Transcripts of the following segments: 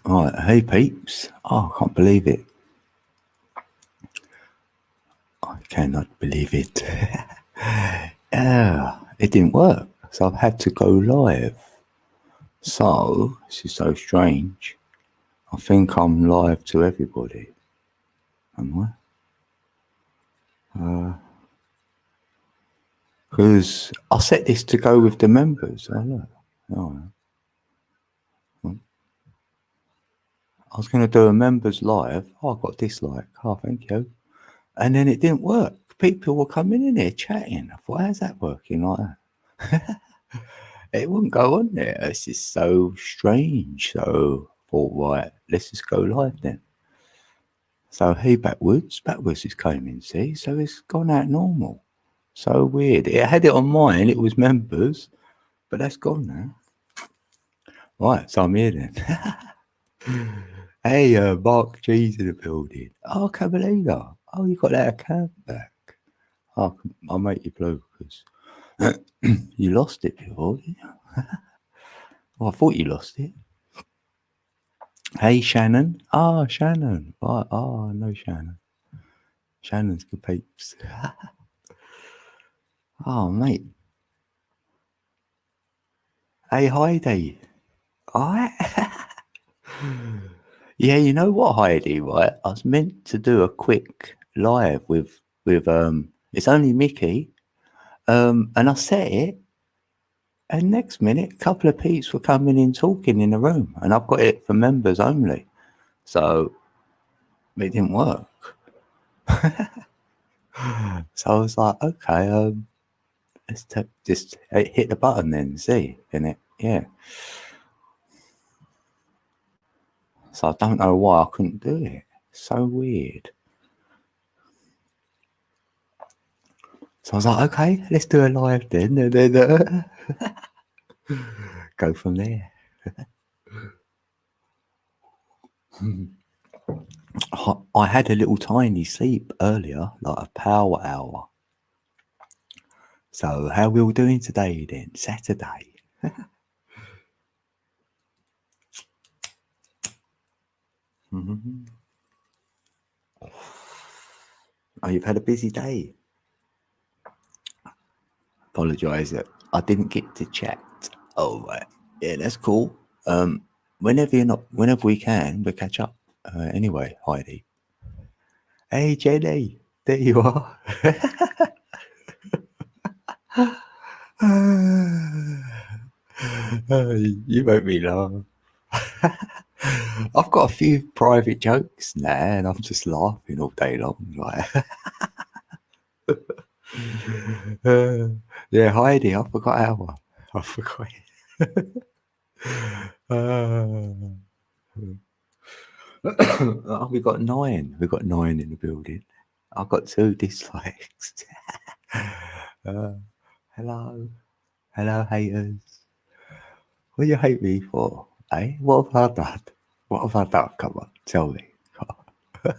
Alright, hey peeps. Oh, I can't believe it. I cannot believe it. Yeah, it didn't work. So I've had to go live. So, this is so strange. I think I'm live to everybody. Am I? Because I set this to go with the members. Oh, look. Oh, I was going to do a members live. Oh, I got dislike. Oh, thank you. And then it didn't work. People were coming in here chatting. I thought, how's that working like that? It wouldn't go on there. It's just so strange. So I thought, right, let's just go live then. So hey, backwards is coming, see? So it's gone out normal. So weird. It had it on mine, it was members, but that's gone now. Right, so I'm here then. Hey, Mark G's in the building. Oh, I can't believe that. Oh, you got that account back. Oh, I'll make you blue because you lost it before, didn't you? Oh, I thought you lost it. Hey, Shannon. Ah, Shannon. Right. Oh, I know Shannon. Shannon's good peeps. Oh, mate. Hey, Heidi. Alright. Yeah, you know what, Heidi, right? I was meant to do a quick live with it's only Mickey. And I set it, and next minute, a couple of peeps were coming in talking in the room, and I've got it for members only. So it didn't work. So I was like, okay, let's just hit the button then, see, and it, yeah. So I don't know why I couldn't do it. So weird. So I was like, okay, let's do a live then, and then go from there. I had a little tiny sleep earlier, like a power hour. So how we all doing today then? Saturday. Mm-hmm. Oh, you've had a busy day. Apologise that I didn't get to chat. Oh, right. Yeah, that's cool. Whenever we can, we'll catch up. Anyway, Heidi. Hey, Jenny. There you are. You make me laugh. I've got a few private jokes now, and I'm just laughing all day long. Like, yeah, Heidi, I forgot our one. I forgot. Oh, we got 9. We got 9 in the building. I've got 2 dislikes. Hello, haters. What do you hate me for? Eh? What have I done? What have I done? Come on, tell me. Well,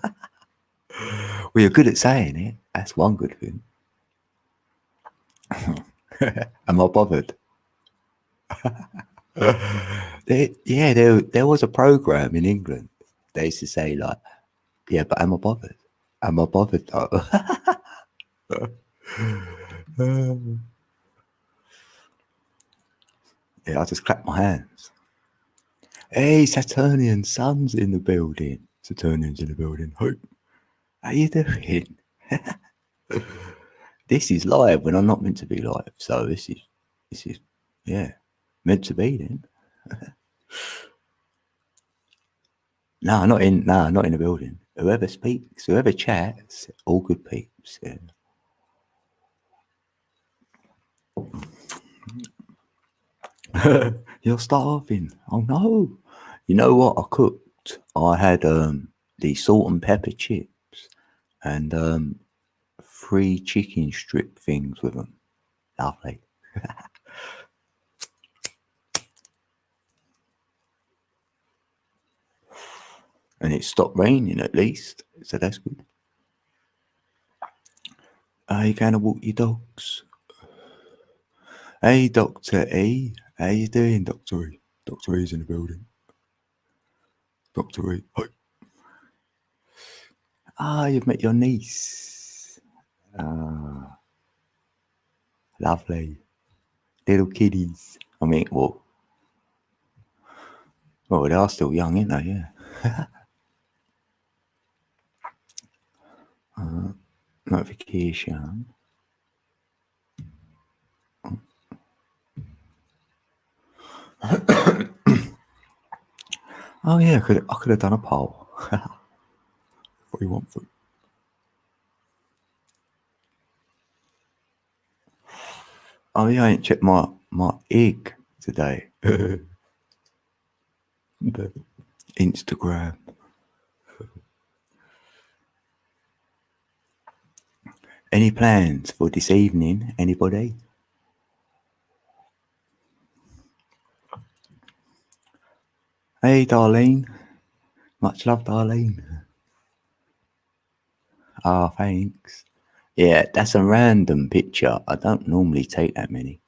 you're good at saying it. That's one good thing. Am I bothered? There was a program in England. They used to say like, yeah, but am I bothered? Am I bothered though? Yeah, I just clap my hands. Hey, Saturnian Sun's in the building. Saturnian's in the building. Hey, how you doing? This is live when I'm not meant to be live. So this is yeah, meant to be then. Not in the building. Whoever speaks, whoever chats, all good peeps. Yeah. You're starving. Oh no. You know what I cooked? I had the salt and pepper chips and 3 chicken strip things with them. Lovely. And it stopped raining at least, so that's good. Are you going to walk your dogs? Hey, Dr. E. How you doing, Dr. E? Dr. E's in the building. Dr. E. Hi. Ah, you've met your niece. Ah, lovely. Little kiddies. I mean, well, they are still young, aren't they? Yeah. Notification. Oh yeah, I could have done a poll. What do you want for? Oh yeah, I ain't checked my egg today. The Instagram. Any plans for this evening? Anybody? Hey, Darlene. Much love, Darlene. Ah, thanks. Yeah, that's a random picture. I don't normally take that many.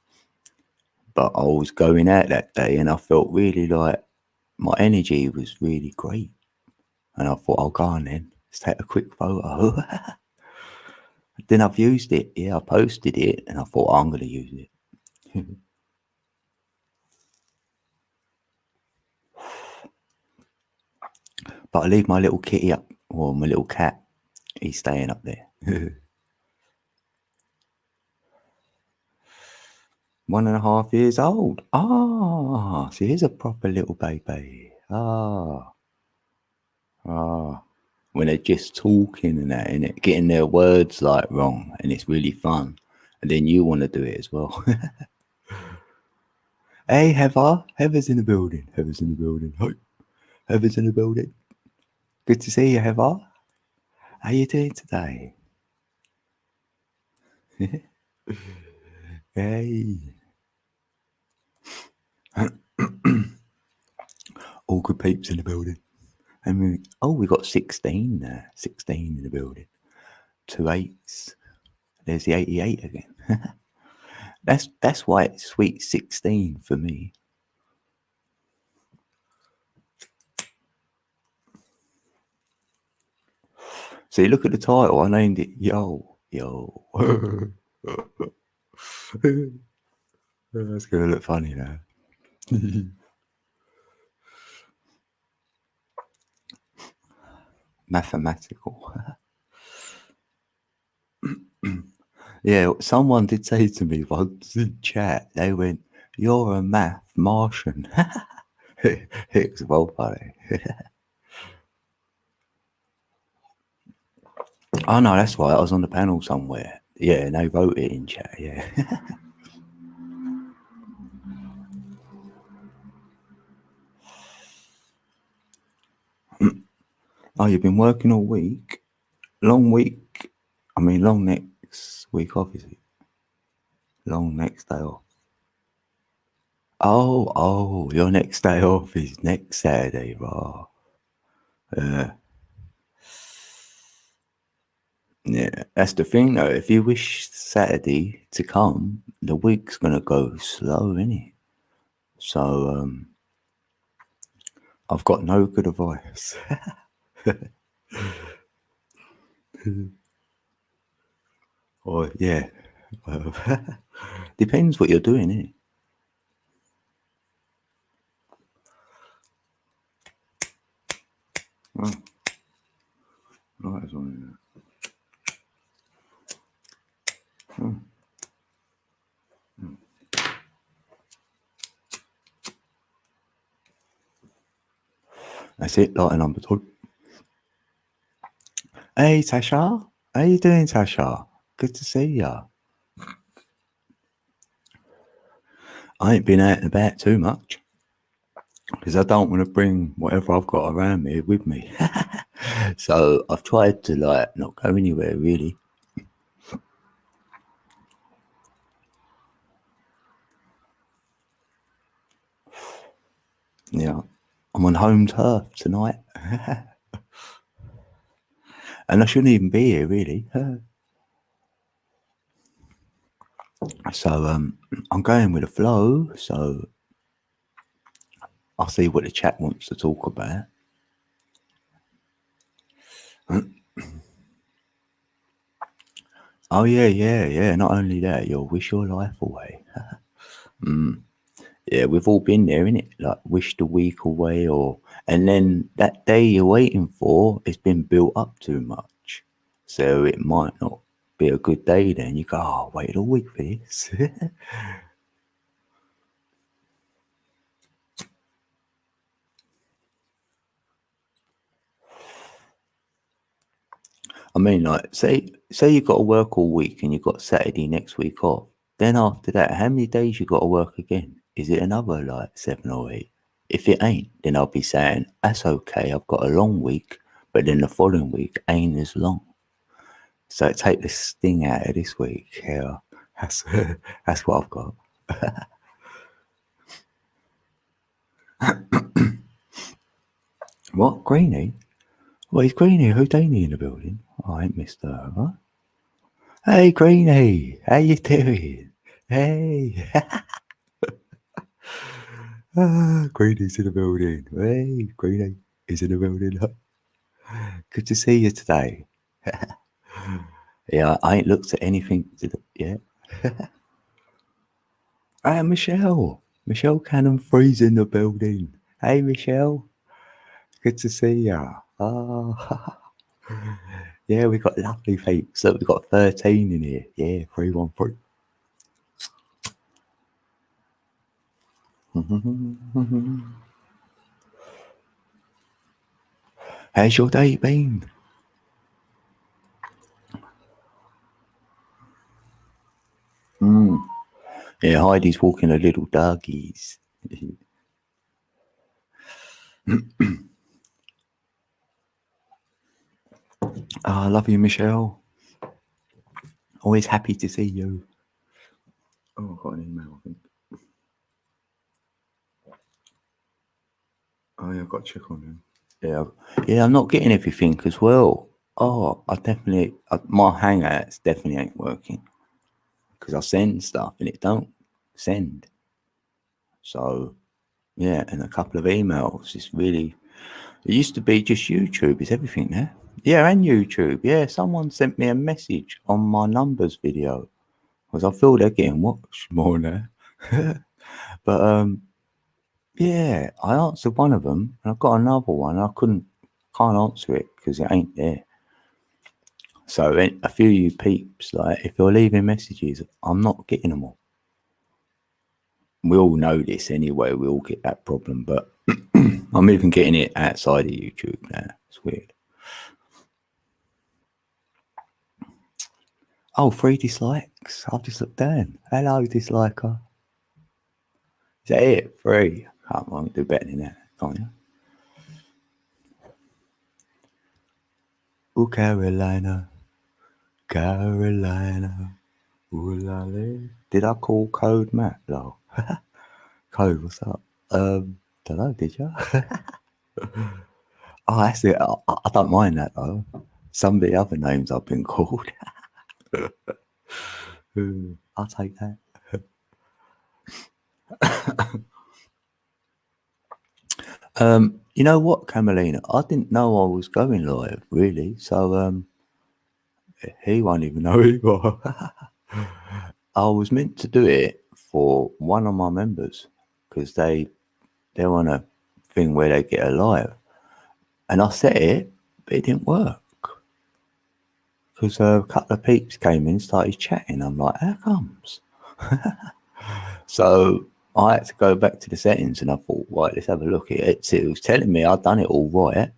But I was going out that day and I felt really like my energy was really great. And I thought, I'll go on then. Let's take a quick photo. Then I've used it. Yeah, I posted it and I thought, I'm going to use it. But I leave my little kitty up, or my little cat. He's staying up there. 1.5 years old. Ah, so he's a proper little baby. Ah. When they're just talking and that, innit? Getting their words like wrong, and it's really fun. And then you want to do it as well. Hey, Heather. Heather's in the building. Heather's in the building. Hi. Heather's in the building. Good to see you, Heather. How you doing today? Hey. All good peeps in the building. And we got 16 there. 16 in the building. 2 8s. There's the 88 again. That's why it's sweet 16 for me. So you look at the title, I named it Yo. That's gonna look funny now. Mathematical. Yeah, someone did say to me once in chat, they went, "You're a math Martian." It was well funny. Oh no, that's right. I was on the panel somewhere. Yeah, and they wrote it in chat. Yeah. Oh, you've been working all week? Long week? I mean, long next week off, is it? Long next day off. Oh, your next day off is next Saturday, right? Yeah, that's the thing though. If you wish Saturday to come, the week's gonna go slow, innit? So, I've got no good advice. Or, yeah. Depends what you're doing, innit? Right, that's on That's it, lighting number 2. Hey, Tasha. How you doing, Tasha? Good to see ya. I ain't been out and about too much because I don't want to bring whatever I've got around me with me. So I've tried to not go anywhere really. Yeah, I'm on home turf tonight, and I shouldn't even be here really. So I'm going with the flow. So I'll see what the chat wants to talk about. Oh yeah. Not only that, you'll wish your life away. Yeah, we've all been there, innit? Like wish the week away, and then that day you're waiting for, it's been built up too much, so it might not be a good day. Then you go, oh, wait a week for this. I mean, like, say you got to work all week and you got Saturday next week off. Then after that, how many days you got to work again? Is it another like 7 or 8? If it ain't, then I'll be saying that's okay. I've got a long week, but then the following week ain't as long. So take the sting out of this week. Yeah, that's that's what I've got. What Greenie? Well, he's Greenie. Houdini in the building. Oh, I ain't missed her. Huh? Hey, Greenie, how you doing? Hey. Greeny's in the building. Hey, Greeny is in the building. Good to see you today. Yeah, I ain't looked at anything yet. Hey, Michelle. Michelle Cannon Freeze in the building. Hey, Michelle. Good to see ya. Oh, yeah, we got lovely peeps. Look, we got 13 in here. Yeah, 313. How's your day been? Yeah, Heidi's walking her little doggies. I love you, Michelle. Always happy to see you. Oh, I got an email, I think. Oh, yeah, I've got to check on him. Yeah, I'm not getting everything as well. Oh, my Hangouts definitely ain't working because I send stuff and it don't send. So, yeah, and a couple of emails. It's really, it used to be just YouTube. Is everything there? Yeah, and YouTube. Yeah, someone sent me a message on my numbers video because I feel they're getting watched more now. But yeah, I answered one of them and I got another one. Can't answer it because it ain't there. So a few of you peeps, like if you're leaving messages, I'm not getting them all. We all know this anyway. We all get that problem, but I'm even getting it outside of YouTube now. It's weird. Oh, 3 dislikes. I've just looked down. Hello, disliker. Is that it? 3. Come on, do better than that, can't you? Oh, Carolina. Ooh, did I call Code Matt? No. Code, what's up? Don't know, did you? Oh, that's it. I don't mind that though. Some of the other names I've been called. I'll take that. You know what, Camelina? I didn't know I was going live, really. So he won't even know either. I was meant to do it for one of my members because they're on a thing where they get a live, and I set it, but it didn't work because a couple of peeps came in and started chatting. I'm like, how comes? So I had to go back to the settings and I thought, right, let's have a look at it. It was telling me I'd done it all right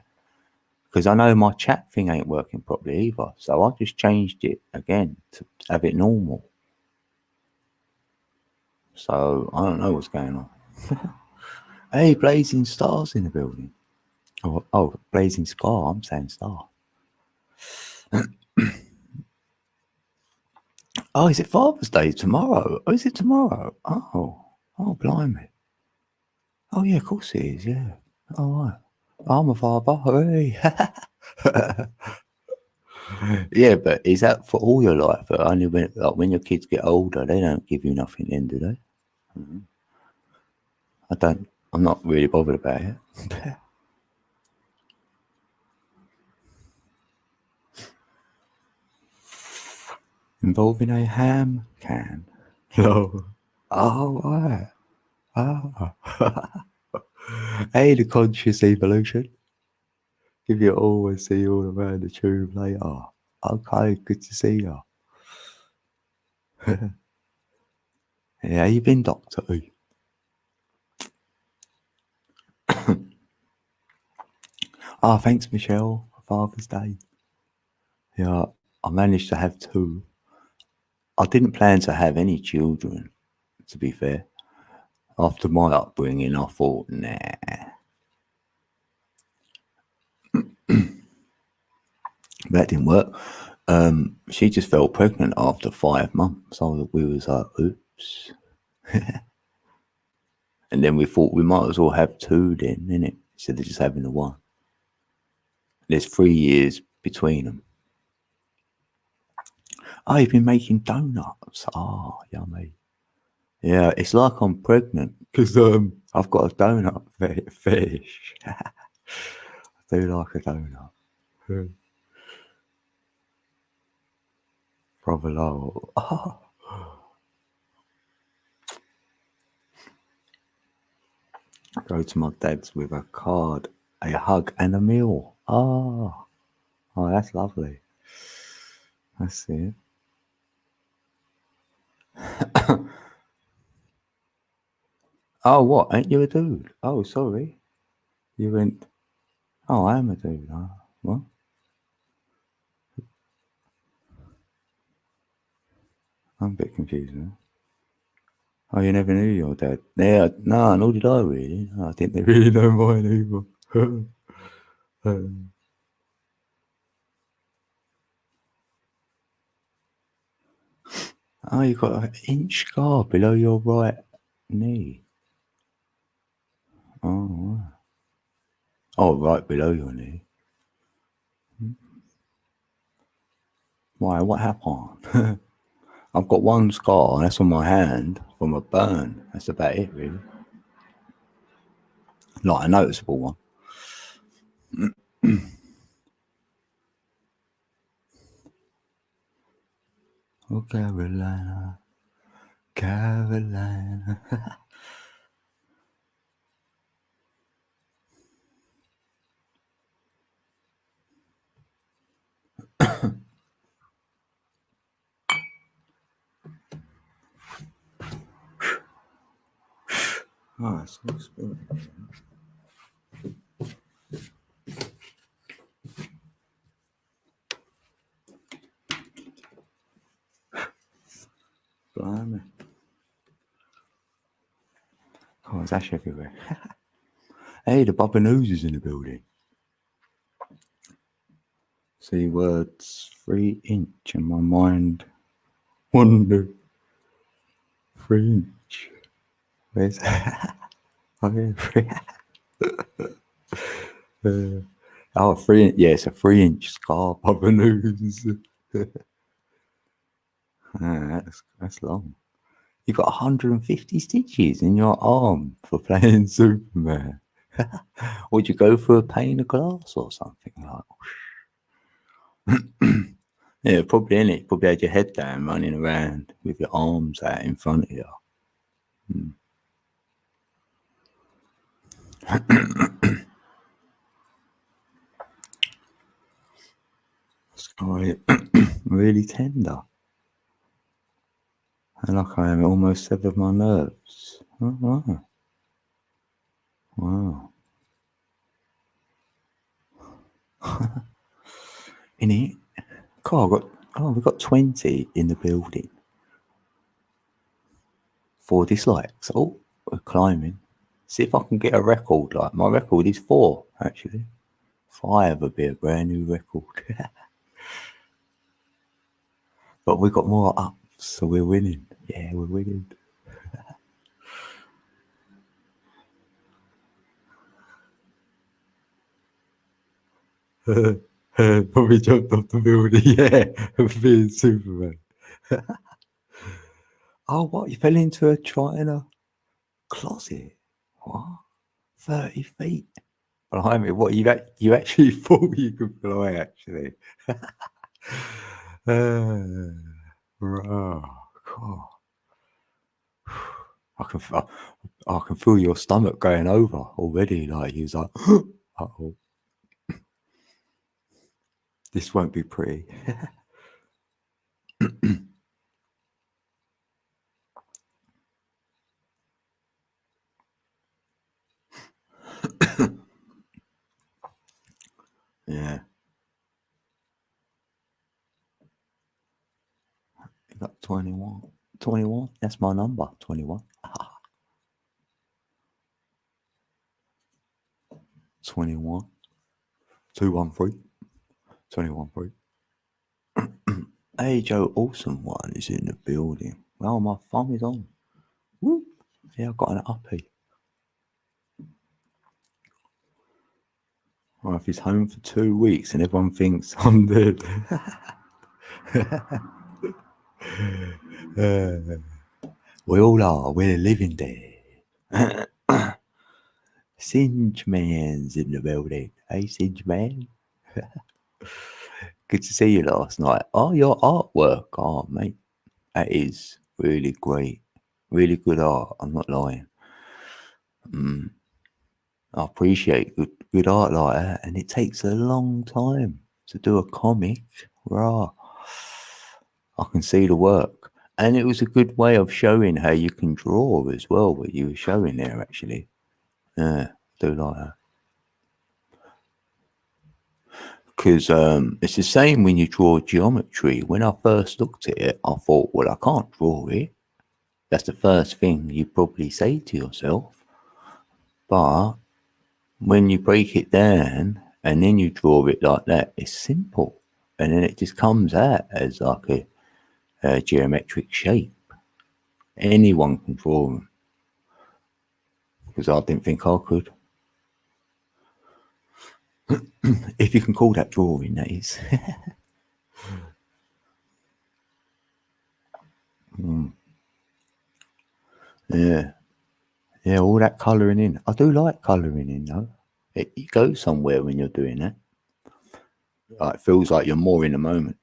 because I know my chat thing ain't working properly either. So I just changed it again to have it normal. So I don't know what's going on. Hey, Blazing Stars in the building. Oh, Blazing Star. I'm saying star. Oh, is it Father's Day tomorrow? Oh, is it tomorrow? Oh, blimey. Oh, yeah, of course it is. Yeah. Oh, right. I'm a father. Hooray. Yeah, but is that for all your life? Or only when your kids get older, they don't give you nothing then, do they? I don't. I'm not really bothered about it. involving a ham can. No. Oh, right. Ah. Hey, the conscious evolution. Give you always see you all around the tube later. Okay, good to see you. Yeah, you been, Doctor? Thanks, Michelle, for Father's Day. Yeah, I managed to have 2. I didn't plan to have any children, to be fair. After my upbringing, I thought, nah. That didn't work. She just fell pregnant after 5 months. So we was like, oops. And then we thought we might as well have 2 then, innit? Instead of just having the 1. There's 3 years between them. Oh, you've been making donuts. Oh, yummy. Yeah, it's like I'm pregnant because I've got a donut fetish. I do like a donut. Bravo. Oh. Go to my dad's with a card, a hug, and a meal. Oh, that's lovely. That's it. Oh, what? Ain't you a dude? Oh, sorry. You went. Oh, I am a dude. Oh, what? I'm a bit confused now. Oh, you never knew your dad? Yeah, no, nor did I really. No, I didn't really know mine either. Oh, you've got an inch scar below your right knee. Oh, wow. Oh, right below your knee. Why? What happened? I've got one scar, and that's on my hand from a burn. That's about it, really. Like a noticeable one. Oh, Carolina, Carolina. Oh, it's so spirit. Blimey. Oh, it's ash everywhere. Hey, the Bubba News is in the building. See words 3 inch in my mind. Wonder 3 inch. Where's oh yeah, 3 oh 3 inch. Yeah, it's a 3 inch scar. Bubba News. That's long. You got 150 stitches in your arm for playing Superman. Would you go for a pane of glass or something like? Yeah, probably in it. Probably had your head down, running around with your arms out in front of you. It's quite really tender. And like I am almost severed my nerves. Oh, wow. Wow. In it? God, we've got 20 in the building. 4 dislikes. Oh, we're climbing. See if I can get a record. Like my record is 4, actually. 5 would be a brand new record. But we've got more ups, so we're winning. Yeah, we're winning. Probably jumped off the building, yeah, being Superman. Oh, what? You fell into a China closet? What? 30 feet? Blimey, what? You actually thought you could fly, actually. Oh, God. I can feel your stomach going over already. Like he's like, oh, this won't be pretty. Yeah. You got 21. 21? That's my number. 21. 21. 213. 21. Hey, Joe, awesome one is in the building. Well, my thumb is on. Woo. Yeah, I've got an uppy. Well, if he's home for 2 weeks and everyone thinks I'm dead. We all are. We're living dead. Singe Man's in the building. Hey, Singe Man. Good to see you last night. Oh, your artwork. Oh, mate. That is really great. Really good art. I'm not lying. I appreciate good art like that. And it takes a long time to do a comic. Rah. I can see the work. And it was a good way of showing how you can draw as well, what you were showing there, actually. Yeah, I do like that. Because it's the same when you draw geometry. When I first looked at it, I thought, well, I can't draw it. That's the first thing you probably say to yourself. But when you break it down and then you draw it like that, it's simple. And then it just comes out as like a geometric shape. Anyone can draw them. Because I didn't think I could. If you can call that drawing, that is. Yeah. Yeah, all that colouring in. I do like colouring in, though. You go somewhere when you're doing that. Like, it feels like you're more in the moment.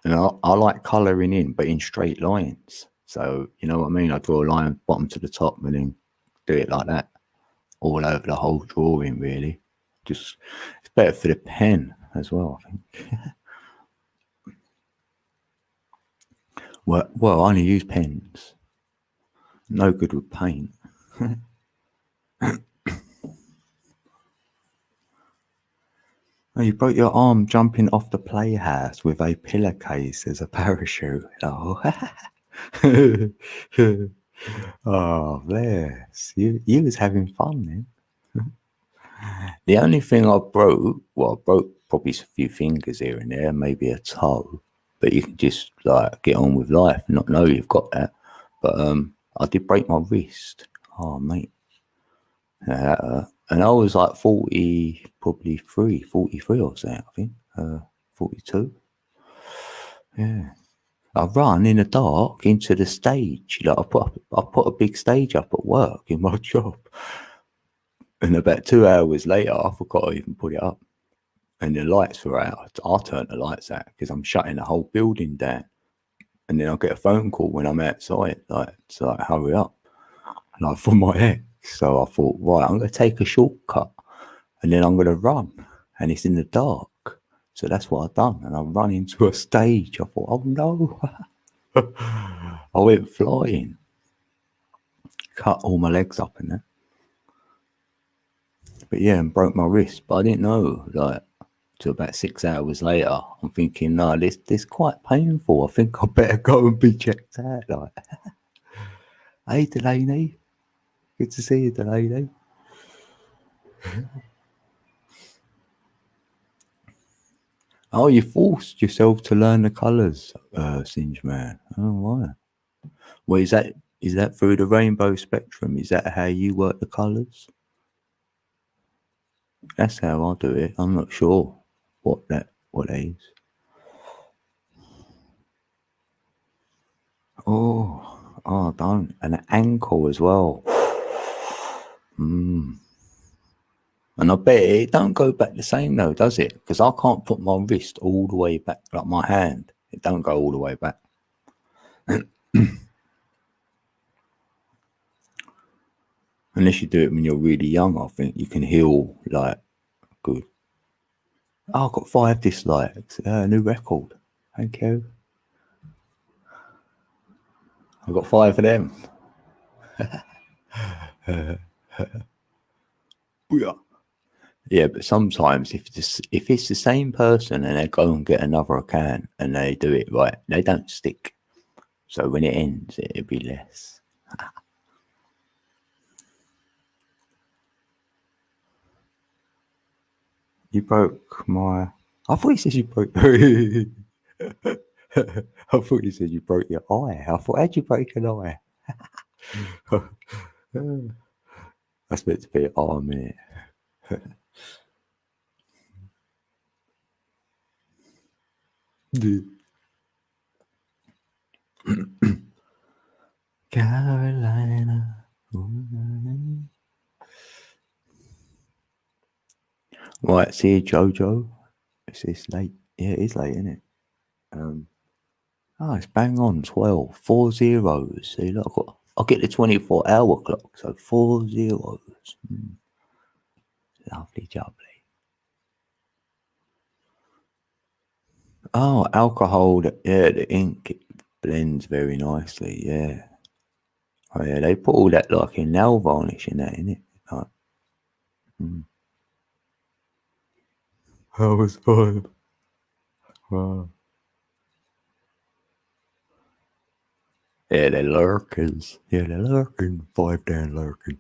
And I like colouring in, but in straight lines. So, you know what I mean? I draw a line bottom to the top and then do it like that. All over the whole drawing, really. Just, it's better for the pen as well, I think. Well, I only use pens. No good with paint. Oh, you broke your arm jumping off the playhouse with a pillowcase as a parachute. Oh, oh, bless. You was having fun then. The only thing I broke, well, I broke probably a few fingers here and there, maybe a toe, but you can just like get on with life and not know you've got that. But I did break my wrist. Oh, mate. And I was like 40, probably 43 or something, I think. 42. Yeah. I run in the dark into the stage. Like I put a big stage up at work in my job. And about 2 hours later, I forgot to even put it up. And the lights were out. I turned the lights out because I'm shutting the whole building down. And then I'll get a phone call when I'm outside, like, to like, hurry up. Like, from my ex. So I thought, right, I'm going to take a shortcut. And then I'm going to run. And it's in the dark. So that's what I've done. And I run into a stage. I thought, oh no. I went flying. Cut all my legs up in there. But yeah, and broke my wrist. But I didn't know, like, till about 6 hours later, I'm thinking, no, this quite painful. I think I better go and be checked out. Like, hey, Delaney. Good to see you, Delaney. Oh, you forced yourself to learn the colours, Singe Man. Oh, right. Well, is that through the rainbow spectrum? Is that how you work the colours? That's how I do it. I'm not sure what that is. Oh, don't. And an ankle as well. And I bet it don't go back the same though, does it? Because I can't put my wrist all the way back, like my hand. It don't go all the way back. Unless you do it when you're really young, I think you can heal like good. Oh, I've got 5 dislikes. New record. Thank you. I've got 5 of them. Yeah, but sometimes if it's the same person and they go and get another account and they do it right, they don't stick. So when it ends, it'll be less. You broke my. I thought you said you broke. I thought you said you broke your eye. I thought, how'd you break an eye? That's meant to be an arm, innit? Carolina. Right, see you, Jojo. It's late. Yeah, it is late, isn't it? It's bang on 12. 4 zeros. See, look, I'll get the 24-hour clock. So 4 zeros. Lovely jubbly. Oh, alcohol. The ink blends very nicely. Yeah. Oh, yeah. They put all that like in nail varnish in that, innit? Like, That was fun. Wow. Yeah, they're lurkers. Yeah, they're lurking. 5 down lurking.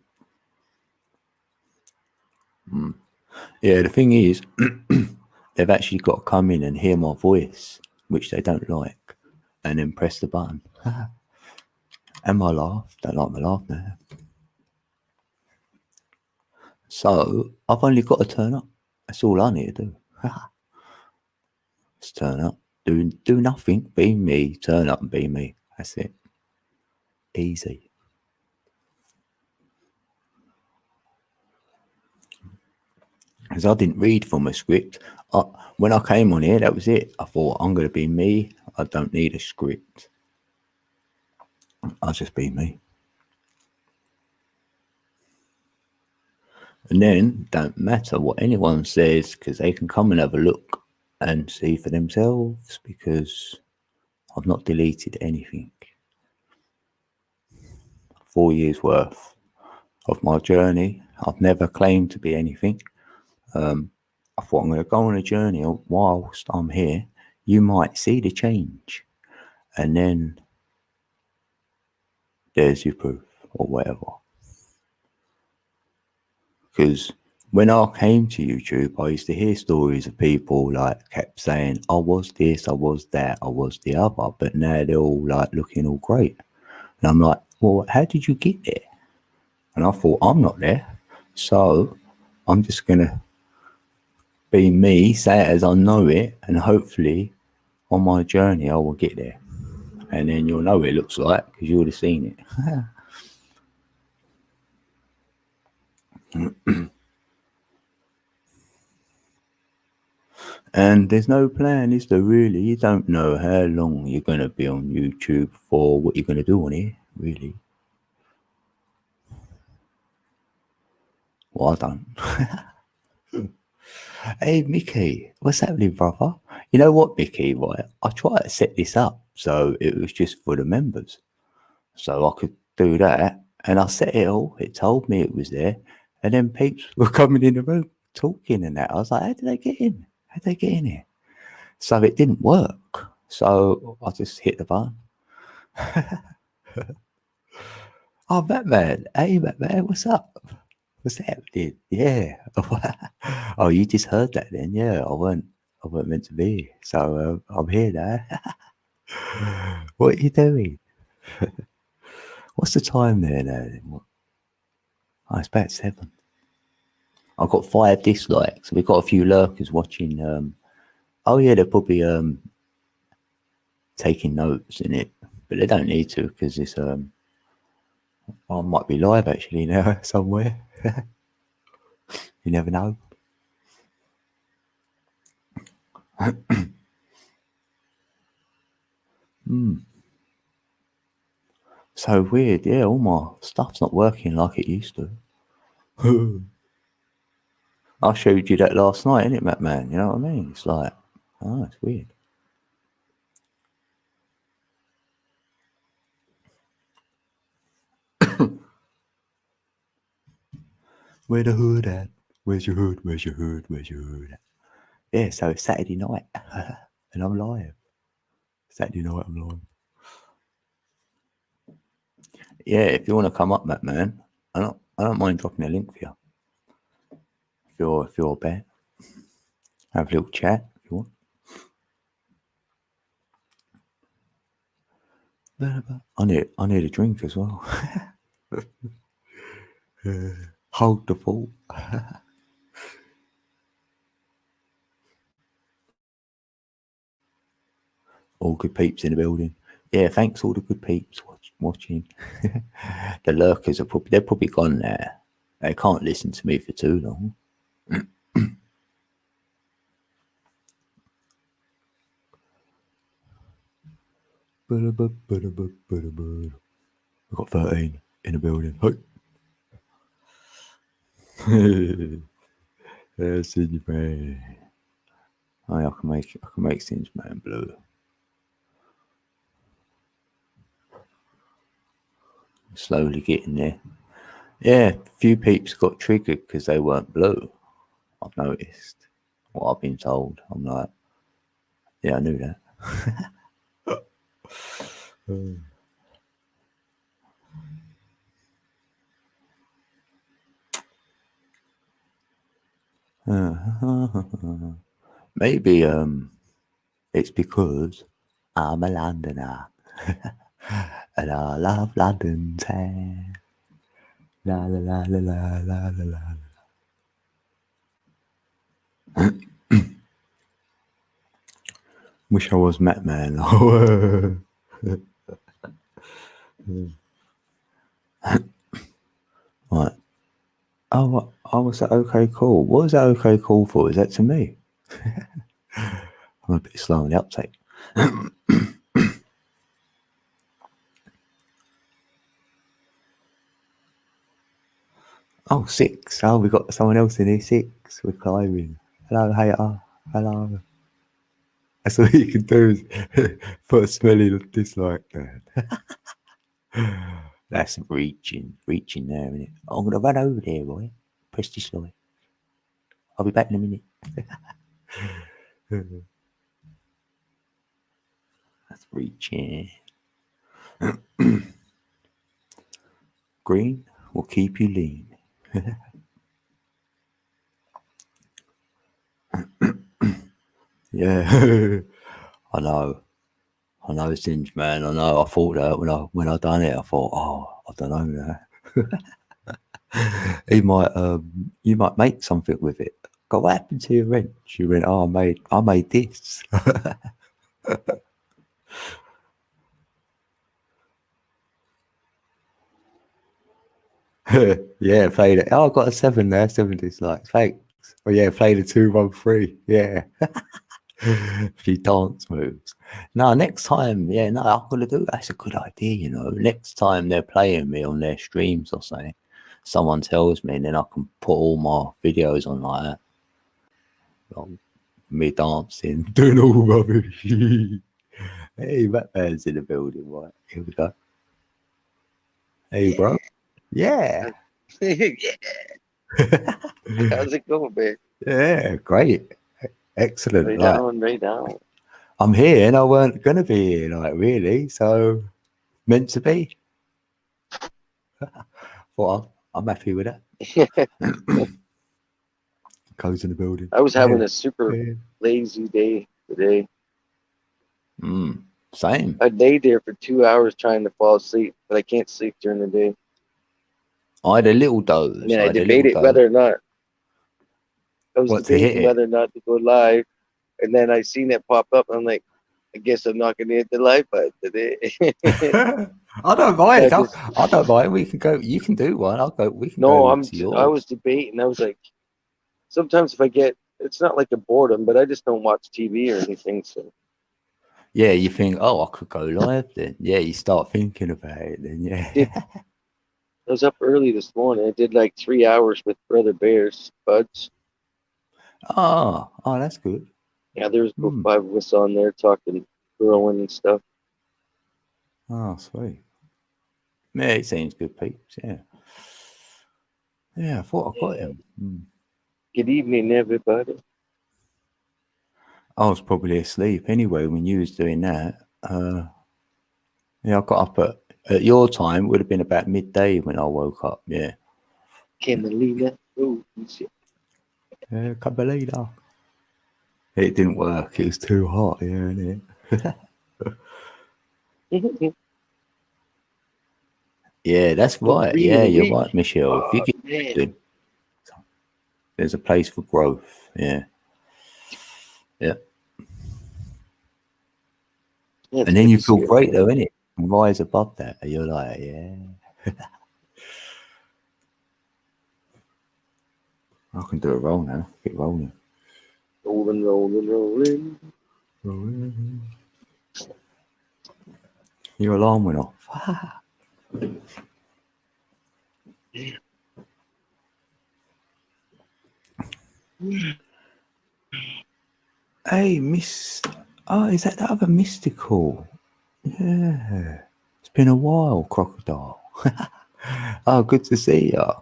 Yeah, the thing is, they've actually got to come in and hear my voice, which they don't like, and then press the button. And my laugh. Don't like my laugh now. So I've only got to turn up. That's all I need to do. Just turn up. Do nothing. Be me. Turn up and be me. That's it. Easy. Because I didn't read from a script. When I came on here, that was it. I thought, I'm going to be me. I don't need a script. I'll just be me. And then, don't matter what anyone says, because they can come and have a look and see for themselves, because I've not deleted anything. 4 years worth of my journey. I've never claimed to be anything. I thought I'm going to go on a journey whilst I'm here. You might see the change. And then there's your proof or whatever. Because when I came to YouTube, I used to hear stories of people like kept saying, I was this, I was that, I was the other. But now they're all like looking all great. And I'm like, well, how did you get there? And I thought, I'm not there. So I'm just going to be me, say it as I know it, and hopefully on my journey I will get there. And then you'll know what it looks like because you would have seen it. And there's no plan, is there really? You don't know how long you're going to be on YouTube for, what you're going to do on here, really. Well, I don't. Hey, Mickey, what's happening, brother? You know what, Mickey, right? I tried to set this up so it was just for the members. So I could do that. And I set it all. It told me it was there. And then peeps were coming in the room talking and that. I was like, how did they get in? How did they get in here? So it didn't work. So I just hit the button. Oh, Batman. Hey, Batman, what's up? What's happening? Yeah. Oh, you just heard that then? Yeah, I weren't meant to be. So I'm here now. What are you doing? What's the time there now? Oh, it's about 7. I've got 5 dislikes. We've got a few lurkers watching. Oh yeah, they're probably taking notes in it, but they don't need to because it's I might be live actually now somewhere. You never know. So weird, yeah, all my stuff's not working like it used to. I showed you that last night, innit, Matt Man? You know what I mean? It's like, oh, it's weird. Where the hood at? Where's your hood? Where's your hood? Where's your hood at? Yeah, so it's Saturday night, and I'm live. Saturday night, I'm live. Yeah, if you want to come up, Matt Man, I don't mind dropping a link for you. If you're a bear, have a little chat if you want. I need a drink as well. Hold the fort. All good peeps in the building. Yeah, thanks all the good peeps watching. The lurkers are they're probably gone there. They can't listen to me for too long. We've got 13 in the building. Hey. Singe Man. Oh, I can make Singe Man blue. Slowly getting there. Yeah, a few peeps got triggered because they weren't blue. I've noticed. What I've been told. I'm like, yeah, I knew that. Maybe it's because I'm a Londoner and I love London town. La la la la la la la la. Wish I was Matt Man. Right. Oh, was that okay? Cool. What was that okay? Cool for? Is that to me? I'm a bit slow on the uptake. Oh, 6. Oh, we got someone else in here. 6. We're climbing. Hello, hater. Hello. That's all you can do is put a smelly dislike there. That's reaching there, isn't it? I'm gonna run over there, boy. Press dislike. I'll be back in a minute. That's reaching. Green will keep you lean. Yeah. I know, Singe Man. I know. I thought that when I done it, I thought, oh, I don't know now. You might make something with it. Go, what happened to your wrench? You went, oh, I made this. Yeah, played it. Oh, I got a 7 there. 7 dislikes. Thanks. Oh yeah, played a 2-1-3. Yeah. A few dance moves. No, next time, yeah, no, I'm gonna do. That's a good idea, you know. Next time they're playing me on their streams or something, someone tells me, and then I can put all my videos on like that. Like, me dancing, doing all rubbish. Hey, Batman's in the building, right? Here we go. Hey, bro. Yeah. How's it going, man? Yeah, great. Excellent. Right Like, down, right down. I'm here and I weren't going to be here, like, really. So, meant to be. Well, I'm happy with that. Co's in the building. I was having Yeah. a super Yeah. lazy day today. Same. I laid there for 2 hours trying to fall asleep, but I can't sleep during the day. I had a little And doze. then I debated whether or not I was What, to hit debating it? whether or not to go live, and then I seen it pop up. I'm like, I guess I'm not gonna hit the live button today. I don't mind. So I don't mind. We can go. You can do one. I'll go. We can no, go to I was yours. debating. I was like, sometimes if I get, it's not like a boredom, but I just don't watch TV or anything. So Yeah, you think, oh, I could go live then. Yeah, you start thinking about it then, I yeah. was up early this morning. I did like 3 hours with Brother Bears, Buds. Oh, that's good. Yeah, there's about Hmm. 5 of us on there talking, growing and stuff. Oh, sweet. Yeah, it seems good, peeps, yeah. Yeah, I thought I got him. Hmm. Good evening, everybody. I was probably asleep anyway when you was doing that. Yeah, I got up at your time. Would have been about midday when I woke up. Yeah, Camelina. Oh, shit. yeah, can't believe that. It didn't work. It was too hot. Yeah, innit? Yeah, that's Oh, right. Yeah, real you're weak. right, Michelle. If you Oh, keep man. doing, there's a place for growth. Yeah, yeah, Yeah, it's and then good you to see feel you. great though, innit? Rise above that, and you're like, yeah, I can do a roll now. Get rolling. Rolling, rolling, rolling. Rolling. Your alarm went off. Hey, Miss. Oh, is that the other mystical? Yeah. It's been a while, Crocodile. Oh, good to see ya.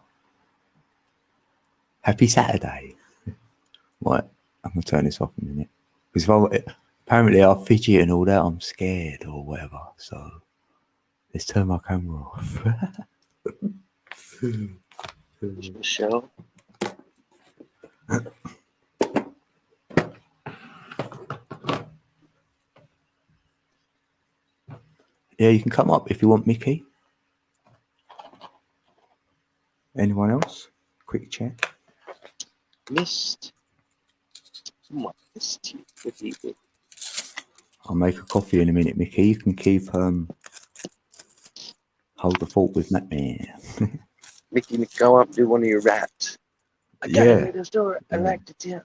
Happy Saturday. Right, I'm going to turn this off in a minute. Because apparently I fidget and all that, I'm scared or whatever. So let's turn my camera off. Michelle. Yeah, you can come up if you want, Mickey. Anyone else? Quick chat. Missed. Come on, missed you. Good evening. I'll make a coffee in a minute, Mickey. You can keep hold the fort with that man. Mickey, come up, do one of your raps. I got Yeah. a little story I like to tell.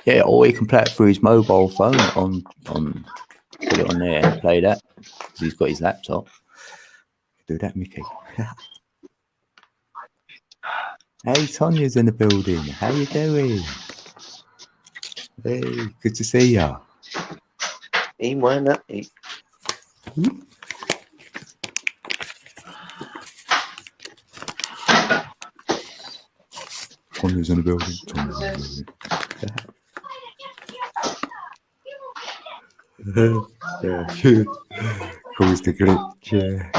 Yeah, or he can play it through his mobile phone on put it on there and play that because he's got his laptop. Do that, Mickey. Hey, Sonia's in the building. How you doing? Hey, good to see ya. Hey, why not? Hey. Sonia's in the building. Sonia's in the building. Yeah, shoot. Who's the glitch? Yeah.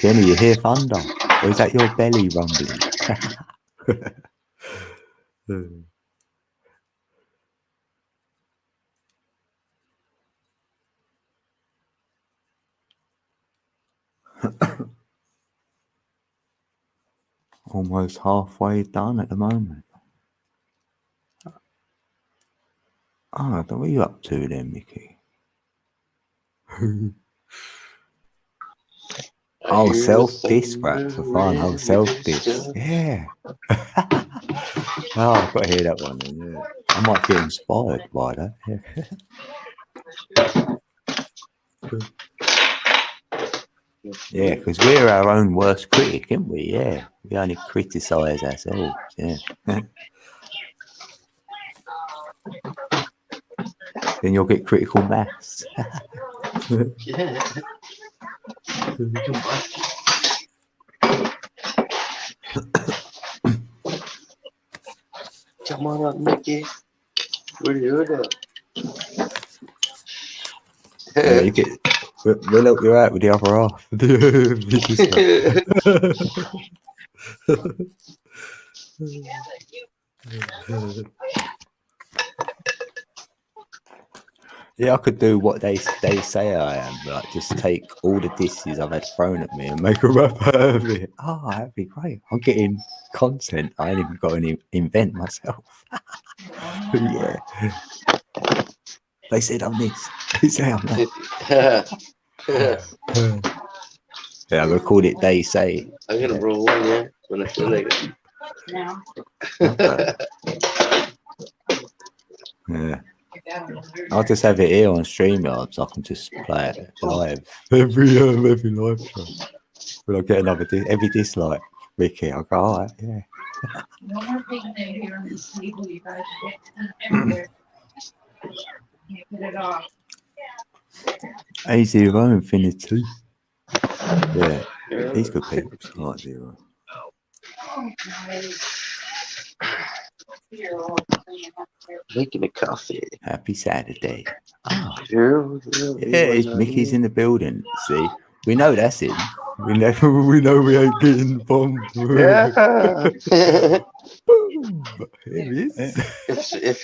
Jenny, you hear thunder? Or is that your belly rumbling? Almost halfway done at the moment. Oh, what are you up to then, Mickey? Oh, self-diss rap for fun. Oh, self-diss. Yeah. Oh, I've got to hear that one then, yeah. I might get inspired by that. Yeah. Yeah, because we're our own worst critic, aren't we? Yeah. We only criticise ourselves, yeah. Then you'll get critical mass. Yeah. Come on up, Mickey. What are you doing? Yeah, you get. We'll help you out with the other half. Yeah, I could do what they say I am, like just take all the disses I've had thrown at me and make a rap out of it. Oh, that'd be great. I'm getting content I ain't even got to invent myself. Yeah. They said I'm this. They say I'm that. Yeah, I record it day say. I'm gonna Yeah. roll one, yeah, when I feel like it. Okay. Yeah. I'll just have it here on StreamYard so I can just play it live. Every live show. When I get another every dislike, Ricky, I'll go, alright, yeah. No more taking it here on this table, you guys get everywhere. Can't get it off. A0 Infinity. Yeah. He's good people. I like Zero. Making a coffee. Happy Saturday. Ah. Zero, Yeah, it's Mickey's in the building. See, we know that's him. We know we ain't getting bombed. Yeah. Here he is. If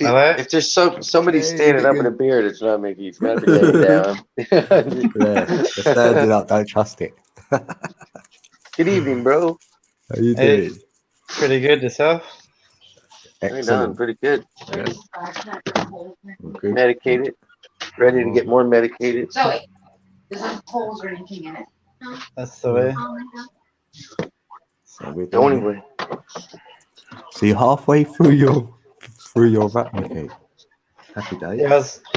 there's somebody standing up in a beard, it's not Mickey. It's got to be laying down. Yeah, the standing up. Don't trust it. Good evening, bro. How you doing? Pretty good yourself. Right on, Excellent. pretty good. Yeah. Good. Medicated. Ready to get more medicated. Zoe, there's no holes or anything in it. That's the way. So we're Don't done. even. So you're halfway through your rap, Mickey. Happy days. Yeah,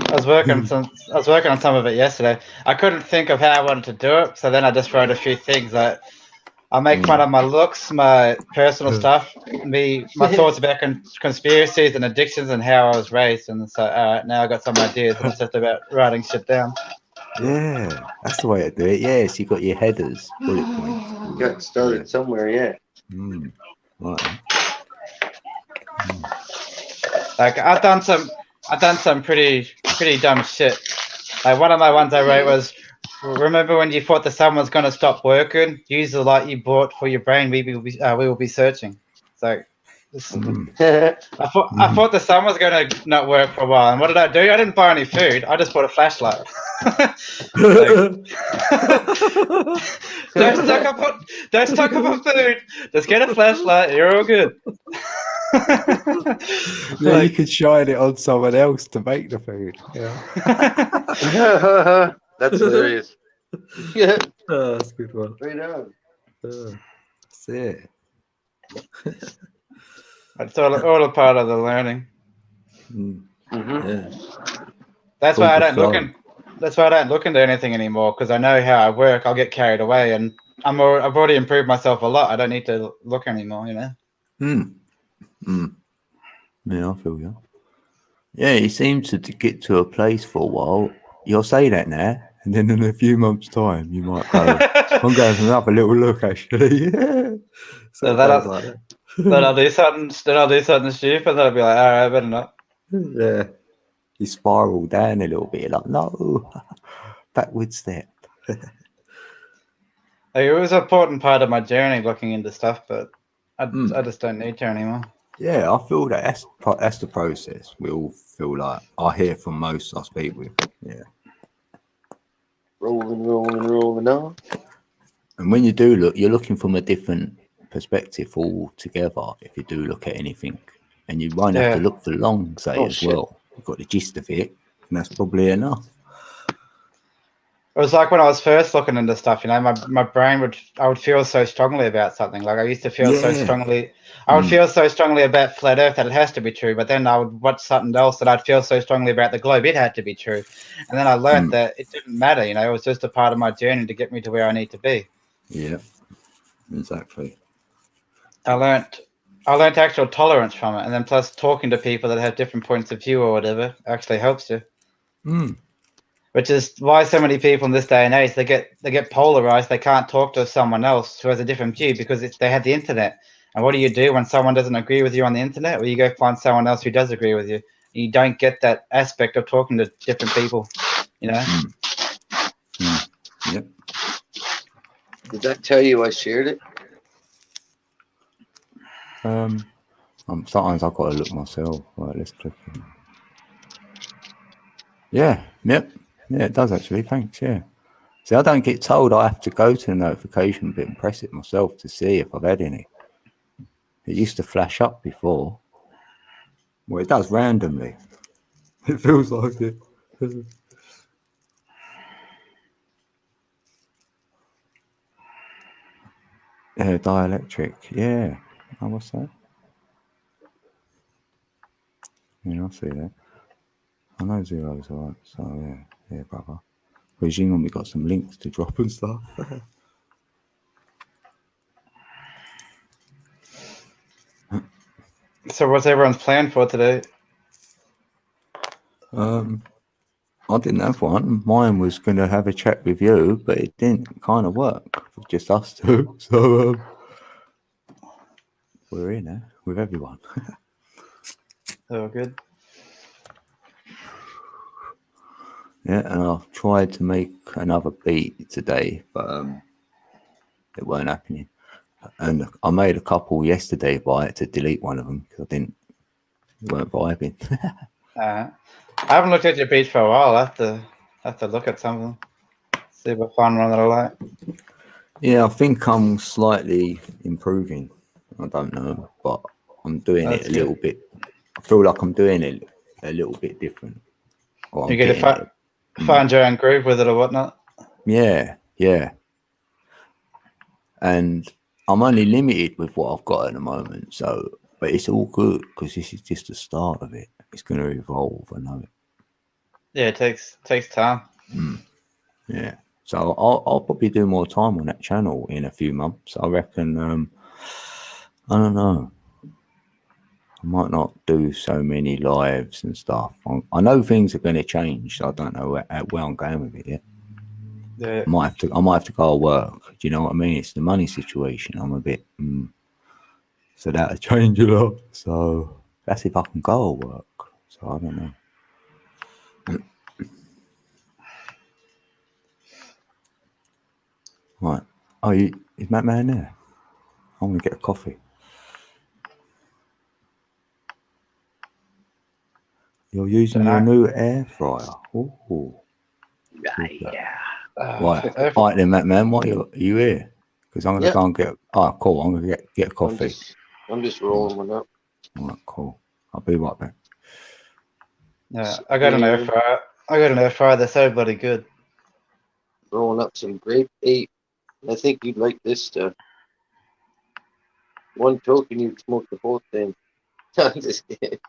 I was working on some of it yesterday. I couldn't think of how I wanted to do it, so then I just wrote a few things like I make fun of my looks, my personal stuff, my thoughts about conspiracies and addictions and how I was raised, and so now I got some ideas and it's just about writing shit down. Yeah, that's the way to do it. Yes, you got your headers, bullet points. Got started somewhere, yeah. Right. Like I've done some pretty dumb shit. Like one of my ones I wrote was, remember when you thought the sun was going to stop working? Use the light you bought for your brain. We will be searching. So I thought the sun was going to not work for a while. And what did I do? I didn't buy any food. I just bought a flashlight. Don't stock up on food. Just get a flashlight. You're all good. Yeah, you could shine it on someone else to make the food. Yeah. That's hilarious. Yeah. Oh, that's a good one. Right on. That's it. It's all a part of the learning. Yeah. That's why I don't look into anything anymore, because I know how I work. I'll get carried away, and I've already improved myself a lot. I don't need to look anymore, you know. Yeah, I feel you. Yeah, you seem to get to a place for a while. You'll say that now, and then in a few months' time, you might go, I'm going for another little look, actually. Yeah. So then I'll do something stupid, and I'll be like, all right, I better not. Yeah. You spiral down a little bit, like, no, backward step. Like, it was an important part of my journey looking into stuff, but I just don't need to anymore. Yeah, I feel that's the process. We all feel like I hear from most I speak with. Yeah. Rolling on. And when you do look, you're looking from a different perspective altogether. If you do look at anything, and you won't have to look for long, as well. You've got the gist of it, and that's probably enough. It was like when I was first looking into stuff, you know, my brain I would feel so strongly about something. Like I used to feel so strongly. I would feel so strongly about flat Earth that it has to be true. But then I would watch something else that I'd feel so strongly about the globe, it had to be true. And then I learned that it didn't matter, you know, it was just a part of my journey to get me to where I need to be. Yeah, exactly. I learned actual tolerance from it, and then plus talking to people that have different points of view or whatever actually helps you. Which is why so many people in this day and age they get polarized. They can't talk to someone else who has a different view because they have the internet. And what do you do when someone doesn't agree with you on the internet? Well, you go find someone else who does agree with you. You don't get that aspect of talking to different people, you know. Yep. Did that tell you I shared it? Sometimes I've got to look myself. Right, let's click it. Yeah. Yep. Yeah, it does actually. Thanks. Yeah. See, I don't get told. I have to go to the notification bit and press it myself to see if I've had any. It used to flash up before. Well, it does randomly. It feels like it. Dielectric. Yeah. Oh, what's that? Yeah, I see that. I know zero's alright. So yeah, brother. Regime, we got some links to drop and stuff. So what's everyone's plan for today? I didn't have one. Mine was going to have a chat with you, but it didn't kind of work for just us two. So we're in there with everyone. Oh, good. Yeah, and I've tried to make another beat today, but it weren't happening. And I made a couple yesterday, but I had to delete one of them because it weren't vibing. I haven't looked at your beats for a while. I have to look at some of them. See if I find one that I like. Yeah, I think I'm slightly improving. I don't know, but I'm doing That's it a little bit. I feel like I'm doing it a little bit different. Or You I'm get to getting it. find your own groove with it or whatnot. Yeah. And I'm only limited with what I've got at the moment. So, but it's all good because this is just the start of it. It's going to evolve. I know it. Yeah, it takes time. Yeah. So I'll probably do more time on that channel in a few months. I reckon. I don't know. I might not do so many lives and stuff. I know things are going to change. So I don't know where I'm going with it yet. Yeah. I might have to go to work. Do you know what I mean? It's the money situation. I'm a bit. So that'll change a lot. So that's if I can go to work. So I don't know. Right. Oh, is Matt Man there? I'm going to get a coffee. You're using your new air fryer. Ooh. Yeah. Right then, Matt Man. What are you here? Because I'm going to go and get. Oh, cool. I'm going to get a coffee. I'm just rolling one up. All right, cool. I'll be right back. Yeah, I got an air fryer. They're so bloody good. Rolling up some grape 8. I think you'd like this stuff. One token, you'd smoke the whole thing. I'm just kidding.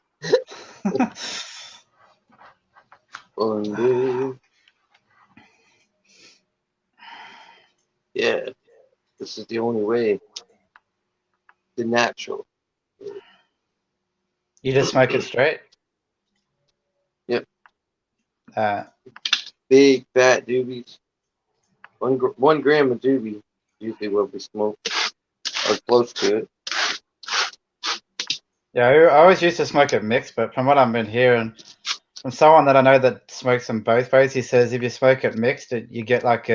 Yeah, this is the only way. The natural. You just smoke it straight? Yep. Uh, Big fat doobies. 1 gram of doobie usually what we smoke, or close to it. yeah, I always used to smoke it mixed, but from what I've been hearing from someone that I know that smokes them both ways, he says if you smoke it mixed, you get like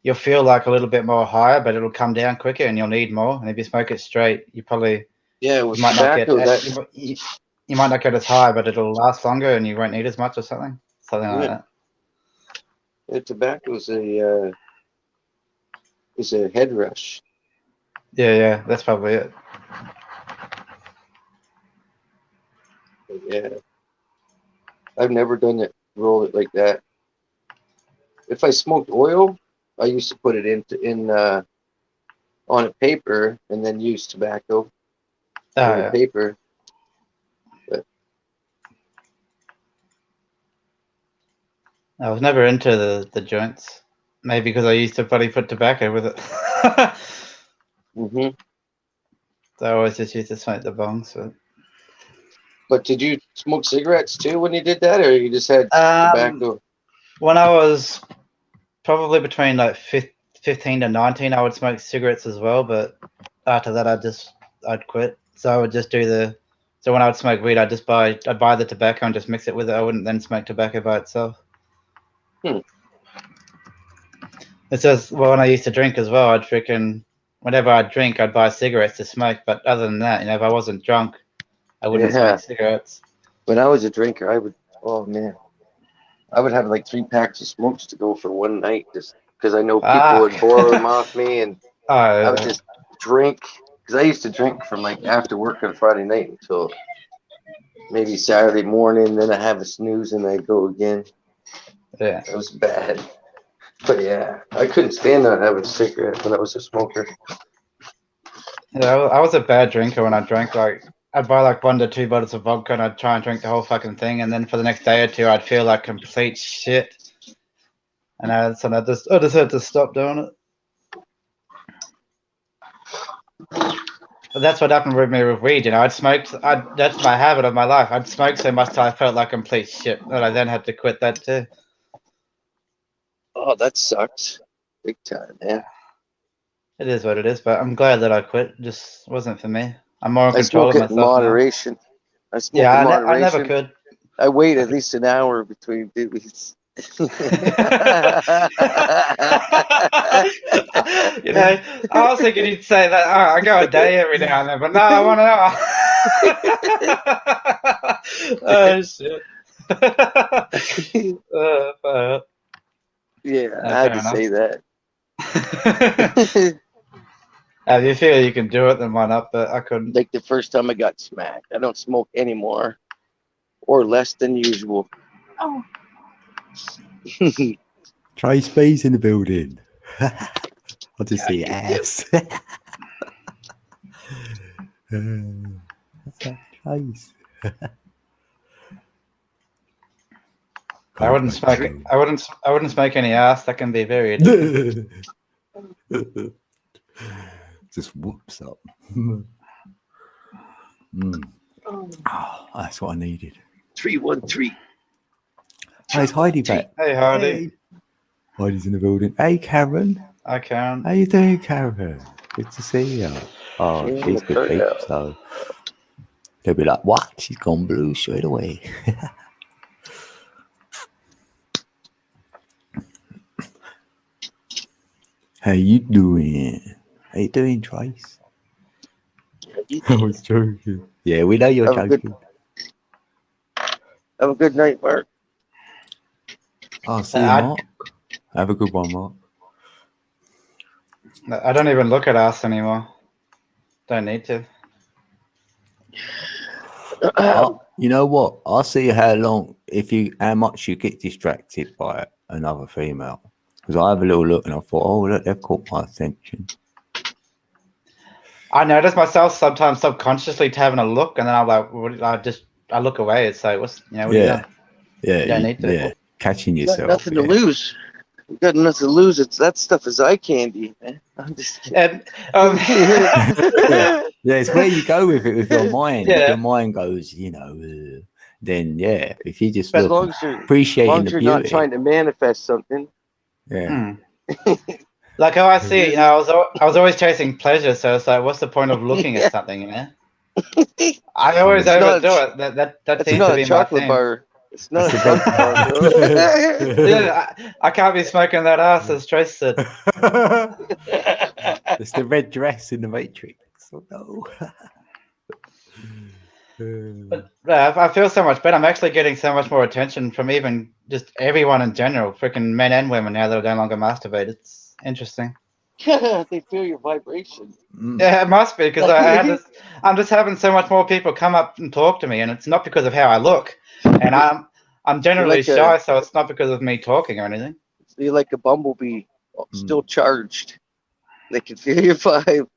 you'll feel like a little bit more higher, but it'll come down quicker and you'll need more. And if you smoke it straight, you probably with you might tobacco, not get you might not get as high, but it'll last longer and you won't need as much or something like that. Yeah, tobacco is a head rush. Yeah, that's probably it. But yeah, I've never done it, roll it like that. If I smoked oil, I used to put it on a paper and then use tobacco in the paper. But I was never into the joints. Maybe because I used to probably put tobacco with it. So I always just used to smoke the bongs. But did you smoke cigarettes too when you did that, or you just had tobacco? When I was probably between like 15 to 19, I would smoke cigarettes as well. But after that, I'd quit. So I would just do so when I would smoke weed, I'd buy the tobacco and just mix it with it. I wouldn't then smoke tobacco by itself. It says, well, when I used to drink as well, whenever I'd drink, I'd buy cigarettes to smoke. But other than that, if I wasn't drunk, I wouldn't smoke cigarettes. When I was a drinker, I would have like 3 packs of smokes to go for one night, just because I know people would borrow them off me, and I would just drink. Because I used to drink from like after work on Friday night until maybe Saturday morning. Then I have a snooze and I go again. Yeah, it was bad. But yeah, I couldn't stand not having a cigarette when I was a smoker. Yeah, I was a bad drinker when I drank. Like, I'd buy like 1 to 2 bottles of vodka and I'd try and drink the whole fucking thing, and then for the next day or two, I'd feel like complete shit. And I just had to stop doing it. But that's what happened with me with weed. You know, that's my habit of my life. I'd smoke so much till I felt like complete shit, and I then had to quit that too. Oh, that sucks. Big time, man. It is what it is, but I'm glad that I quit. It just wasn't for me. I'm more in I control smoke of it in myself moderation. now. I smoke in moderation. I never could. I wait at least an hour between doobies. You know, I was thinking you'd say that. Oh, I go a day every now and then, but no, I want to know. Oh shit. Yeah, I had to say that. If you feel you can do it, then why not? But I couldn't. Like the first time I got smacked. I don't smoke anymore, or less than usual. Oh. Trace B's in the building. I'll just see ass. Trace. I wouldn't smoke. I wouldn't smoke any ass. That can be very addictive. Just whoops up. Oh, that's what I needed. 313. Hey, it's Heidi back. Hey, Heidi. Hey. Heidi's in the building. Hey, Karen. Hi, Karen. How you doing, Karen? Good to see you. Oh, Yeah, she's good people, so they'll be like, what? She's gone blue straight away. How you doing? How you doing, Trace? I was joking. Yeah, we know you're joking. Have a good night, Mark. Oh, see you, Mark. Have a good one, Mark. I don't even look at ass anymore. Don't need to. You know what? I'll see how much you get distracted by another female. Because I have a little look and I thought, oh, look, they've caught my attention. I notice myself sometimes subconsciously having a look, and then I'm like, I look away. It's like, what are you doing? Yeah, you don't need to. Yeah, catching yourself. Got nothing to lose. You got nothing to lose. That stuff is eye candy, man. I'm just kidding. Yeah, it's where you go with it with your mind. Yeah. If your mind goes, then yeah, if you just as look, long as you're appreciating the beauty. not trying to manifest something. Yeah. Like how I see it, I was always chasing pleasure, so it's like, what's the point of looking at something, I always overdo it. That seems to be a chocolate my thing. Bar. It's not a chocolate bar, bro. I can't be smoking that ass, as Trace said. It's the red dress in the Matrix. Oh no. But I feel so much better. I'm actually getting so much more attention from even just everyone in general, freaking men and women now that I no longer masturbate. It's interesting. They feel your vibration. Yeah, it must be, because I'm just having so much more people come up and talk to me, and it's not because of how I look. And I'm generally shy, so it's not because of me talking or anything. You're like a bumblebee, still charged. They can feel your vibe.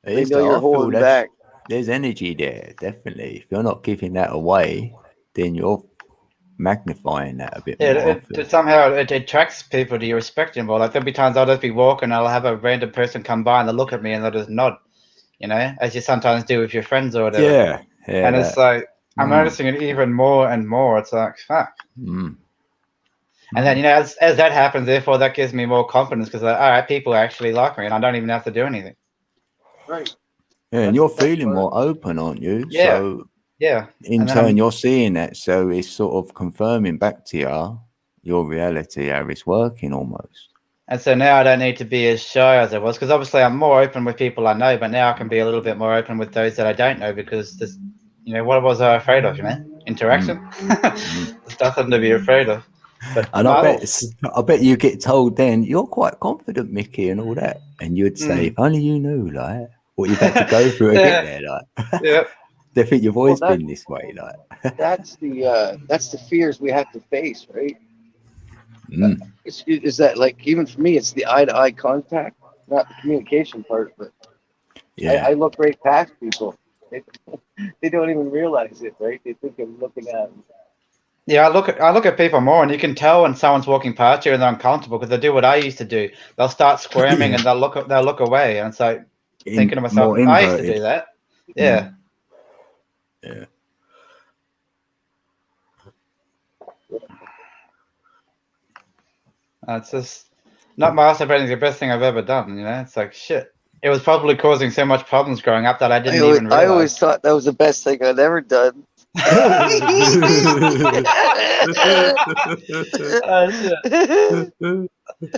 They know you're holding back. There's energy there, definitely. If you're not giving that away, then you're magnifying that a bit more. Somehow it attracts people to your spectrum. Or like there'll be times I'll just be walking, I'll have a random person come by and they'll look at me and they'll just nod, as you sometimes do with your friends or whatever. Yeah. And it's like I'm noticing it even more and more. It's like fuck. And then as that happens, therefore that gives me more confidence, because all right, people actually like me and I don't even have to do anything. Right. Yeah, and you're feeling more open, aren't you? Yeah. So yeah. In turn, you're seeing that, so it's sort of confirming back to you your reality, how it's working almost. And so now I don't need to be as shy as I was, because obviously I'm more open with people I know, but now I can be a little bit more open with those that I don't know, because there's, what was I afraid of? Interaction. There's nothing to be afraid of. But and I bet you get told then you're quite confident, Mickey, and all that, and you'd say, if only you knew, like, what you've had to go through to get there, like. Yeah. They think you've always been this way, like. That's the fears we have to face, right? Is that, like, even for me, it's the eye-to-eye contact, not the communication part, but Yeah. I look right past people. They don't even realize it, right? They think I'm looking at them. Yeah, I look at people more, and you can tell when someone's walking past you and they're uncomfortable because they do what I used to do. They'll start squirming and they'll look away, and so thinking to myself, more I used to inverted. do that. Yeah. Yeah. It's just not masturbating is the best thing I've ever done. You know, it's like shit. It was probably causing so much problems growing up that I didn't even realize. I always thought that was the best thing I'd ever done.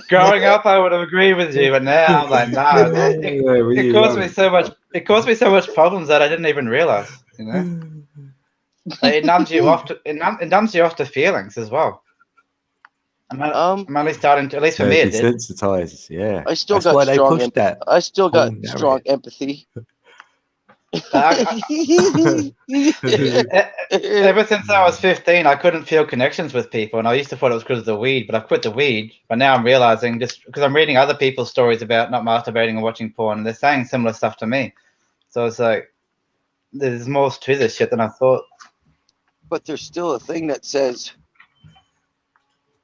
Growing up, I would have agreed with you, but now I'm like, nah. It caused me so much. It caused me so much problems that I didn't even realize. You know, like, it numbs you off. It numbs you off to feelings as well. I'm only starting to, at least for me, it did. Desensitized, yeah. I still That's got why they strong pushed that. I still got whole strong narrative. empathy. Ever since I was 15, I couldn't feel connections with people, and I used to thought it was because of the weed. But I've quit the weed. But now I'm realizing, just because I'm reading other people's stories about not masturbating and watching porn, and they're saying similar stuff to me. So it's like there's more to this shit than I thought. But there's still a thing that says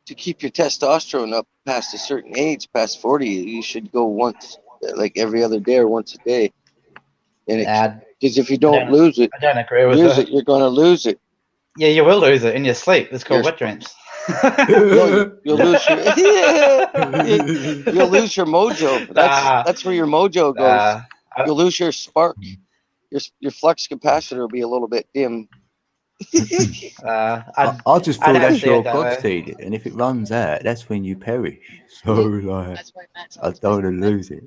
to keep your testosterone up past a certain age, past 40, you should go once, like every other day or once a day. And because if you don't lose it, I don't agree with that. you're going to lose it. Yeah, you will lose it in your sleep. It's called wet dreams. No, you'll lose your you'll lose your mojo. That's where your mojo goes. You'll lose your spark. Your flux capacitor will be a little bit dim. I just feel that's your God seed, and if it runs out, that's when you perish. So like, I don't want to lose it.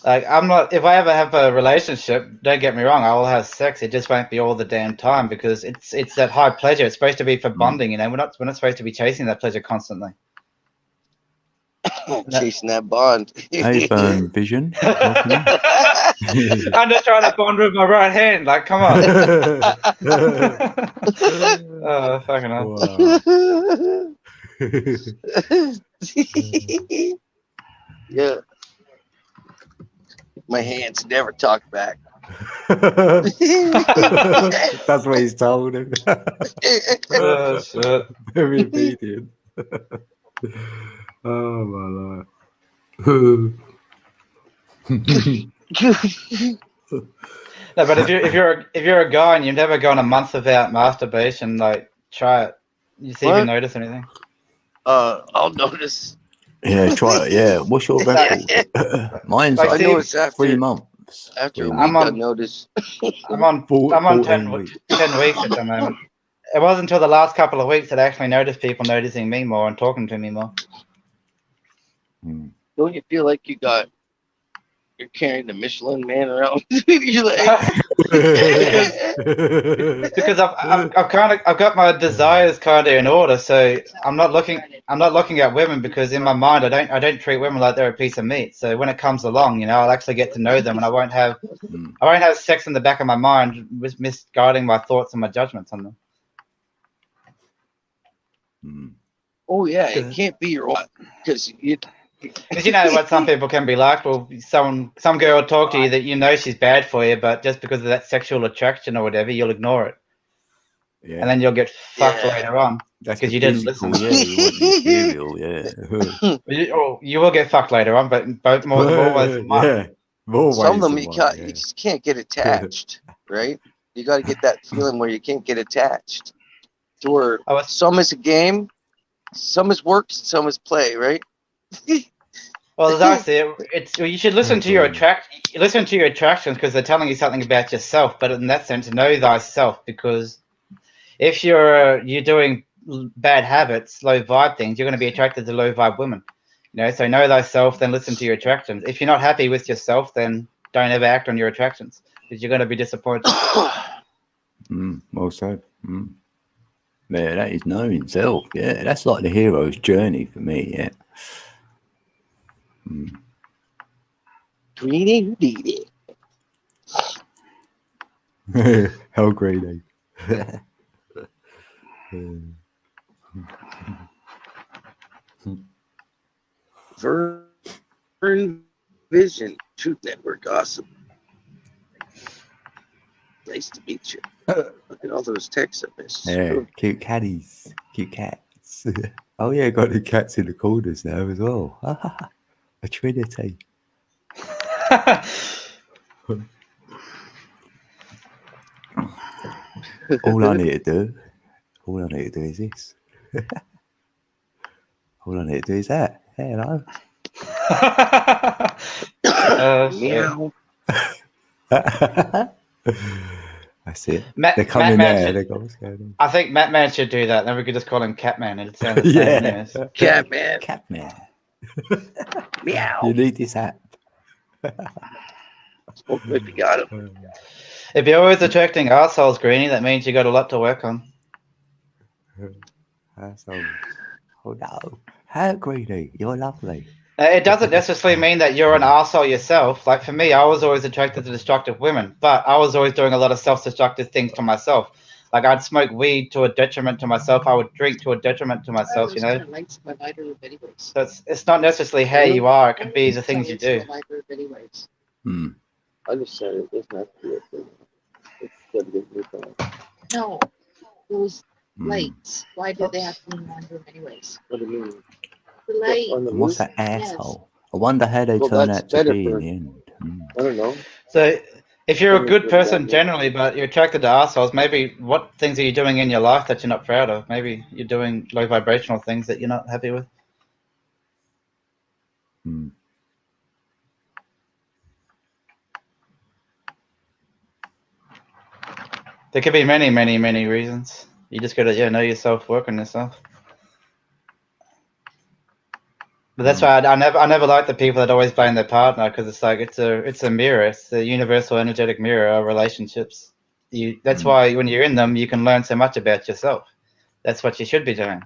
Like, I'm not. If I ever have a relationship, don't get me wrong, I will have sex. It just won't be all the damn time because it's that high pleasure. It's supposed to be for bonding. You know, we're not supposed to be chasing that pleasure constantly. Chasing that bond. Hey, Vision. I'm just trying to bond with my right hand. Like, come on. Oh, fucking hell. Wow. Yeah. My hands never talk back. That's what he's told him. Oh, shit. Very obedient. Oh my life. No, but if you're a guy and you've never gone a month without masturbation, like, try it. You see if you notice anything. I'll notice. Yeah, try it. Yeah, what's your record? Mine's like, I know it's after 3 months. After a week, I notice. I'm on 10 weeks at the moment. It wasn't until the last couple of weeks that I actually noticed people noticing me more and talking to me more. Don't you feel like you're carrying the Michelin Man around? You're like... because I've got my desires kind of in order, so I'm not looking at women because in my mind I don't treat women like they're a piece of meat. So when it comes along, you know, I'll actually get to know them, and I won't have sex in the back of my mind, misguiding my thoughts and my judgments on them. Oh yeah, it can't be your own because you know what some people can be like. Well, some girl will talk to you that you know she's bad for you, but just because of that sexual attraction or whatever, you'll ignore it. Yeah. And then you'll get fucked later on because you didn't listen. Yeah, you want the material, yeah. You will get fucked later on, but always yeah. Some of them you just can't get attached, right? You got to get that feeling where you can't get attached. To where some is a game, some is work, some is play, right? Well, as I see it, you should listen to your attractions because they're telling you something about yourself. But in that sense, know thyself, because if you're doing bad habits, low vibe things, you're going to be attracted to low vibe women. You know, so know thyself, then listen to your attractions. If you're not happy with yourself, then don't ever act on your attractions because you're going to be disappointed. Well said. Yeah, that is knowing self. Yeah, that's like the hero's journey for me. Yeah. Greedy, greedy. How greedy. Vern Vision, Truth Network, awesome. Nice to meet you. Look at all those texts I missed. Yeah, cute catties, cute cats. Oh yeah, got the cats in the corners now as well. A trinity. All I need to do is this. All I need to do is that. Hello. Meow. That's it. They're coming there. They go, what's going on? I think Matman should do that. Then we could just call him Catman. It'd sound the same. Anyways. Catman. Catman. Meow. You need this app. Oh, maybe got him. If you're always attracting assholes, Greenie, that means you got a lot to work on. Assholes. Oh no. How, Greenie? You're lovely. It doesn't necessarily mean that you're an arsehole yourself. Like for me, I was always attracted to destructive women, but I was always doing a lot of self-destructive things to myself. Like I'd smoke weed to a detriment to myself. I would drink to a detriment to myself, you know? So it's not necessarily how you are. It could be the things you do. I just said it. It's not good. No, those lights. Why do they have to be in one room anyways? What do you mean? The light. And what's that asshole? I wonder how they turn out to be in the end. I don't know. So if you're a good person generally, but you're attracted to assholes, maybe what things are you doing in your life that you're not proud of? Maybe you're doing low vibrational things that you're not happy with. There could be many, many, many reasons. You just got to know yourself, work on yourself. But that's why I never like the people that always blame their partner, because it's like it's a mirror. It's the universal energetic mirror of relationships. That's why when you're in them, you can learn so much about yourself. That's what you should be doing.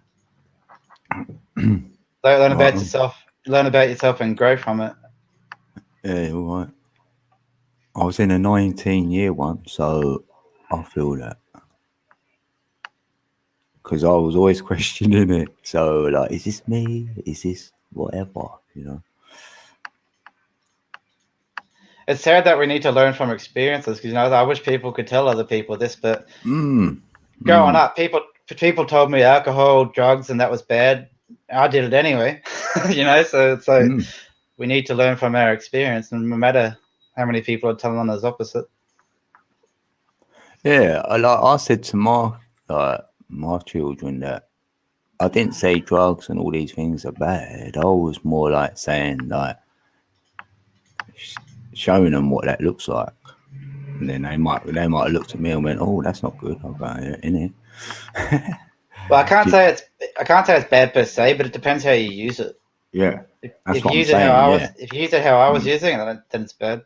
Learn about yourself. Learn about yourself and grow from it. Yeah, all right. I was in a 19-year one, so I feel that. Because I was always questioning it. So, like, is this me? Is this whatever, you know? It's sad that we need to learn from experiences, because, you know, I wish people could tell other people this, but growing up, people told me alcohol, drugs, and that was bad. I did it anyway, you know, so it's like we need to learn from our experience, and no matter how many people are telling us opposite. Yeah, I said to my children that I didn't say drugs and all these things are bad. I was more like saying, like, showing them what that looks like, and then they might have looked at me and went, "Oh, that's not good." I'll go, "Yeah, innit?" Well, I can't say it's bad per se, but it depends how you use it. Yeah, if you use it how I was using it, then it's bad.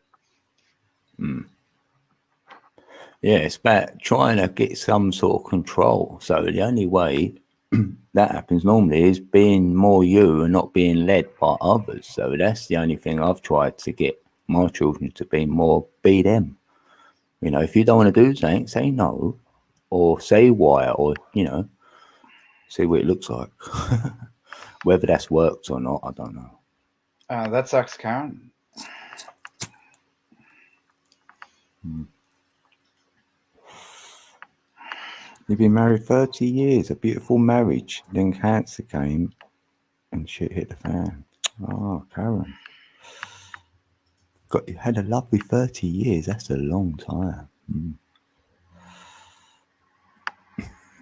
Yeah, it's about trying to get some sort of control. So the only way that happens normally is being more you and not being led by others. So that's the only thing I've tried to get my children to be them. You know, if you don't want to do something, say no, or say why, or, you know, see what it looks like. Whether that's worked or not, I don't know. That sucks, Karen. You've been married 30 years, a beautiful marriage. Then cancer came and shit hit the fan. Oh, Karen. You had a lovely 30 years. That's a long time.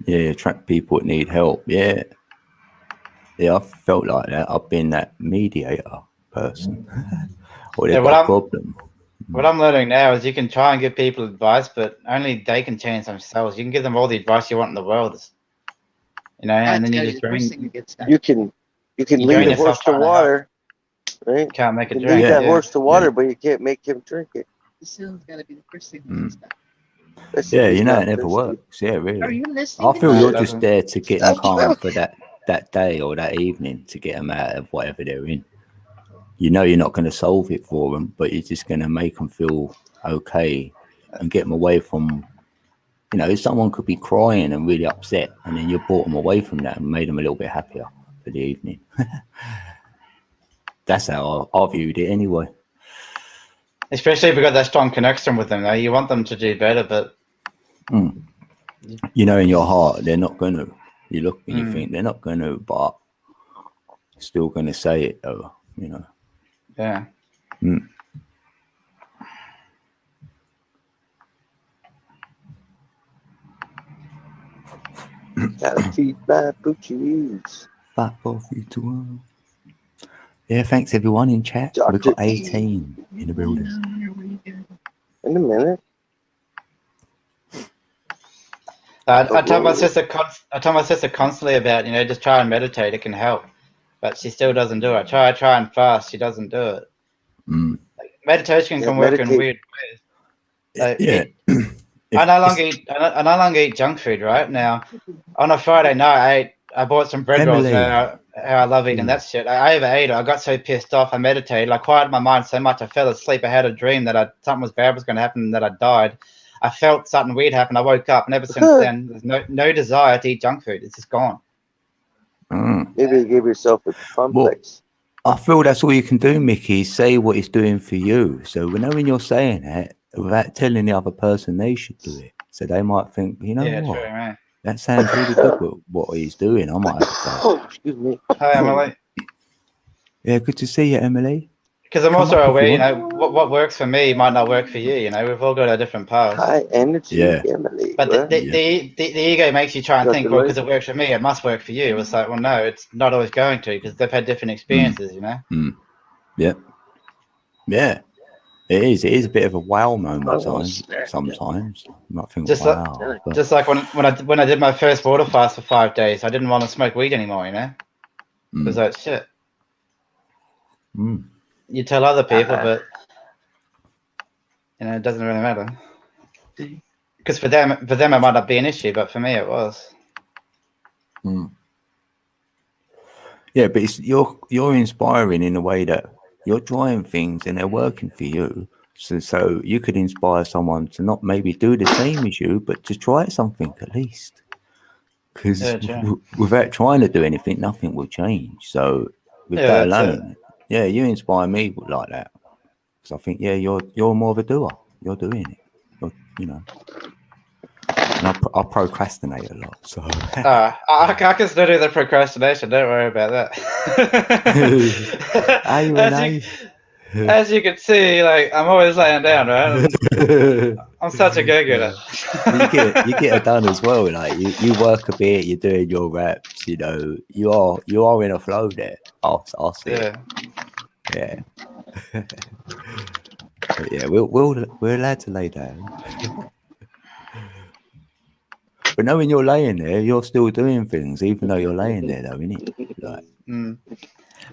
Yeah, attract people that need help. Yeah. Yeah, I've felt like that. I've been that mediator person. Or they've got a problem. What I'm learning now is you can try and give people advice, but only they can change themselves. You can give them all the advice you want in the world, you know, and then you just drain. You can lead a horse to water, right? Can't make it drink. drink. Lead that horse to water, but you can't make him drink it. The soon's got to be the first thing that gets done. Yeah, you know, it never works. Yeah, really. Are you listening? I feel you're just there to get them calm for that day or that evening, to get them out of whatever they're in. You know you're not going to solve it for them, but you're just going to make them feel okay and get them away from, you know, someone could be crying and really upset, and then you brought them away from that and made them a little bit happier for the evening. That's how I viewed it anyway. Especially if you've got that strong connection with them, though. You want them to do better, but... You know in your heart, they're not going to. You look and you think, they're not going to, but still going to say it, though, you know. Yeah. Gotta feed my boochies. Back off you to Yeah, thanks everyone in chat. Dr. We've got E. 18 in the building. In a minute. I tell my sister constantly about, just try and meditate. It can help, but she still doesn't do it. I try and fast. She doesn't do it. Like, meditation can work in weird ways. Like, I no longer eat junk food. Right now, on a Friday night, I bought some bread rolls. How I love eating that shit. I overate it. I got so pissed off. I meditated. I quieted my mind so much. I fell asleep. I had a dream that something was bad was going to happen and that I died. I felt something weird happen. I woke up, and ever since then, there's no desire to eat junk food. It's just gone. Maybe you gave yourself a complex. Well, I feel that's all you can do, Mickey. Say what it's doing for you. So when you're saying that, without telling the other person they should do it, so they might think, what? True, right. That sounds really good. What he's doing, I might have to go. Excuse me. Hi, Emily. Yeah, good to see you, Emily. Because I'm also aware, what works for me might not work for you. We've all got our different paths. High energy, Emily. But the ego makes you try and think, well, because it works for me, it must work for you. It's like, well, no, it's not always going to, because they've had different experiences, Yeah. Yeah. It is a bit of a wow moment sometimes. You might think, wow. Just like when I did my first water fast for 5 days, I didn't want to smoke weed anymore, It was like, shit. You tell other people, but it doesn't really matter. Because for them it might not be an issue, but for me it was. Yeah, but it's, you're inspiring in a way that you're trying things and they're working for you. So you could inspire someone to not maybe do the same as you, but to try something at least. Because without trying to do anything, nothing will change. So with that alone, you inspire me like that. Because I think, you're more of a doer. You're doing it. And I procrastinate a lot. So I can still do the procrastination. Don't worry about that. As you can see, I'm always laying down, right? I'm such a go-getter. You get it done as well. Like you work a bit, you're doing your reps. You are in a flow there. I'll see it. Yeah. But yeah, we're allowed to lay down. But knowing you're laying there, you're still doing things, even though you're laying there, though, isn't it? Like, it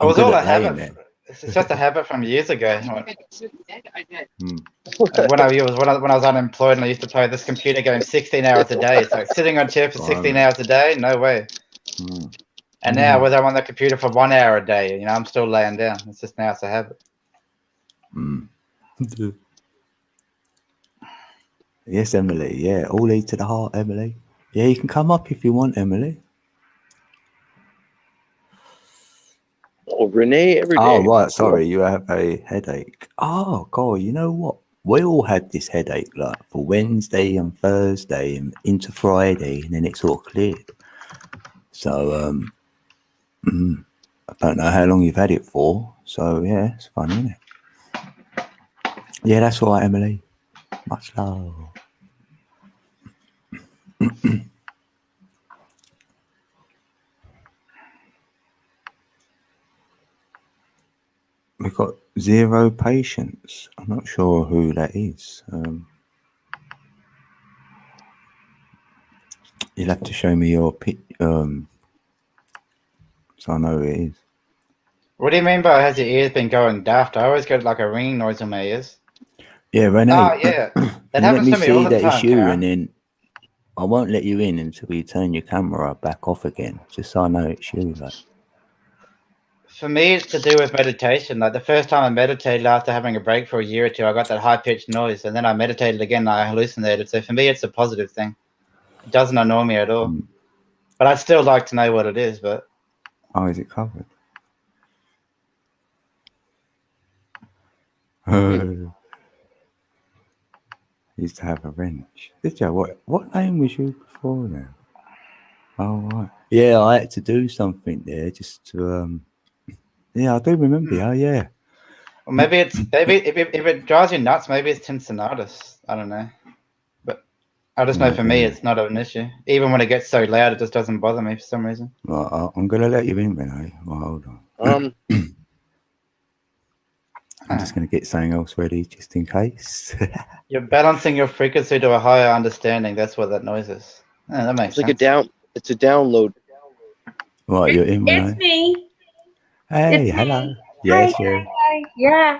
was all a habit. It's just a habit from years ago. When I was unemployed and I used to play this computer game 16 hours a day. It's like sitting on a chair for 16 hours a day, no way. And now, whether I'm on the computer for 1 hour a day, I'm still laying down. It's just now it's a habit. Yes, Emily. Yeah, all lead to the heart, Emily. Yeah, you can come up if you want, Emily. Oh, Renee, every day. Oh, right. Sorry, you have a headache. Oh, God, you know what? We all had this headache, for Wednesday and Thursday and into Friday, and then it sort of cleared. So, I don't know how long you've had it for. So, yeah, it's funny, isn't it? Yeah, that's all right, Emily. Much love. We've got 0 patients. I'm not sure who that is. You'll have to show me your so I know who it is. What do you mean by has your ears been going daft? I always get a ringing noise in my ears. Yeah, Renee. Oh, yeah. That happens to me all the time. Let me see that issue, and then I won't let you in until you turn your camera back off again, just so I know it's you. For me, it's to do with meditation. The first time I meditated after having a break for a year or two, I got that high-pitched noise, and then I meditated again and I hallucinated. So for me, it's a positive thing. It doesn't annoy me at all. But I'd still like to know what it is, but... Oh, is it covered? Used to have a wrench. Did you? What name was you before now? Oh, right. Yeah, I had to do something there just to, yeah, I do remember. Oh, yeah. Well, maybe if it drives you nuts, maybe it's tinnitus. I don't know. But I just know for me, it's not an issue. Even when it gets so loud, it just doesn't bother me for some reason. Right, I'm going to let you in, Renee. Well, hold on. I'm just going to get something else ready just in case. You're balancing your frequency to a higher understanding. That's what that noise is. Yeah, that makes sense. It's a download. Right, you're in, Renee. It's me. Hey, It's hello. me. Yes, Hi, you. hi. Yeah.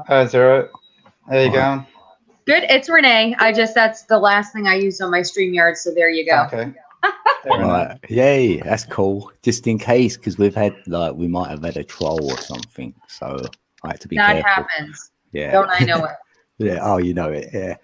Hi, Zero. How you going? Good. It's Renee. That's the last thing I used on my StreamYard, so there you go. Okay. Right. Yay, that's cool. Just in case, because we might have had a troll or something. So I had to be careful. That happens. Yeah. Don't I know it? Yeah. Oh, you know it. Yeah.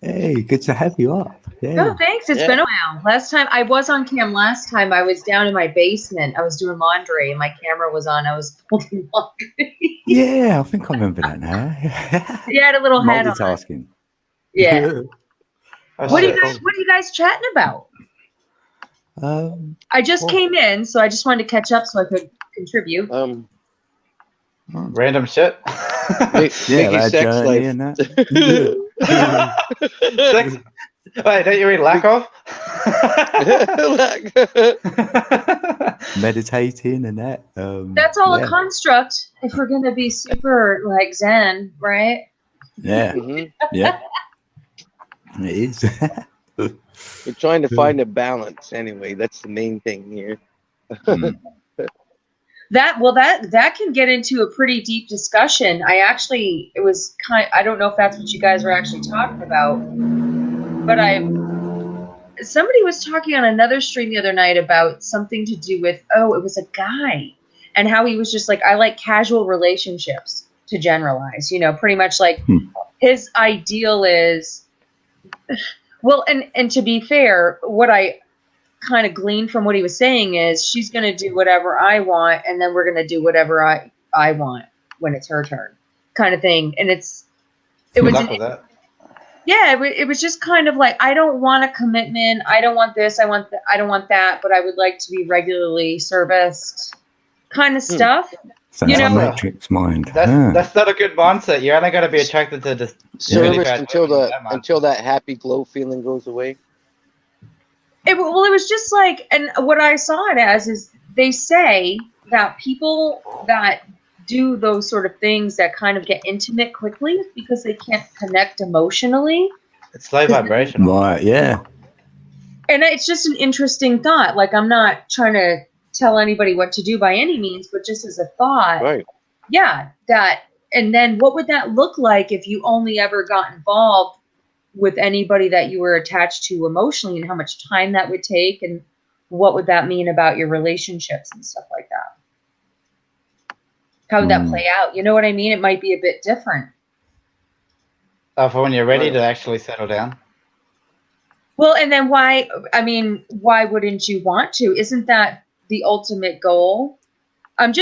Hey, good to have you up. Yeah. No, thanks. It's been a while. Last time I was on cam, I was down in my basement. I was doing laundry and my camera was on. I was folding laundry. Yeah, I think I remember that now. You had a little hat on. Multitasking. Yeah. What are you guys chatting about? I just came in, so I just wanted to catch up so I could contribute. Random shit. Yeah, sex life. And that. Wait, don't you read lack of? Meditating and that. That's all a construct. If we're gonna be super like Zen, right? Yeah. Yeah. It is. We're trying to find a balance anyway. That's the main thing here. That can get into a pretty deep discussion. I don't know if that's what you guys were actually talking about, but somebody was talking on another stream the other night about something to do with, it was a guy and how he was just like, I like casual relationships, to generalize, pretty much like his ideal is, well, and to be fair, what I kind of gleaned from what he was saying is she's going to do whatever I want, and then we're going to do whatever I want when it's her turn, kind of thing. And it was just kind of like, I don't want a commitment. I don't want this. I don't want that. But I would like to be regularly serviced, kind of stuff. Sounds like Matrix mind. That's not a good mindset. You're only going to be attracted to the service until that happy glow feeling goes away. It was just like, and what I saw it as is they say that people that do those sort of things that kind of get intimate quickly because they can't connect emotionally. It's low vibration. Right, yeah. And it's just an interesting thought. Like, I'm not trying to tell anybody what to do by any means, but just as a thought. Right. Yeah, and then what would that look like if you only ever got involved with anybody that you were attached to emotionally, and how much time that would take, and what would that mean about your relationships and stuff like that? How would that play out? You know what I mean? It might be a bit different. For when you're ready to actually settle down. Well, and then why wouldn't you want to? Isn't that the ultimate goal? I'm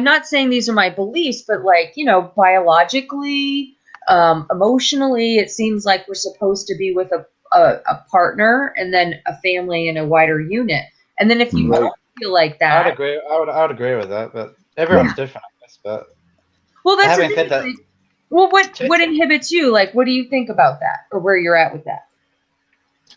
not saying these are my beliefs, but like, biologically, emotionally, it seems like we're supposed to be with a partner and then a family and a wider unit. And then if you don't feel like that, I would agree with that, but everyone's different, I guess. But that's the thing. Like, well, what inhibits you? Like, what do you think about that, or where you're at with that?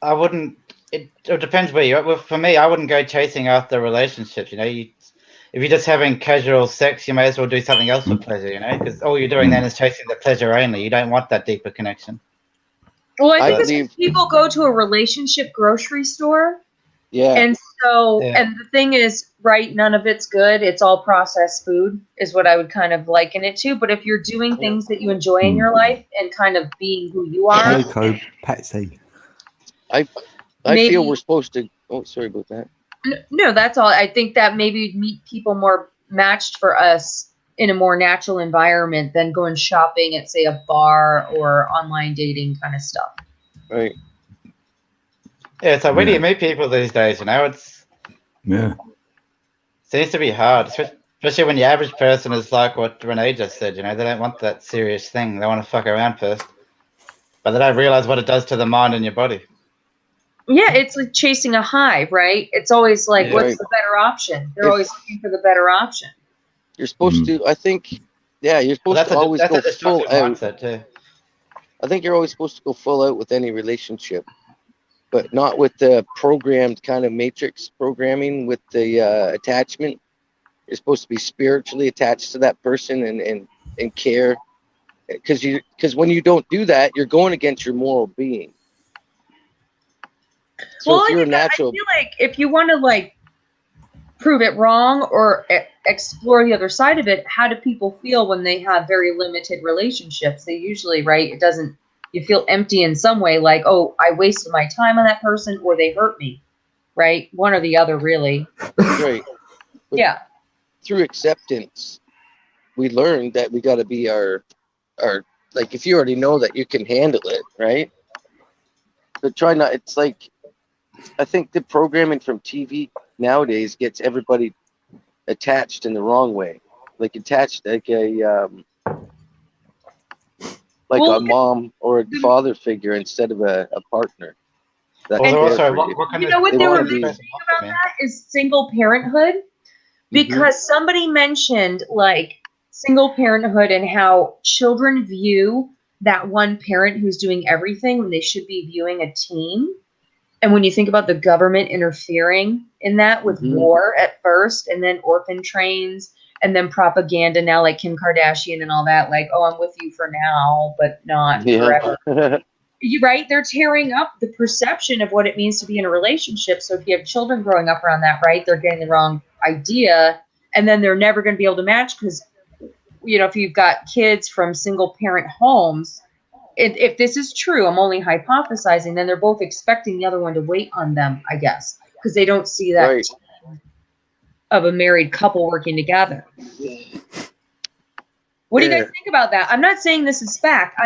I wouldn't. It depends where you're at. Well, for me, I wouldn't go chasing after relationships. If you're just having casual sex, you may as well do something else for pleasure, because all you're doing then is chasing the pleasure only. You don't want that deeper connection. Well, I think it's because people go to a relationship grocery store. Yeah. And so, and the thing is, right, none of it's good. It's all processed food is what I would kind of liken it to. But if you're doing things that you enjoy in your life and kind of being who you are. Patsy. I feel we're supposed to. Oh, sorry about that. No, that's all. I think that maybe meet people more matched for us in a more natural environment than going shopping at, say, a bar or online dating kind of stuff. Right. Yeah, so where do you meet people these days? It seems to be hard, especially when the average person is like what Renee just said. They don't want that serious thing. They want to fuck around first. But they don't realize what it does to the mind and your body. Yeah, it's like chasing a high, right? It's always like, what's the better option? They're always looking for the better option. You're supposed to, I think, you're supposed to always go full out. Mindset too. I think you're always supposed to go full out with any relationship, but not with the programmed kind of matrix programming with the attachment. You're supposed to be spiritually attached to that person and care, because when you don't do that, you're going against your moral being. So if you're a natural, I feel like if you want to like prove it wrong or explore the other side of it, how do people feel when they have very limited relationships? They usually, right, you feel empty in some way, like, oh, I wasted my time on that person or they hurt me, right? One or the other, really. Right. But yeah. Through acceptance, we learned that we got to be our, like, if you already know that you can handle it, right? But try not, it's like, I think the programming from TV nowadays gets everybody attached in the wrong way, like attached like a mom or a father figure instead of a partner. What they were saying about that is single parenthood, because somebody mentioned like single parenthood and how children view that one parent who's doing everything when they should be viewing a team. And when you think about the government interfering in that with war at first, and then orphan trains, and then propaganda now, like Kim Kardashian and all that, like, oh, I'm with you for now, but not forever. You're right. They're tearing up the perception of what it means to be in a relationship. So if you have children growing up around that, right, they're getting the wrong idea, and then they're never going to be able to match because, you know, if you've got kids from single parent homes, if this is true, I'm only hypothesizing, then they're both expecting the other one to wait on them, I guess, because they don't see that of a married couple working together. What do you guys think about that? I'm not saying this is fact.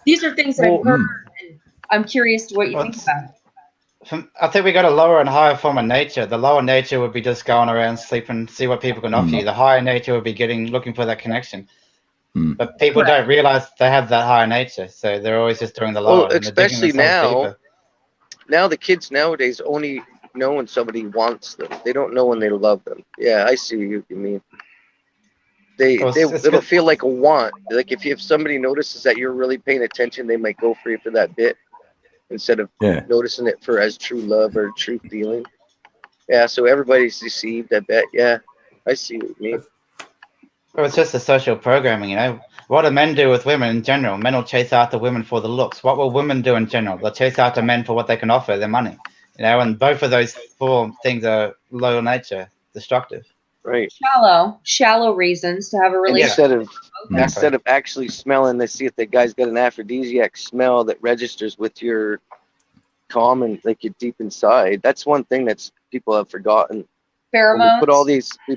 These are things that I've heard, and I'm curious to what you think about it. I think we got a lower and higher form of nature. The lower nature would be just going around sleeping, see what people can offer you. The higher nature would be looking for that connection. But people don't realize they have that higher nature, so they're always just doing the lower. Well, especially now the kids nowadays only know when somebody wants them. They don't know when they love them. Yeah, I see what you mean. It'll feel like a want. Like if somebody notices that you're really paying attention, they might go for you for that bit instead of noticing it for as true love or true feeling. Yeah, so everybody's deceived, I bet. Yeah, I see what you mean. Well, it's just the social programming, you know. What do men do with women in general? Men will chase after women for the looks. What will women do in general? They'll chase after men for what they can offer, their money. You know, and both of those four things are low nature, destructive. Right. Shallow reasons to have a relationship. Instead of actually smelling, they see if the guy's got an aphrodisiac smell that registers with your common, like your deep inside. That's one thing that's people have forgotten. Pheromones. We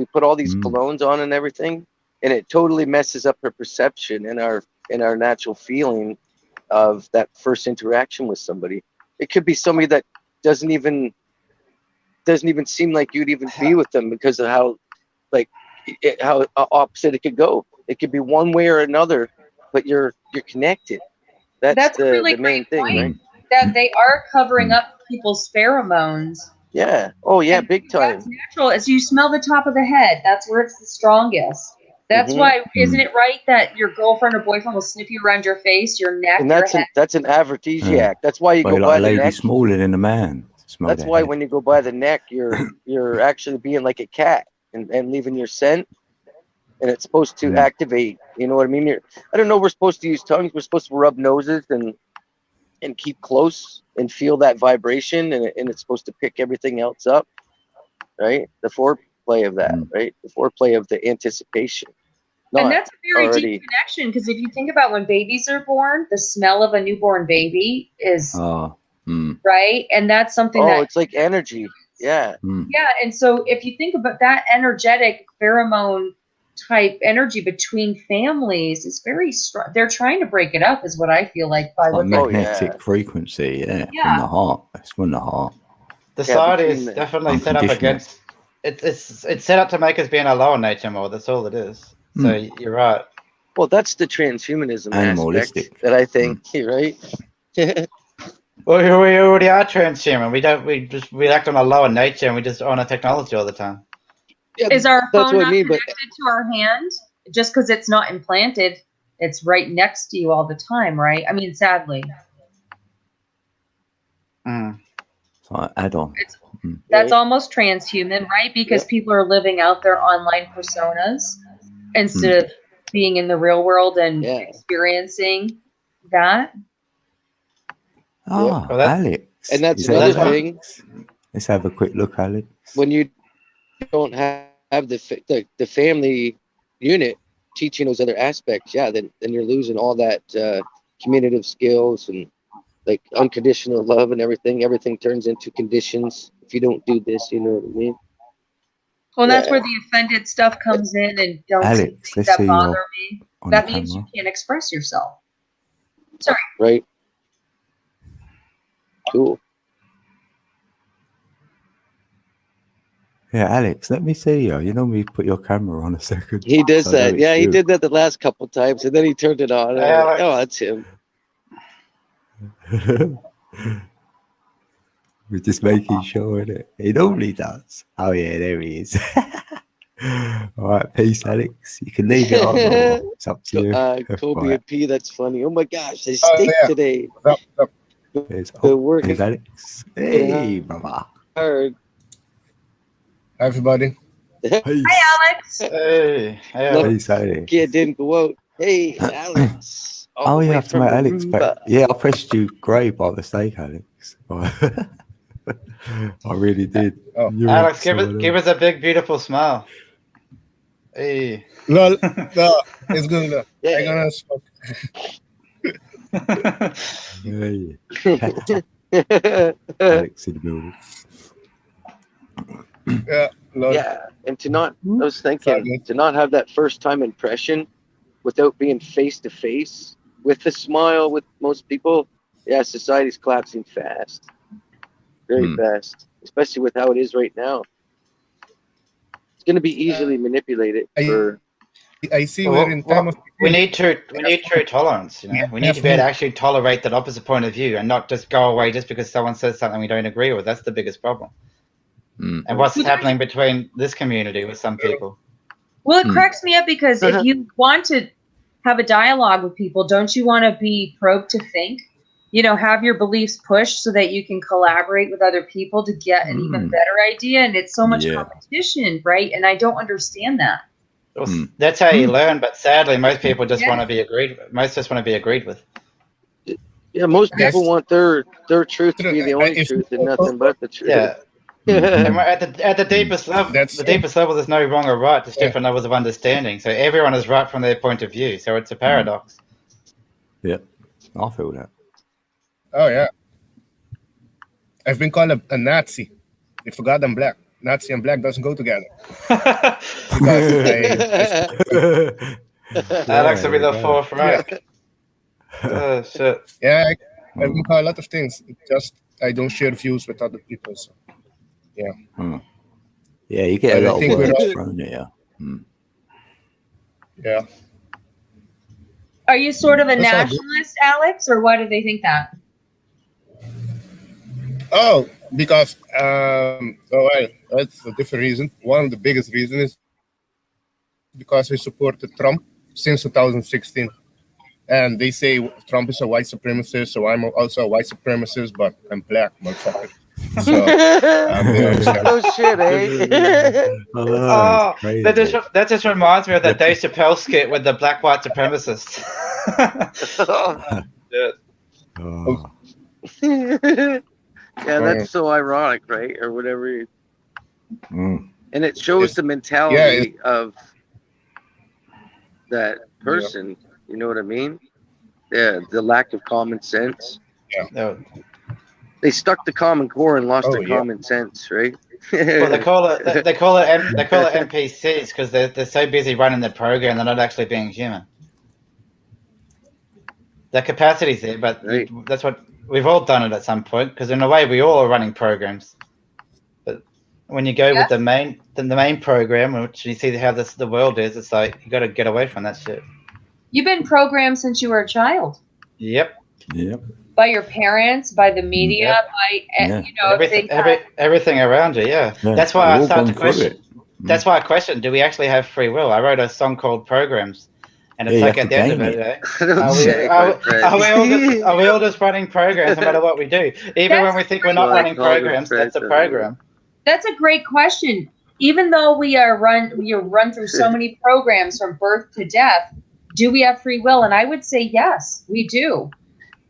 put all these colognes on and everything, and it totally messes up her perception and our natural feeling of that first interaction with somebody. It could be somebody that doesn't even seem like you'd even be with them because of how opposite it could go. It could be one way or another, but you're connected. That's really the main thing, right? That they are covering up people's pheromones. Yeah. Oh, yeah, big time. That's natural. As you smell the top of the head, that's where it's the strongest. That's why, isn't it right that your girlfriend or boyfriend will sniff you around your face, your neck, and that's an aphrodisiac. That's why you go by the neck. Smaller than a man. That's why when you go by the neck, you're actually being like a cat and leaving your scent, and it's supposed to activate. You know what I mean? I don't know. We're supposed to use tongues. We're supposed to rub noses and keep close and feel that vibration, and it's supposed to pick everything else up, right? The foreplay of that, right? The foreplay of the anticipation. And that's a very deep connection, because if you think about when babies are born, the smell of a newborn baby is right, and that's something it's like energy. Yeah. Yeah, and so if you think about that energetic pheromone type energy between families, it's very strong. They're trying to break it up, is what I feel like, by what magnetic frequency, from the heart. It's from the heart. Society is definitely set up against. It's set up to make us be in our lower nature more. That's all it is. So you're right. Well, that's the transhumanism Animalistic. aspect that I think, right? Well, we already are transhuman. We act on a lower nature and we just own a technology all the time. Yeah, Is our that's phone what I not mean. connected to our hand? Just because it's not implanted, it's right next to you all the time, right? I mean, sadly. It's like add-on. That's almost transhuman, right? Because people are living out their online personas instead of being in the real world and experiencing that. Ah, Well, Alex. And that's Is another that thing. Let's have a quick look, Alex. When you don't have the family unit teaching those other aspects, then you're losing all that communicative skills and like unconditional love and everything. Everything turns into conditions. If you don't do this, you know what I mean? Well, that's where the offended stuff comes in, and don't Alex, say things let's that see bother me. on That the means you camera. can't express yourself. Sorry. Right. Cool. Yeah, Alex, let me see you. You know me, put your camera on a second. He does so I know that. it's Yeah, he you. did that the last couple times, and then he turned it on. And I'm like, oh, that's him. We're just making sure that he normally does. Oh yeah, there he is. All right, peace, Alex. You can leave it on, or it's up to you. Kobe and P, that's funny. Oh my gosh, they stink today. There's, working here's Alex. Hey, mama. hard. Hi, everybody. Peace. Hi, Alex. Hey, Peace, Alex. Kid didn't go out. Hey, Alex. Oh, you have to make Alex back. Yeah, I pressed you grey by mistake, Alex. I really did. Oh. Alex, give us a big, beautiful smile. Hey. No, it's good. No. I'm gonna smoke. Hey. Alex in the building. Yeah, and to not, I was thinking, to not have that first time impression without being face to face with a smile with most people, society's collapsing fast. Very fast, especially with how it is right now. It's going to be easily manipulated for... I see we're in time of... We need true tolerance, you know? We need to be able to actually tolerate that opposite point of view and not just go away just because someone says something we don't agree with. That's the biggest problem. And what's happening between this community with some people. Well, it cracks me up because if you want to have a dialogue with people, don't you want to be probed to think? You know, have your beliefs pushed so that you can collaborate with other people to get an even better idea. And it's so much competition, right? And I don't understand that. Well, that's how you learn, but sadly, most people just want to be agreed with. Most just want to be agreed with. Yeah, most people want their truth to be the only truth and nothing but the truth. Yeah. And at the deepest level, there's no wrong or right. There's different levels of understanding. So everyone is right from their point of view. So it's a paradox. Yeah, I feel that. Oh yeah, I've been called a Nazi. You forgot I'm black. Nazi and black doesn't go together. Because Alex will be the fourth right. Oh shit. Yeah, I've been called a lot of things. It's just I don't share views with other people. So. Yeah. Yeah, you get a lot of words thrown at you. Yeah. Are you sort of a nationalist, Alex, or why do they think that? Oh, because that's a different reason. One of the biggest reasons is because I supported Trump since 2016. And they say Trump is a white supremacist, so I'm also a white supremacist, but I'm black, motherfucker. So, no shit, eh? That just reminds me of that Dave Chappelle skit with the black white supremacists. Yeah, that's so ironic, right? Or whatever. And it shows the mentality of that person. You know what I mean? Yeah, the lack of common sense. Yeah. They stuck to Common Core and lost their common sense, right? Well, they call it NPCs because they're so busy running the program they're not actually being human. Their capacity's there, but that's what we've all done it at some point. Because in a way, we all are running programs. But when you go with the main program, which you see how the world is, it's like you got to get away from that shit. You've been programmed since you were a child. Yep. Yep. By your parents, by the media, by everything around you. Yeah. That's why I started to question. That's why I questioned: do we actually have free will? I wrote a song called "Programs," and it's like at the end of it, are we all just running programs no matter what we do? Even when we think we're not running programs, that's a program. That's a great question. Even though we run through so many programs from birth to death, do we have free will? And I would say yes, we do.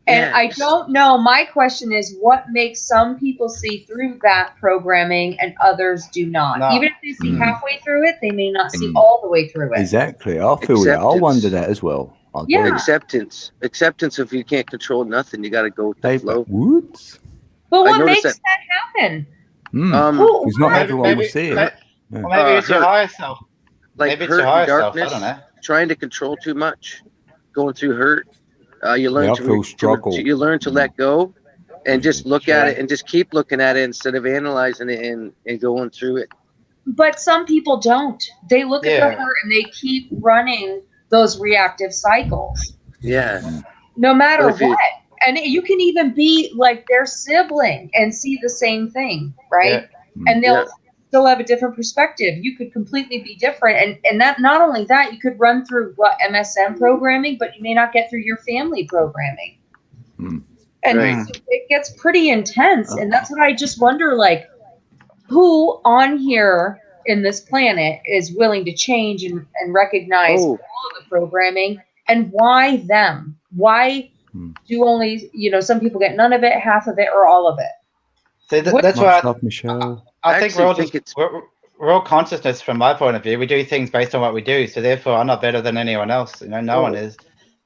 And I don't know. My question is, what makes some people see through that programming and others do not? No. Even if they see halfway through it, they may not see all the way through it. Exactly. I feel that. I wonder that as well. Acceptance. If you can't control nothing, you got to go with the flow. Woods. But what makes that happen? Because not everyone will see it. Or maybe it's your higher self. Like hurt and darkness, I don't know. Trying to control too much, going through hurt. You learn you learn to let go and just look at it and just keep looking at it instead of analyzing it and going through it. But some people don't. They look at the hurt and they keep running those reactive cycles. Yeah. No matter what. And you can even be like their sibling and see the same thing, right? Yeah. And they'll still have a different perspective. You could completely be different. And that not only that, you could run through MSM programming, but you may not get through your family programming. And so it gets pretty intense. And that's what I just wonder, like, who on here in this planet is willing to change and recognize all of the programming, and why them? Why do only, some people get none of it, half of it, or all of it? So that's why Michelle. I think we're all consciousness from my point of view. We do things based on what we do. So therefore, I'm not better than anyone else. No one is.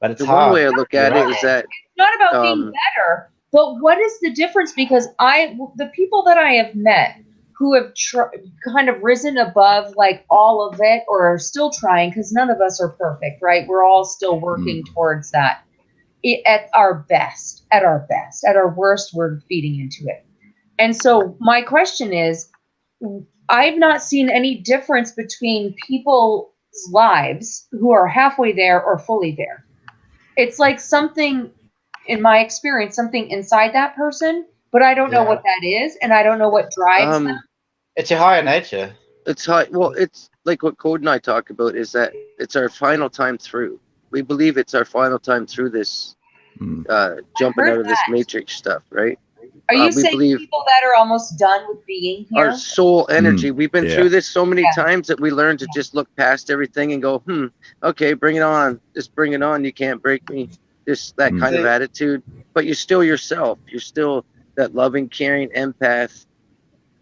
But it's hard. One way I look at it is that it's not about being better, but what is the difference? Because the people that I have met who have kind of risen above like all of it, or are still trying, because none of us are perfect, right? We're all still working towards that. At our best, at our worst, we're feeding into it. And so my question is, I've not seen any difference between people's lives who are halfway there or fully there. It's like something, in my experience, something inside that person, but I don't know what that is, and I don't know what drives them. It's your higher nature. It's high. Well, it's like what Code and I talk about, is that it's our final time through. We believe it's our final time through this jumping out of this matrix stuff, right? Are you saying people that are almost done with being here? Our soul energy. We've been through this so many times that we learn to just look past everything and go, okay, bring it on. Just bring it on. You can't break me. Just that kind of attitude. But you're still yourself. You're still that loving, caring empath.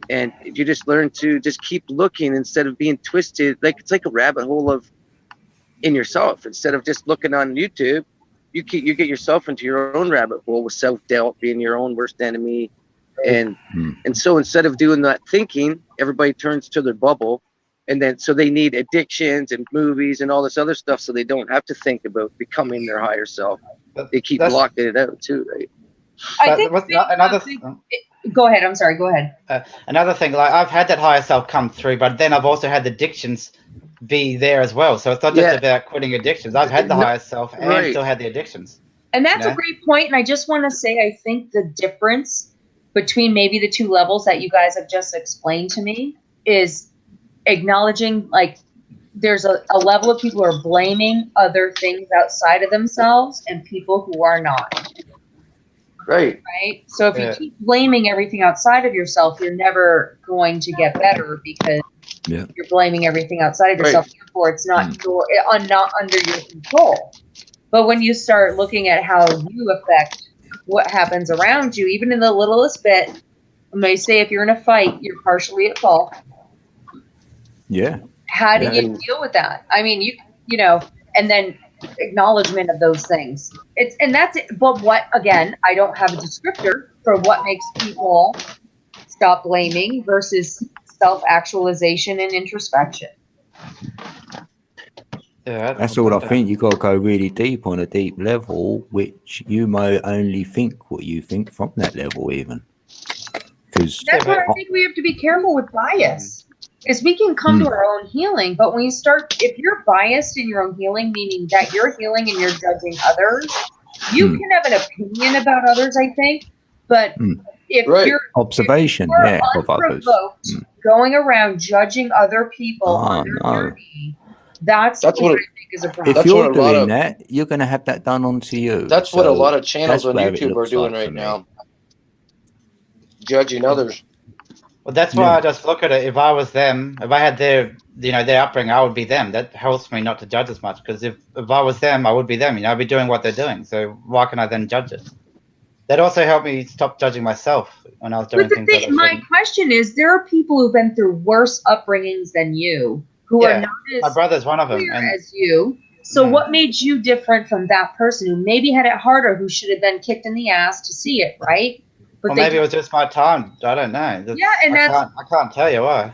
And you just learn to just keep looking instead of being twisted. Like it's like a rabbit hole in yourself. Instead of just looking on YouTube, you get yourself into your own rabbit hole with self-doubt being your own worst enemy. And so instead of doing that thinking, everybody turns to their bubble. And then so they need addictions and movies and all this other stuff so they don't have to think about becoming their higher self. They keep blocking it out too, right? I think go ahead. I'm sorry. Go ahead. Another thing, like I've had that higher self come through, but then I've also had the addictions be there as well. So it's not just about quitting addictions. I've had the higher self and still had the addictions. And that's a great point. And I just want to say, I think the difference between maybe the two levels that you guys have just explained to me is acknowledging, like, there's a level of people who are blaming other things outside of themselves and people who are not. Right. So if you keep blaming everything outside of yourself, you're never going to get better because you're blaming everything outside of yourself. Therefore, it's not not under your control. But when you start looking at how you affect what happens around you, even in the littlest bit, I may say if you're in a fight, you're partially at fault. Yeah. How do you deal with that? I mean, you know, and then acknowledgement of those things. And that's it. But what, again, I don't have a descriptor for what makes people stop blaming versus self-actualization and introspection. Yeah, that's all I think. You got to go really deep on a deep level, which you may only think what you think from that level, even. Because that's where I think we have to be careful with bias. is we can come to our own healing, but when you start, if you're biased in your own healing, meaning that you're healing and you're judging others, you can have an opinion about others, I think, but if you're observation, of others, going around judging other people on their journey, that's what I think is a problem. If you're doing that, you're going to have that done onto you. That's what a lot of channels on YouTube are doing right now. Judging others. Well, that's why I just look at it. If I was them, if I had their, their upbringing, I would be them. That helps me not to judge as much, because if I was them, I would be them. I'd be doing what they're doing. So why can I then judge it? That also helped me stop judging myself when I was doing things. My question is, there are people who've been through worse upbringings than you, who are not as my brother's one of them as you. So what made you different from that person who maybe had it harder, who should have been kicked in the ass to see it, right? But well, maybe it was just my time. I don't know. I can't tell you why.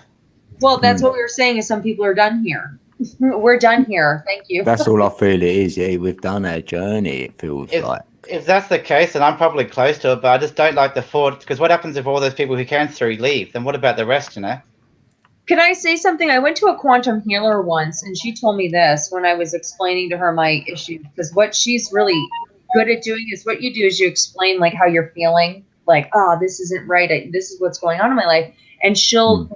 Well, that's what we were saying, is some people are done here. We're done here. Thank you. That's all I feel it is. Yeah, we've done our journey, it feels like. If that's the case, then I'm probably close to it, but I just don't like the thought, because what happens if all those people who came through leave? Then what about the rest, Can I say something? I went to a quantum healer once, and she told me this when I was explaining to her my issue, because what she's really good at doing is what you do is you explain like how you're feeling, like, this isn't right. This is what's going on in my life. And she'll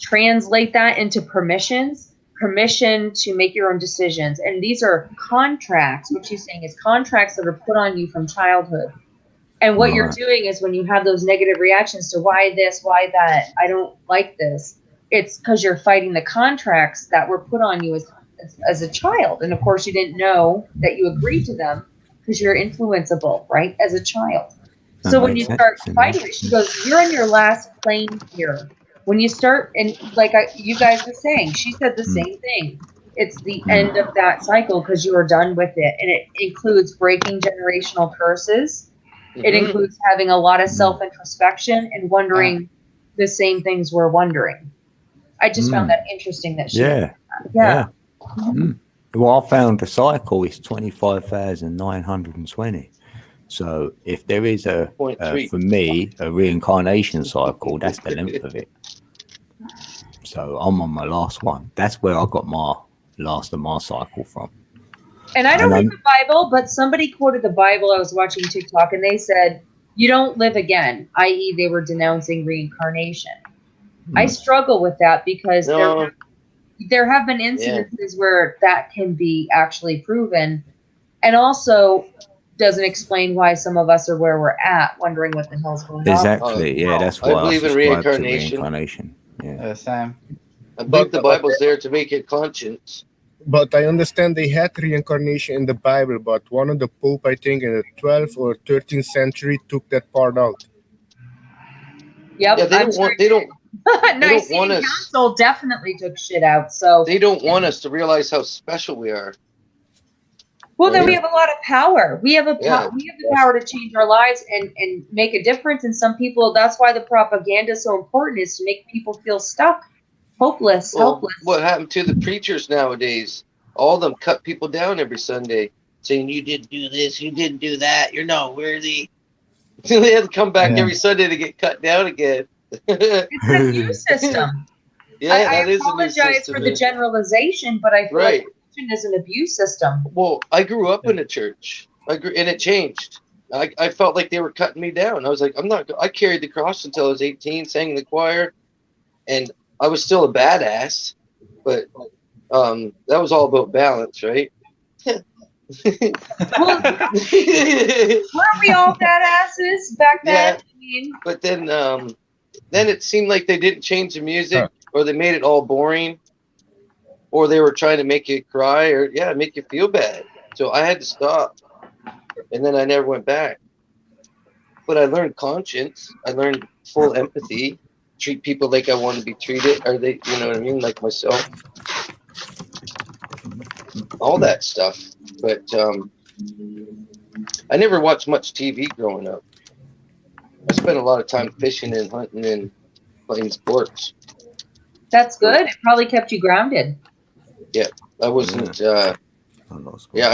translate that into permission to make your own decisions. And these are contracts. What she's saying is contracts that are put on you from childhood. And what you're doing is when you have those negative reactions to why this, why that, I don't like this, it's because you're fighting the contracts that were put on you as a child. And of course you didn't know that you agreed to them because you're influenceable, right, as a child. So when you start fighting it, she goes, you're on your last plane here. When you start, and like you guys were saying, she said the same thing. It's the end of that cycle because you are done with it. And it includes breaking generational curses. It includes having a lot of self-introspection and wondering the same things we're wondering. I just found that interesting that she did that. Well, I found the cycle is 25,920. So if there is for me, a reincarnation cycle, that's the length of it. So I'm on my last one. That's where I got my last of my cycle from. And I don't read the Bible, but somebody quoted the Bible. I was watching TikTok, and they said, you don't live again, i.e. they were denouncing reincarnation. I struggle with that because there have been incidences where that can be actually proven, and also doesn't explain why some of us are where we're at, wondering what the hell's going on. Exactly, that's why I believe in reincarnation. Yeah, Sam. I believe the Bible's there to make it conscience. But I understand they had reincarnation in the Bible, but one of the Pope, I think, in the 12th or 13th century, took that part out. Yep. Yeah, they don't Nicene Council definitely took shit out. So they don't want us to realize how special we are. Well, then we have a lot of power. We have we have the power to change our lives and make a difference. And some people, that's why the propaganda is so important, is to make people feel stuck, hopeless, helpless. What happened to the preachers nowadays? All of them cut people down every Sunday, saying you didn't do this, you didn't do that, you're not worthy. So they had to come back every Sunday to get cut down again. It's an abuse system. I apologize for the generalization, but I feel like is an abuse system. Well, I grew up in a church. And it changed. I felt like they were cutting me down. I was like, I carried the cross until I was 18, sang in the choir, and I was still a badass, but that was all about balance, right? Weren't we all badasses back then? Yeah. But then it seemed like they didn't change the music, or they made it all boring, or they were trying to make you cry, or make you feel bad. So I had to stop, and then I never went back. But I learned conscience. I learned full empathy. Treat people like I want to be treated. Are they, you know what I mean, like myself? All that stuff. But I never watched much TV growing up. I spent a lot of time fishing and hunting and playing sports. That's good. It probably kept you grounded. Yeah, I wasn't. I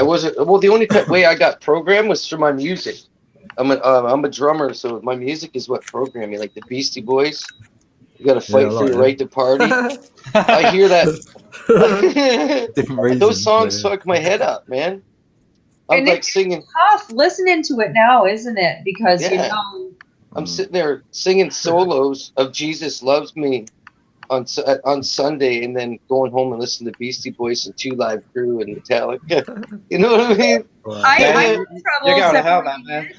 wasn't. Well, the only way I got programmed was through my music. I'm a drummer, so my music is what programmed me. Like the Beastie Boys, You got to fight for your right to party. I hear that. Different reasons. Those songs fuck my head up, man. I'm like singing. Tough listening to it now, isn't it? Because you know, I'm sitting there singing solos of "Jesus Loves Me" on Sunday, and then going home and listening to Beastie Boys and Two Live Crew and Metallica. You know what I mean? I have trouble. You're going to hell, man.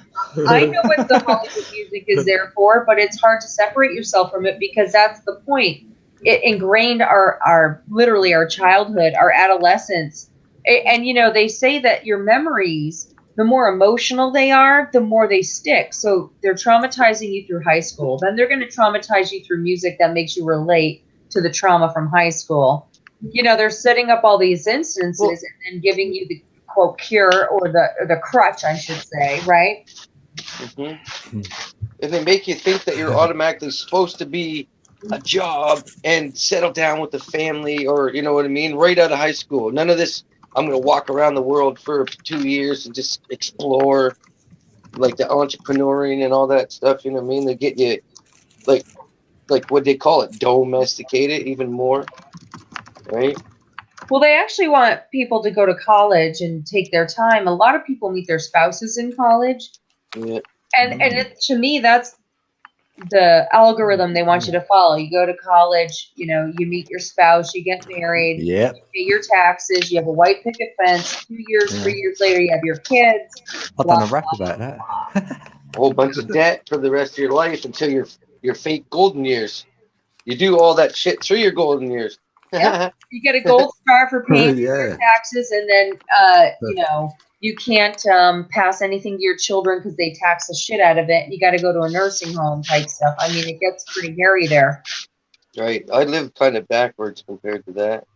I know what the Hollywood music is there for, but it's hard to separate yourself from it because that's the point. It ingrained our literally our childhood, our adolescence. And, you know, they say that your memories, the more emotional they are, the more they stick. So they're traumatizing you through high school. Then they're going to traumatize you through music that makes you relate to the trauma from high school. You know, they're setting up all these instances and then giving you the, quote, cure or the crutch, I should say, right? Mm-hmm. And they make you think that you're automatically supposed to be a job and settle down with the family, or, you know what I mean, right out of high school. None of this, I'm going to walk around the world for 2 years and just explore, like the entrepreneuring and all that stuff, you know what I mean? They get you, like what they call it, domesticated even more, right? Well, they actually want people to go to college and take their time. A lot of people meet their spouses in college. Yeah. And to me, that's the algorithm they want you to follow. You go to college, you know, you meet your spouse, you get married, you pay your taxes, you have a white picket fence, 2 years, 3 years later, you have your kids. I've done a rap about that. A whole bunch of debt for the rest of your life until your fake golden years. You do all that shit through your golden years. Yep. You get a gold star for paying your taxes, and then, you know, you can't pass anything to your children because they tax the shit out of it. You got to go to a nursing home type stuff. I mean, it gets pretty hairy there. Right. I live kind of backwards compared to that.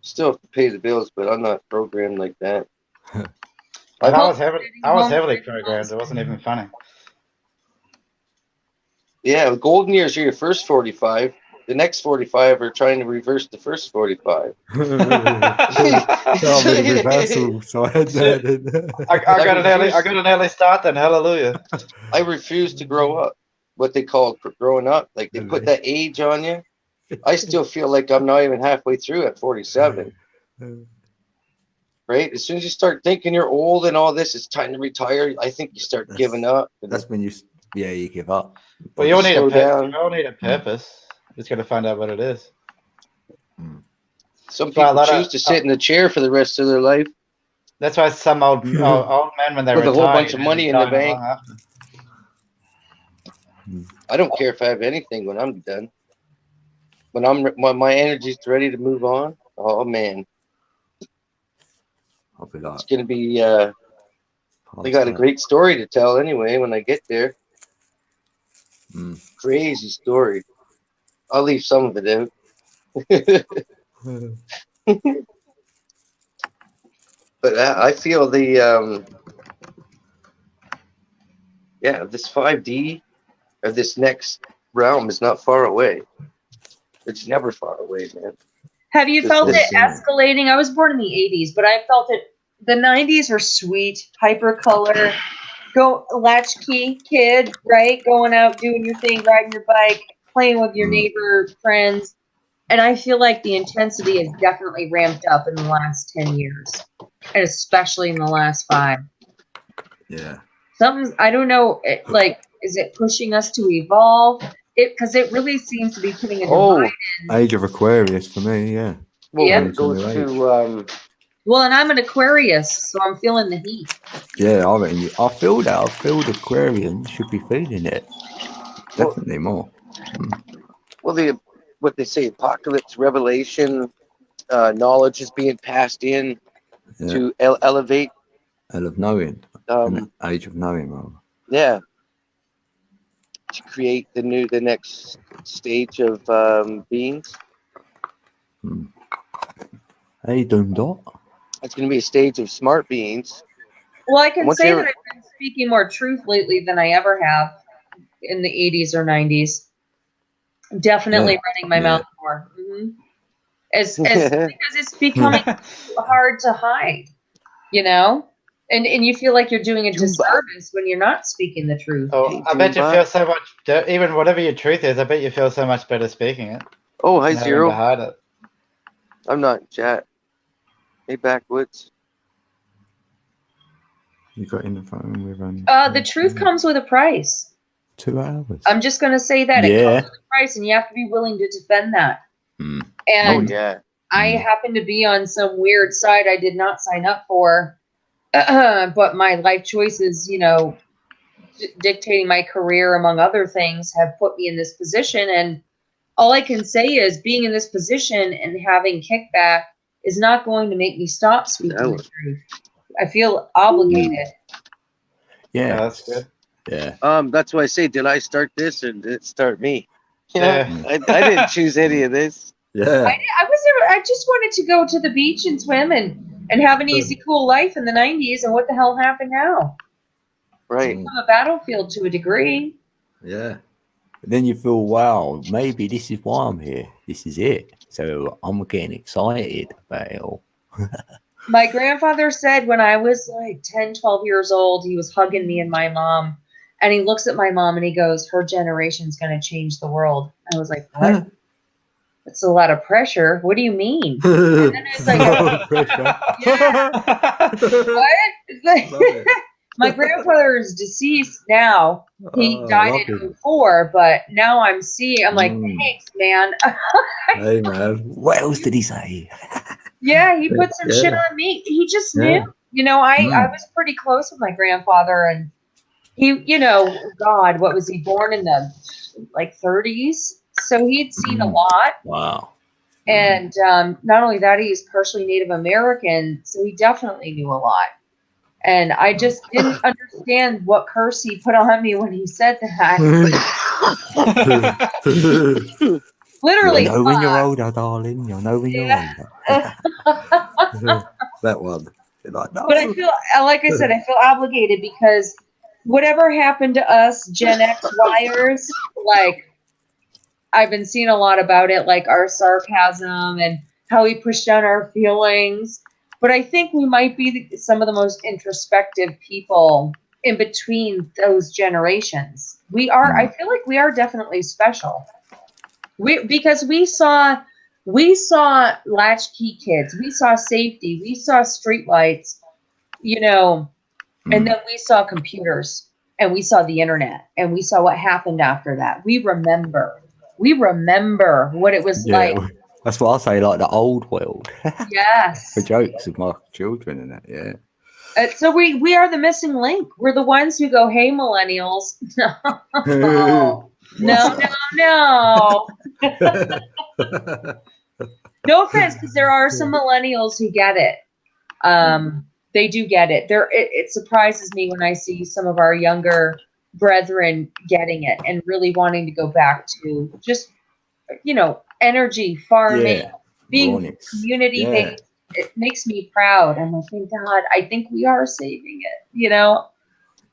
Still have to pay the bills, but I'm not programmed like that. I was heavily programmed. It wasn't even funny. Yeah, the golden years are your first 45. The next 45 are trying to reverse the first 45. I got an early start then. Hallelujah. I refuse to grow up. What they call growing up, like they put that age on you. I still feel like I'm not even halfway through at 47. Right? As soon as you start thinking you're old and all this, it's time to retire. I think you start giving up. That's when you give up. Well, you all need a purpose. Just got to find out what it is. Some people choose to sit in a chair for the rest of their life. That's why some old men, when they retire, with a whole bunch of money in the bank. I don't care if I have anything when I'm done. When my energy's ready to move on, oh man, I'll be like, it's gonna be. I got a great story to tell anyway when I get there. Crazy story. I'll leave some of it out. But I feel the this 5D or this next realm is not far away. It's never far away, man. Have you felt it escalating? I was born in the 80s, but I felt it. The 90s were sweet, hypercolor, latchkey kid, right? Going out, doing your thing, riding your bike, playing with your neighbor friends. And I feel like the intensity has definitely ramped up in the last 10 years, and especially in the last 5. Yeah. I don't know, is it pushing us to evolve? Because it really seems to be putting a divide in. Age of Aquarius for me, yeah. Well, when it goes to well, and I'm an Aquarius, so I'm feeling the heat. Yeah, I feel that. I feel the Aquarian should be feeling it. Definitely more. Well, what they say, apocalypse, revelation, knowledge is being passed in to elevate. Of knowing. Age of knowing, rather. Yeah. To create the next stage of beings. Hey, Doomdot. It's going to be a stage of smart beings. Well, I can say that I've been speaking more truth lately than I ever have in the 80s or 90s. Definitely running my mouth more. Because it's becoming hard to hide, you know? And you feel like you're doing a disservice when you're not speaking the truth. Oh, Hey, I bet you Doomba. feel so much. Even whatever your truth is, I bet you feel so much better speaking it. Oh, hi, than having Zero. to hide it. I'm not in chat. Hey, Backwoods. You got in the phone with The truth comes with a price. 2 hours. I'm just going to say that it Yeah. comes with a price, and you have to be willing to defend that. Mm. And Oh, yeah. I happen to be on some weird side I did not sign up for, but my life choices, you know, dictating my career, among other things, have put me in this position. And all I can say is being in this position and having kickback is not going to make me stop speaking the truth. I feel obligated. Yeah. That's good. Yeah. That's why I say, did I start this or did it start me? Yeah. I didn't choose any of this. Yeah. I just wanted to go to the beach and swim and have an easy, cool life in the 90s. And what the hell happened now? Right. It's become a battlefield to a degree. Yeah. But then you feel, wow, maybe this is why I'm here. This is it. So I'm getting excited about it all. My grandfather said when I was like 10, 12 years old, he was hugging me and my mom. And he looks at my mom and he goes, her generation's going to change the world. I was like, what? It's a lot of pressure. What do you mean? And then it's like, yeah. What? It's like, my grandfather is deceased now. He died in 04, but now I'm like, thanks, man. Hey, man. What else did he say? Yeah, he put some shit on me. He just knew. You know, I was pretty close with my grandfather, and he, you know, God, what was he, born in the like 30s? So he'd seen a lot. Wow. And not only that, he's partially Native American, so he definitely knew a lot. And I just didn't understand what curse he put on me when he said that. Literally. You'll know when you're older, darling. You'll know when you're older. That one. Like, no. But I feel, like I said, I feel obligated because whatever happened to us Gen X Yers, like, I've been seeing a lot about it, like our sarcasm and how we push down our feelings. But I think we might be some of the most introspective people in between those generations. We are, I feel like we are definitely special. Because we saw latchkey kids, we saw safety, we saw streetlights, you know, and then we saw computers and we saw the internet and we saw what happened after that. We remember what it was like. That's what I say, like the old world. Yes. For jokes with my children and that, yeah. So we are the missing link. We're the ones who go, hey, millennials. No. No. No offense, because there are some millennials who get it. They do get it. It surprises me when I see some of our younger brethren getting it and really wanting to go back to just, you know, energy, farming, being community-based. It makes me proud. I'm like, thank God, I think we are saving it, you know?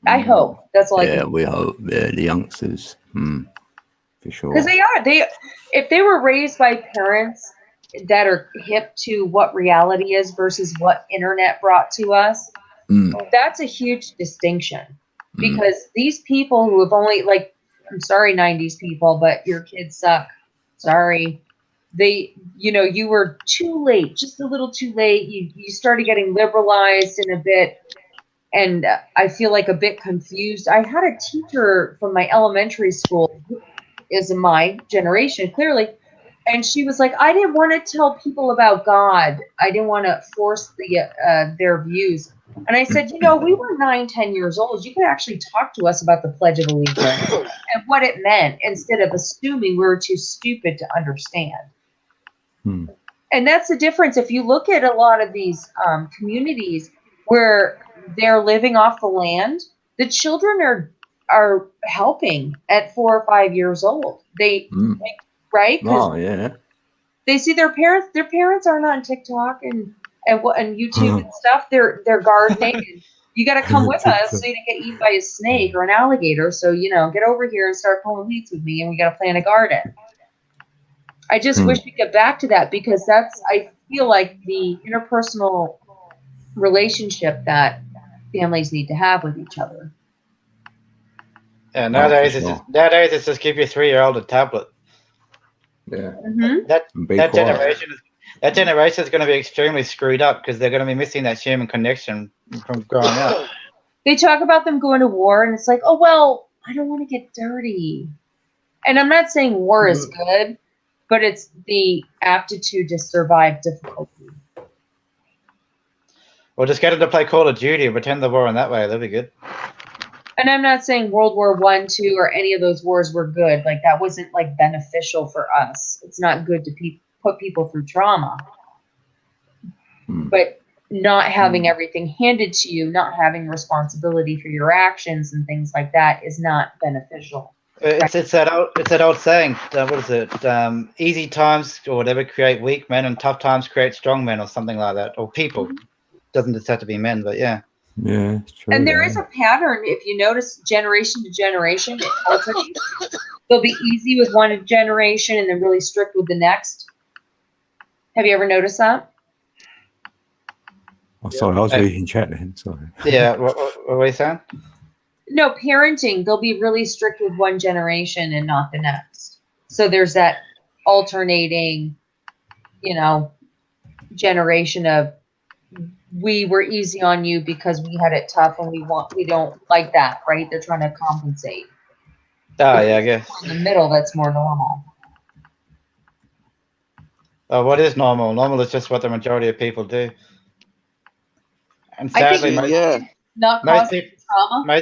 I hope. That's all I can. Yeah, we hope. Yeah, the youngsters. For sure. Because they are. If they were raised by parents that are hip to what reality is versus what internet brought to us, that's a huge distinction. Because these people who have only, like, I'm sorry, 90s people, but your kids suck. Sorry. You know, you were too late, just a little too late. You started getting liberalized in a bit, and I feel like a bit confused. I had a teacher from my elementary school, who is in my generation, clearly, and she was like, I didn't want to tell people about God. I didn't want to force their views. And I said, you know, we were 9, 10 years old. You could actually talk to us about the Pledge of Allegiance and what it meant instead of assuming we were too stupid to understand. And that's the difference. If you look at a lot of these communities where they're living off the land, the children are helping at 4 or 5 years old. Right? Oh, yeah. They see their parents. Their parents aren't on TikTok and YouTube and stuff. They're gardening. And you got to come with us so you don't get eaten by a snake or an alligator. So, you know, get over here and start pulling weeds with me, and we got to plant a garden. I just wish we get back to that, because I feel like the interpersonal relationship that families need to have with each other. Yeah, nowadays it's just give your 3-year-old a tablet. Yeah. Mm-hmm. That generation is going to be extremely screwed up because they're going to be missing that human connection from growing up. They talk about them going to war, and it's like, oh, well, I don't want to get dirty. And I'm not saying war is good, but it's the aptitude to survive difficulty. Well, just get them to play Call of Duty and pretend the war in that way. That'll be good. And I'm not saying World War I, II, or any of those wars were good. Like, that wasn't, like, beneficial for us. It's not good to put people through trauma. But not having everything handed to you, not having responsibility for your actions and things like that is not beneficial. It's that old saying. What is it? Easy times or whatever create weak men, and tough times create strong men, or something like that. Or people. Doesn't just have to be men, but yeah. Yeah, it's true. And there is a pattern. If you notice, generation to generation, it alternates. They'll be easy with one generation and then really strict with the next. Have you ever noticed that? Oh, sorry, I was reading chat then. Sorry. Yeah, what were you saying? No, parenting, they'll be really strict with one generation and not the next. So there's that alternating, generation of we were easy on you because we had it tough and we don't like that, right? They're trying to compensate. Oh, yeah, I guess. In the middle, that's more normal. What is normal? Normal is just what the majority of people do. And sadly, most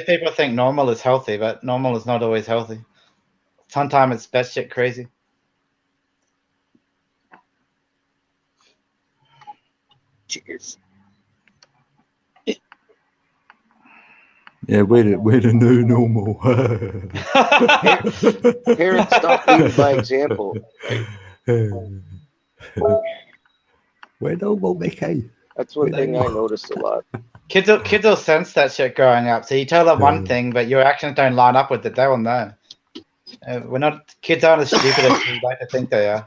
people think normal is healthy, but normal is not always healthy. Sometimes it's batshit crazy. Cheers. Yeah, we're the new normal. Parents stop leading by example. We're normal, Mickey. That's one thing I noticed a lot. Kids will sense that shit growing up. So you tell them one thing, but your actions don't line up with it. They will know. Kids aren't as stupid as we like to think they are.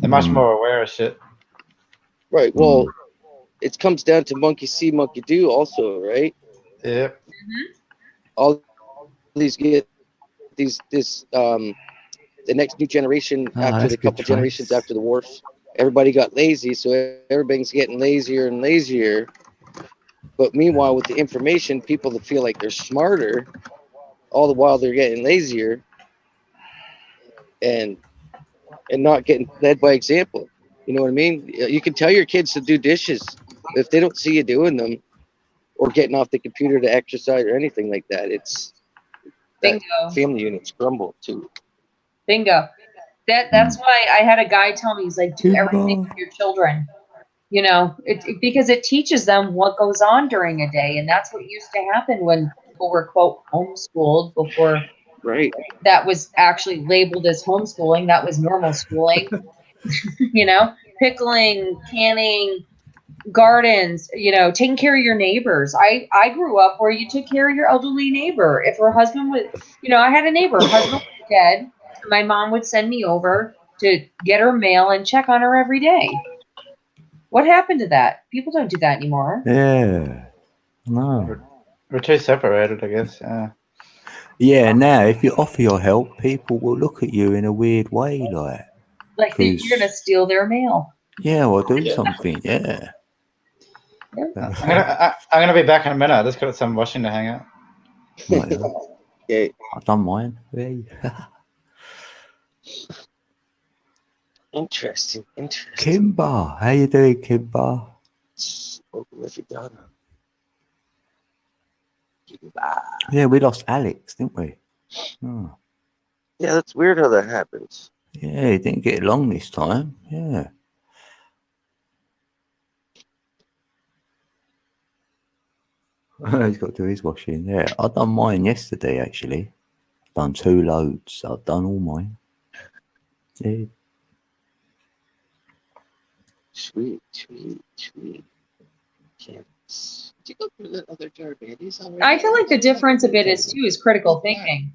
They're much more aware of shit. Right. Well, it comes down to monkey see, monkey do also, right? Yeah. All these the next new generation after the couple generations after the wars, everybody got lazy, so everybody's getting lazier and lazier. But meanwhile, with the information, people that feel like they're smarter, all the while they're getting lazier and not getting led by example. You know what I mean? You can tell your kids to do dishes. If they don't see you doing them or getting off the computer to exercise or anything like that, it's bingo. Family units crumble too. Bingo. That's why I had a guy tell me, he's like, do everything with your children. Because it teaches them what goes on during a day. And that's what used to happen when people were, quote, homeschooled before that was actually labeled as homeschooling. That was normal schooling. Pickling, canning, gardens, taking care of your neighbors. I grew up where you took care of your elderly neighbor. If her husband was, I had a neighbor, her husband was dead. My mom would send me over to get her mail and check on her every day. What happened to that? People don't do that anymore. Yeah. No. We're too separated, I guess. Yeah. Yeah, now if you offer your help, people will look at you in a weird way, like you're gonna steal their mail. Yeah, or do something. Yeah. I'm gonna be back in a minute. I just got some washing to hang out. Okay. I don't mind. Hey. Interesting. Kimber, how you doing, Kimber? Yeah, we lost Alex, didn't we? Oh. Yeah, that's weird how that happens. Yeah, he didn't get along this time. Yeah. He's got to do his washing. Yeah, I done mine yesterday, actually. Done 2 loads. I've done all mine. Yeah. Sweet. Yes. Did you go through the other jar of bandies already? I feel like the difference a bit is critical thinking.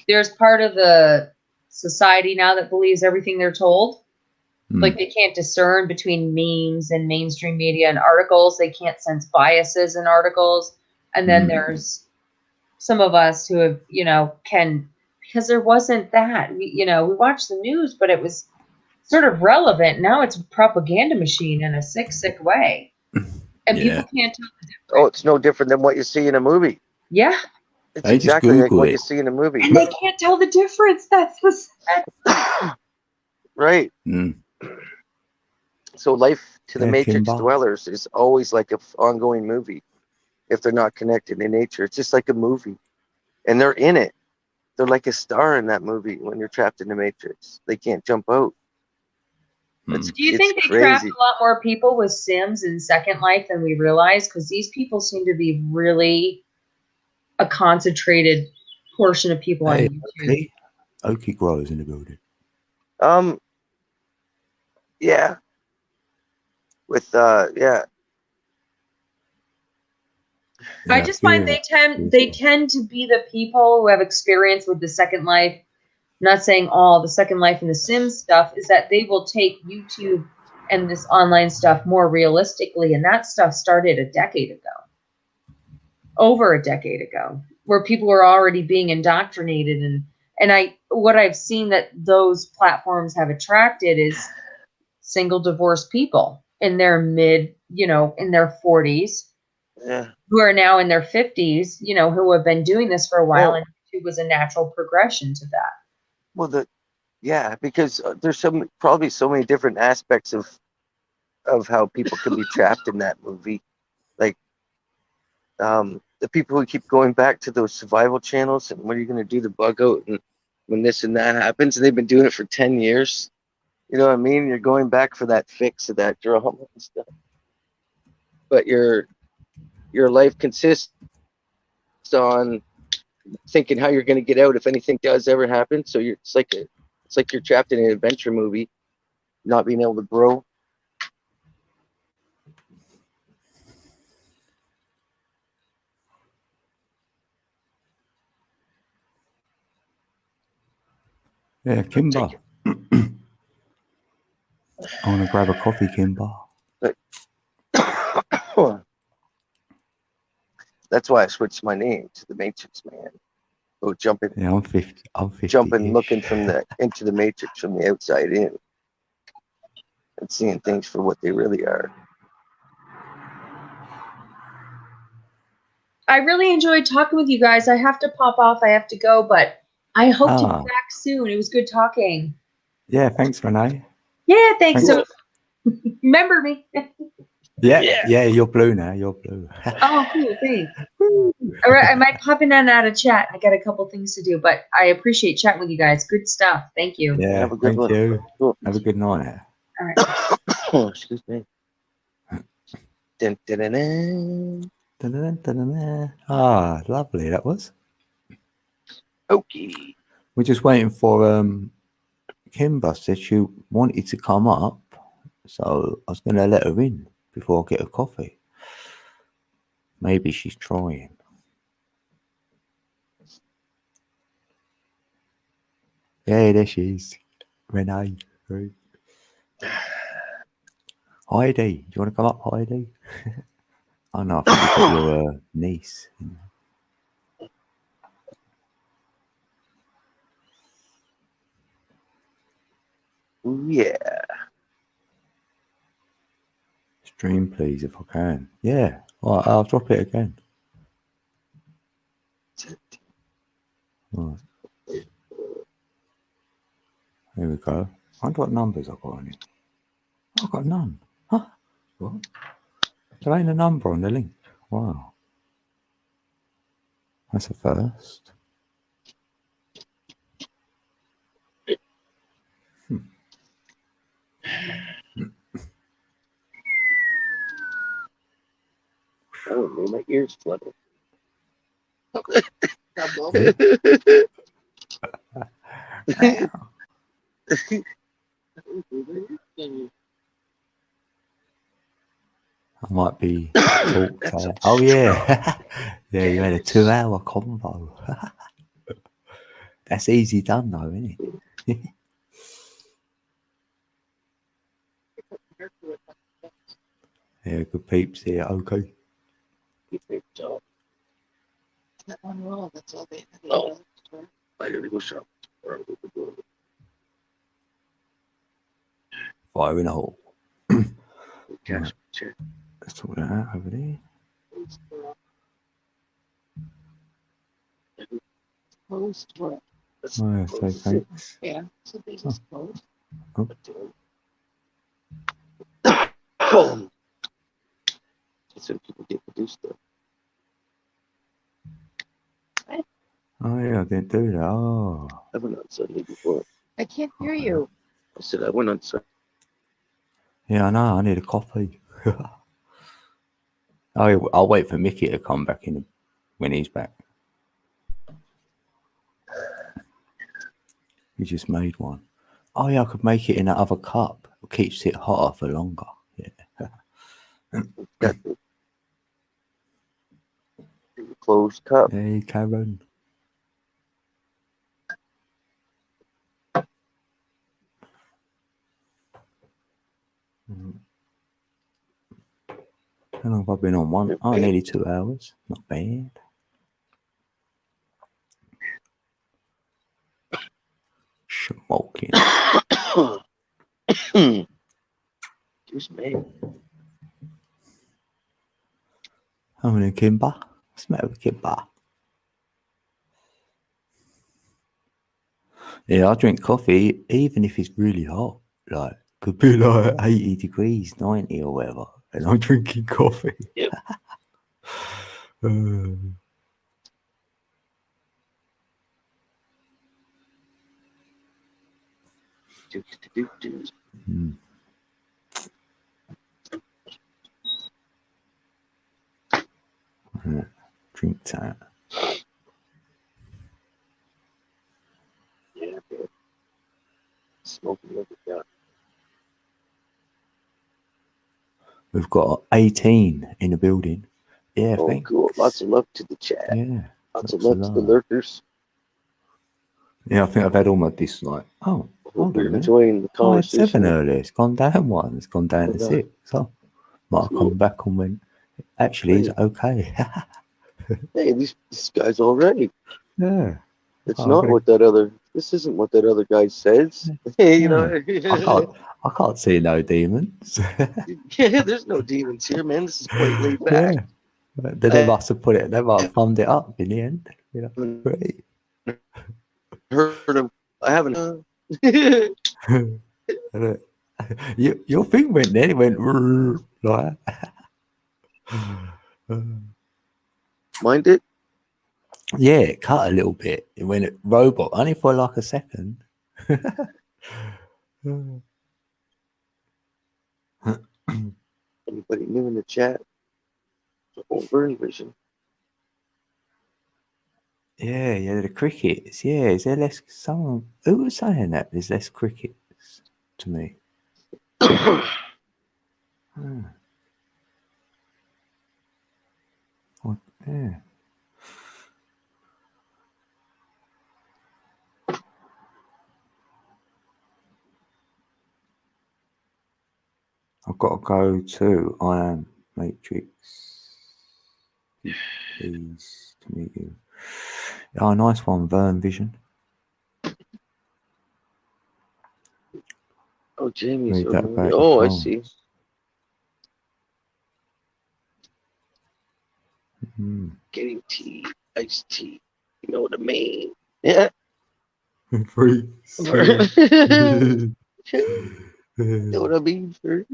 There's part of the society now that believes everything they're told. Like they can't discern between memes and mainstream media and articles. They can't sense biases in articles. And then there's some of us who have, can, because there wasn't that. We watched the news, but it was sort of relevant. Now it's a propaganda machine in a sick way. And people can't tell the difference. Oh, it's no different than what you see in a movie. Yeah. It's exactly like what you see in a movie. And they can't tell the difference. That's the sad. Right. So life to the Matrix Kimba. dwellers is always like an ongoing movie. If they're not connected in nature, it's just like a movie. And they're in it. They're like a star in that movie when you're trapped in the Matrix. They can't jump out. Do you think they trapped a lot more people with Sims in Second Life than we realize? Because these people seem to be really a concentrated portion of people on YouTube. Okie grows in the building. Yeah. With I just find they tend to be the people who have experience with the Second Life. I'm not saying all the Second Life and the Sims stuff, is that they will take YouTube and this online stuff more realistically, and that stuff started over a decade ago, where people were already being indoctrinated, and what I've seen that those platforms have attracted is single divorced people in their in their 40s, who are now in their 50s, who have been doing this for a while, and YouTube was a natural progression to that. Well, because there's probably so many different aspects of how people can be trapped in that movie. Like the people who keep going back to those survival channels and what are you going to do to bug out and when this and that happens, and they've been doing it for 10 years. You know what I mean? You're going back for that fix of that drama and stuff. But your life consists on thinking how you're going to get out if anything does ever happen. So it's like you're trapped in an adventure movie, not being able to grow. Yeah, Kimba. I want to grab a coffee, Kimba. That's why I switched my name to the Matrix Man. Oh, jumping. Yeah, I'm 50. Jumping, looking into the Matrix from the outside in, and seeing things for what they really are. I really enjoyed talking with you guys. I have to pop off. I have to go, but I hope to be back soon. It was good talking. Yeah, thanks, Renee. Yeah, thanks. So, remember me. Yeah, you're blue now. You're blue. Oh, cool. Thanks. All right, I might pop in and out of chat. I got a couple things to do, but I appreciate chatting with you guys. Good stuff. Thank you. Yeah, have a good one. You. Cool. Have a good night. All right. Oh, excuse me. Dun, dun, dun, dun. Dun, dun, dun, dun, dun. Ah, lovely that was. Okay. We're just waiting for Kimber said she wanted to come up, so I was going to let her in before I get a coffee. Maybe she's trying. Yeah, there she is. Renee. Heidi, do you want to come up, Heidi? Oh no, I think you got your niece. Yeah. Stream, please, if I can. Yeah. All right, I'll drop it again. Right. Here we go. I wonder what numbers I've got on it. I've got none. Huh? What? There ain't a number on the link. Wow. That's a first. Oh, man, my ears flutter. I might be talked to. Oh yeah. Yeah, you had a 2-hour convo. That's easy done though, isn't it? Yeah, good peeps here. Okay. Oh, that's all they know. I gotta go shop. Fire in a hole. Cash check. Let's sort that out over there. Post what? Oh, yeah, say thanks. Yeah. So they just post. Oh. So people get produced though. Oh yeah, I didn't do that. Oh. I went on Sunday before. I can't hear you. I said I went on Sunday. Yeah, I know. I need a coffee. I'll wait for Mickey to come back in when he's back. You just made one. Oh yeah, I could make it in that other cup. It keeps it hotter for longer. Yeah. Got the closed cup. Hey, Karen. How long have I been on one? Oh, nearly 2 hours. Not bad. Smoking. Excuse me. I'm in a Kimber. Smell of Kimber. Yeah, I drink coffee even if it's really hot. Like, could be like 80 degrees, 90 or whatever. And I'm drinking coffee. Yep. Drink time. Yeah, man. Smoking like a gun. We've got 18 in the building. Yeah, Oh, thanks. cool. Lots of love to the chat. Yeah. Lots of love to the lurkers. Yeah, I think I've had all my dislike. Oh, Hope you're enjoying the I had 7 conversation. earlier. It's gone down 1. It's gone down to 6. So might have come back and went, actually, it's okay. Hey, this guy's all right. Yeah. It's not what that other. This isn't what that other guy says. You know. I can't see no demons. Yeah, there's no demons here, man. This is quite laid back. Yeah. They must have put it. They might have thumbed it up in the end. You know. Great. Heard him. I haven't. Your thing went there. It went like. Mind it? Yeah, it cut a little bit. It went robot only for like a second. Anybody new in the chat? Burn vision. Yeah, the crickets. Yeah, is there less? Someone who was saying that there's less crickets to me. Oh, yeah. I've got to go to I Am Matrix. Pleased to meet you. Oh, nice one, Vern Vision. Oh, Jamie's. Oh, I see. Getting tea, iced tea. You know what I mean? Yeah. Free. You know what I mean, sir?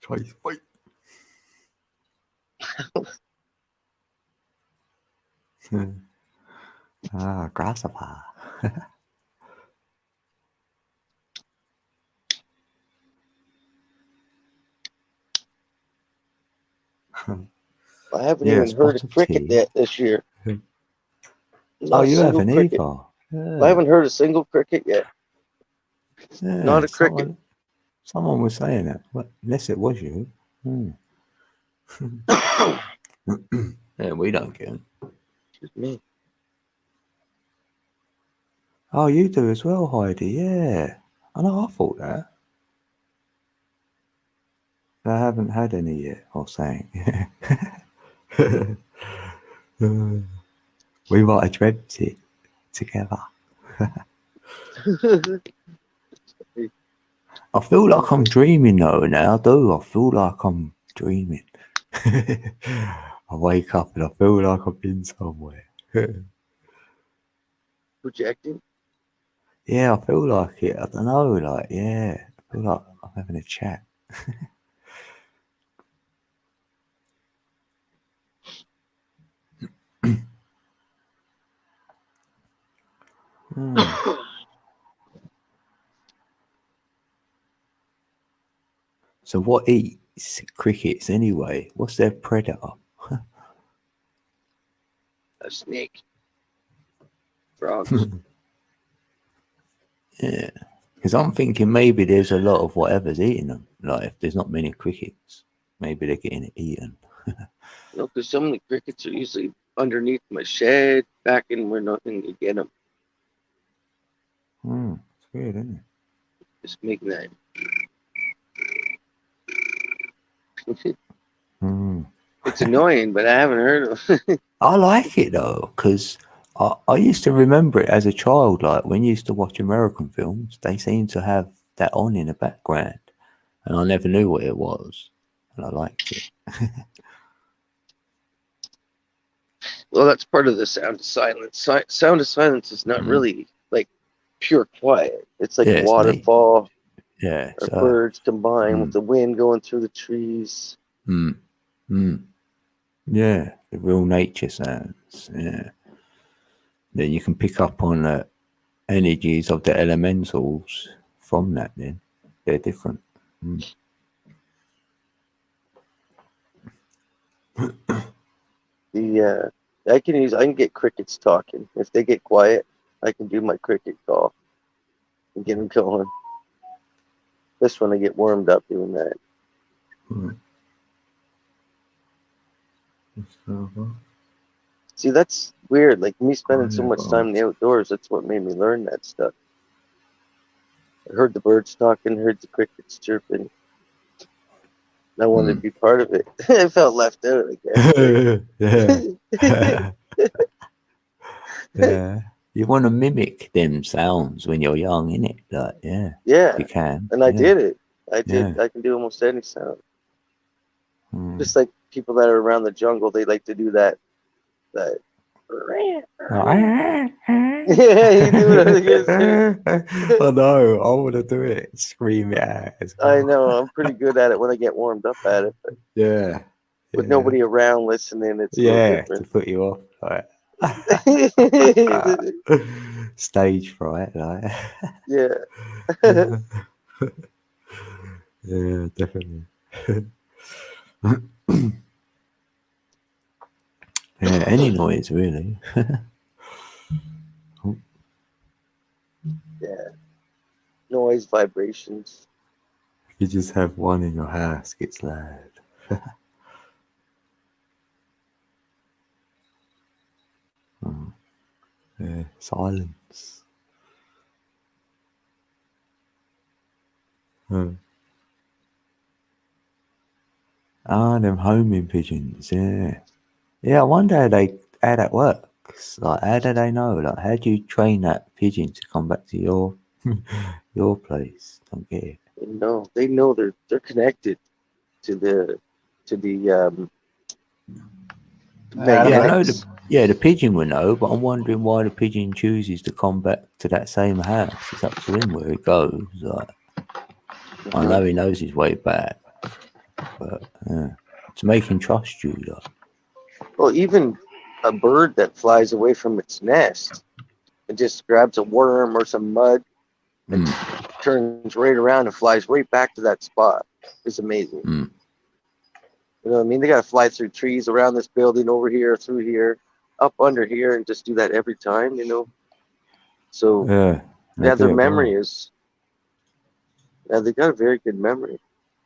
Try to fight. Grasshopper. I haven't even heard a cricket yet this year. Oh, you haven't either. Yeah. I haven't heard a single cricket yet. Yeah, not a cricket. Someone was saying that, unless it was you. Yeah, we don't get them. Just me. Oh, you do as well, Heidi. Yeah, I know. I thought that. I haven't had any yet, or saying. We might have dreamt it together. I feel like I'm dreaming though now, do I feel like I'm dreaming. I wake up and I feel like I've been somewhere. Projecting? Yeah, I feel like it. I don't know, like, yeah. I feel like I'm having a chat. So what eats crickets anyway? What's their predator? A snake. Frogs. Yeah. Because I'm thinking maybe there's a lot of whatever's eating them. Like if there's not many crickets, maybe they're getting eaten. No, because some of the crickets are usually underneath my shed, back in where nothing can get them. It's weird, isn't it? Just making that. It's annoying, but I haven't heard of it. I like it though, because I used to remember it as a child. Like when you used to watch American films, they seemed to have that on in the background, and I never knew what it was, and I liked it. Well, that's part of the sound of silence. Sound of silence is not really like pure quiet. It's like a waterfall. Yeah, or birds combined with the wind going through the trees. Yeah, the real nature sounds. Yeah, then you can pick up on the energies of the elementals from that. Then they're different. I can get crickets talking. If they get quiet, I can do my cricket call and get them going. This one I get warmed up doing that. See, that's weird. Like me spending so much time in the outdoors, that's what made me learn that stuff. I heard the birds talking, heard the crickets chirping. I wanted to be part of it. I felt left out, I guess. Yeah. You want to mimic them sounds when you're young, innit? Like, yeah. You can. And I did it. I can do almost any sound. Just like people that are around the jungle, they like to do that. Yeah, you do what I was gonna say. I know. I want to do it. Scream it out. I know. I'm pretty good at it when I get warmed up at it. But with nobody around listening, it's a little different. To put you off. Like. Stage fright, like. Yeah. Yeah, definitely. Yeah, any noise really. Yeah. Noise, vibrations. You just have one in your house, gets loud. Yeah, silence. Them homing pigeons, yeah. Yeah, I wonder how that works. Like, how do they know? Like, how do you train that pigeon to come back to your place? Don't get it. They know they're connected to the magnetics. The pigeon will know, but I'm wondering why the pigeon chooses to come back to that same house. It's up to him where it goes. Like, I know he knows his way back, but to make him trust you, though. Well, even a bird that flies away from its nest and just grabs a worm or some mud and turns right around and flies right back to that spot is amazing. You know what I mean? They got to fly through trees around this building, over here, through here, up under here, and just do that every time, you know? So, their memory is... Yeah, they got a very good memory.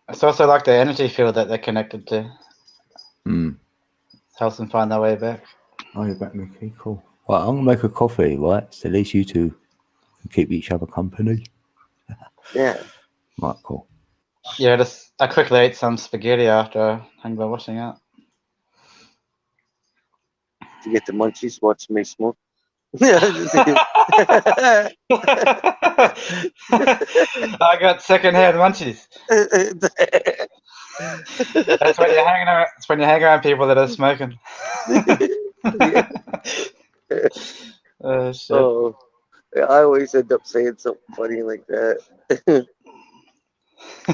It's also like the energy field that they're connected to. Helps them find their way back. Oh, you're back, Mickey. Cool. Well, I'm going to make a coffee, right? So at least you two can keep each other company. Yeah. Right, cool. Yeah, I quickly ate some spaghetti after I hung by watching it. To get the munchies, watch me smoke. I got secondhand munchies. That's when you're hanging around. It's when you hang around people that are smoking. Oh shit! Oh, I always end up saying something funny like that.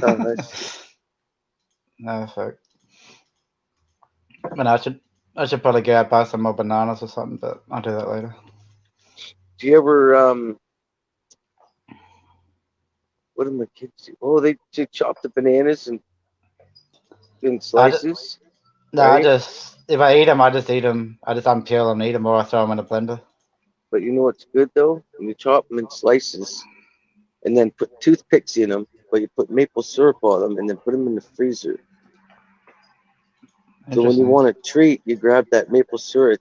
Oh, no fuck. I mean, I should probably go out buy some more bananas or something, but I'll do that later. Do you ever what do my kids do? Oh, they chop the bananas in slices. No, right? If I eat them, I just eat them. I just unpeel them and eat them, or I throw them in a blender. But you know what's good though? When you chop them in slices, and then put toothpicks in them, but you put maple syrup on them, and then put them in the freezer. So when you want a treat, you grab that maple syrup.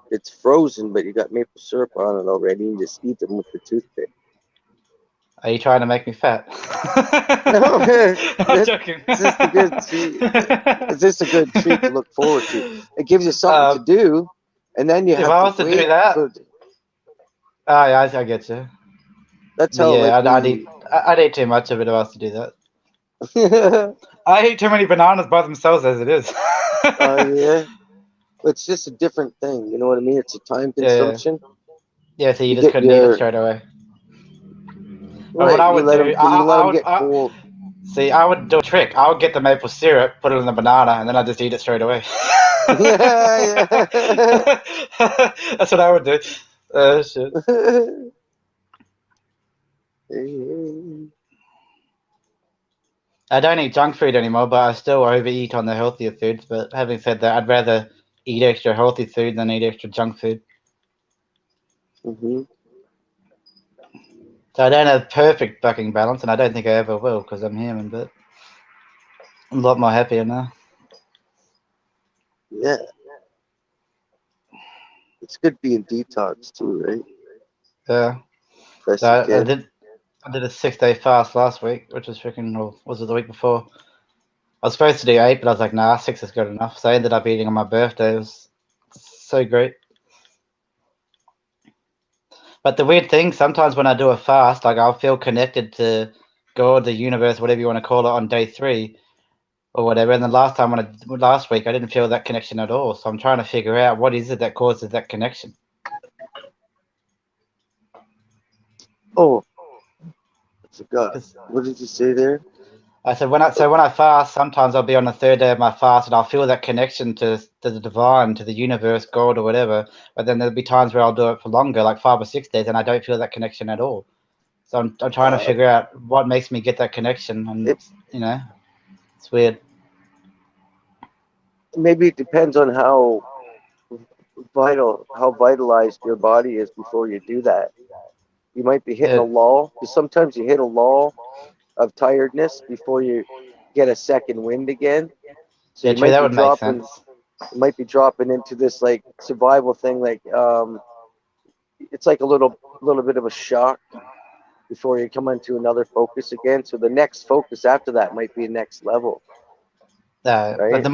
It's frozen, but you got maple syrup on it already, and just eat them with the toothpick. Are you trying to make me fat? No, I'm joking. It's just a good treat. It's just a good treat to look forward to. It gives you something to do, and then you have I was to do that. Oh yeah, I get you. That's how. Yeah, I'd eat too much of it if I was to do that. I eat too many bananas by themselves as it is. Oh yeah, it's just a different thing. You know what I mean? It's a time consumption. Yeah, so you just couldn't eat it straight away. Right, what I would do, you let them get cold. See, I would do a trick. I would get the maple syrup, put it in the banana, and then I'd just eat it straight away. Yeah. That's what I would do. Shit. I don't eat junk food anymore, but I still overeat on the healthier foods. But having said that, I'd rather eat extra healthy food than eat extra junk food. Mm-hmm. So I don't have perfect fucking balance, and I don't think I ever will because I'm human, but I'm a lot more happier now. Yeah. It's good being detox too, right? Yeah. So I did a 6-day fast last week, which was freaking, or was it the week before? I was supposed to do 8, but I was like, nah, 6 is good enough. So I ended up eating on my birthday. It was so great. But the weird thing, sometimes when I do a fast, like I'll feel connected to God, the universe, whatever you want to call it, on day 3 or whatever. And the last week, I didn't feel that connection at all. So I'm trying to figure out what is it that causes that connection. Oh, I forgot. What did you say there? I said when I fast, sometimes I'll be on the 3rd day of my fast and I'll feel that connection to the divine, to the universe, God, or whatever. But then there'll be times where I'll do it for longer, like 5 or 6 days, and I don't feel that connection at all. So I'm trying to figure out what makes me get that connection, and it's weird. Maybe it depends on how vitalized your body is before you do that. You might be hitting a lull, because sometimes you hit a lull of tiredness before you get a second wind again. So you might be dropping. You might be dropping into this like survival thing, like it's like a little bit of a shock before you come into another focus again. So the next focus after that might be next level. Right? But the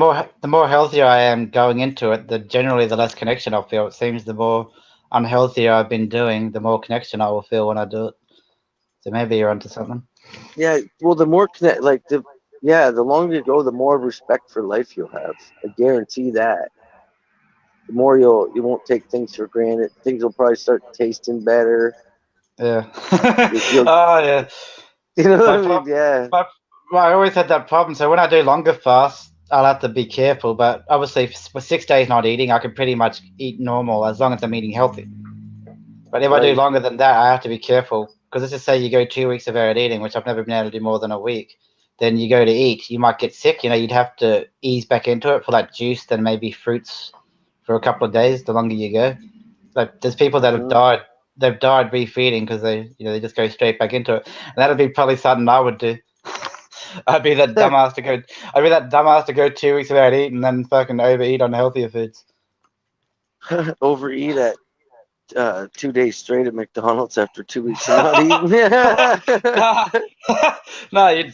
more healthier I am going into it, generally the less connection I'll feel. It seems the more unhealthier I've been doing, the more connection I will feel when I do it. So maybe you're onto something. Yeah, well, the more the longer you go, the more respect for life you'll have. I guarantee that. The more you won't take things for granted. Things will probably start tasting better. Yeah. Oh yeah. You know what I mean? Yeah. I always had that problem. So when I do longer fasts, I'll have to be careful. But obviously, for 6 days not eating, I can pretty much eat normal as long as I'm eating healthy. But if I do longer than that, I have to be careful. Because let's just say you go 2 weeks without eating, which I've never been able to do more than a week. Then you go to eat, you might get sick. You'd have to ease back into it for like juice, then maybe fruits for a couple of days. The longer you go, like there's people that have died. They've died refeeding because they just go straight back into it, and that'd be probably something I would do. I'd be that dumbass to go 2 weeks without eating and then fucking overeat on healthier foods. Overeat at 2 days straight at McDonald's after 2 weeks of not eating. No, you'd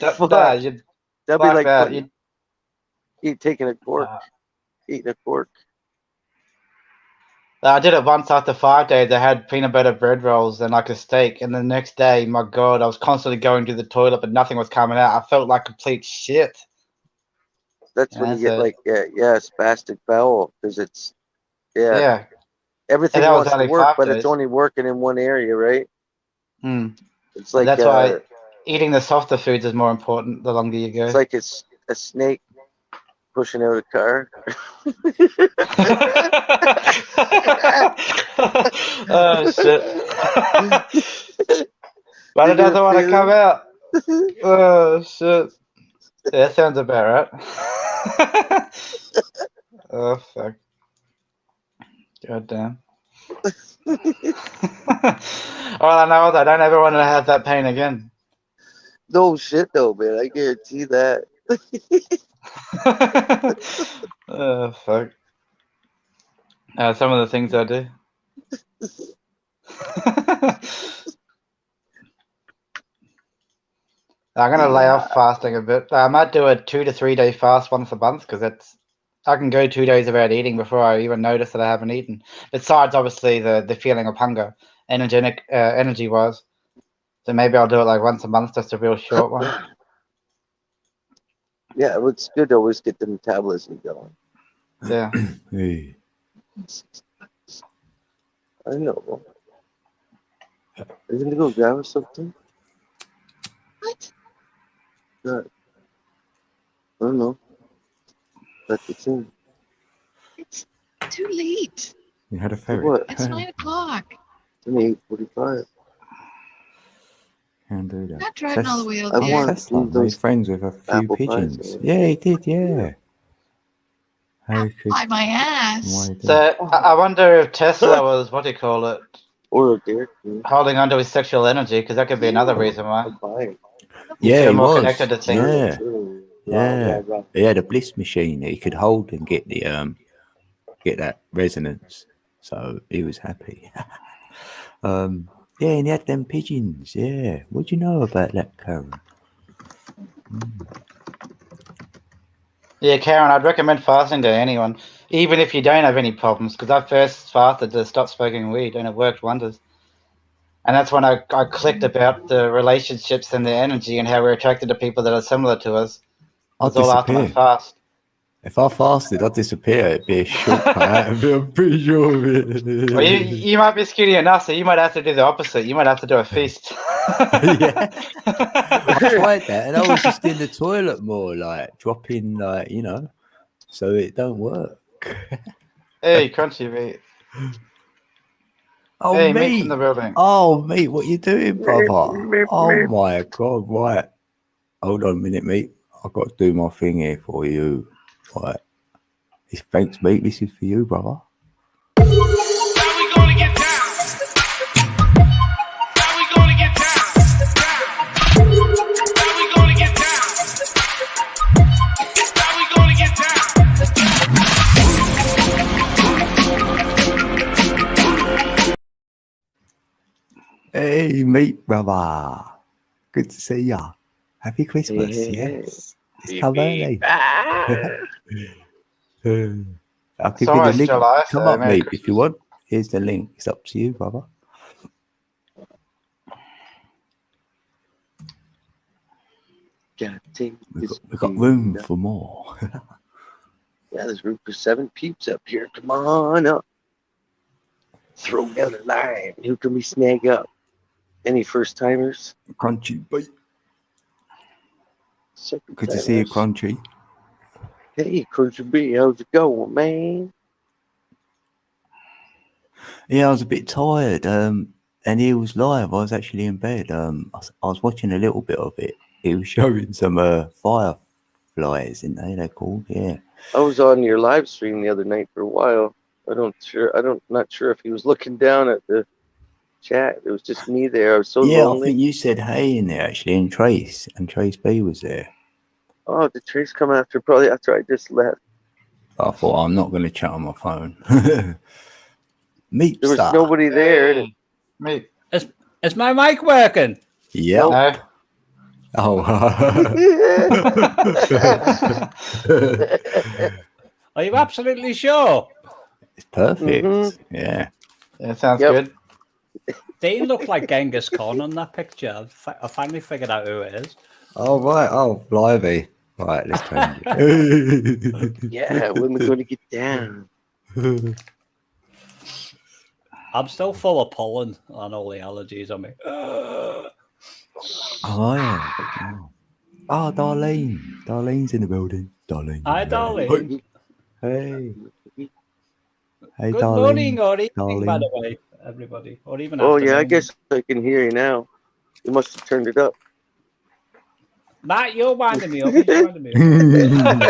That'd be like that. taking a cork, eating a cork. I did it once after 5 days. I had peanut butter bread rolls and like a steak. And the next day, my God, I was constantly going to the toilet, but nothing was coming out. I felt like complete shit. That's when you get like, spastic bowel, because it's, everything wants to work, but it's only working in one area, right? It's like that's why eating the softer foods is more important the longer you go. It's like it's a snake pushing out a car. Oh shit! Why did another want to come out? Oh shit! Yeah, that sounds about right. Oh fuck! God damn! All I know is I don't ever want to have that pain again. No shit, though, man. I guarantee that. Oh fuck! Some of the things I do. I'm gonna lay off fasting a bit. I might do a 2 to 3 day fast once a month because I can go 2 days without eating before I even notice that I haven't eaten. Besides, obviously, the feeling of hunger, energy wise. So maybe I'll do it like once a month, just a real short one. Yeah, it's good to always get the metabolism going. Yeah. Hey. I know. Are you gonna go grab something? What? Good. I don't know. That's the thing. It's too late. You had a ferret. What? It's 9 o'clock. It's 8:45. Can do that. Not driving all the way out I there. want Tesla made friends with a few pigeons. Yeah, he did. Yeah. By my ass. So I wonder if Tesla was or a deer holding onto his sexual energy, because that could be another reison why. Yeah, he more was. connected to things. Yeah. He had a bliss machine that he could hold and get the get that resonance. So he was happy. And he had them pigeons. Yeah. What do you know about that, Karen? Yeah, Karen, I'd recommend fasting to anyone, even if you don't have any problems, because I first fasted to stop smoking weed, and it worked wonders. And that's when I clicked about the relationships and the energy and how we're attracted to people that are similar to us. It's all after my fast. If I fasted, I'd disappear. It'd be a shortcut. I'm pretty sure of it. Well, you might be skinny enough, so you might have to do the opposite. You might have to do a feast. Yeah. I tried that, and I was just in the toilet more, like dropping, like, so it don't work. Hey, crunchy meat. Oh, hey, mate. meat's in the building. Oh, mate, what you doing, brother? Oh my God, right. Hold on a minute, mate. I've got to do my thing here for you. Right. Thanks, mate. This is for you, brother. How we gonna get down? How we gonna get down? How we gonna get down? How we gonna get down? Hey, mate, brother. Good to see ya. Happy Christmas. Yes. It's come early. I'll give you the link. Come up, mate, if you want. Here's the link. It's up to you, brother. We've got room for more. Yeah, there's room for 7 peeps up here. Come on up. Throw down a line. Who can we snag up? Any first timers? Crunchy, bye. Good to see you, Crunchy. Hey, Crunchy B, how's it going, man? Yeah, I was a bit tired. And he was live. I was actually in bed. I was watching a little bit of it. He was showing some fireflies, isn't they? They're called, yeah. I was on your live stream the other night for a while. Not sure if he was looking down at the chat. It was just me there. I was so lonely. I think you said hey in there actually, and Trace B was there. Oh, did Trace come probably after I just left? I thought I'm not going to chat on my phone. Meet there was star. Nobody there. Mate, is my mic working? Yeah. No. Oh. Are you absolutely sure? It's perfect. Mm-hmm. Yeah. Yeah, sounds good. Dean looked like Genghis Khan on that picture. I finally figured out who it is. Oh, right. Oh, blimey. Right, let's change it. Yeah, when we're going to get down. I'm still full of pollen and all the allergies on me. Oh, yeah. Oh, Darlene. Darlene's in the building. Darlene. Hi, Darlene. Hey. Hey, Good Darlene. morning or evening, Darlene. by the way, everybody. Or even Oh, afternoon. yeah, I guess I can hear you now. You must have turned it up. Matt, you're winding me up. You're winding me up.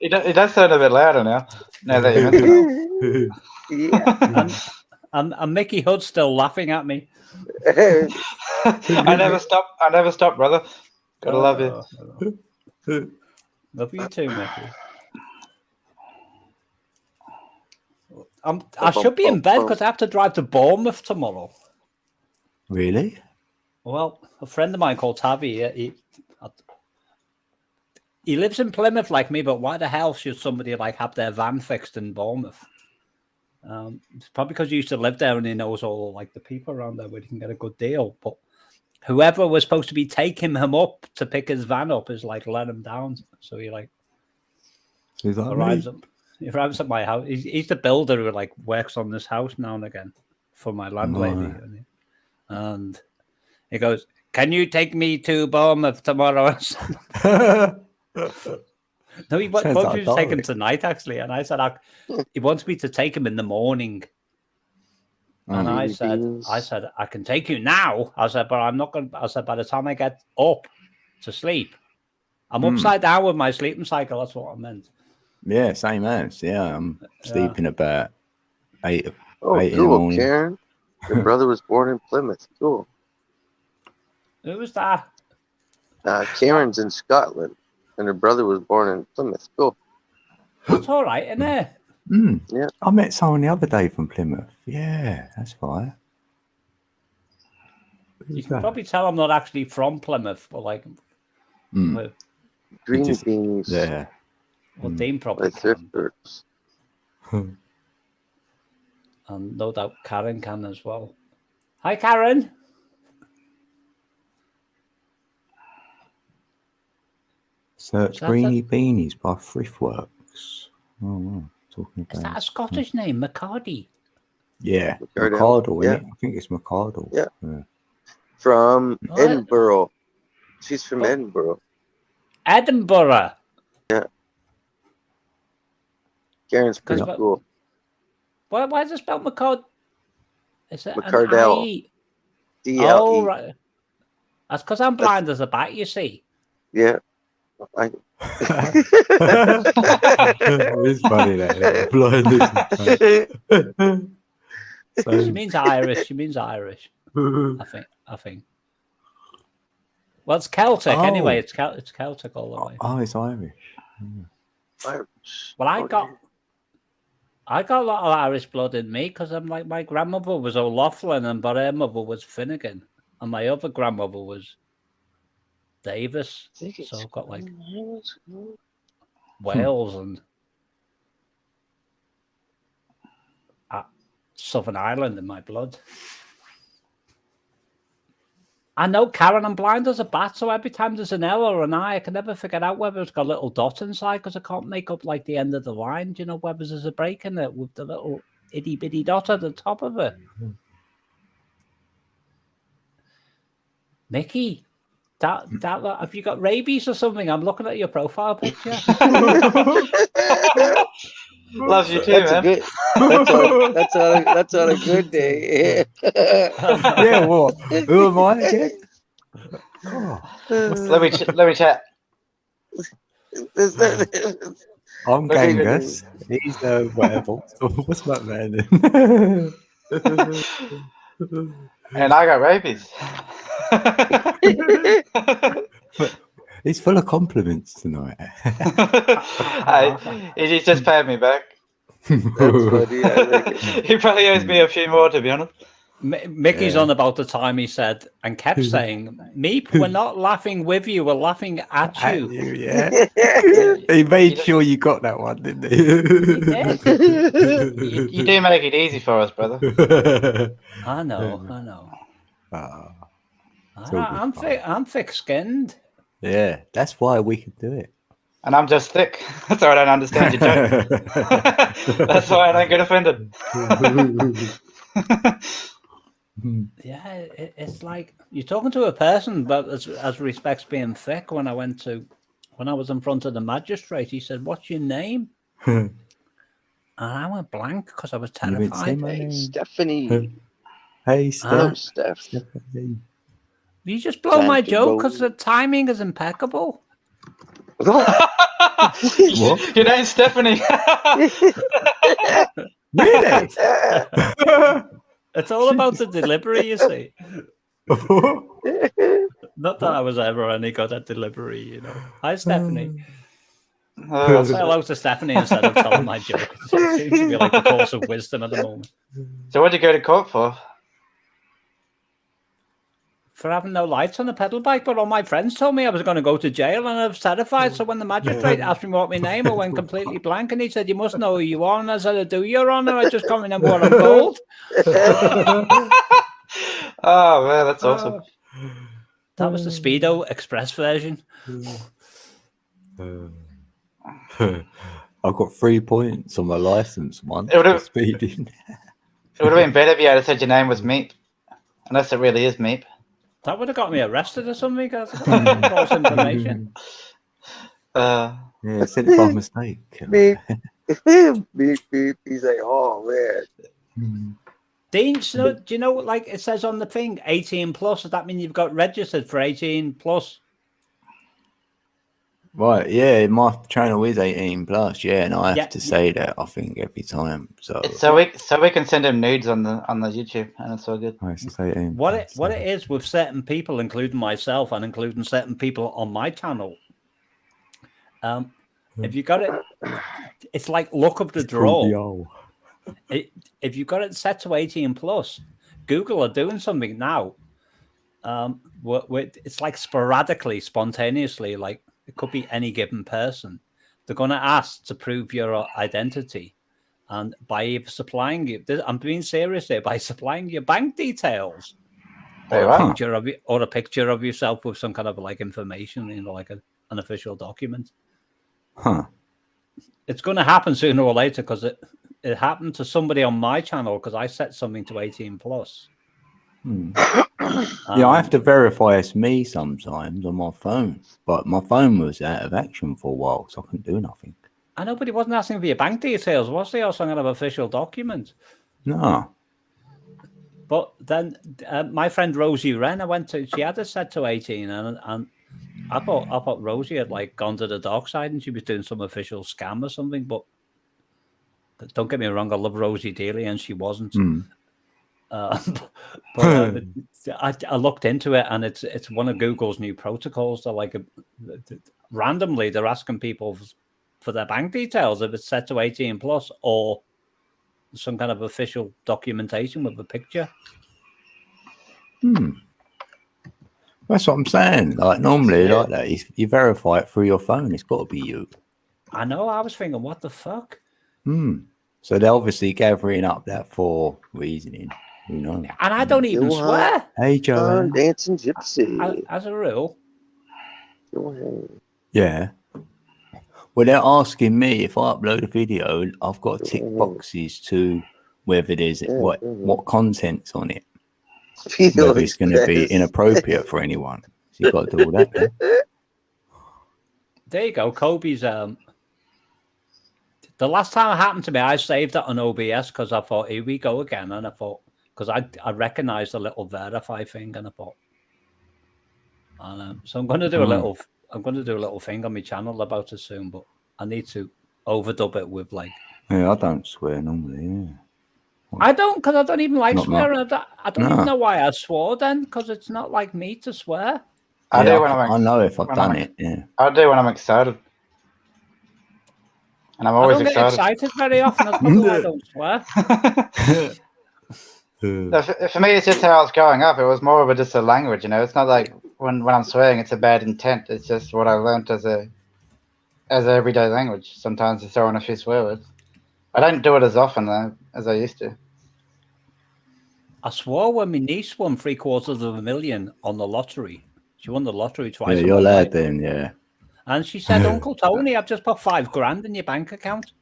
It does sound a bit louder now. Now that you mention Yeah. And Mickey Hood's still laughing at me. I never stop, brother. Gotta love you. Love you too, Mickey. I should be in bed because I have to drive to Bournemouth tomorrow. Really? Well, a friend of mine called Tavi, he lives in Plymouth like me, but why the hell should somebody like have their van fixed in Bournemouth? It's probably because he used to live there and he knows all like the people around there where he can get a good deal. But whoever was supposed to be taking him up to pick his van up is like let him down. So he like arrives at my house. He's the builder who like works on this house now and again for my landlady. And he goes, "Can you take me to Bournemouth tomorrow?" No, he wants me to take him tonight, actually. And I said, he wants me to take him in the morning. And I said, I can take you now. I said, but I'm not going to. I said, by the time I get up to sleep, I'm upside down with my sleeping cycle. That's what I meant. Yeah, same as. Yeah, I'm sleeping about 8 Oh, 8 in the cool, morning. Karen. Your brother was born in Plymouth. Cool. Who was that? Karen's in Scotland, and her brother was born in Plymouth. Cool. That's all right, isn't it? Yeah. I met someone the other day from Plymouth. Yeah, that's right. You can probably tell I'm not actually from Plymouth, but like Green beans. Yeah. Well, Dean probably can. And no doubt Karen can as well. Hi, Karen. Search Greeny Beanies by Thriftworks. Oh, wow. Talking about. Is that a Scottish name, McCarty? Yeah, McCardle. Yeah. I think it's McCardle. Yeah. From Edinburgh. She's from Edinburgh. Edinburgh. Yeah. Karen's pretty cool. Why is it spelled McCard? Is it McCardell. D-L-E. Oh, right. That's because I'm blind as a bat, you see. Yeah. It's funny that blind. She means Irish. She means Irish. I think. Well, it's Celtic anyway. It's Celtic all the way. Oh, it's Irish. Irish. Well, I got a lot of Irish blood in me because I'm like, my grandmother was O'Loughlin, but her mother was Finnegan, and my other grandmother was Davis. So I've got like Wales and Southern Ireland in my blood. I know, Karen, I'm blind as a bat, so every time there's an L or an I can never figure out whether it's got a little dot inside because I can't make up like the end of the line. Do you know whether there's a break in it with the little itty bitty dot at the top of it? Mickey, that have you got rabies or something? I'm looking at your profile picture. Loves you too, man. That's on a good day. Yeah, what? Who am I again? Let me chat. I'm Genghis. He's whatever. What's my man? And I got rabies. He's full of compliments tonight. He's just paid me back. That's funny. I like it. He probably owes me a few more, to be honest. Mickey's on about the time he said and kept saying, "Meep, we're not laughing with you, we're laughing at you." Yeah. He made sure you got that one, didn't he? You do make it easy for us, brother. I know. I'm thick-skinned. Yeah, that's why we can do it. And I'm just thick, so I don't understand your joke. That's why I don't get offended. Yeah, it's like you're talking to a person, but as respects being thick. When I was in front of the magistrate, he said, "What's your name?" And I went blank because I was terrified. Hey, Stephanie. Hey, Steph. Hello, Steph. Stephanie. You just blow my joke because the timing is impeccable. What? Your name's Stephanie. Really? It's all about the delivery, you see. Not that I was ever any good at delivery, you know. Hi, Stephanie. I'll say hello to Stephanie instead of telling my joke. It seems to be like the course of wisdom at the moment. So what did you go to court for? For having no lights on the pedal bike, but all my friends told me I was going to go to jail, and I was terrified. So when the magistrate asked me what my name, I went completely blank, and he said, "You must know who you are." And I said, "I do, Your Honor. I just can't remember what I'm called." Oh man, that's awesome. That was the Speedo Express version. I got 3 points on my license once It for speeding. It would have been better if you had said your name was Meep, unless it really is Meep. That would have got me arrested or something. Because false information. Yeah, I said it by mistake. Beep. Beep, beep. He's like, oh, man. Dean, do you know, like it says on the thing, 18 plus, does that mean you've got registered for 18 plus? Right, yeah, my channel is 18 plus, yeah, and I have to say that, I think, every time. So we can send him nudes on the YouTube, and it's all good. It's 18 what it is with certain people, including myself and including certain people on my channel, if you got it, it's like luck of the draw. If you got it set to 18 plus, Google are doing something now. It's like sporadically, spontaneously, like it could be any given person. They're going to ask to prove your identity, and by supplying you, I'm being serious here, by supplying your bank details or a picture of yourself with some kind of like information, you know, like an official document. It's going to happen sooner or later because it happened to somebody on my channel because I set something to 18 plus. Yeah, I have to verify it's me sometimes on my phone, but my phone was out of action for a while, so I couldn't do nothing. I know, but he wasn't asking for your bank details, was he, or some kind of official document? No. But then my friend Rosie Wren, she had it set to 18, and I thought Rosie had like gone to the dark side and she was doing some official scam or something. But don't get me wrong, I love Rosie dearly, and she wasn't. But I looked into it, and it's one of Google's new protocols. They're like randomly they're asking people for their bank details if it's set to 18 plus or some kind of official documentation with a picture. That's what I'm saying. Like normally, like that, you verify it through your phone. It's got to be you. I know. I was thinking, what the fuck? So they're obviously gathering up that for reasoning. You know, and I don't even swear. Hey, Joe, dancing gypsy. As a rule. Yeah. Well, they're asking me if I upload a video, I've got to tick boxes to whether there's what content's on it. Whether it's going to be inappropriate for anyone. So you've got to do all that. Yeah? There you go. Kobe's. The last time it happened to me, I saved it on OBS because I thought, here we go again, and I thought. Because I recognized the little verify thing, and I thought, so I'm going to do a little. I'm going to do a little thing on my channel about it soon, but I need to overdub it with like. Yeah, I don't swear normally. Yeah, I don't, because I don't even like swearing. Much. I don't even know why I swore then, because it's not like me to swear. I know if I've done it. Yeah, I do when I'm excited, and I'm always excited very often. That's probably why I don't swear. For me, it's just how I was growing up. It was more of just a language, you know. It's not like when I'm swearing, it's a bad intent. It's just what I learned as an everyday language. Sometimes I throw in a few swear words. I don't do it as often though as I used to. I swore when my niece won $750,000 on the lottery. She won the lottery twice. Yeah, you're allowed then, yeah. And she said, Uncle Tony, I've just put $5,000 in your bank account.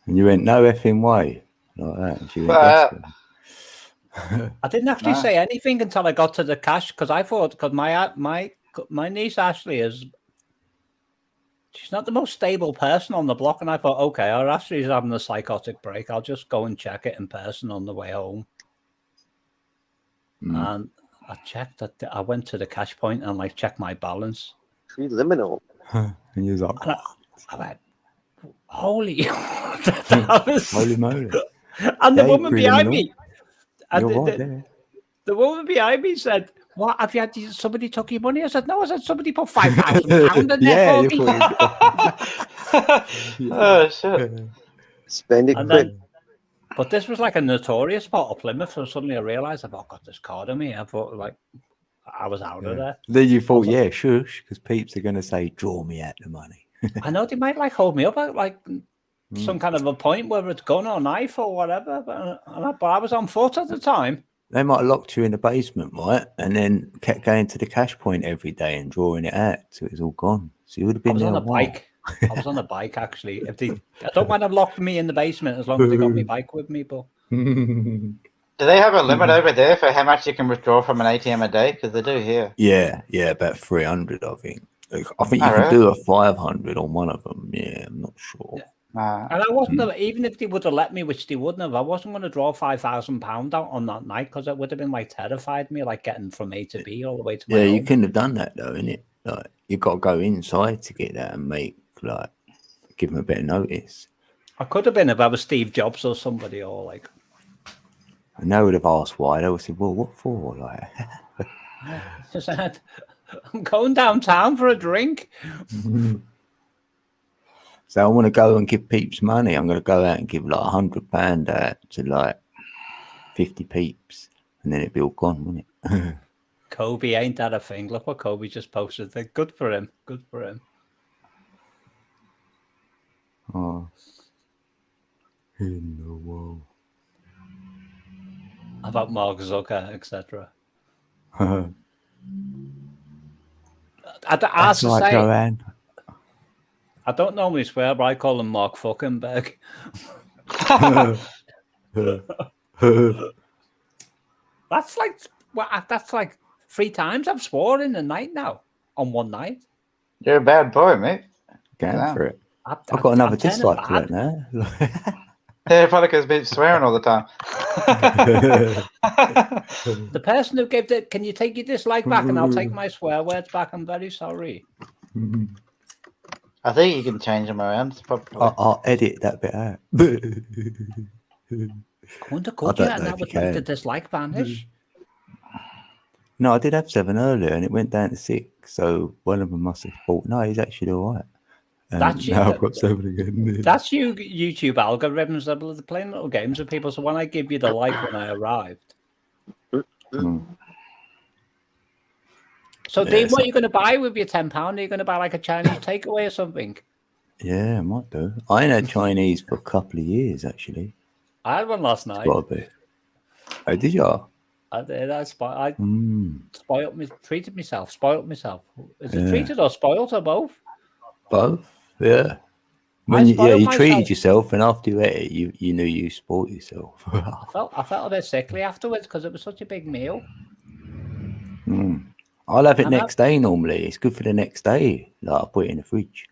And you went, no effing way. Like that. And she went, I didn't actually say anything until I got to the cash because I thought, because my niece Ashley she's not the most stable person on the block. And I thought, okay, our Ashley's having a psychotic break. I'll just go and check it in person on the way home. And I checked that I went to the cash point and like checked my balance. Preliminal. And you was like, I went, holy, holy moly. And the woman behind me, and the woman behind me said, what, have you had somebody took your money? I said, no, I said somebody put £5,000 in there for me. Oh shit. Spend it quick. But this was like a notorious spot of Plymouth, so suddenly I realised I've got this card on me. I thought like I was out of there. Then you thought, shush, because peeps are going to say, draw me out the money. I know they might like hold me up at like some kind of a point, whether it's gun or knife or whatever, but I was on foot at the time. They might have locked you in the basement, right? And then kept going to the cash point every day and drawing it out, so it was all gone. So you would have been there. I was on a bike, actually. I don't mind them locked me in the basement as long as they got my bike with me. But do they have a limit over there for how much you can withdraw from an ATM a day? Because they do here. Yeah, about 300, I think. I think you can do a 500 on one of them. Yeah, I'm not sure. Yeah. And I wasn't, even if they would have let me, which they wouldn't have, I wasn't going to draw £5,000 out on that night because it would have been like terrified me, like getting from A to B all the way to my home. You couldn't have done that though, innit? Like you got to go inside to get that and give them a bit of notice. I could have been if I was Steve Jobs or somebody, or like. And they would have asked why. They would say, "Well, what for?" Like, just said, "I'm going downtown for a drink." So I want to go and give peeps money. I'm going to go out and give like £100 out to like 50 peeps, and then it'd be all gone, wouldn't it? Kobe, ain't that a thing? Look what Kobe just posted. Good for him. Good for him. Oh, in the world. About Mark Zucker, etc. That's like Joanne. I don't normally swear, but I call him Mark Fuckenberg. That's like 3 times I've sworn in the night now, on one night. You're a bad boy, mate. Going for it. I've got another dislike for that now. Yeah, probably because been swearing all the time. The person who gave it, can you take your dislike back and I'll take my swear words back? I'm very sorry. I think you can change them around. I'll edit that bit out. I wonder, could you? And that would make the dislike vanish. No, I did have 7 earlier and it went down to 6. So one of them must have thought, no, he's actually all right. And now I've got 7 again. That's YouTube algorithms. They're playing little games with people. So when I give you the like when I arrived. So, Dean, what are you going to buy with your £10? Are you going to buy like a Chinese takeaway or something? Yeah, I might do. I ain't had Chinese for a couple of years, actually. I had one last night. Got a bit. Oh, did you? I did. I treated myself. Spoiled myself. Is it treated or spoiled or both? Both, yeah. You treated yourself, and after you ate it, you knew you spoiled yourself. I felt a bit sickly afterwards because it was such a big meal. I'll have it next day normally. It's good for the next day. Like I put it in the fridge.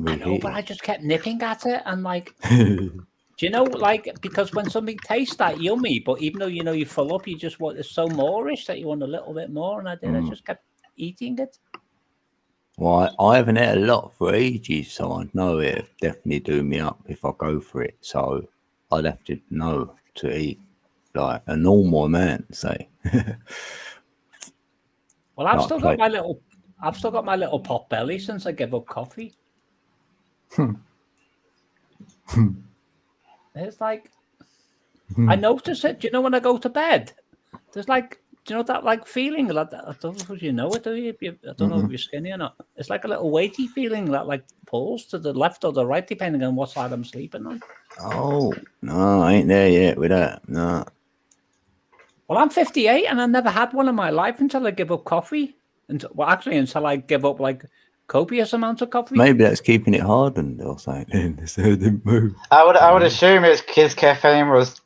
I know, but I just kept nipping at it and like, do you know, like, because when something tastes that yummy, but even though you know you fill up, you just want, it's so moreish that you want a little bit more, and I did. I just kept eating it. Well, I haven't had a lot for ages, so I know it'll definitely do me up if I go for it. So I'd have to know to eat like a normal amount, say. Well, I've still got my little pot belly since I gave up coffee. It's like I notice it. Do you know when I go to bed? There's like, do you know that like feeling? Like I don't know if you know it, do you? I don't know if you're skinny or not. It's like a little weighty feeling that like pulls to the left or the right, depending on what side I'm sleeping on. Oh, no, I ain't there yet with that. No. Well, I'm 58 and I never had one in my life until I give up coffee. Until I give up like copious amounts of coffee. Maybe that's keeping it hardened or something. So it didn't move. I would assume it's because caffeine was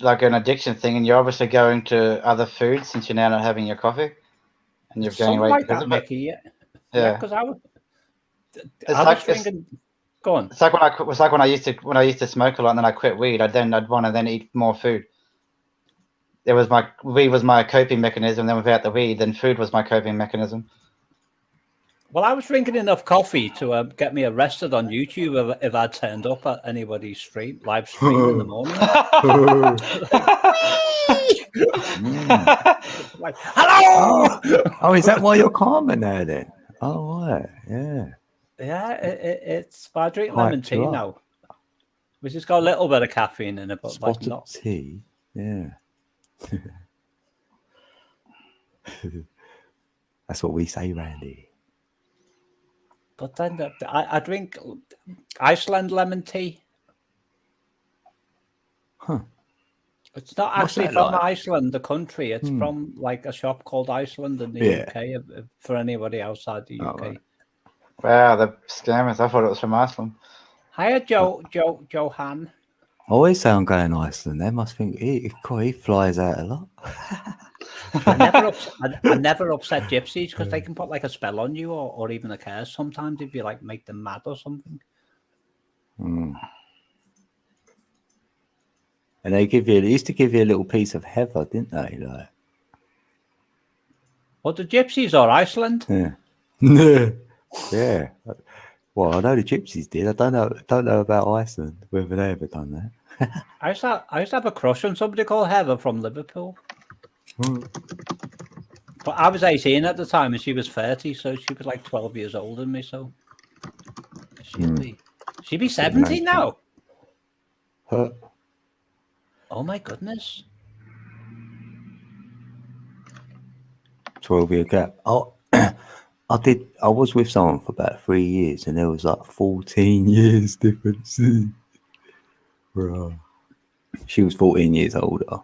like an addiction thing, and you're obviously going to other foods since you're now not having your coffee, and you're gaining weight like because that, of Mickey. it. Yeah, because I was thinking. Go on. It's like when I used to smoke a lot, and then I quit weed. I'd want to eat more food. Weed was my coping mechanism. Then without the weed, then food was my coping mechanism. Well, I was drinking enough coffee to get me arrested on YouTube if I turned up at anybody's live stream in the morning. Like, hello! Oh, is that why you're calmer now then? Oh, right. Yeah. Yeah, it's. I drink lemon tea now, which has got a little bit of caffeine in it, but Spot like not tea. Yeah. That's what we say, Randy. But then I drink Iceland lemon tea. Huh. It's not actually from Iceland, the country. It's from like a shop called Iceland in the UK. For anybody outside the UK. Right. Wow, the scammers! I thought it was from Iceland. Hiya, Johan. I always say I'm going to Iceland. They must think he flies out a lot. I never upset gypsies because they can put like a spell on you or even a curse sometimes if you like make them mad or something. And they used to give you a little piece of heather, didn't they? Like, what, the gypsies or Iceland? Yeah. Yeah. Well, I know the gypsies did. I don't know about Iceland, whether they ever done that. I used to have a crush on somebody called Heather from Liverpool. But I was 18 at the time and she was 30, so she was like 12 years older than me, so she'd be 70 now. Oh my goodness. 12-year gap. Oh, I was with someone for about 3 years and there was like 14 years difference. Bro. She was 14 years older.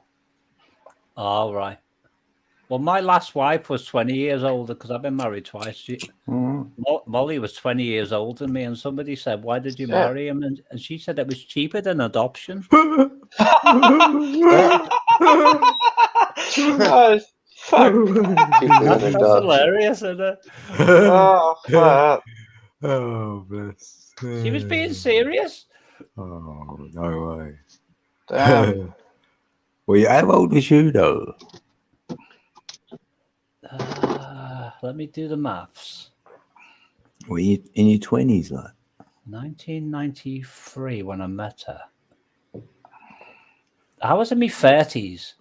All right. Well, my last wife was 20 years older because I've been married twice. Molly was 20 years older than me, and somebody said, "Why did you marry him?" And she said it was cheaper than adoption. Oh, fuck. That's hilarious, isn't it? Oh, fuck. Oh, bless. She was being serious. Oh, no way. Damn. Well, how old was you, though? Let me do the maths. Were you in your 20s, like? 1993 when I met her. I was in my 30s.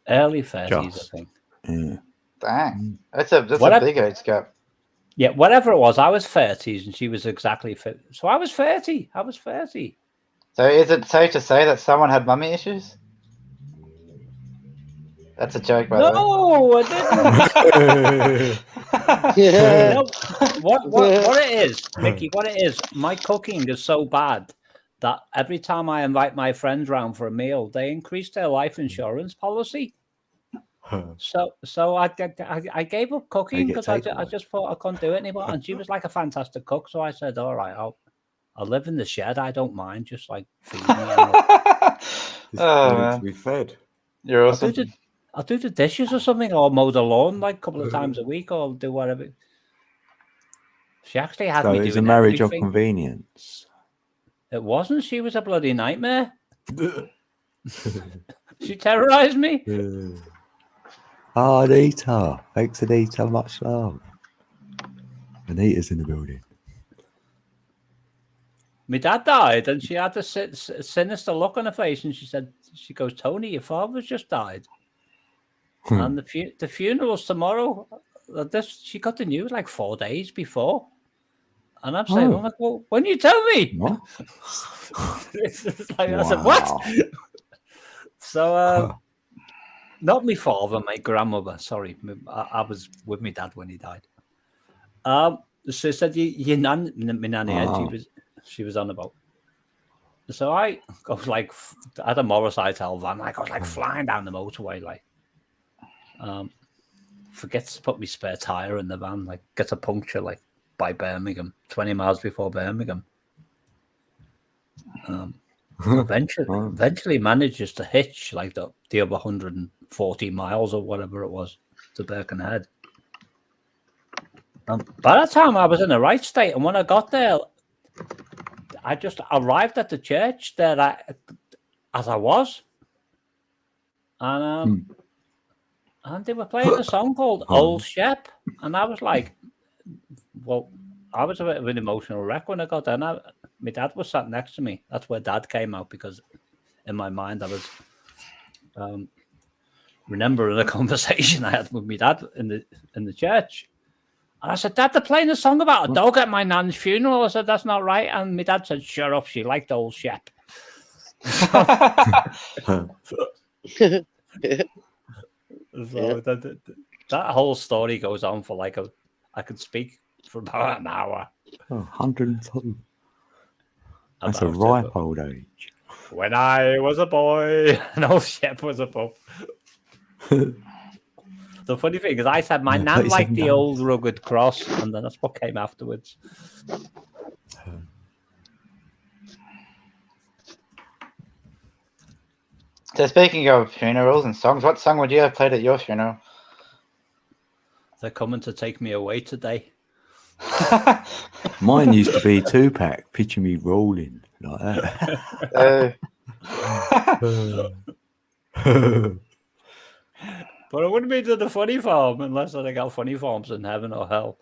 Early 30s, I think. Yeah. Dang. That's a big age gap. Yeah, whatever it was, I was 30s and she was exactly 50. So I was 30. So is it safe to say that someone had mummy issues? That's a joke, by the way. No, I didn't. No, what it is, Mickey, my cooking is so bad that every time I invite my friends round for a meal, they increase their life insurance policy. So I gave up cooking because I just thought I couldn't do it anymore. And she was like a fantastic cook, so I said, "All right, I'll live in the shed. I don't mind, just like feed me." To be fed. You're awesome. I'll do the dishes or something, or mow the lawn like a couple of times a week, or do whatever. She actually had me doing it's a marriage everything. of convenience. It wasn't. She was a bloody nightmare. She terrorized me. Oh, Anita. Thanks, Anita. Much love. Anita's in the building. My dad died, and she had a sinister look on her face, and she goes, "Tony, your father's just died." And the funeral's tomorrow. She got the news like 4 days before. And I'm like, well, when you tell me? What? It's like, I said, what? So, not my father, my grandmother. Sorry, I was with my dad when he died. She said, "Your nan, my nanny, and she was on about." So I was like, I had a Morris Itel van. I was like flying down the motorway, like, forgets to put my spare tire in the van, like, gets a puncture, like, by Birmingham, 20 miles before Birmingham. Eventually manages to hitch like the other 140 miles or whatever it was to Birkenhead. By that time, I was in the right state, and when I got there, I just arrived at the church there as I was, and they were playing a song called "Old Shep," and I was like, "Well, I was a bit of an emotional wreck when I got there." My dad was sat next to me. That's where Dad came out, because in my mind I was remembering a conversation I had with my dad in the church. And I said, "Dad, they're playing a song about a dog at my nan's funeral." I said, "That's not right." And my dad said, "Shut up, she liked Old Shep." That whole story goes on for like I could speak for about an hour. 102. That's a ripe old age. When I was a boy, and Old Shep was a pup. The funny thing is, I said my nan liked the old rugged cross, and then that's what came afterwards. So speaking of funerals and songs, what song would you have played at your funeral? They're coming to take me away today. Mine used to be Tupac, "Picture Me Rolling," like that. But it wouldn't be to the funny farm unless I got funny farms in heaven or hell.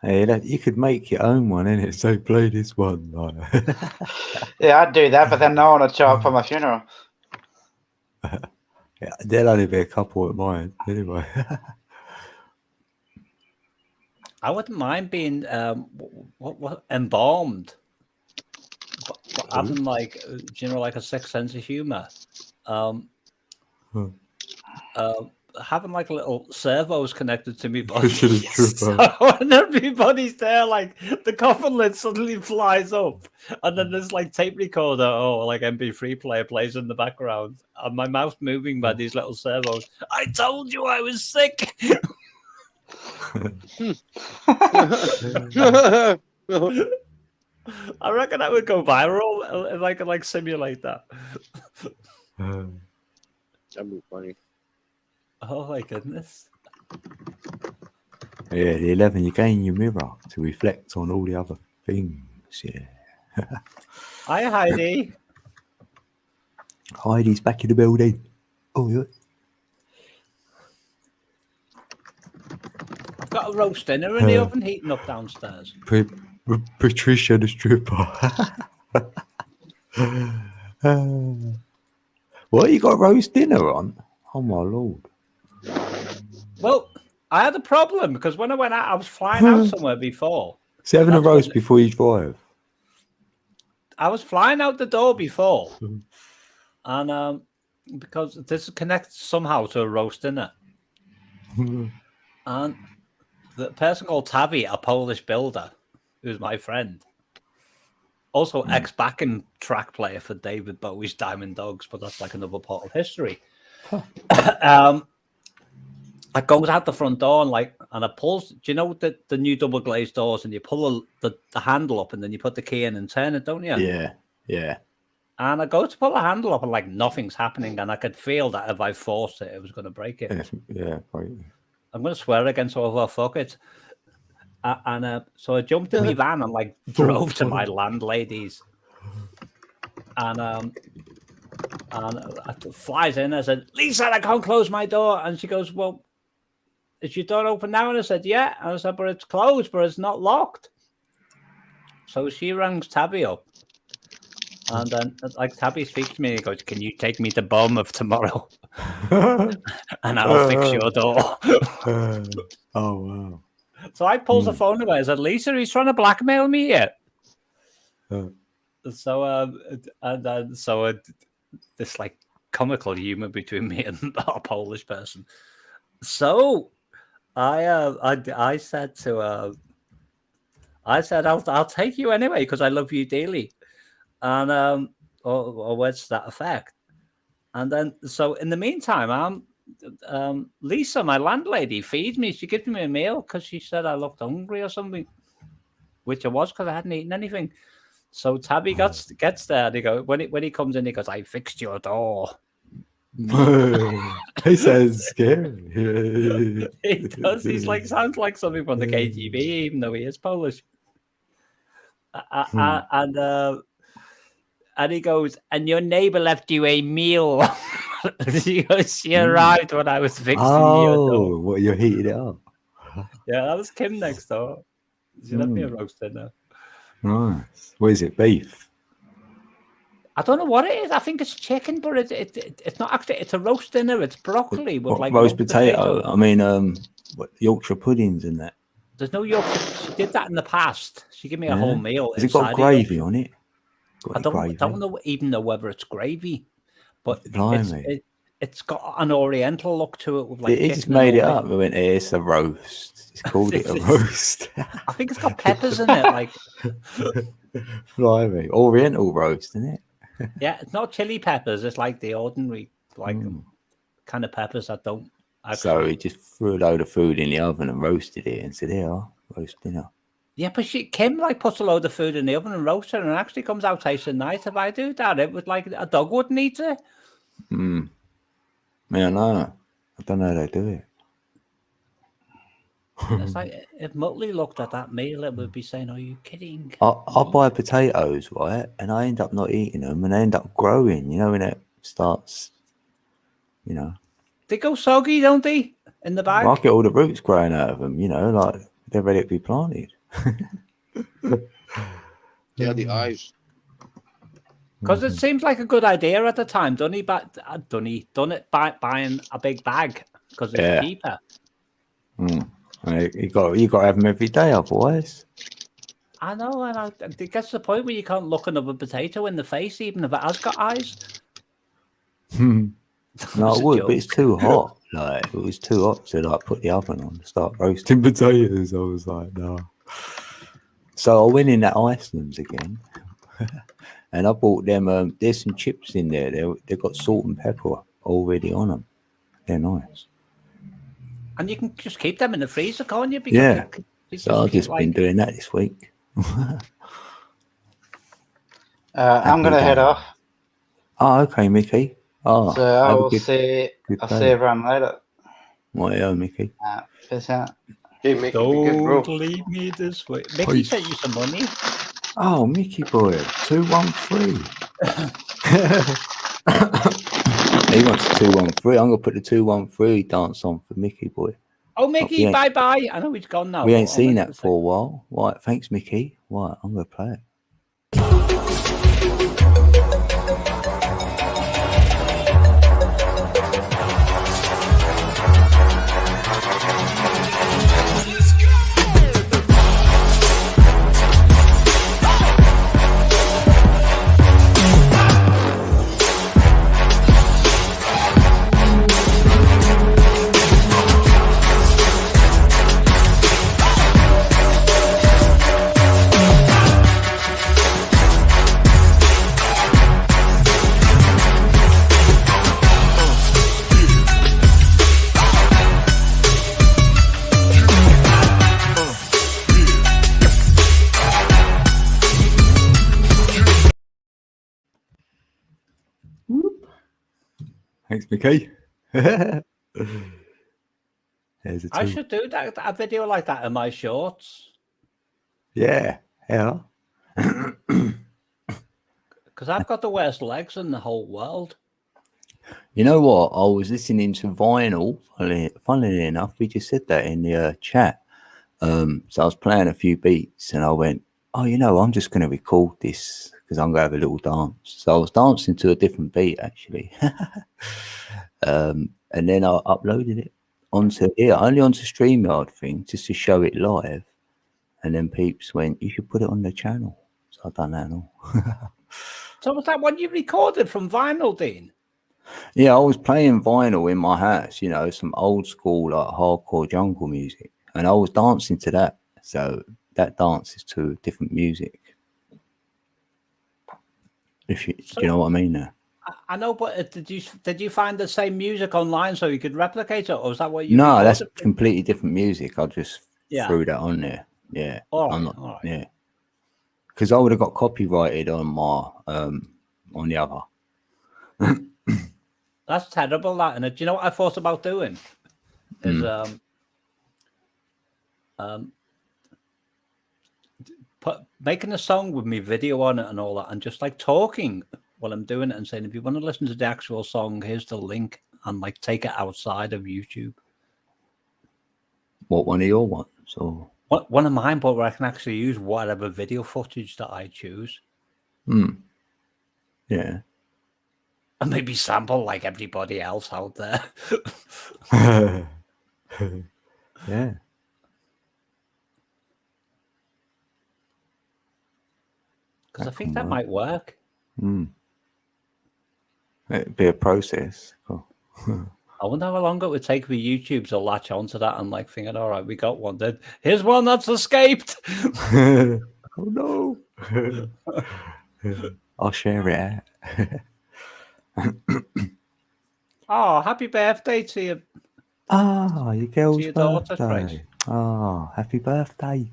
Hey, you could make your own one, innit? So play this one. Like. Yeah, I'd do that, but then no one would show up for my funeral. Yeah, there'll only be a couple at mine, anyway. I wouldn't mind being embalmed, but having like, like a sixth sense of humor. Having like little servos connected to me body. So when everybody's there, like the coffin lid suddenly flies up, and then there's like tape recorder or like MP3 player plays in the background, and my mouth moving by these little servos. I told you I was sick. I reckon I would go viral if I could like simulate that. That'd be funny. Oh my goodness. Yeah, the 11, you gain your mirror to reflect on all the other things. Yeah. Hi, Heidi. Heidi's back in the building. Oh, yeah. I've got a roast dinner in the oven heating up downstairs. Patricia the stripper. What, you got roast dinner on? Oh, my Lord. Well, I had a problem because when I went out, I was flying out somewhere before. 7 a roast before you drive. I was flying out the door before. And because this connects somehow to a roast dinner. And the person called Tavi, a Polish builder, who's my friend, also ex-backing track player for David Bowie's Diamond Dogs, but that's like another part of history. I goes out the front door and I pulls. Do you know the new double glazed doors, and you pull the handle up and then you put the key in and turn it, don't you? Yeah, yeah. And I go to pull the handle up and like nothing's happening, and I could feel that if I forced it, it was going to break it. Yeah, right. I'm going to swear again, so I'll fuck it. So I jumped in my van and like drove to my landlady's, and it flies in. I said, "Lisa, I can't close my door," and she goes, "Well, is your door open now?" And I said, "Yeah." And I said, "But it's closed, but it's not locked." So she rings Tabby up, and then like Tabby speaks to me and he goes, "Can you take me to Bournemouth tomorrow, and I'll fix your door?" Oh wow! So I pulled the phone away. I said, Lisa, he's trying to blackmail me here. So this like comical humor between me and a Polish person. So I said to I'll take you anyway because I love you dearly, and or words to that effect. And then so in the meantime, Lisa, my landlady, feeds me. She gives me a meal because she said I looked hungry or something, which I was because I hadn't eaten anything. So Tabby gets there. And he goes when he comes in, he goes, "I fixed your door." He sounds scary. He does. He's like sounds like something from the KGB, even though he is Polish. And he goes, "And your neighbor left you a meal." She arrived when I was fixing your door. What, you heated it up? Yeah, that was Kim next door. She left me a roast dinner. Nice. What is it? Beef? I don't know what it is. I think it's chicken, but it's not actually. It's a roast dinner. It's broccoli with like roast potato. I mean, Yorkshire puddings and that. There's no Yorkshire. She did that in the past. She gave me a whole meal. Has it got gravy on it? I don't even know whether it's gravy, but it's got an Oriental look to it. With like it just made it up. We went, it's a roast. It's called it a roast. I think it's got peppers in it, like blimey, Oriental roast, isn't it? Yeah, it's not chili peppers. It's like the ordinary, like kind of peppers that don't. So he just threw a load of food in the oven and roasted it and said, "Here, roast dinner." Yeah, but Kim like puts a load of food in the oven and roasts it, and it actually comes out tasting nice. If I do that, it would like a dog wouldn't eat it. Yeah, no, I don't know how they do it. It's like if Muttley looked at that meal, it would be saying, "Are you kidding?" I buy potatoes, right, and I end up not eating them, and they end up growing. You know, when it starts, you know, they go soggy, don't they? In the bag, I get all the roots growing out of them. You know, like they're ready to be planted. Yeah, the eyes. Because it seems like a good idea at the time, done it by buying a big bag because it's cheaper. You got to have them every day, otherwise. I know, and it gets to the point where you can't look another potato in the face, even if it has got eyes. No, I would, but it's too hot. Like it was too hot to like put the oven on to start roasting potatoes. I was like, no. So I went in at Iceland's again, and I bought them. There's some chips in there. They've got salt and pepper already on them. They're nice. And you can just keep them in the freezer, can't you? Because so I've just been doing that this week. I'm gonna head off. Oh, okay, Mickey. Oh, so I'll see everyone later. Well, Mickey. Peace out. Hey, Mickey, don't leave me this way. Mickey sent you some money. Oh, Mickey boy, 213. He wants 213. I'm gonna put the 213 dance on for Mickey boy. Oh, Mickey, bye. I know he's gone now. We ain't seen that for a while. Right, thanks, Mickey. Right, I'm gonna play it. Thanks, Mickey. I should do that. A video like that in my shorts. Yeah. Because I've got the worst legs in the whole world. You know what? I was listening to vinyl. Funnily enough, we just said that in the chat. So I was playing a few beats, and I went, "Oh, you know, I'm just going to record this because I'm going to have a little dance." So I was dancing to a different beat, actually. And then I uploaded it. onto StreamYard thing just to show it live, and then peeps went, "You should put it on the channel." So I've done that and all. So was that one you recorded from vinyl, Dean? Yeah, I was playing vinyl in my house, you know, some old school like hardcore jungle music, and I was dancing to that. So that dances to different music. If you, do you know what I mean now? I know, but did you find the same music online so you could replicate it, or was that what you? No, that's completely different music. I just Yeah. threw that on there. Yeah, all right. Yeah, because I would have got copyrighted on my on the other. That's terrible. That, and do you know what I thought about doing? Is making a song with me video on it and all that, and just like talking while I'm doing it and saying, if you want to listen to the actual song, here's the link, and like take it outside of YouTube. What, one of your ones? Or one of mine, but where I can actually use whatever video footage that I choose. Yeah. And maybe sample like everybody else out there. Yeah. Because I think that might work. It'd be a process. Cool. I wonder how long it would take for YouTube to latch onto that and like thinking, all right, we got one. Then here's one that's escaped. Oh no. I'll share it out. Oh, happy birthday to you. Your girl's birthday. Happy birthday.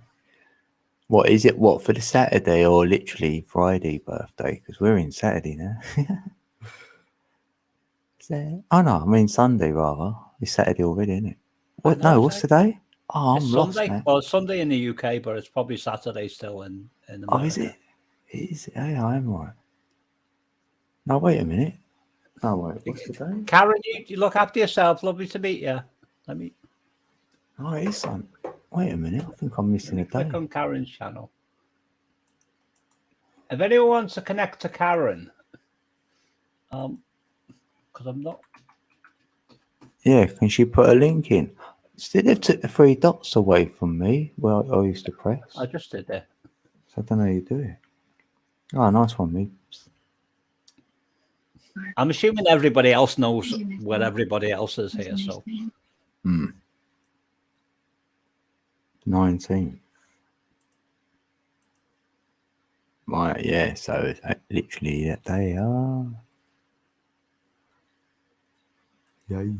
What is it? What, for the Saturday or literally Friday birthday? Because we're in Saturday now. Oh no, I mean Sunday rather. It's Saturday already, isn't it? What? No, what's today? Oh, I'm lost, Sunday. man. Well, it's Sunday in the UK, but it's probably Saturday still in America. Oh, is it? Is it? Yeah, I am right. No, wait a minute. No, wait. What's today? Karen, you look after yourself. Lovely to meet you. Let me. Oh, it is Sunday. Wait a minute. I think I'm missing a day. Click on Karen's channel. If anyone wants to connect to Karen, because I'm not. Yeah, can she put a link in? Still, they took the 3 dots away from me. Well, I used to press. I just did it. So I don't know how you do it. Oh, nice one, me. I'm assuming everybody else knows where everybody else is here. So. 19. Right, yeah, so it's literally that day. Yay.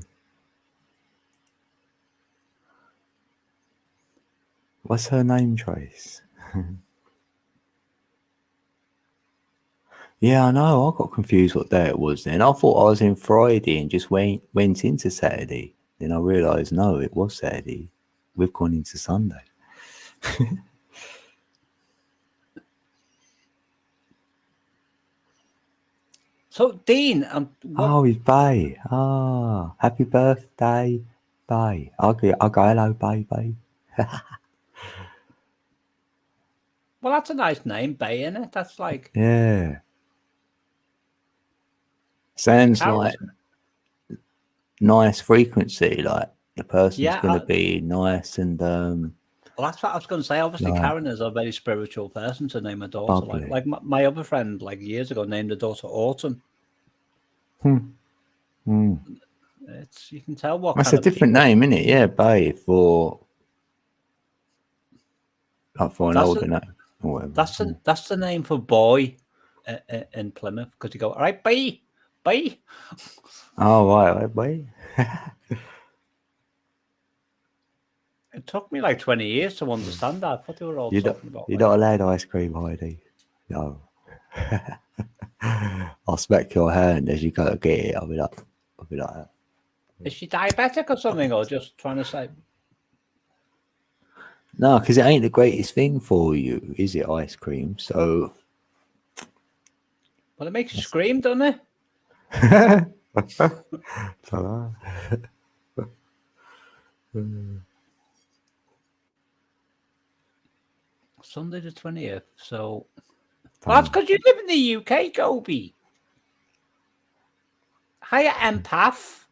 What's her name, Trace? Yeah, I know. I got confused what day it was then. I thought I was in Friday and just went into Saturday. Then I realised, no, it was Saturday. We've gone into Sunday. So, Dean, oh, he's Bay. Happy birthday, Bay. I'll go hello, baby. Well, that's a nice name, Bay, isn't it? That's like... Yeah. Sounds like nice frequency, like the person's going to be nice and... Well, that's what I was going to say. Obviously, like, Karen is a very spiritual person to name a daughter. Like my other friend, like years ago, named a daughter Autumn. It's, you can tell what that's a different name, isn't it? Yeah, Bay for an older name. That's the name for boy in Plymouth, because you go, all right, Bay. Oh, right, Bay. It took me like 20 years to understand that. What they were all talking about. You're not allowed ice cream, Heidi. No. I'll smack your hand as you go to get it. I'll be like that. Is she diabetic or something, or just trying to say? No, because it ain't the greatest thing for you, is it? Ice cream. So. Well, it makes you scream, doesn't it? Sunday the 20th. So. Well, that's because you live in the UK, Gobi. Hiya, empath.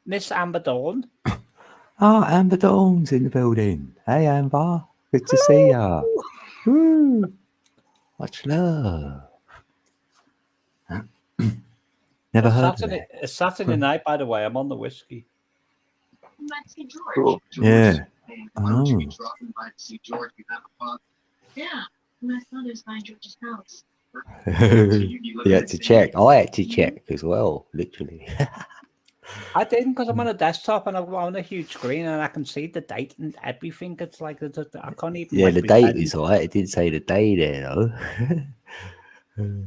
Miss Amber Dawn. Oh, Amber Dawn's in the building. Hey, Amber. Good to see ya. Woo. Much love. Never heard of that. It's Saturday night, by the way. I'm on the whiskey. Cool. Yeah, I know. Yeah, my father's buying George's house. You had to check. I had to check as well, literally. I didn't because I'm on a desktop and I'm on a huge screen and I can see the date and everything. It's like I can't even. Yeah, like, the date pretend. is alright. It didn't say the day there, though.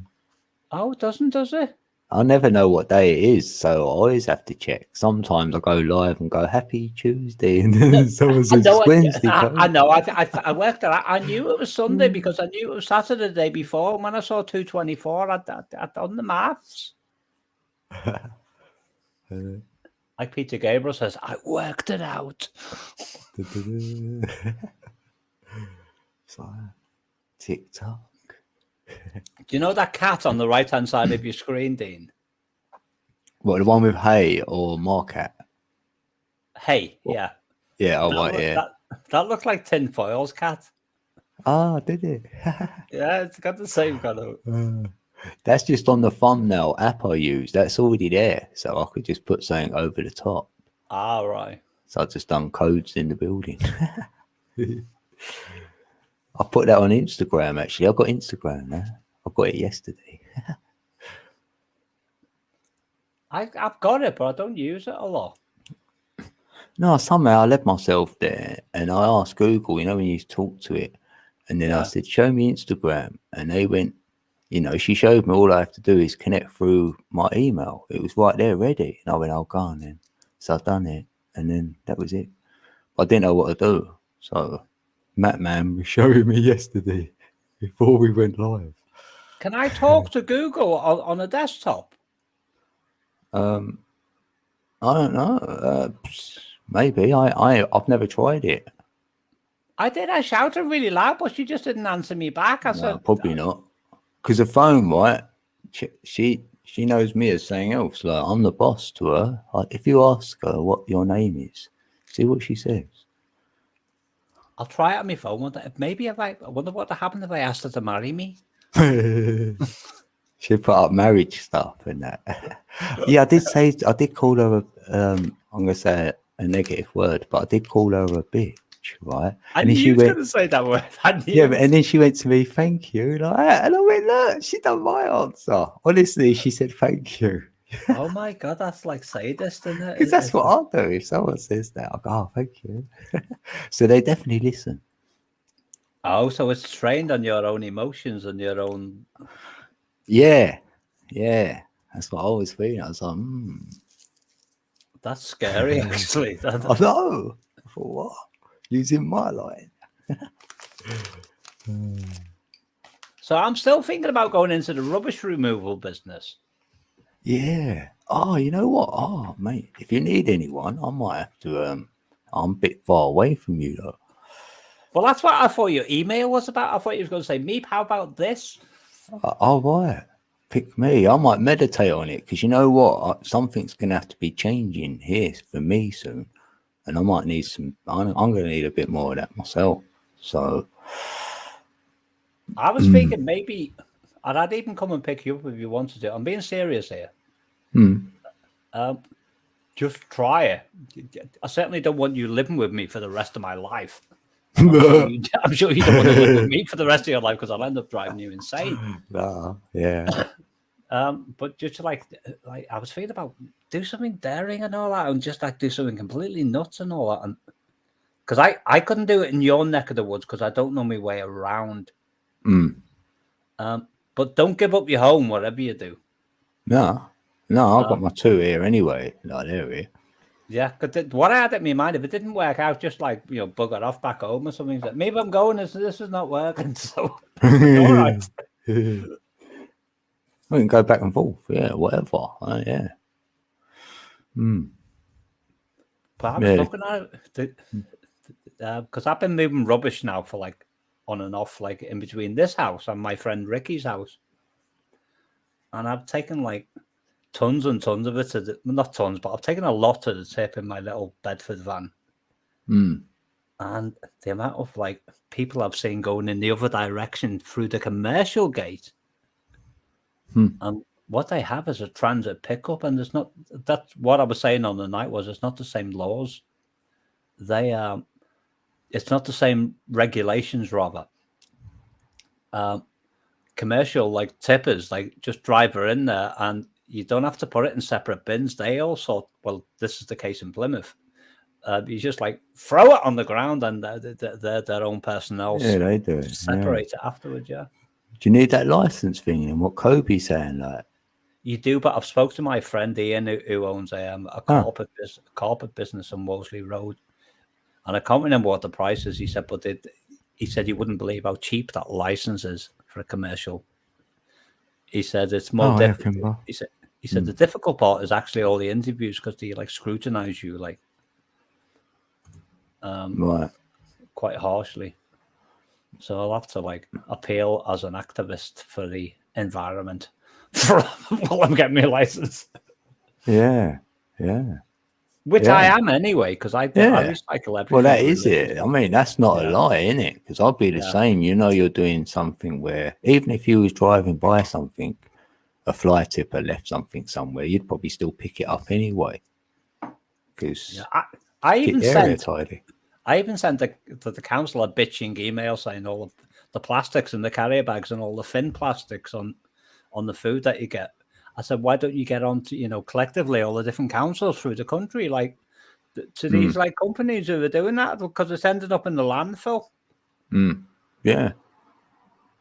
Oh, it doesn't, does it? I never know what day it is, so I always have to check. Sometimes I go live and go Happy Tuesday, and then someone says it's Wednesday. I know. I worked it out. I knew it was Sunday because I knew it was Saturday the day before. When I saw 2:24, I'd done the maths. Like Peter Gabriel says, I worked it out. So, TikTok. Do you know that cat on the right-hand side of your screen, Dean? What, the one with Hey or Marcat? Hey, yeah. Yeah, oh, right, yeah. That looked like tinfoil's cat. Ah, did it? Yeah, it's got the same kind of. That's just on the thumbnail app I use. That's already there, so I could just put something over the top. Ah, right. So I just done codes in the building. I put that on Instagram, actually. I've got Instagram now. I got it yesterday. I've got it, but I don't use it a lot. No, somehow I left myself there and I asked Google, you know, when you talk to it, and then I said, show me Instagram. And they went, you know, she showed me all I have to do is connect through my email. It was right there ready. And I went, oh, go on then. So I've done it. And then that was it. I didn't know what to do. So Matt Man was showing me yesterday before we went live. Can I talk to Google on a desktop? I don't know. Maybe. I've never tried it. I did. I shouted really loud, but she just didn't answer me back. I said, probably not. Because the phone, right? She knows me as something else. Like, I'm the boss to her. Like, if you ask her what your name is, see what she says. I'll try it on my phone. Maybe I wonder what would happen if I asked her to marry me. She put up marriage stuff and that. Yeah, I did call her I'm gonna say a negative word, but I did call her a bitch, right? I knew you were going to say that word. Yeah, and then she went to me, thank you, and I went, look, she done my answer. Honestly, she said thank you. Oh my god, that's like sadist, isn't it? Because that's what I'll do if someone says that. I'll go, oh, thank you. So they definitely listen. Oh, so it's trained on your own emotions and your own. Yeah. That's what I was feeling. I was like, That's scary, actually. I know. I thought, what? Using my line. So I'm still thinking about going into the rubbish removal business. Yeah. Oh, you know what? Oh, mate, if you need anyone, I might have to. I'm a bit far away from you, though. Well, that's what I thought your email was about. I thought you were going to say, Meep, how about this? Oh, right. Pick me. I might meditate on it because you know what? Something's going to have to be changing here for me soon. And I might need some. I'm going to need a bit more of that myself. So. I was thinking maybe I'd even come and pick you up if you wanted to. I'm being serious here. Just try it. I certainly don't want you living with me for the rest of my life. I'm sure you don't want to live with me for the rest of your life because I'll end up driving you insane. Yeah. But just like I was thinking about do something daring and all that, and just like do something completely nuts and all that, and because I couldn't do it in your neck of the woods because I don't know my way around. But don't give up your home, whatever you do. No, I've got my two here anyway. No, there we. Yeah, because what I had in my mind, if it didn't work out, just like bugger off back home or something. Like, maybe I'm going. This is not working. So all right. We can go back and forth. Yeah, whatever. Yeah. But I was looking at it because I've been moving rubbish now for like on and off, like in between this house and my friend Ricky's house, and I've taken like tons and tons of it. Not tons, but I've taken a lot of the tip in my little Bedford van. And the amount of like people I've seen going in the other direction through the commercial gate, and what they have is a transit pickup, and there's not. That's what I was saying on the night was it's not the same laws. It's not the same regulations, rather. Commercial like tippers, like just drive her in there, and you don't have to put it in separate bins. They also, well, this is the case in Plymouth. You just like throw it on the ground, and their own personnel. Yeah, they do it. Separate it afterwards. Yeah. Do you need that license thing? And what Kobe's saying, like you do, but I've spoke to my friend Ian, who owns a carpet business on Wolseley Road, and I can't remember what the price is. He said, but he said you wouldn't believe how cheap that license is for a commercial. He said it's more difficult. He said the difficult part is actually all the interviews because they like scrutinize you like quite harshly. So I'll have to like appeal as an activist for the environment while I'm getting my license. Yeah. Which I am anyway, because I recycle everything. Well, that is it. I mean, that's not a lie, isn't it? Because I'll be the same. You know, you're doing something where even if you was driving by something, a fly tipper left something somewhere, you'd probably still pick it up anyway. Because I even sent the council a bitching email saying all of the plastics in the carrier bags and all the thin plastics on the food that you get. I said, why don't you get on to, collectively all the different councils through the country, like to these like companies who are doing that because it's ended up in the landfill. Yeah.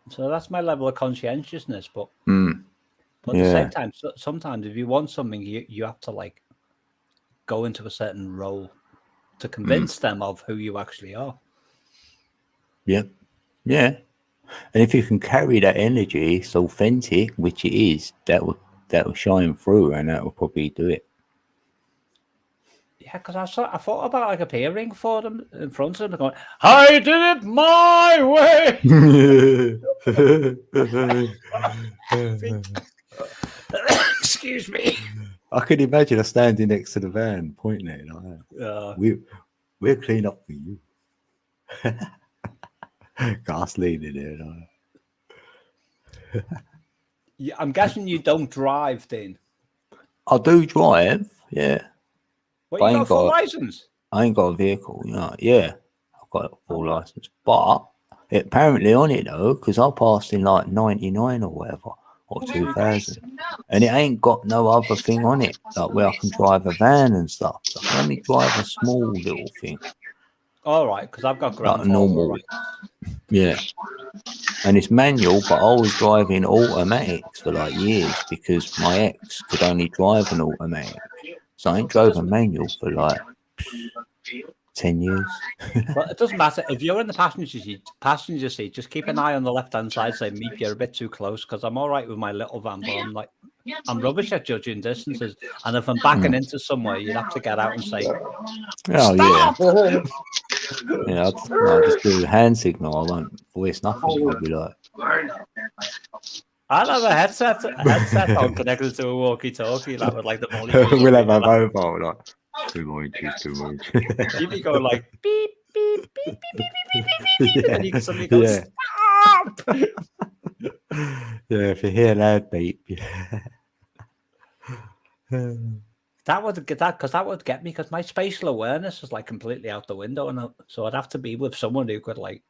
So that's my level of conscientiousness, but at the same time, sometimes if you want something, you have to like go into a certain role to convince them of who you actually are. Yeah. And if you can carry that energy, it's authentic, which it is, that will shine through, and that will probably do it. Yeah, because I thought about like appearing for them in front of them, going, "I did it my way." Excuse me. I can imagine us standing next to the van, pointing at it like that. We'll clean up for you. Gas leaning there. Yeah, I'm guessing you don't drive, then. I do drive, yeah. Well, you got a full license? I ain't got a vehicle, yeah. I've got a full license. But apparently on it, though, because I passed in like 99 or whatever, or 2000. And it ain't got no other thing on it, like where I can drive a van and stuff. So I can only drive a small little thing. All right, because I've got grandfather. Like normal. Right. Yeah. And it's manual, but I was driving automatics for like years because my ex could only drive an automatic. So I ain't drove a manual for like 10 years. Well, it doesn't matter. If you're in the passenger seat, just keep an eye on the left-hand side, say, Meep, you're a bit too close, because I'm all right with my little van, but I'm rubbish at judging distances. And if I'm backing into somewhere, you'd have to get out and say, "Stop!" Yeah, I'll just do hand signal. I won't voice nothing. I'll be like, I'll have a headset on connected to a walkie-talkie, like with like the volume. We'll have a mobile, like 2 inches, 2 inches. You'd be going like beep, beep, beep, beep, beep, beep, beep, beep, and you can suddenly go, "Stop!" Yeah, if you hear that beep, that would get me, because my spatial awareness is like completely out the window, and so I'd have to be with someone who could like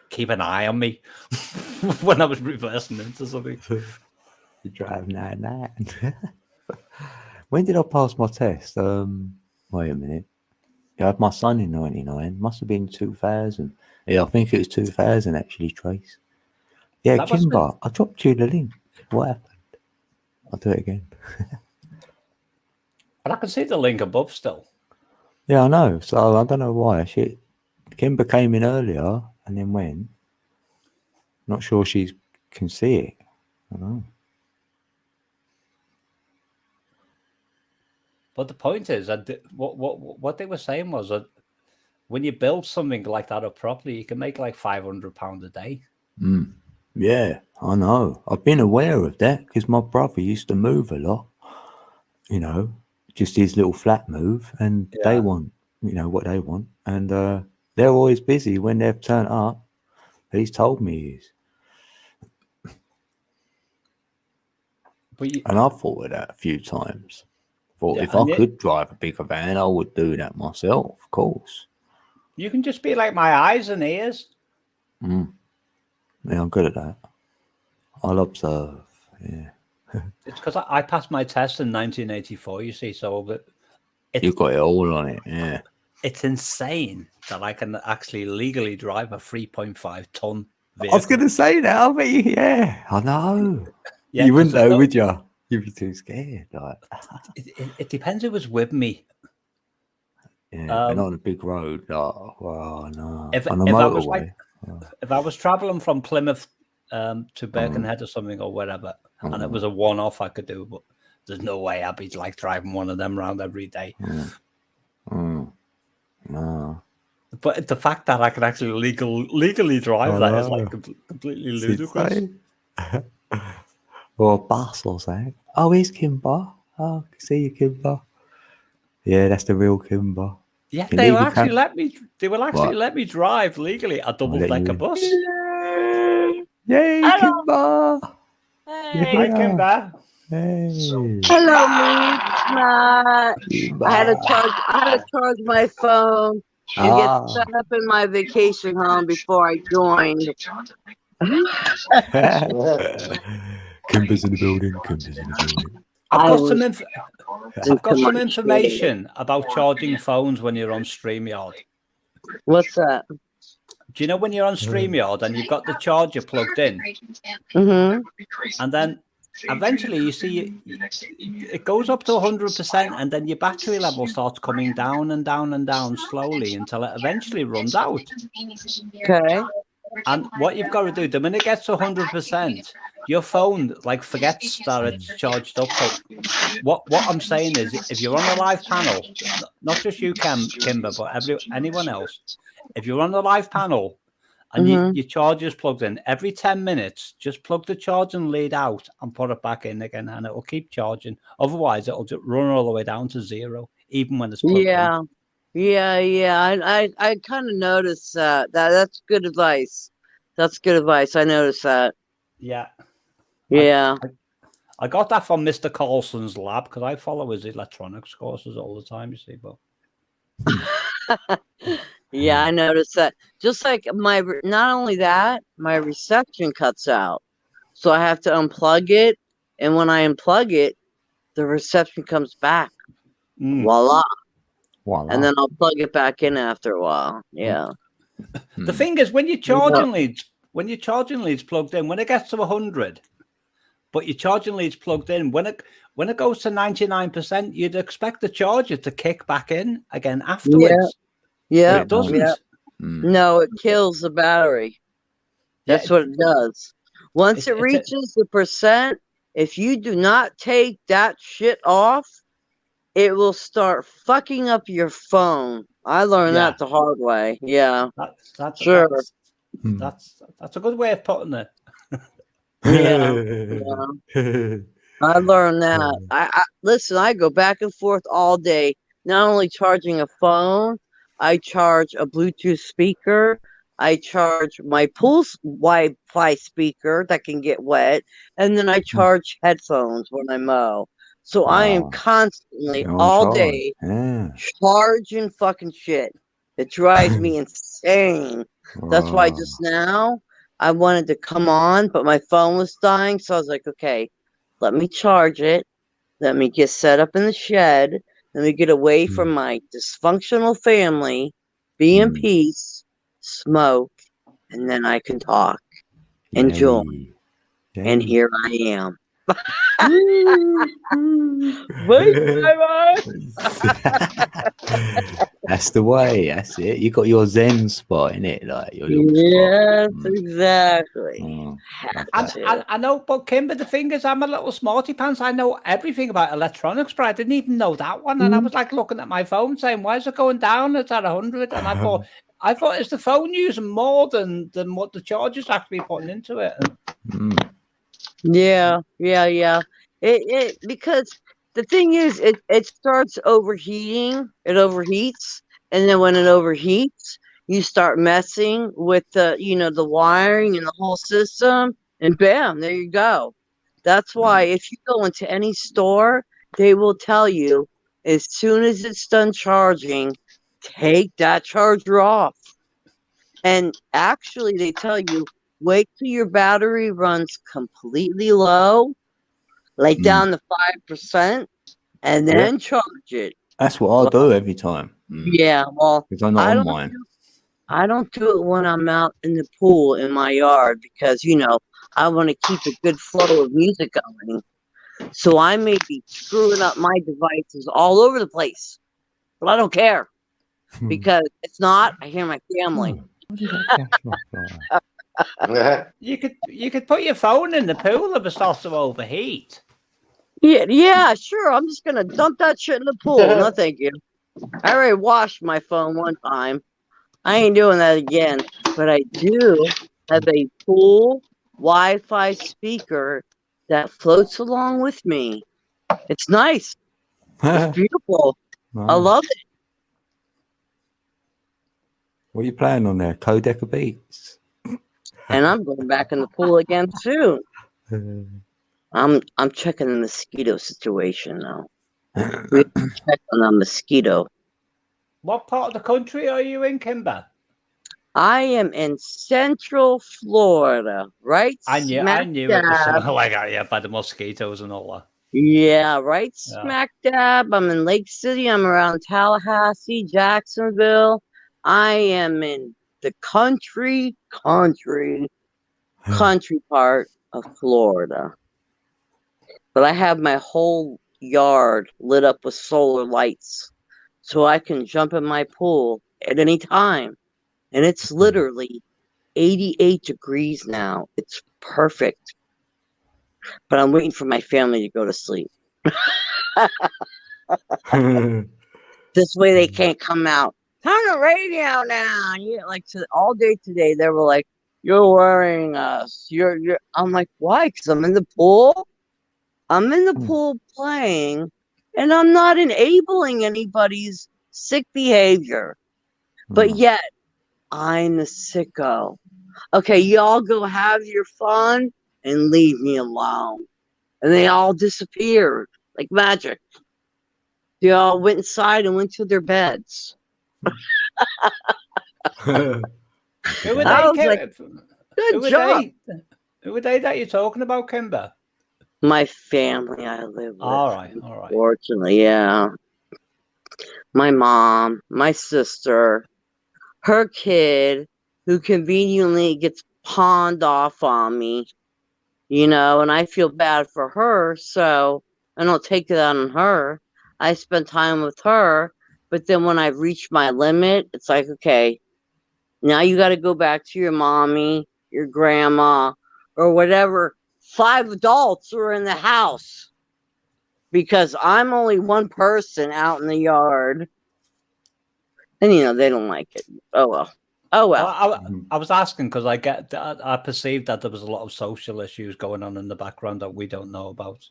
keep an eye on me when I was reversing into something. You drive 99. When did I pass my test? Wait a minute. Yeah, I had my son in 99. Must have been 2000. Yeah, I think it was 2000 actually, Trace. Yeah, that Kimber, I dropped you the link. What happened? I'll do it again. And I can see the link above still. Yeah, I know. So I don't know why. Kimber came in earlier and then went. Not sure she can see it. I don't know. But the point is that what they were saying was that when you build something like that up properly, you can make like £500 a day. Yeah, I know. I've been aware of that because my brother used to move a lot, just his little flat move, and they want, what they want, and they're always busy when they've turned up. He's told me he is. And I've thought of that a few times. Thought if I could drive a bigger van, I would do that myself, of course. You can just be like my eyes and ears. Yeah, I'm good at that. I'll observe, yeah. It's because I passed my test in 1984, you see, so you've got it all on it, yeah. It's insane that I can actually legally drive a 3.5 ton vehicle. I was going to say that, I bet you, I know. Yeah, you wouldn't know, would you? You'd be too scared. Like. It depends who was with me. Yeah, but not on a big road. Oh, well, no. If on a motorway. If I was traveling from Plymouth to Birkenhead or something or wherever, and it was a one-off I could do, but there's no way I'd be like driving one of them around every day. No. But the fact that I can actually legally drive that is like completely ludicrous. Or a bus or something. Oh, here's Kimber. Oh, I can see you, Kimber. Yeah, that's the real Kimber. Yeah, they will actually let me. They will actually let me drive legally a double-decker bus. Yay, Kimber! Hey, hi, Kimber. Hey. Hello, me. I had to charge my phone to get set up in my vacation home before I joined. Kimber's in the building. I've got some information about charging phones when you're on StreamYard. What's that? Do you know when you're on StreamYard and you've got the charger plugged in? Mm-hmm. And then eventually you see it goes up to 100%, and then your battery level starts coming down and down and down slowly until it eventually runs out. Okay. And what you've got to do, the minute it gets to 100%, your phone like forgets that it's charged up. So what I'm saying is, if you're on a live panel, not just you, Kimber, but anyone else, if you're on the live panel and your charger's plugged in, every 10 minutes, just plug the charging lead out and put it back in again, and it will keep charging. Otherwise, it'll just run all the way down to zero, even when it's plugged in. Yeah. I kind of noticed that. That's good advice. That's good advice. I noticed that. Yeah. I got that from Mr. Carlson's lab because I follow his electronics courses all the time, you see. But yeah, I noticed that. Just like not only that, my reception cuts out. So I have to unplug it. And when I unplug it, the reception comes back. Voila. And then I'll plug it back in after a while. Yeah. The thing is, when your charging lead's plugged in, when it gets to 100, but your charging lead's plugged in, when it goes to 99%, you'd expect the charger to kick back in again afterwards. Yeah. It doesn't. Yeah. No, it kills the battery. That's what it does. Once it reaches the percent, if you do not take that shit off, it will start fucking up your phone. I learned that the hard way. Yeah. That's sure. That's a good way of putting it. Yeah. I learned that. I listen, I go back and forth all day, not only charging a phone, I charge a Bluetooth speaker, I charge my pool Wi-Fi speaker that can get wet, and then I charge headphones when I mow. So I am constantly all day charging fucking shit. It drives me insane. That's why just now I wanted to come on, but my phone was dying. So I was like, okay, let me charge it. Let me get set up in the shed. Let me get away from my dysfunctional family, be in peace, smoke, and then I can talk and join. And here I am. That's the way. That's it. You got your Zen spot in it, like your yes, exactly. I know, but Kimber, the thing is, I'm a little smarty pants. I know everything about electronics, but I didn't even know that one. And I was like looking at my phone, saying, "Why is it going down? It's at 100." And I thought, is the phone using more than what the charger's actually putting into it? Yeah. It because the thing is, it starts overheating. It overheats, and then when it overheats, you start messing with the the wiring and the whole system, and bam, there you go. That's why if you go into any store, they will tell you as soon as it's done charging, take that charger off. And actually, they tell you wait till your battery runs completely low, like down to 5%, and then charge it. That's what I do every time. Yeah, well, because I'm not on mine. I don't do it when I'm out in the pool in my yard because I want to keep a good flow of music going. So I may be screwing up my devices all over the place, but I don't care because it's not. I hear my family. You could put your phone in the pool if it starts to overheat. Yeah, sure. I'm just gonna dump that shit in the pool. No, thank you. I already washed my phone one time. I ain't doing that again. But I do have a pool Wi-Fi speaker that floats along with me. It's nice. It's beautiful. I love it. What are you playing on there? Codec of Beats. And I'm going back in the pool again soon. I'm checking the mosquito situation now. We have to check on a mosquito. What part of the country are you in, Kimber? I am in Central Florida, right? I knew it was something like that, by the mosquitoes and all that. Yeah, right smack dab. I'm in Lake City. I'm around Tallahassee, Jacksonville. I am in the country part of Florida. But I have my whole yard lit up with solar lights so I can jump in my pool at any time. And it's literally 88 degrees now. It's perfect. But I'm waiting for my family to go to sleep. This way they can't come out. Turn the radio down. All day today they were like, "You're worrying us. You're." I'm like, "Why?" Because I'm in the pool. I'm in the pool playing, and I'm not enabling anybody's sick behavior. But yet, I'm the sicko. Okay, y'all go have your fun and leave me alone. And they all disappeared like magic. They all went inside and went to their beds. Who were they? Who were they that you're talking about, Kimber? My family I live with. All right. Fortunately, yeah. My mom, my sister, her kid, who conveniently gets pawned off on me, and I feel bad for her, so I don't take it on her. I spend time with her, but then when I've reached my limit, it's like, okay, now you got to go back to your mommy, your grandma, or whatever 5 adults are in the house, because I'm only one person out in the yard. And they don't like it. Oh well. I was asking because I perceived that there was a lot of social issues going on in the background that we don't know about.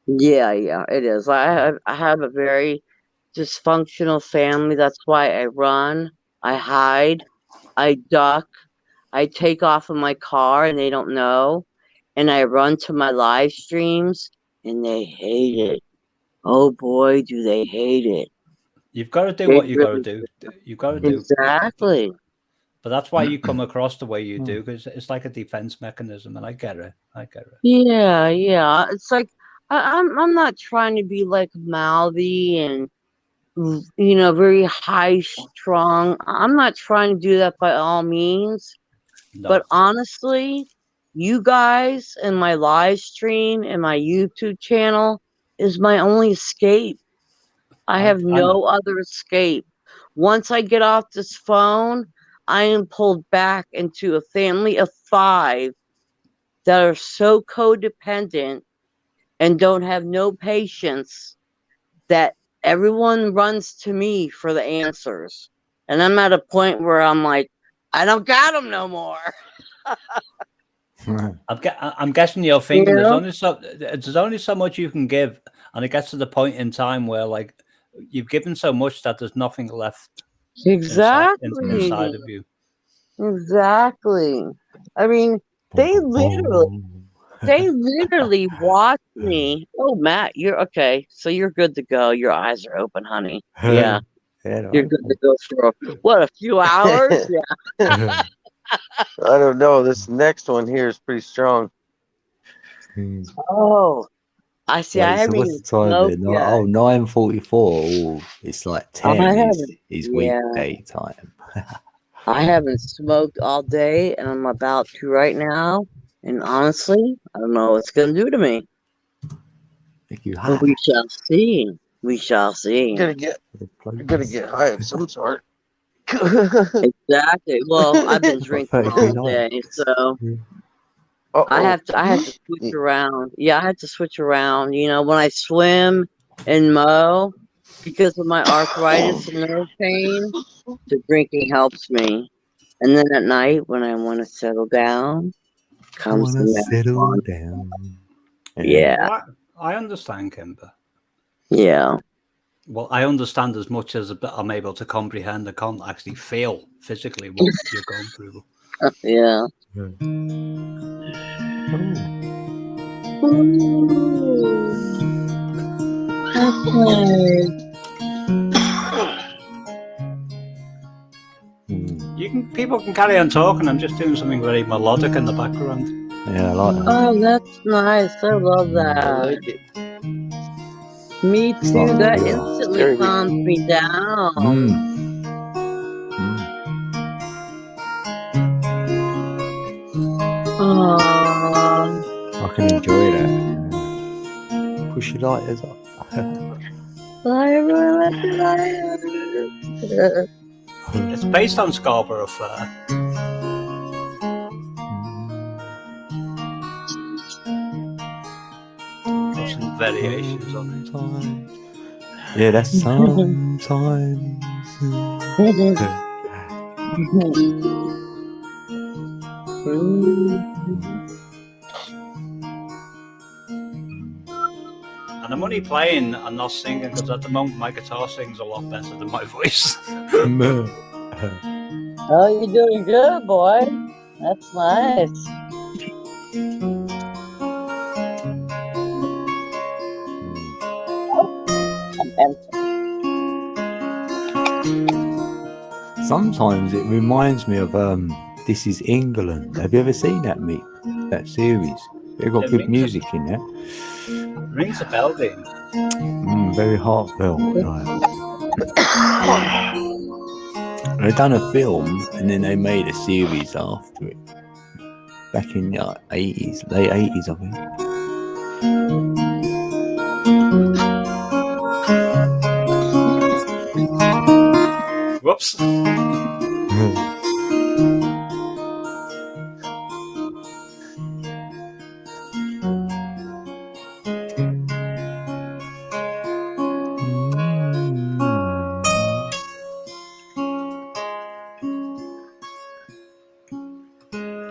Yeah, it is. I have a very dysfunctional family. That's why I run, I hide, I duck, I take off in my car and they don't know, and I run to my live streams and they hate it. Oh boy, do they hate it. You've got to do what you got to do. You've got to do. Exactly. But that's why you come across the way you do, because it's like a defense mechanism, and I get it. Yeah. It's like I'm not trying to be like mouthy and very high strung. I'm not trying to do that by all means. No. But honestly, you guys and my live stream and my YouTube channel is my only escape. I have no other escape. Once I get off this phone, I am pulled back into a family of 5 that are so codependent and don't have no patience that everyone runs to me for the answers. And I'm at a point where I'm like, I don't got them no more. I'm guessing you're thinking there's only so much you can give. And it gets to the point in time where, like, you've given so much that there's nothing left Exactly. inside of you. Exactly. I mean, they literally watch me. Oh, Matt, you're okay. So you're good to go. Your eyes are open, honey. Yeah. You're good to go for a few hours? Yeah. I don't know. This next one here is pretty strong. Oh, I see. Wait, I haven't what's even the time smoked then? yet. 9:44. Oh, it's like 10 is weekday time. I haven't smoked all day, and I'm about to right now. And honestly, I don't know what it's going to do to me. Make you But high. we shall see. We shall see. You're gonna get high of some sort. Exactly. Well, I've been drinking all day, so I have to switch around. Yeah, I have to switch around. You know, when I swim and mow, because of my arthritis and nerve pain, the drinking helps me. And then at night, when I want to settle down, comes the settle down. Yeah. Well, I understand, Kimber. Yeah. Well, I understand as much as I'm able to comprehend. I can't actually feel physically what you're going through. Yeah. People can carry on talking. I'm just doing something very melodic in the background. Yeah, I like that. Oh, that's nice. I love that. I like it. Me too. Oh, That yeah. instantly calms me down. I can enjoy that. Push your lighters up. I really like it. It's based on Scarborough Fair. There's some variations on it. Yeah, that's sometimes. And I'm only playing and not singing because at the moment my guitar sings a lot better than my voice. Oh, you're doing good, boy. That's nice. Sometimes it reminds me of This Is England. Have you ever seen that series? They've got good music in there. Rings a bell, Dean. Very heartfelt. They done a film and then they made a series after it. Back in the 80s, late 80s, I think. Whoops.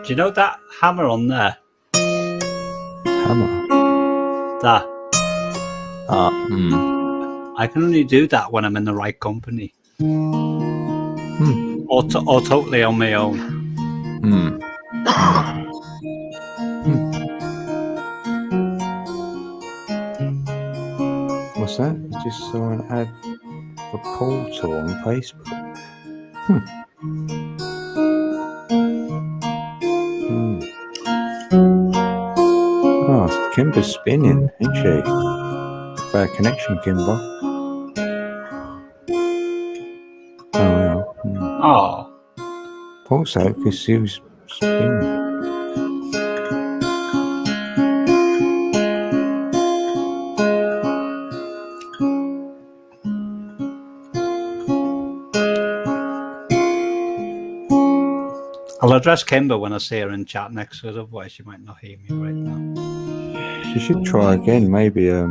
Do you know that hammer on there? Hammer? That. I can only do that when I'm in the right company. Or totally on my own. What's that? You just saw an ad for Portal on Facebook. Oh, Kimber's spinning, ain't she? Bad connection, Kimber. Oh. Thought so, because she was spinning. I'll address Kimber when I see her in chat next, because otherwise she might not hear me right now. She should try again, maybe. Yeah.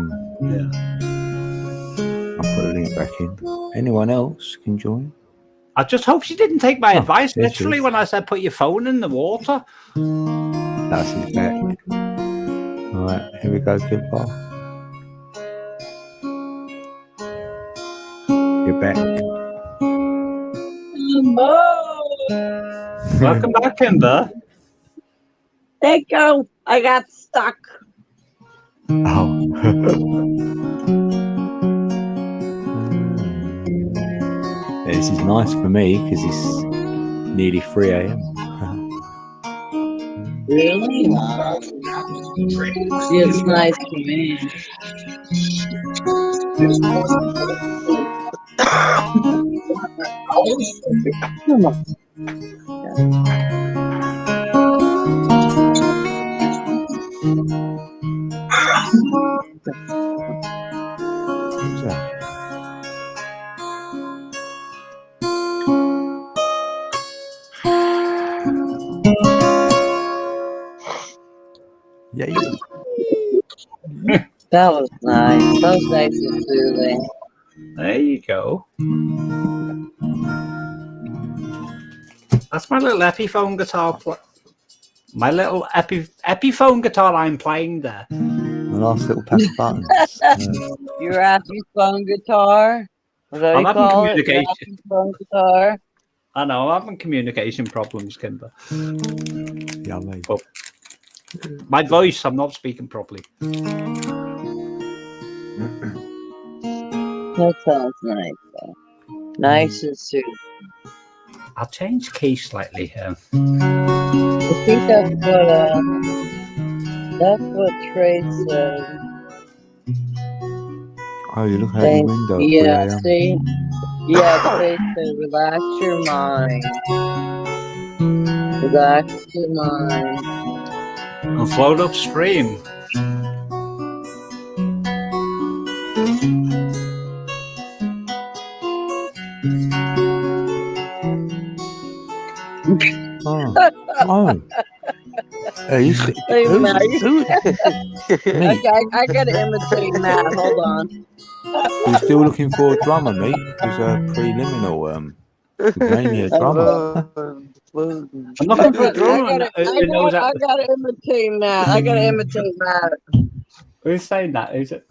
I'll put a link back in. Anyone else can join? I just hope she didn't take my advice literally when I said put your phone in the water. That's his back. Alright, here we go, Kimber. back. Welcome back, Kimber. There you go. I got stuck. Oh. This is nice for me because it's nearly 3 a.m. Really? It's nice for me. Come on. Who's that? Yay. That was nice. That was nice and soothing. There you go. That's my little Epiphone guitar. My little Epiphone guitar I'm playing there. My last little pack of buttons. Your Epiphone guitar? What do you call it? Your Epiphone guitar? I know, I'm having communication problems, Kimber. Yeah, mate. But my voice, I'm not speaking properly. That sounds nice, though. Nice and soothing. I'll change key slightly here. I think that's what Trey said. Oh, you look out the window. Yeah, see? Yeah, Trey said, relax your mind. Relax your mind. And float upstream. Oh. Hey, I gotta imitate Matt. Hold on. We're still looking for a drummer, mate. Who's a preliminal mania drummer. I'm looking for a drummer. I gotta imitate Matt. I gotta imitate Matt. Who's saying that? Is it?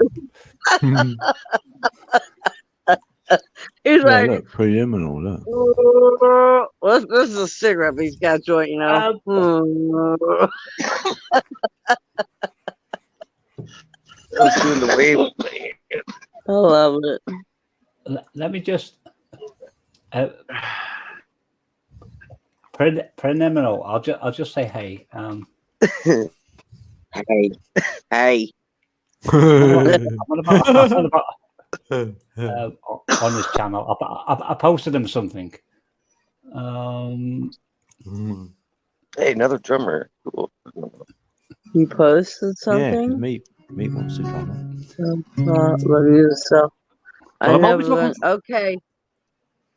He's like, look, preliminal, look. Well, this is a cigarette, but he's got a joint, you know. Let's do the wave. I love it. Let me just preliminal. I'll just say hey. Hey. On his channel, I posted him something. Hey, another drummer. Cool. He posted something. Yeah, meat wants to drummer. Let me yourself. I never went. Okay.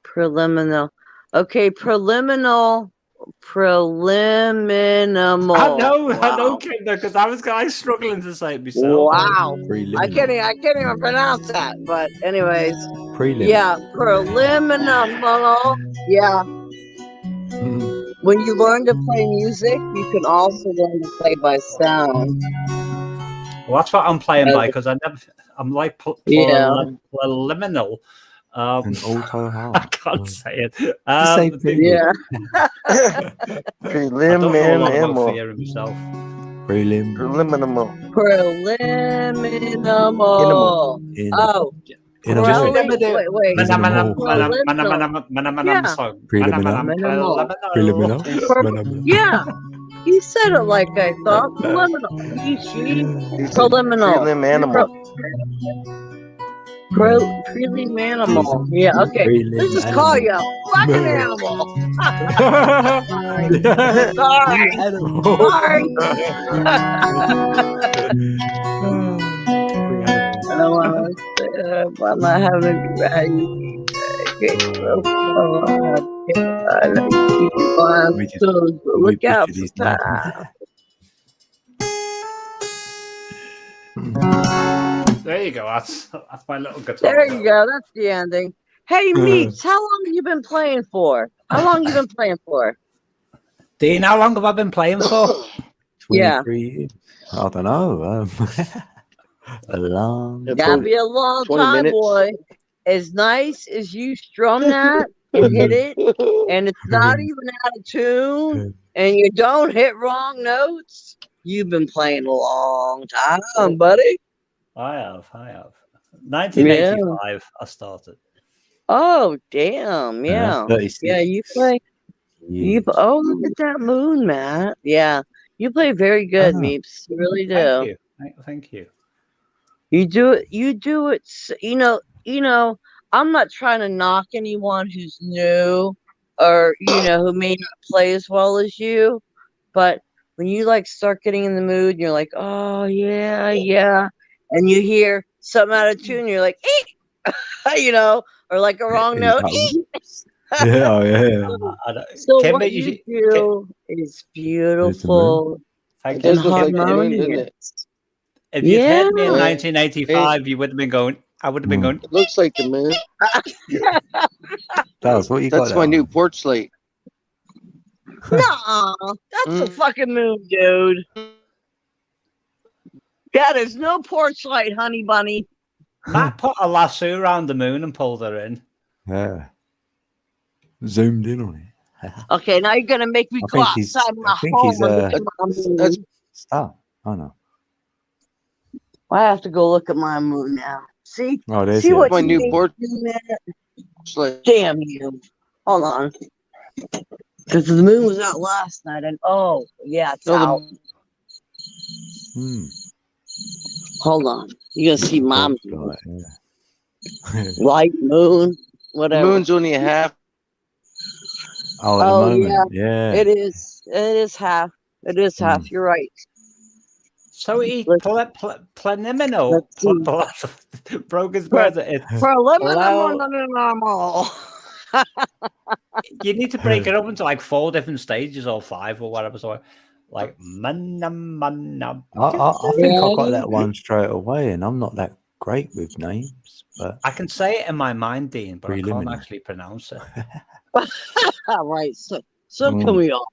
Preliminal. Okay, preliminal. Preliminal. I know, Kinder, because I was struggling to say it myself. Wow. I can't even pronounce that. But anyways. Prelim. Yeah, preliminal. Yeah. When you learn to play music, you can also learn to play by sound. Well, that's what I'm playing by because I'm like preliminal. An auto harp. I can't say it. Same thing. Yeah. Preliminal. Preliminal. Oh. In a wait. Preliminal. Yeah. He said it like I thought. Preliminal. Preliminal. Yeah, okay. Let's just call you a fucking animal. Sorry. I don't want to. I'm not having a good look out for that. There you go. That's my little guitar. There you go. That's the ending. Hey, Meats, how long have you been playing for? Dean, how long have I been playing for? 23 years. I don't know. A long. Gotta be a long time, minutes. boy. as nice as you strum that and hit it, and it's not even out of tune, and you don't hit wrong notes, you've been playing a long time, buddy. I have. 1985, I started. Oh, damn. Yeah. 36. Yeah, you play. Oh, look at that moon, Matt. Yeah. You play very good, Meeps. You really do. Thank you. Thank you. You do it. You know, I'm not trying to knock anyone who's new or, who may not play as well as you, but when you like start getting in the mood and you're like, oh, yeah, and you hear something out of tune, you're like, or like a wrong note. Yeah. So what you do is beautiful. It does look like the moon, doesn't it? If you'd had me in 1985, you would have been going. I would have been going. It looks like the moon. That's what you got. That's my new porch light. No, that's the fucking moon, dude. Yeah, there's no porch light, honey bunny. Matt put a lasso around the moon and pulled her in. Yeah. Zoomed in on it. Okay, now you're gonna make me go outside my home and look at my moon. Stop. Oh no. I have to go look at my moon now. See? Oh, there's what my new porch. Damn you. Hold on. Because the moon was out last night, and it's out. Hold on. You're gonna see my moon. Light moon, whatever. The moon's only a half. Oh, at the moment. Yeah. It is. It is half. It is half. You're right. So he preliminal broke his words. Preliminal. You need to break it up into like 4 different stages or 5 or whatever. So like manna. I think I got that one straight away, and I'm not that great with names, but I can say it in my mind, Dean, but I can't actually pronounce it. Right. So can we all?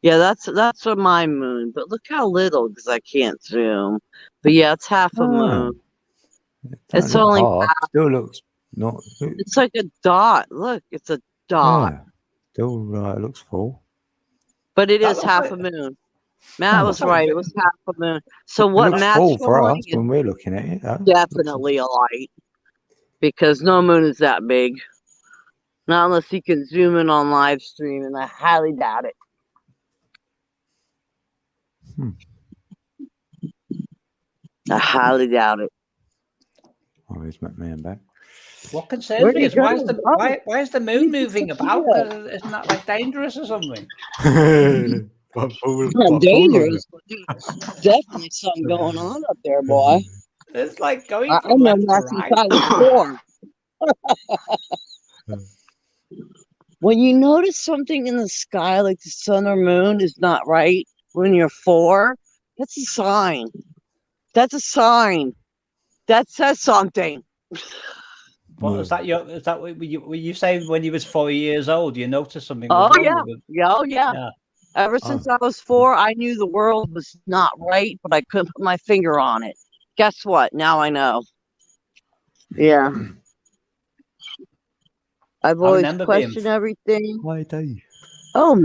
Yeah, that's for my moon, but look how little because I can't zoom. But yeah, it's half a moon. It's only half. Still looks not. It's like a dot. Look, it's a dot. Yeah. Still, it looks full. But it is half a moon. Matt was right. It was half a moon. So what Matt's full for us when we're looking at it. Definitely a light, because no moon is that big. Not unless you can zoom in on live stream, and I highly doubt it. I highly doubt it. Oh, he's McMahon back. What concerns me is why is the moon moving about? Isn't that like dangerous or something? Not dangerous, but there's definitely something going on up there, boy. It's like going. I know that's inside the form. When you notice something in the sky, like the sun or moon, is not right when you're 4, that's a sign. That's a sign. That says something. What is that? Is that what you say when you was 4 years old? You noticed something? Oh yeah. Ever since I was 4, I knew the world was not right, but I couldn't put my finger on it. Guess what? Now I know. Yeah. I've always questioned everything. Why do you? Oh,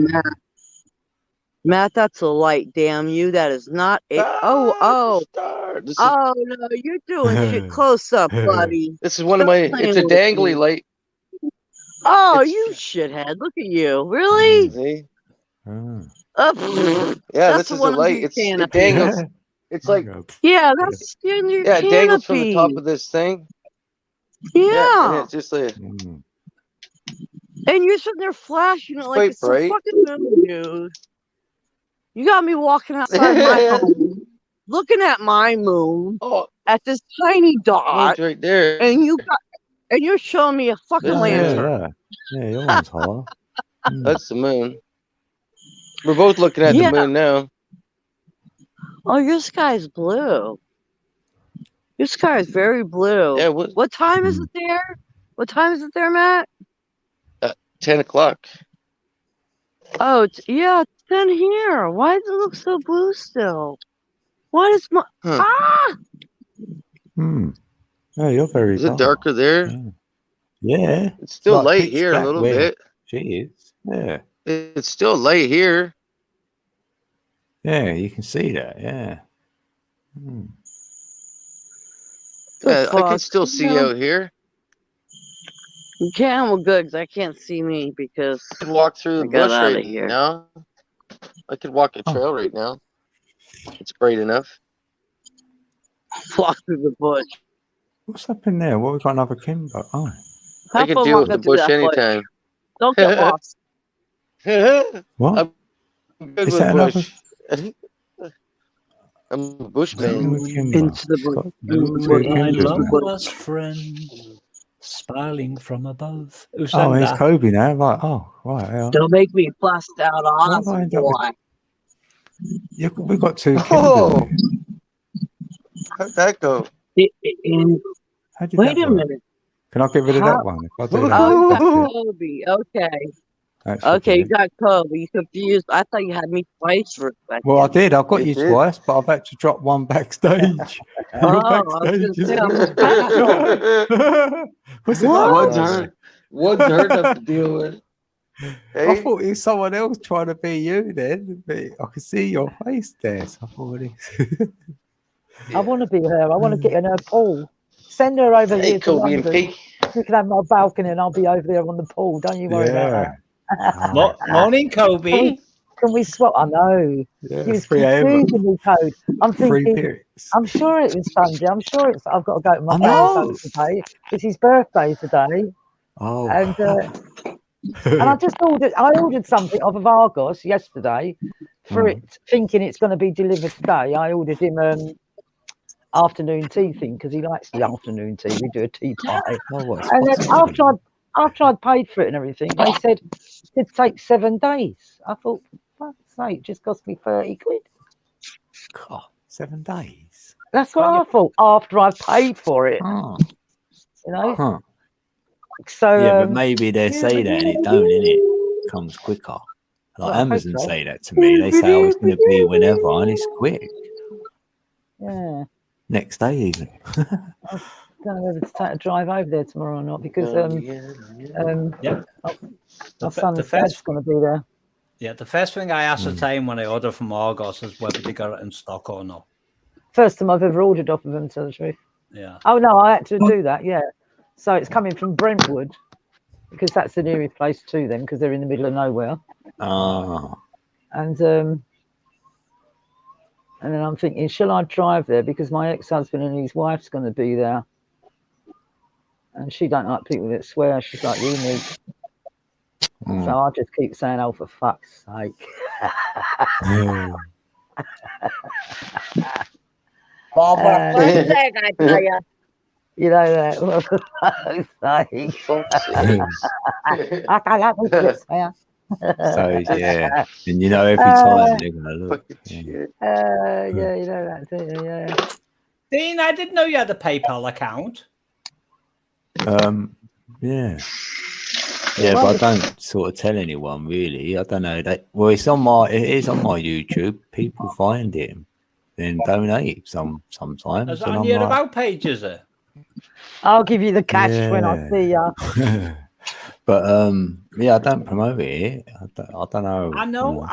Matt, that's a light. Damn you! That is not it. No, you're doing shit close up, buddy. This is one of my. It's a dangly light. Oh, you shithead! Look at you. Really? See? Yeah, this is a light. It dangles. It's like that's in your it dangles from the top of this thing. Yeah. And it's just like. And you're sitting there flashing it like it's a fucking moon, dude. You got me walking outside my home, looking at my moon at this tiny dot, right there, and you're showing me a fucking lantern. Yeah, your one's hollow. That's the moon. We're both looking at the moon now. Oh, your sky's blue. Your sky is very blue. Yeah. What time is it there? What time is it there, Matt? 10 o'clock. Oh, it's 10 here. Why does it look so blue still? What is my... Yeah, you're very Is it darker there? Yeah. Yeah. It's still like light pitch here a black little where bit. She is. Yeah. It's still light here. Yeah, you can see that. Yeah. Yeah, I can still see out here. You can? Well, good, because I can't see me because I could walk through the I got bush out of right here. now. I could walk a trail right now. It's bright enough. Walk through the bush. What's up in there? What, we got another Kimbo? Oh. I could deal with the bush anytime. Don't get lost. What? I'm good Is with that bush. I'm a bushman. Into the bush. My long-lost friend, smiling from above. Who sang Oh, it's that? Kobe now. Right. Oh, right. Yeah. Don't make me bust out on Why have I ended up boy. We got two Kimbos. Oh, how'd that go? How did Wait that a work? minute. Can I get rid of that one? If I do that, Oh, you got that's it. Kobe. Okay. That should Okay, be you it. got Kobe. You confused. I thought you had me twice for a second. Well, I did. I got You you did. twice, but I've had to drop one backstage. Oh, You're I was backstage. gonna say, What's it One's like? hard. One's hard enough to deal with. I Hey, thought it was someone else trying to be you then, but I could see your face there. So I thought I want to be her. I want to get in her pool. Send her over hey, here to Kobe and London. Pete. You can have my balcony and I'll be over there on the pool. Don't you worry about that. Morning, Kobe. Can we swap? I know. Yeah, He was 3 a.m. confusing me, Code. I'm Free thinking, periods. I'm sure it was Sunday. I'm sure it's. I've got to go to my I parents' know. house today. It's his birthday today. Oh. And I just ordered. I ordered something off of Argos yesterday for it, thinking it's going to be delivered today. I ordered him afternoon tea thing because he likes the afternoon tea. We do a tea party. And then after I'd paid for it and everything, they said it'd take 7 days. I thought, fuck's sake, it just cost me 30 quid. God, 7 days. That's what I thought after I paid for it. Oh. You know. Huh. So yeah, but maybe they say that and it don't, innit? It comes quicker. Like Well, I hope Amazon so. say that to me. They say, oh, it's going to be whenever, and it's quick. Yeah. Next day, even. I don't know whether to take a drive over there tomorrow or not because my son's dad's going to be there. Yeah, the first thing I ascertain when I order from Argos is whether they got it in stock or not. First time I've ever ordered off of them, to tell the truth. Yeah. Oh no, I had to do that. Yeah. So it's coming from Brentwood because that's the nearest place to them because they're in the middle of nowhere. Oh. And then I'm thinking, shall I drive there because my ex-husband and his wife's going to be there, and she don't like people that swear. She's like unique. So I just keep saying, "Oh, for fuck's sake!" I tell you. You know that. Well, for fuck's sake. So yeah, and you know every time they're gonna look. Yeah, you know that, do you? Yeah. Dean, I didn't know you had a PayPal account. Yeah. Yeah, but I don't sort of tell anyone really. I don't know that. Well, it is on my YouTube. People find it, then donate sometimes. Is that on your about page? Is it? I'll give you the cash when I see you. But yeah, I don't promote it. I don't know. I know.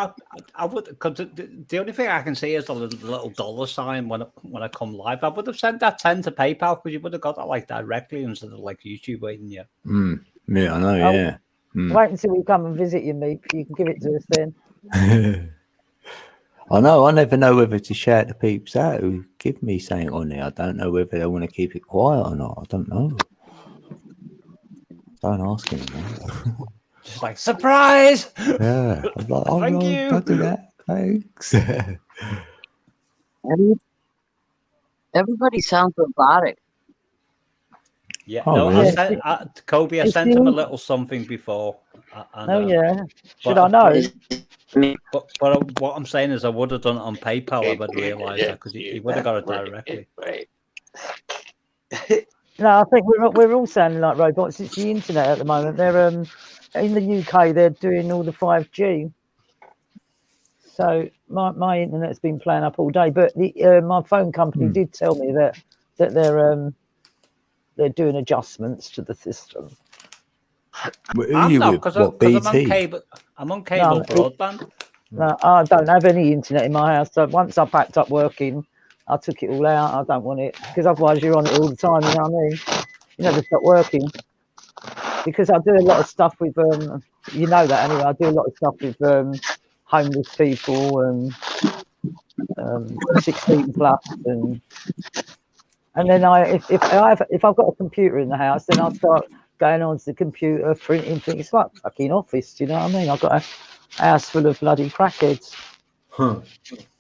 I would, because the only thing I can see is a little dollar sign when I come live. I would have sent that 10 to PayPal because you would have got that like directly instead of like YouTube waiting you. Yeah, I know. Yeah. Wait until we come and visit you, Meep. You can give it to us then. I know. I never know whether to shout the peeps out who give me something on there. I don't know whether they want to keep it quiet or not. I don't know. Don't ask anyone. Just like surprise. Yeah. I'm like, oh, Thank no, you. don't do that. Thanks. Everybody sounds robotic. Yeah. Oh, No, really? Kobe, I sent him a little something before. Yeah. Should I know? But what I'm saying is, I would have done it on PayPal. I would realize that because he would have got it directly. No, I think we're all sounding like robots. It's the internet at the moment. They're in the UK. They're doing all the 5G. So my internet's been playing up all day. But my phone company did tell me that they're doing adjustments to the system. I'm not, because I'm on cable. I'm on cable broadband. No, I don't have any internet in my house. So once I packed up working, I took it all out. I don't want it because otherwise you're on it all the time. You know what I mean? You never stop working. Because I do a lot of stuff with you know that anyway. I do a lot of stuff with homeless people and 16 plus, and then if I've got a computer in the house, then I'll start going onto the computer, printing things. It's like fucking office. Do you know what I mean? I've got a house full of bloody crackheads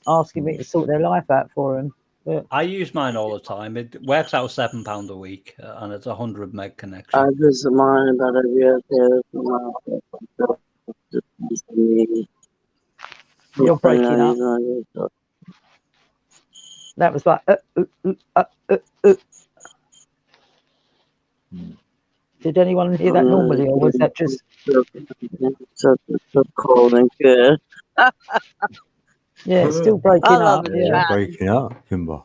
asking me to sort their life out for them. Yeah. I use mine all the time. It works out £7 a week, and it's 100 meg connection. I visit mine about every other day. You're breaking up. That was like. Did anyone hear that normally, or was that just? So cold and good. Yeah, it's still breaking up. Yeah, breaking up, Kimber.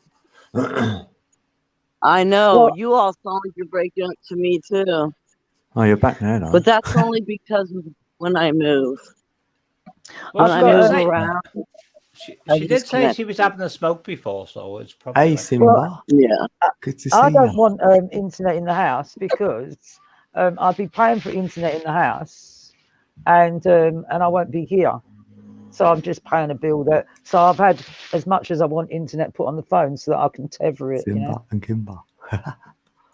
I know. Well, you all sound like you're breaking up to me too. Oh, you're back now, though. But that's only because of when I move. Well, when I move around. She did say she was having a smoke before, so it's probably. Hey, Simba. Well, yeah. Good to see I you. don't want internet in the house because I'd be paying for internet in the house, and I won't be here. So I'm just paying a bill that. So I've had as much as I want internet put on the phone so that I can tether it. Simba you know? and Kimber.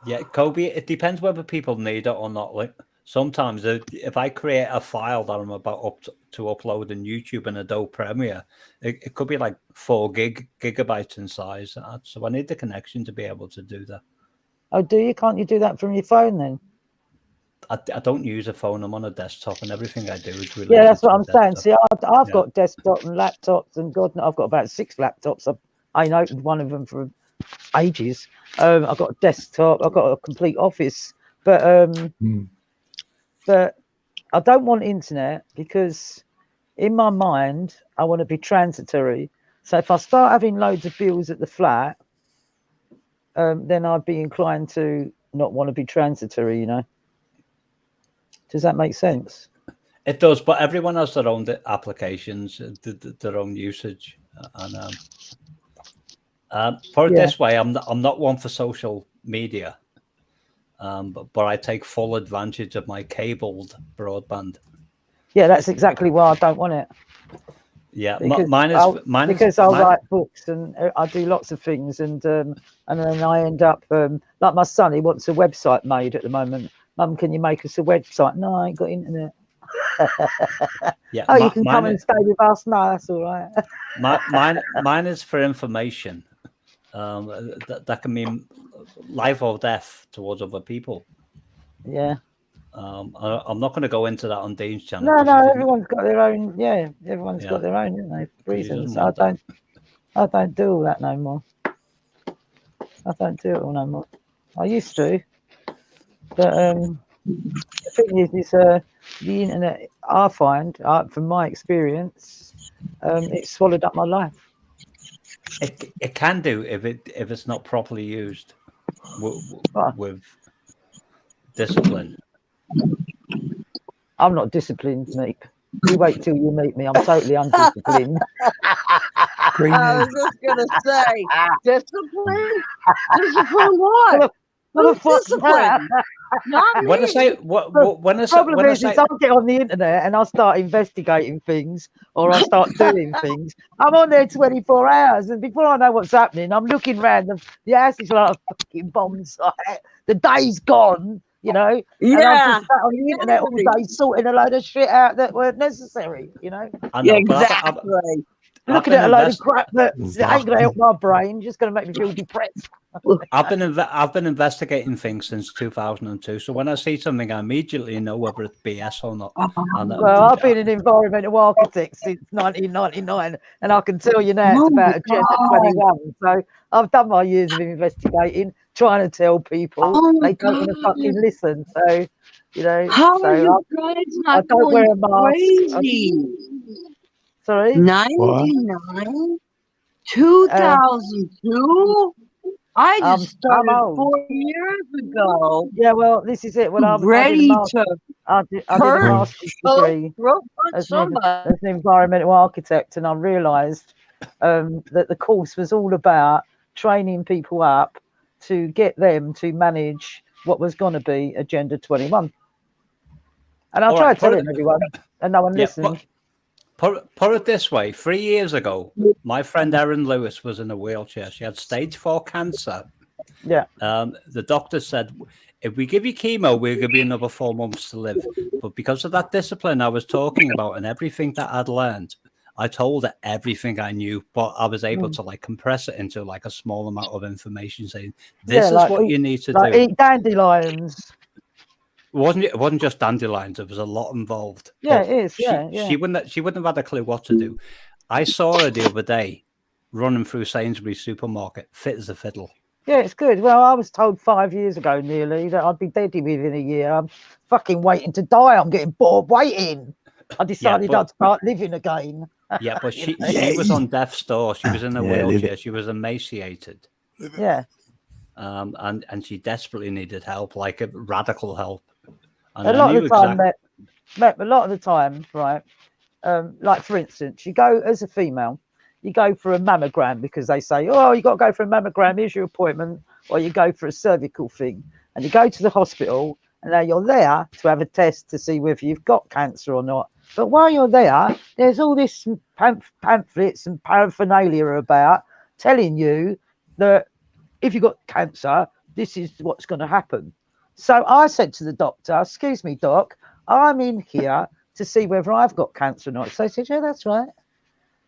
Yeah, Kobe. It depends whether people need it or not. Like sometimes, if I create a file that I'm about to upload on YouTube in Adobe Premiere, it could be like 4 gigabytes in size. So I need the connection to be able to do that. Oh, do you? Can't you do that from your phone then? I don't use a phone. I'm on a desktop, and everything I do is related. Yeah, that's what I'm desktop. saying. See, I've got desktop and laptops, and God, I've got about 6 laptops. I ain't opened one of them for ages. I've got a desktop. I've got a complete office, but I don't want internet because in my mind I want to be transitory. So if I start having loads of bills at the flat, then I'd be inclined to not want to be transitory. You know. Does that make sense? It does, but everyone has their own applications, their own usage, and put it this way: I'm not one for social media, but I take full advantage of my cabled broadband. Yeah, that's exactly why I don't want it. Yeah, because I'll write books and I do lots of things, and then I end up like my son. He wants a website made at the moment. Mum, can you make us a website? No, I ain't got internet. Yeah. Oh, you can come and stay with us. No, that's all right. Mine is for information. That can mean life or death towards other people. Yeah. I'm not going to go into that on Dean's channel. No, everyone's got their own. Yeah, everyone's got their own, haven't they? Reasons. I don't do all that no more. I don't do it all no more. I used to. But the thing is the internet, I find, from my experience, it swallowed up my life. It can do if it's not properly used with discipline. I'm not disciplined, Meek. You wait till you meet me. I'm totally undisciplined. I was just gonna say, discipline. Discipline what? Who's discipline? Not me. When I say problem is I'll get on the internet and I'll start investigating things, or I'll start doing things. I'm on there 24 hours, and before I know what's happening, I'm looking around. The house is like a fucking bomb site. The day's gone, you know. Yeah. And I'm just sat on the internet all day sorting a load of shit out that weren't necessary, you know. I know, exactly. Looking at a load of crap that ain't going to help my brain, just going to make me feel depressed. I've been investigating things since 2002. So when I see something, I immediately know whether it's BS or not. Well, I've been an environmental architect since 1999, and I can tell you now it's about Agenda 21. So I've done my years of investigating, trying to tell people. They don't want to fucking listen. So, you know, how are you guys not I don't wear a mask. crazy? Sorry? 99? 2002? I just I'm started old. 4 years ago. Yeah, well, this is it. Well, I did Ready to I did a hurt, master's choke, degree throat punch as somebody. an environmental architect, and I realised that the course was all about training people up to get them to manage what was going to be Agenda 21. And I tried telling everyone, and no one listened. Put it this way: 3 years ago, my friend Erin Lewis was in a wheelchair. She had stage 4 cancer. Yeah. The doctor said, if we give you chemo, we'll give you another 4 months to live. But because of that discipline I was talking about and everything that I'd learned, I told her everything I knew, but I was able to like compress it into like a small amount of information, saying this is what you need to do. Eat dandelions. It wasn't just dandelions. There was a lot involved. Yeah, But it is. She wouldn't have had a clue what to do. I saw her the other day running through Sainsbury's supermarket, fit as a fiddle. Yeah, it's good. Well, I was told 5 years ago nearly that I'd be dead within a year. I'm fucking waiting to die. I'm getting bored waiting. I decided I'd start living again. Yeah, but she was on death's door. She was in a wheelchair. She was emaciated. Yeah. And she desperately needed help, like a radical help. And a lot of the time, a lot of the time, right? Like for instance, you go as a female, you go for a mammogram because they say, oh, you got to go for a mammogram. Here's your appointment. Or you go for a cervical thing, and you go to the hospital, and now you're there to have a test to see whether you've got cancer or not. But while you're there, there's all this pamphlets and paraphernalia about telling you that if you've got cancer, this is what's going to happen. So I said to the doctor, excuse me, doc, I'm in here to see whether I've got cancer or not. So he said, yeah, that's right.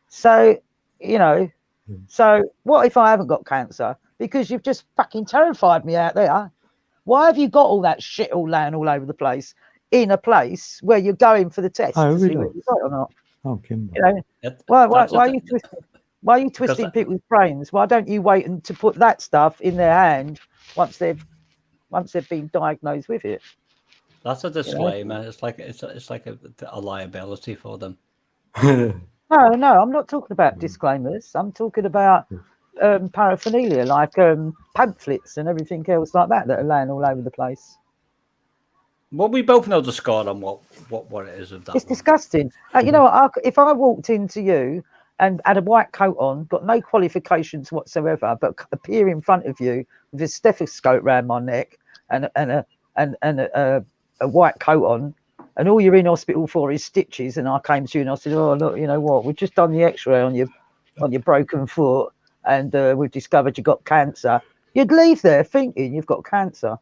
So, so what if I haven't got cancer? Because you've just fucking terrified me out there. Why have you got all that shit all laying all over the place in a place where you're going for the test to see whether you've got it or not? Oh, Kimber. Why are you twisting? Why are you twisting people's brains? Why don't you wait and to put that stuff in their hand once they've been diagnosed with it? That's a disclaimer. It's like a liability for them. No, I'm not talking about disclaimers. I'm talking about paraphernalia, like pamphlets and everything else like that are laying all over the place. Well, we both know the score on what it is of that. It's disgusting. You know what? If I walked into you and had a white coat on, got no qualifications whatsoever, but appear in front of you with a stethoscope around my neck and a white coat on, and all you're in hospital for is stitches, and I came to you and I said, oh look, you know what, we've just done the x-ray on your broken foot, and we've discovered you've got cancer, you'd leave there thinking you've got cancer.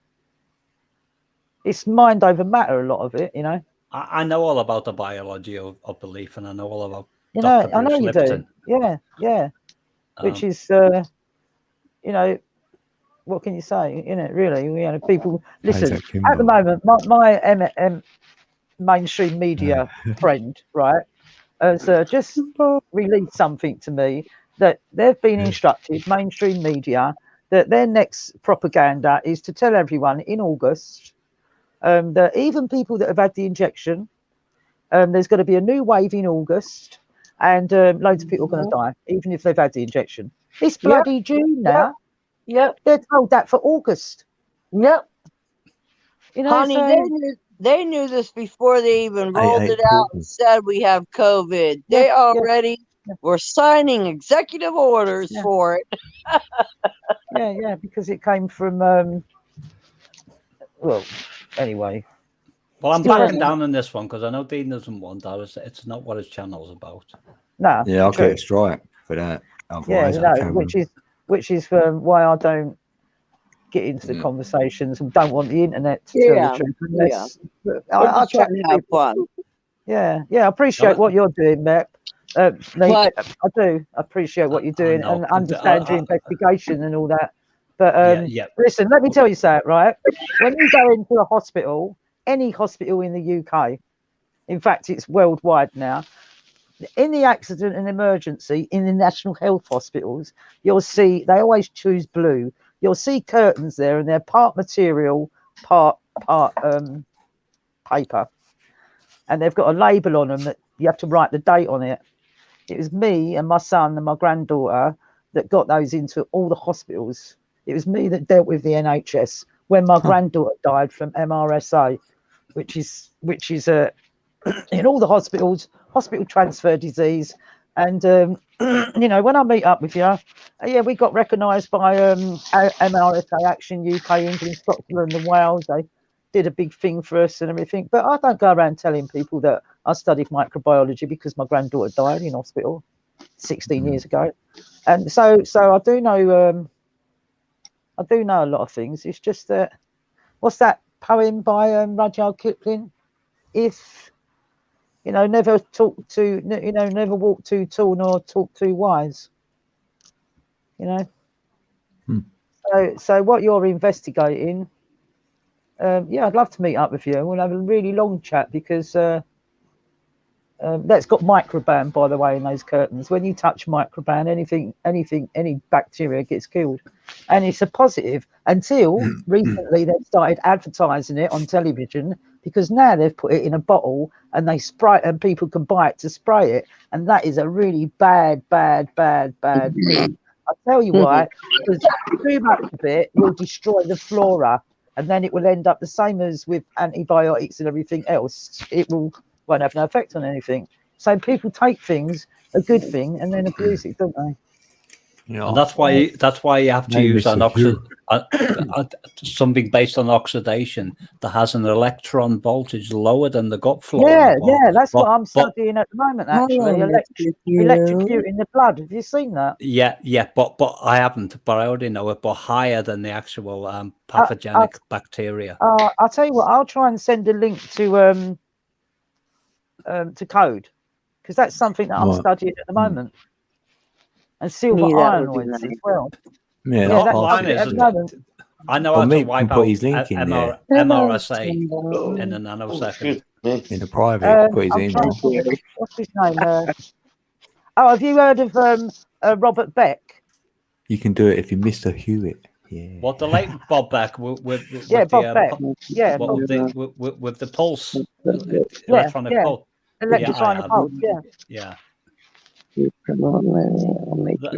It's mind over matter, a lot of it, you know. I know all about the biology of belief, and I know all about I know you do. Yeah. Which is, what can you say? Really, people listen. At the moment, my mainstream media friend, right, has just released something to me that they've been instructed, mainstream media, that their next propaganda is to tell everyone in August that even people that have had the injection, there's going to be a new wave in August, and loads of people are going to die, even if they've had the injection. It's bloody June now. Yep. They're told that for August. Yep. Honey, so, they knew this before they even rolled it out and said we have COVID. They already were signing executive orders for it. yeah, because it came from, well, anyway. Well, I'm backing down on this one because I know Dean doesn't want that. It's not what his channel's about. No. Yeah, I'll get a strike for that. Otherwise, which is why I don't get into the conversations and don't want the internet to tell the truth. Unless, I try to have fun. Yeah, I appreciate what you're doing, Matt. I do appreciate what you're doing and understand your investigation and all that. But listen, let me tell you something, right? When you go into a hospital, any hospital in the UK, in fact, it's worldwide now, in the accident and emergency in the national health hospitals, you'll see they always choose blue. You'll see curtains there, and they're part material, part paper, and they've got a label on them that you have to write the date on it. It was me and my son and my granddaughter that got those into all the hospitals, It was me that dealt with the NHS when my granddaughter died from MRSA, which is in all the hospitals, hospital transfer disease. And you know, when I meet up with you, yeah, we got recognised by MRSA Action UK, England, Scotland, and Wales. They did a big thing for us and everything. But I don't go around telling people that I studied microbiology because my granddaughter died in hospital 16 years ago. And so I do know a lot of things. It's just that, what's that poem by Rudyard Kipling? If you know, never walk too tall nor talk too wise. You know. So what you're investigating, yeah, I'd love to meet up with you. We'll have a really long chat because that's got microban, by the way, in those curtains. When you touch microban, any bacteria gets killed, and it's a positive until recently they've started advertising it on television, because now they've put it in a bottle and they spray it and people can buy it to spray it, and that is a really bad thing. I'll tell you why, because too much of it will destroy the flora, and then it will end up the same as with antibiotics and everything else. It won't have no effect on anything. So people take things, a good thing, and then abuse it, don't they? Yeah. And that's why you have to use something based on oxidation that has an electron voltage lower than the gut flora. Yeah, that's what I'm studying at the moment, actually. Electrocuting the blood. Have you seen that? Yeah, but I haven't, but I already know it, but higher than the actual pathogenic bacteria. I'll tell you what, I'll try and send a link to code, because that's something that I'm studying at the moment. And silver ionides as well. Yeah, I know how to wipe out MRSA in a nanosecond. In a private, put his email. What's his name? Have you heard of Robert Beck? You can do it if you Mr. Hewitt. Yeah. What, the late Bob Beck with Bob Beck. Yeah, with the pulse, electronic pulse. Electronic pulse. Yeah.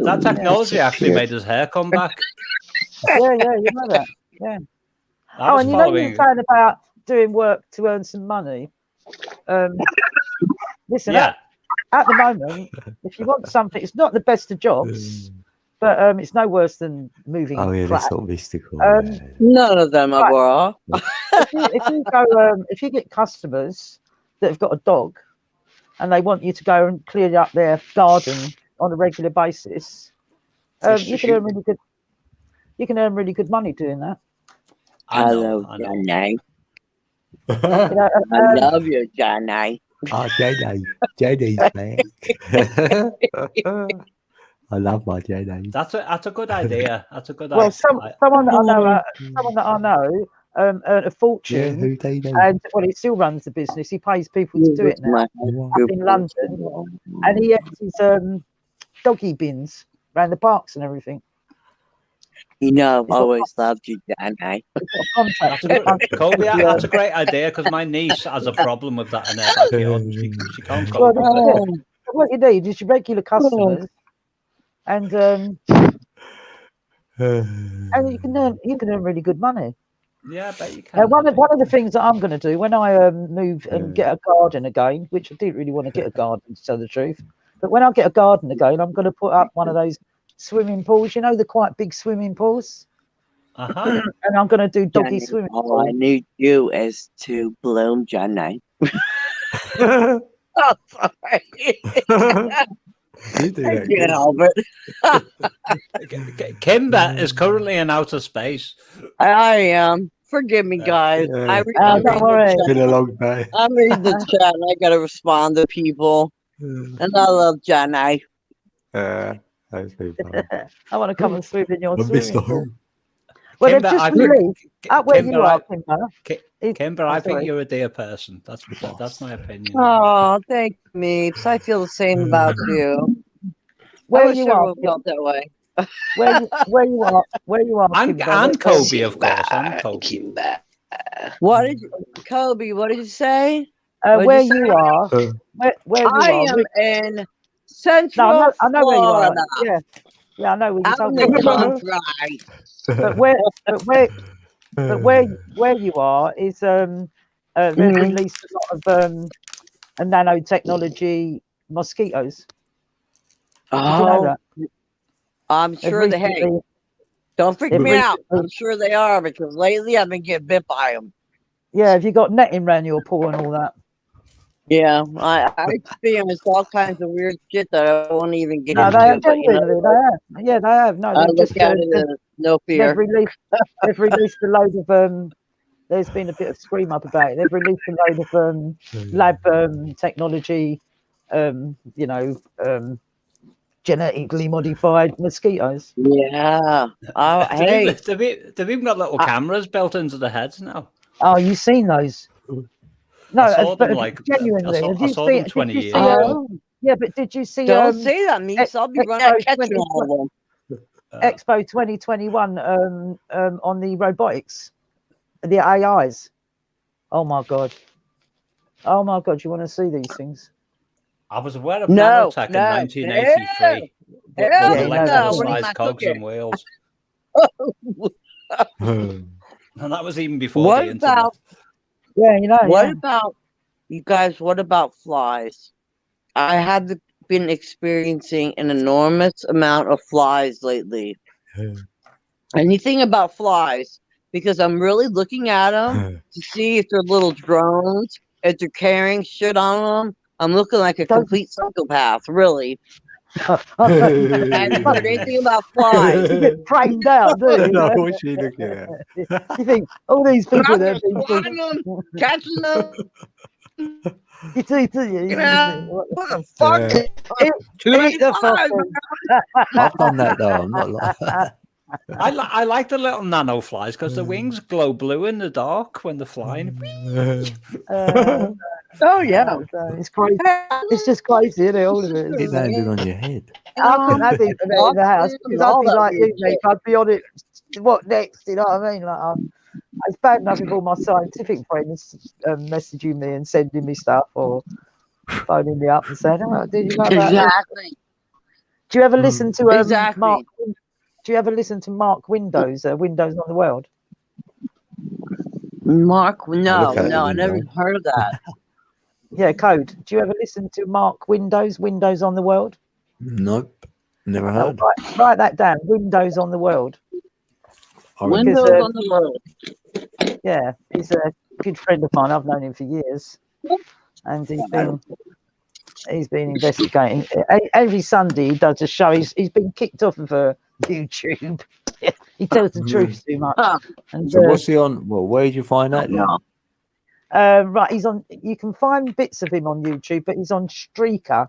That technology actually made his hair come back. Yeah, you know that. Yeah. And you know what you're saying about doing work to earn some money. Listen, at the moment, if you want something, it's not the best of jobs, but it's no worse than moving. Oh yeah, that's not mystical. None of them are. If you get customers that have got a dog, and they want you to go and clear up their garden on a regular basis, you can earn really good money doing that. I love Johnny. I love you, Johnny. Oh, JD's back. I love my JD. That's a good idea. That's a good idea. Well, someone that I know earned a fortune, and he still runs the business. He pays people to do it now up in London, and he has his doggy bins around the parks and everything. You know, I've always loved you, Danny. Kobe, that's a great idea, because my niece has a problem with that in her backyard. She can't go. What you need is your regular customers, and you can earn really good money. Yeah, I bet you can. One of the things that I'm going to do when I move and get a garden again, which I didn't really want to get a garden, to tell the truth, but when I get a garden again, I'm going to put up one of those swimming pools. You know, the quite big swimming pools. And I'm going to do doggy swimming. All I need you is to bloom, Johnny. Oh, sorry. Kimber is currently in outer space. I am. Forgive me, guys. Don't worry. It's been a long day. I read the chat and I gotta respond to people. And I love Johnny. I want to come and swim in your swimming pool. Well, Kimber, just released up where you are, Kimber. Kimber, I think you're a dear person. That's my opinion. Oh, thank you, Meeps. I feel the same about you. Where you are, felt that way. Where you are, and Kobe, of course. And Kobe. Kobe? What did you say? Where you are? Where you I are? am in Central I know where you are. Florida. Yeah, I know where you are. but where you are is they've released a lot of nanotechnology mosquitoes. Did you know that? I'm sure they have. Don't freak me out. I'm sure they are, because lately I've been getting bit by them. Yeah, have you got netting around your paw and all that? Yeah, I experienced all kinds of weird shit that I won't even get into. They have, genuinely, they have. Yeah, they have. No, I look at it as no fear. They've released a load of there's been a bit of scream up about it. They've released a load of lab technology, genetically modified mosquitoes. Yeah. Hey, they've even got little cameras built into the heads now. Oh, you've seen those? No, I saw them, genuinely. I saw them 20 years ago. Yeah, but did you see? Don't say that, Meeks. I'll be running catching all of them. Expo 2021 on the robotics, the AIs. Oh my god! You want to see these things? I was aware of nanotech in 1983. But the electrical-sized cogs and wheels. And that was even before the internet. What about you guys? What about flies? I have been experiencing an enormous amount of flies lately. Anything about flies? Because I'm really looking at them to see if they're little drones, if they're carrying shit on them. I'm looking like a complete psychopath, really. I haven't heard anything about flies. You get frightened out, do you? No, what's she looking at? You think all these people there catching them. You What the fuck? I've done that though. I'm not like I like the little nano flies because the wings glow blue in the dark when they're flying. Oh yeah, it's crazy. It's just crazy, isn't it? All of it. It landed on your head. I couldn't have it in the house because I'd be like you, mate. I'd be on it. What next? You know what I mean? Like, it's bad enough with all my scientific friends messaging me and sending me stuff or phoning me up and saying, "Oh, did you know that?" Exactly. Do you ever listen to exactly. Mark? Do you ever listen to Mark Windows? Windows on the World. Mark? No, I never heard of that. Yeah, Code. Do you ever listen to Mark Windows on the World? Nope, never heard. Write that down. Windows on the World. Windows on the World. Yeah, he's a good friend of mine. I've known him for years, and he's been investigating. Every Sunday he does a show. He's been kicked off of YouTube. He tells the truth too much. And, so what's he on? Well, where did you find that then? Right, he's on. You can find bits of him on YouTube, but he's on Streaker.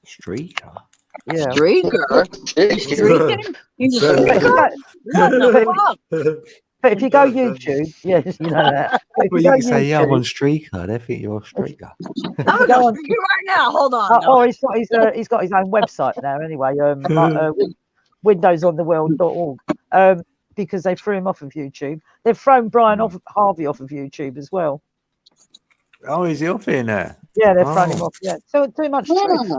Streaker. Yeah. Streaker. He's a streaker. What the fuck? But if you go YouTube, yes, you know that. Well, you can say, yeah, I'm on Streaker. They think you're a streaker. I'm going to Streaker right now. Hold on. Oh, he's got his own website now anyway. windowsontheworld.org. Because they threw him off of YouTube. They've thrown Brian Harvey off of YouTube as well. Oh, is he off here now? Yeah, they've thrown him off. Yeah, so too much truth.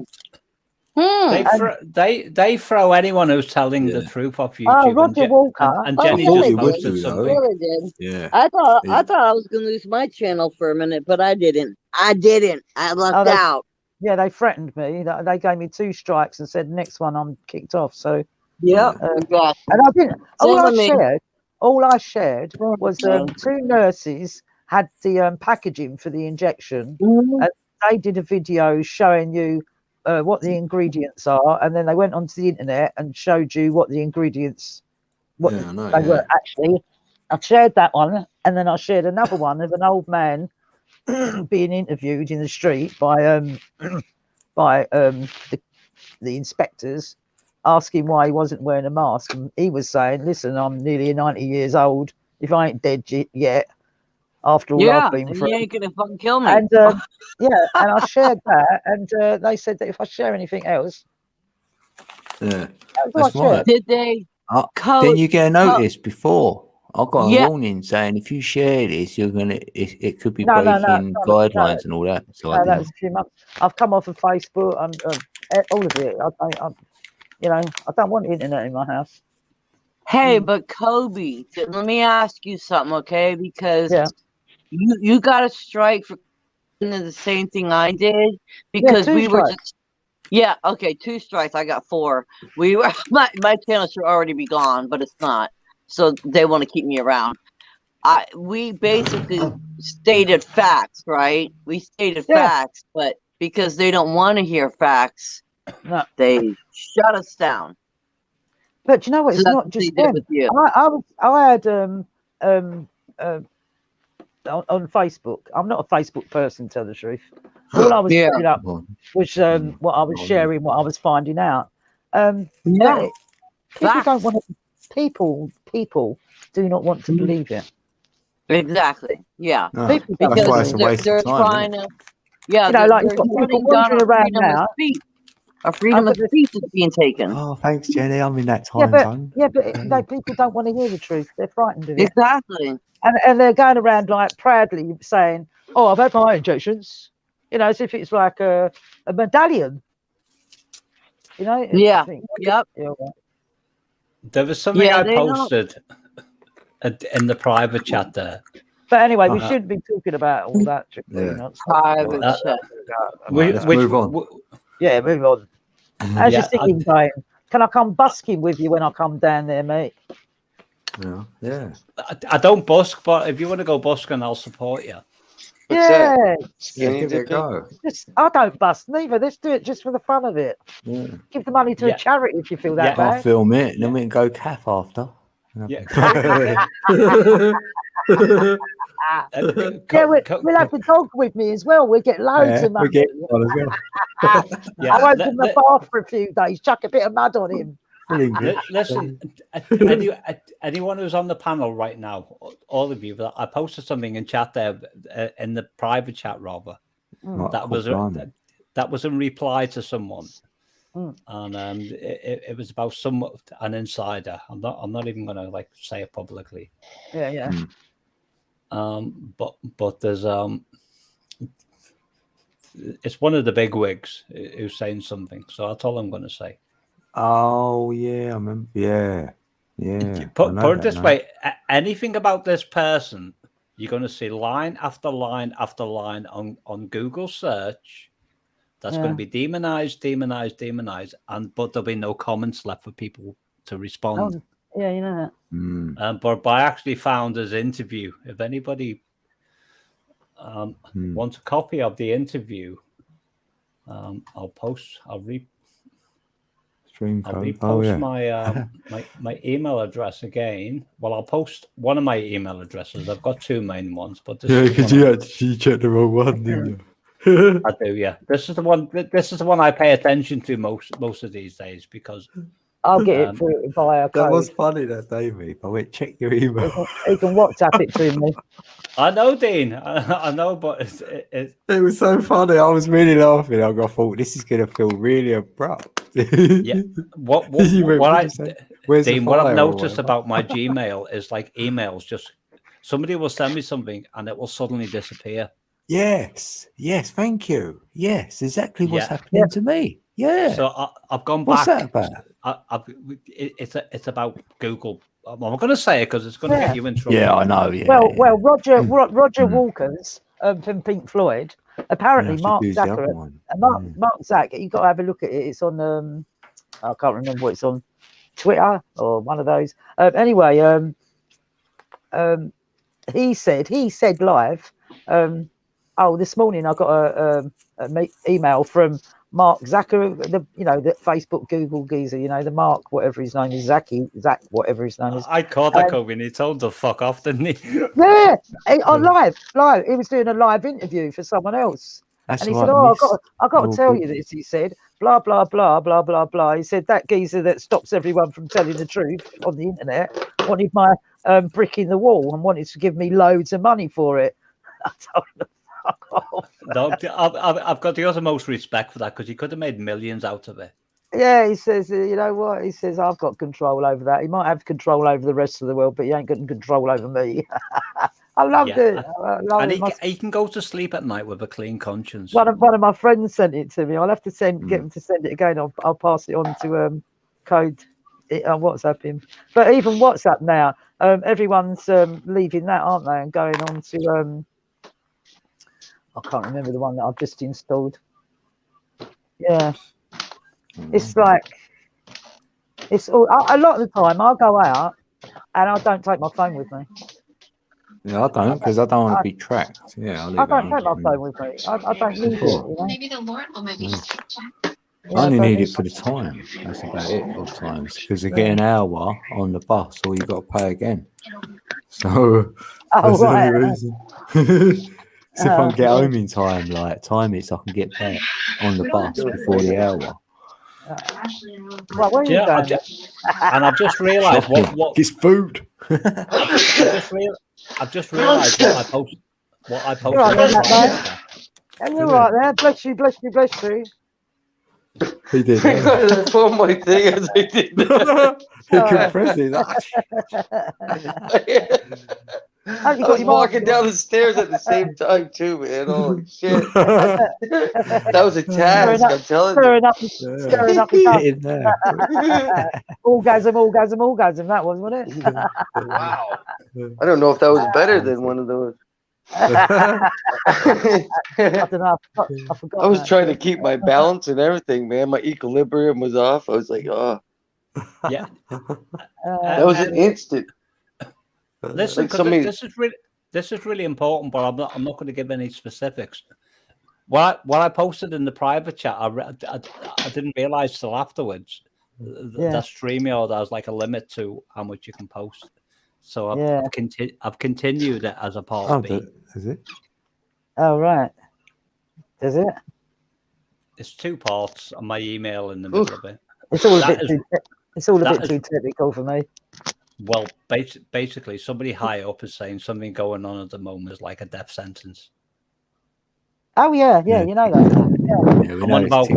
They throw anyone who's telling the truth off YouTube. Oh, Roger Walker. And Jenny just posted something. Really did. Yeah. I thought I was going to lose my channel for a minute, but I didn't. I left out. Yeah, they threatened me. They gave me 2 strikes and said next one I'm kicked off. So yeah, and I didn't. All I shared was 2 nurses had the packaging for the injection, and they did a video showing you what the ingredients are, and then they went onto the internet and showed you what the ingredients were actually. I shared that one, and then I shared another one of an old man being interviewed in the street by the inspectors, asking why he wasn't wearing a mask, and he was saying, "Listen, I'm nearly 90 years old. If I ain't dead yet, after all I've been through, you ain't gonna fucking kill me." And and I shared that, and they said that if I share anything else, that's right. Did they? Then you get a notice before. I got a warning saying if you share this, you're gonna. It could be breaking guidelines and all that. So that was a few months. I've come off of Facebook and all of it. I don't want the internet in my house. Hey, but Kobe, let me ask you something, okay? Because you got a strike for the same thing I did because we were just okay, 2 strikes. I got 4. We were my channel should already be gone, but it's not. So they want to keep me around. We basically stated facts, right? We stated facts, but because they don't want to hear facts, they shut us down. But you know what? It's not just them. I had on Facebook. I'm not a Facebook person, to tell the truth. All I was putting up was what I was sharing, what I was finding out. People don't want to. People do not want to believe it. Exactly. Yeah. No, because they're trying to. Yeah, you know, like you've got people wandering around now. Our freedom of speech is being taken. Oh, thanks, Jenny. I'm in that time zone. Yeah, but people don't want to hear the truth. They're frightened of it. Exactly. And they're going around like proudly saying, "Oh, I've had my injections," you know, as if it's like a medallion. You know? Yeah. Yep. There was something I posted in the private chat there. But anyway, we shouldn't be talking about all that. Private chat. Let's move on. Yeah, move on. How's your singing going? Can I come busking with you when I come down there, mate? Yeah. I don't busk, but if you want to go busking, I'll support you. Yeah, give it a go. I don't bust neither. Let's do it just for the fun of it. Yeah. Give the money to a charity if you feel that bad. I'll film it, and then we can go calf after. Yeah. We'll have the dog with me as well. We'll get loads of money. We'll get one as well. I won't give him a bath for a few days. Chuck a bit of mud on him. Listen, anyone who's on the panel right now, all of you, I posted something in chat there, in the private chat, rather. That was in reply to someone, and it was about an insider. I'm not even going to say it publicly. Yeah. But there's it's one of the big wigs who's saying something, so that's all I'm going to say. Oh yeah, I remember. Yeah. Put it this way: anything about this person, you're going to see line after line after line on Google search. That's going to be demonized, but there'll be no comments left for people to respond. Oh, yeah, you know that. But I actually found his interview. If anybody wants a copy of the interview, I'll repost my email address again. Well, I'll post one of my email addresses. I've got 2 main ones, but because you actually checked the wrong one, didn't you? I do, yeah. This is the one I pay attention to most of these days because I'll get it through via code. That was funny that day, mate. I went, check your email. You can WhatsApp it to me. I know, Dean. I know, but it was so funny. I was really laughing. I thought this is going to feel really abrupt. Yeah. What I've noticed about my Gmail is emails just somebody will send me something and it will suddenly disappear. Yes, thank you. Yes, exactly what's happening to me. Yeah. So I've gone back. What's that about? It's about Google. I'm going to say it because it's going to get you in trouble. Yeah, I know. Yeah. Well, Roger Walker's from Pink Floyd. Apparently, Mark Zuckerberg. Mark Zuckerberg. You got to have a look at it. It's on. I can't remember what it's on. Twitter or one of those. Anyway, he said live. This morning I got an email from Mark Zuckerberg, the Facebook Google geezer, the Mark whatever his name is, Zach whatever his name is. I caught that when he told the fuck off, didn't he? Yeah, on live. He was doing a live interview for someone else. That's and he said, I got to tell you this. He said, blah, blah, blah, blah, blah, blah. He said, that geezer that stops everyone from telling the truth on the internet wanted my brick in the wall and wanted to give me loads of money for it. I told him, fuck off. No, I've got the utmost respect for that because he could have made millions out of it. Yeah, he says, you know what? He says, I've got control over that. He might have control over the rest of the world, but he ain't got control over me. I loved it. And he can go to sleep at night with a clean conscience. One of my friends sent it to me. I'll have to get him to send it again. I'll pass it on to Code WhatsApp him. But even WhatsApp now, everyone's leaving that, aren't they, and going on to I can't remember the one that I've just installed. Yeah, it's like it's all, a lot of the time I'll go out and I don't take my phone with me. Yeah, I don't, because I don't want to be tracked. Yeah, I don't take my phone with me. I don't need it. You know? Maybe the Lord will make me check. I only need it for the time. That's about it. Of times, because they get an hour on the bus, or you got to pay again. So that's the only reason. So if I can get home in time, like time it, so I can get back on the bus before the hour. Well, where are you going? And I've just realised what it's food. I've just realised what I posted. Right, and you're right there. Bless you, bless you, bless you. He did. That's one more thing as I did. He compressed it. I was walking down the stairs at the same time too, man. Holy shit! That was a task. I'm telling you. Stirring up the orgasm. That was, wasn't it? Wow. I don't know if that was better than one of those. I don't know. I forgot. I was trying to keep my balance and everything, man. My equilibrium was off. I was like, oh. Yeah. That was an instant. Listen, like this is really important, but I'm not going to give any specifics. What I posted in the private chat, I didn't realize till afterwards that StreamYard has like a limit to how much you can post. So I've continued it as a part B. Is it? Oh right. Is it? It's 2 parts on my email in the middle of it. It's all a bit too technical for me. Well, basically, somebody high up is saying something going on at the moment is like a death sentence. Oh yeah, you know that. Yeah, and what about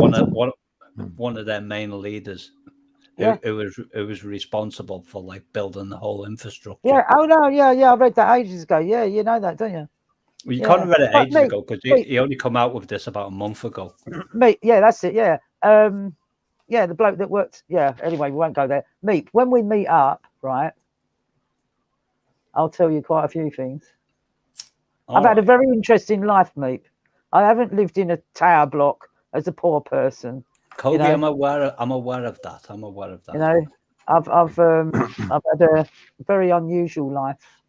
one of their main leaders, who was responsible for like building the whole infrastructure? Yeah. Oh no. Yeah. I read that ages ago. Yeah, you know that, don't you? Well, you can't have read it ages ago because he only come out with this about a month ago. Yeah, that's it. Yeah. Yeah, the bloke that worked. Yeah. Anyway, we won't go there. When we meet up, right? I'll tell you quite a few things. I've had a very interesting life, Meep. I haven't lived in a tower block as a poor person. Kobe, you know? I'm aware of that. You know, I've had a very unusual life,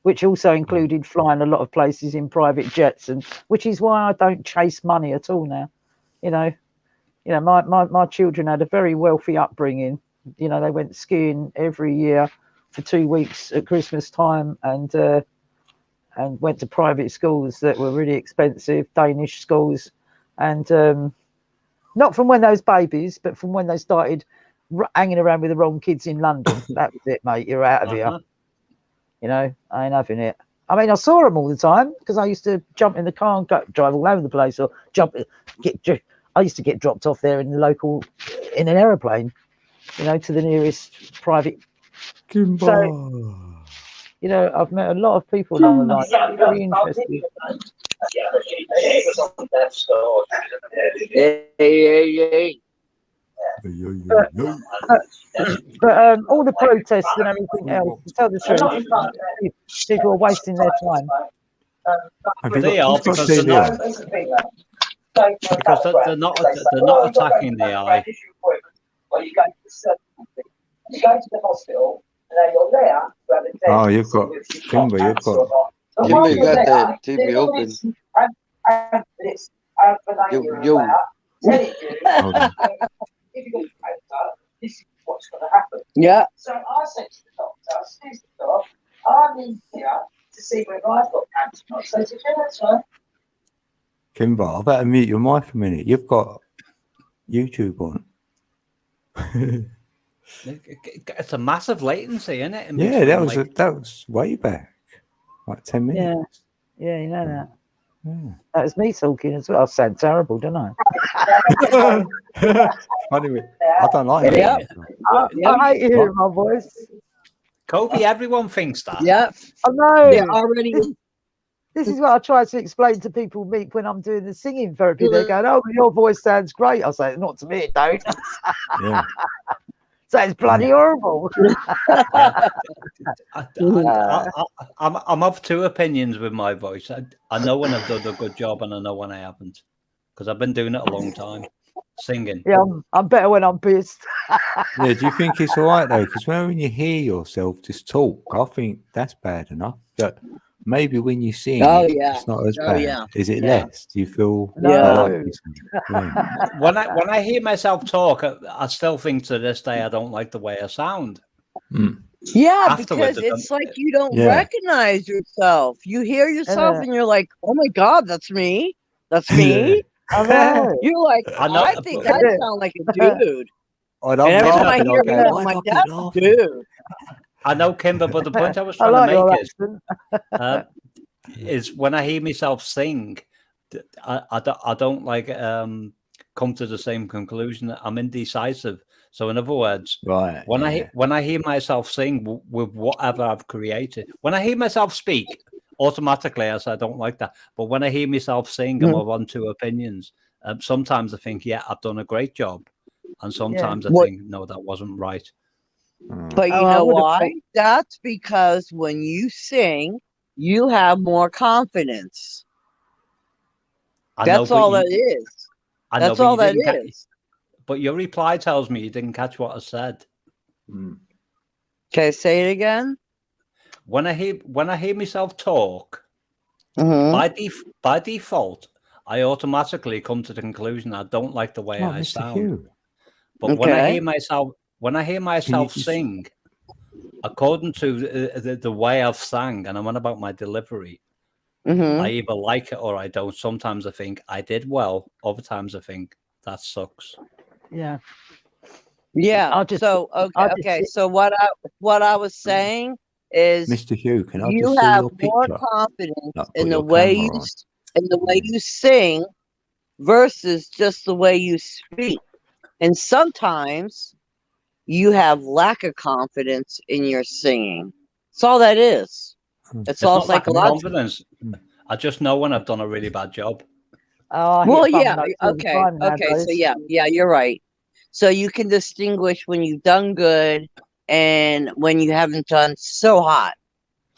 which also included flying a lot of places in private jets, and which is why I don't chase money at all now. You know, my children had a very wealthy upbringing. You know, they went skiing every year for 2 weeks at Christmas time, and went to private schools that were really expensive, Danish schools, and not from when they was babies, but from when they started hanging around with the wrong kids in London. That was it, mate. You're out of here. You know, I ain't having it. I mean, I saw them all the time because I used to jump in the car and drive all over the place, or I used to get dropped off there in an aeroplane, you know, to the nearest private. So, you know, I've met a lot of people along the line. Very interesting. But all the protests and everything else, to tell the truth, people are wasting their time. They are because they're not attacking the AI. You go to the hospital, and then you're there. Oh, you've got Kimber, you've got. Kimber got the TV open. Yo. This is what's going to happen. Yeah. So I said to the doctor, excuse the doc, I'm in here to see whether I've got cancer. So I said, yeah, that's right. Kimber, I better mute your mic a minute. You've got YouTube on. It's a massive latency, isn't it? Yeah, that was way back, like 10 minutes. Yeah, you know that. Yeah. That was me talking as well. I sound terrible, don't I? Anyway, I don't like it. I hate hearing my voice. Kobe, everyone thinks that. Yeah, I know. They're already. This is what I try to explain to people when I'm doing the singing therapy. They're going, "Oh, your voice sounds great." I say, "Not to me, it don't." Yeah. Sounds bloody horrible. I'm of two opinions with my voice. I know when I've done a good job, and I know when I haven't, because I've been doing it a long time, singing. Yeah, I'm better when I'm pissed. Yeah, do you think it's all right though? Because when you hear yourself just talk, I think that's bad enough. But maybe when you sing, it's not as bad. Is it less? Do you feel No. like yeah. When I hear myself talk, I still think to this day I don't like the way I sound. Yeah, Afterwards, because it's like you don't Yeah. recognize yourself. You hear yourself and you're like, "Oh my God, that's me. That's me." I know. You're like, I know. I think I sound like a dude. And every time I hear going, you, why I'm do I like, keep "That's a laughing?" dude." I know, Kimber, but the point I was I trying like to your make accent. is when I hear myself sing, I don't like come to the same conclusion. I'm indecisive. So in other words, Right. when I hear myself sing with whatever I've created, when I hear myself speak, automatically I say I don't like that. But when I hear myself sing, I'm of on two opinions. Sometimes I think, yeah, I've done a great job, and sometimes I think, no, that wasn't right. But you know why? That's because when you sing, you have more confidence. That's all that is. That's all that is. But your reply tells me you didn't catch what I said. Okay, say it again. When I hear myself talk, Mm-hmm. by default, I automatically come to the conclusion I don't like the way I Mr. sound. Hugh. But when I hear myself sing, according to the way I've sang, and I'm on about my delivery, I either like it or I don't. Sometimes I think I did well. Other times I think that sucks. Yeah. Yeah. So okay. So what I was saying is, Mr. Hugh, can I you just see have your more picture? confidence Like, in put the your way camera on. you sing versus just the way you speak. And sometimes you have lack of confidence in your singing. That's all that is. It's all not lack of psychological. confidence. I just know when I've done a really bad job. Well, yeah. Okay. So yeah, you're right. So you can distinguish when you've done good and when you haven't done so hot.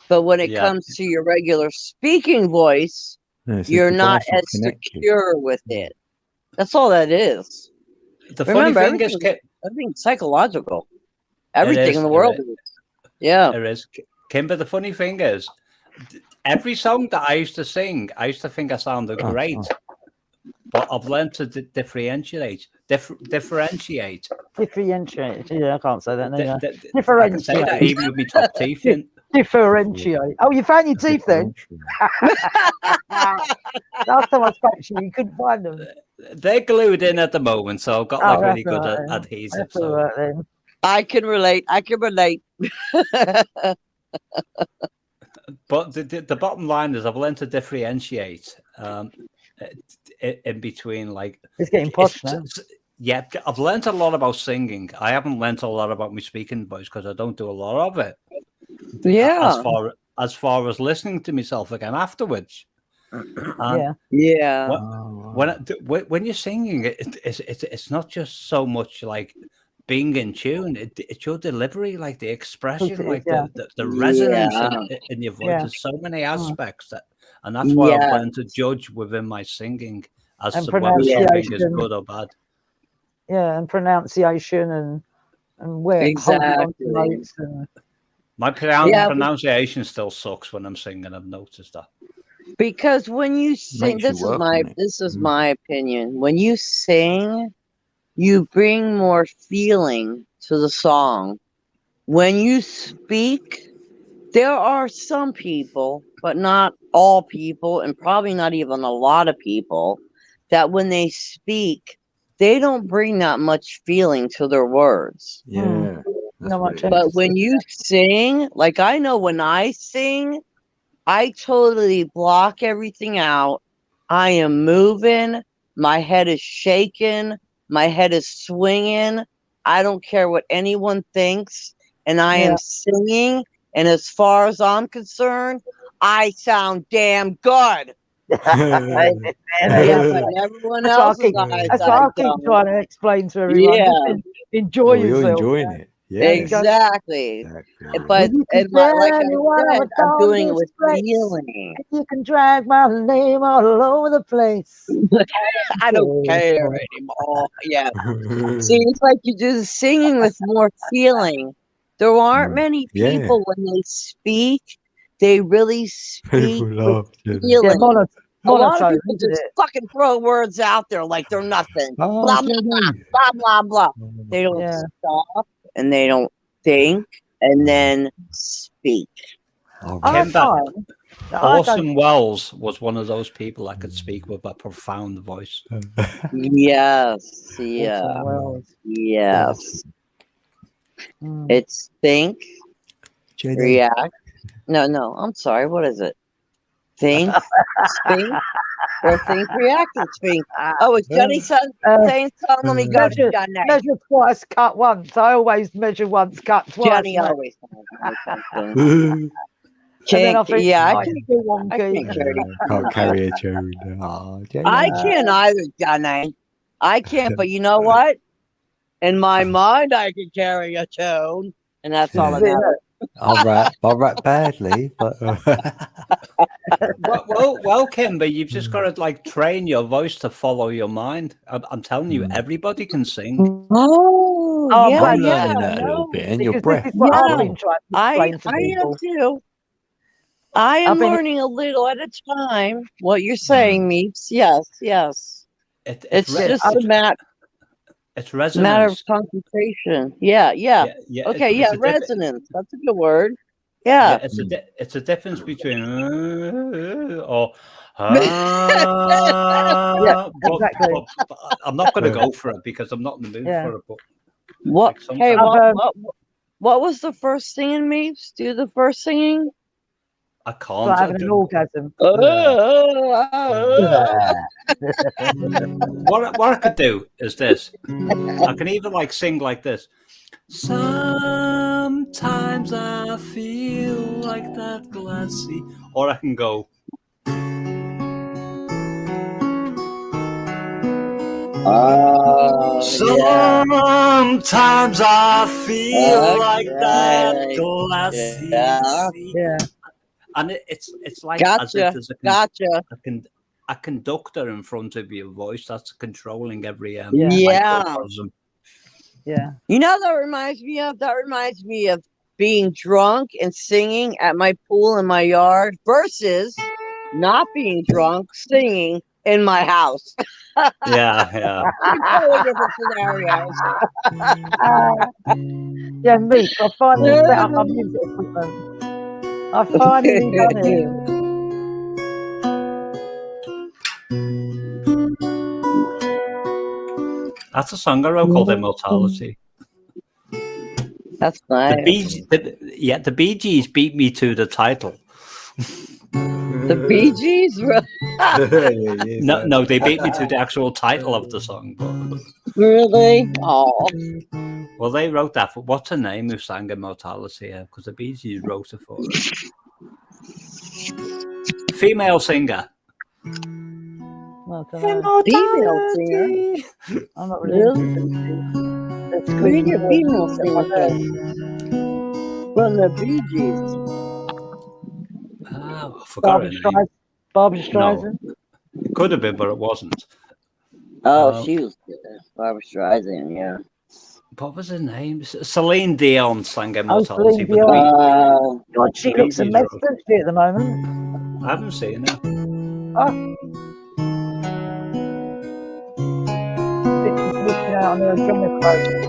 But when it comes to your regular speaking voice, you're not as secure with it. That's all that is. The funny thing is, everything's psychological. Everything in the world is. Yeah. There is. Kimber, the funny thing is, every song that I used to sing, I used to think I sounded great. But I've learned to differentiate. Differentiate. Yeah, I can't say that. No, differentiate. I can say that even with my top teeth in. Differentiate. Oh, you found your teeth then? Last time I spoke to you, you couldn't find them. They're glued in at the moment, so I've got like really good adhesive. So. Right, then. I can relate. But the bottom line is I've learned to differentiate in between, like, it's getting posh now. Yeah, I've learned a lot about singing. I haven't learned a lot about my speaking voice because I don't do a lot of it. Yeah. As far as listening to myself again afterwards. Yeah. When you're singing, it's not just so much like being in tune. It's your delivery, like the expression, like the resonance in your voice. There's so many aspects and that's why I've learned to judge within my singing as to whether something is good or bad. Yeah, and pronunciation and where exactly. My pronunciation still sucks when I'm singing. I've noticed that. Because when you sing, this is my opinion. When you sing, you bring more feeling to the song. When you speak, there are some people, but not all people, and probably not even a lot of people, that when they speak, they don't bring that much feeling to their words. Yeah. But when you sing, like I know when I sing, I totally block everything out. I am moving. My head is shaking. My head is swinging. I don't care what anyone thinks. And I am singing. And as far as I'm concerned, I sound damn good. But everyone else's eyes, that's what I keep trying to explain to everyone. Yeah. Just enjoy yourself. You're enjoying it. Yeah. Exactly. But You can like I tell anyone said, I'm I'm doing it with distress. feeling. You can drag my name all over the place. I don't care anymore. Yeah. See, it's like you do the singing with more feeling. There aren't many people when they speak, they really speak with feeling. A lot of people just fucking throw words out there like they're nothing. Blah, blah, blah, blah, blah, blah. They don't stop and they don't think and then speak. Orson Welles was one of those people that could speak with a profound voice. Yes. It's think, react. No, I'm sorry. What is it? Think, speak, or think, react, and speak. Oh, it's Johnny saying something. Let me go to Johnny. Measure twice, cut once. I always measure once, cut twice. Johnny always something. I can't do one. I can't carry a tune. Oh, I can't either, Johnny. I can't, but you know what? In my mind, I can carry a tune, and that's all that matters. I'll rap badly, but well, Kimber, you've just got to like train your voice to follow your mind. I'm telling you, everybody can sing. I'm learning that a little bit, and your breath. I am too. I am learning a little at a time. What you're saying, Meeps? Yes. It's just a matter. It's resonance. Matter of concentration. Yeah. Okay, resonance. That's a good word. Yeah. It's a difference between or exactly. I'm not going to go for it because I'm not in the mood for it. But what? Hey, what was the first singing, Meeps? Do the first singing. I can't. Having an orgasm. What I could do is this. I can either like sing like this. Sometimes I feel like that glassy, or I can go. Sometimes I feel like that glassy. Yeah. And it's like as if there's a conductor in front of your voice that's controlling every microcosm. Yeah. You know that reminds me of being drunk and singing at my pool in my yard versus not being drunk singing in my house. Yeah. Totally different scenarios. Me. I finally set up my music equipment. I finally done it. That's a song I wrote called Immortality. That's nice. The Bee Gees beat me to the title. The Bee Gees? No, they beat me to the actual title of the song. But... Really? Oh. Well, they wrote that for what's her name who sang Immortality? Because the Bee Gees wrote it for her. Female singer. Female singer? I'm not really. That's great. Female singer from the Bee Gees. I forgot her name. Barbara Streisand? No, it could have been, but it wasn't. Oh, she was Barbara Streisand, yeah. What was her name? Celine Dion sang Immortality. God, she looks a mess, doesn't she, at the moment? I haven't seen her. She's looking out on her drummer clothes.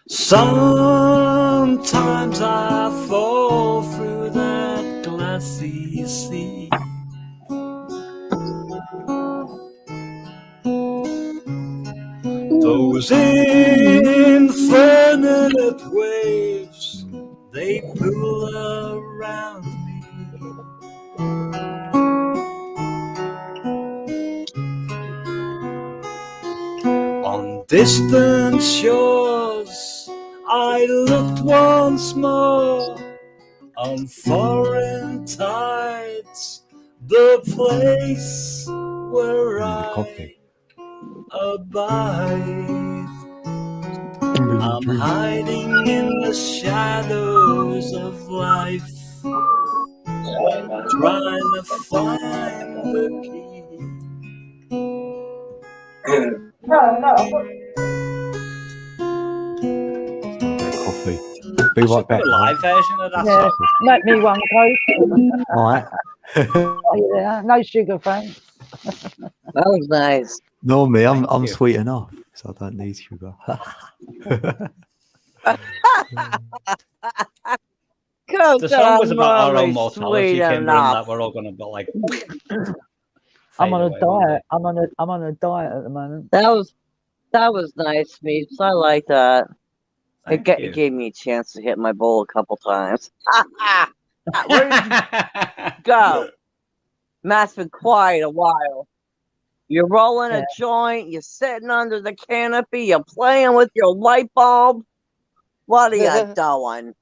Sometimes I fall through that glassy sea. Those infinite waves, they pull around me. On distant shores, I looked once more on foreign tides, the place where I abide. I'm hiding in the shadows of life, trying to find the key. Coffee. Be right back. A live version of that Yeah, song. make me one, Coach. All right. Yeah, no sugar, thanks. That was nice. Normally, I'm you. sweet enough, so I don't need sugar. Coach, The song was I'm about our normally own mortality, sweet Kimber, and enough. that we're all going to be like. I'm on a fade away one day. diet. I'm on a diet at the moment. That was nice, Meeps. I like that. It Thank you. gave me a chance to hit my bowl a couple times. Where did you go? Matt's been quiet a while. You're rolling a joint. You're sitting under the canopy. You're playing with your light bulb. What are you doing?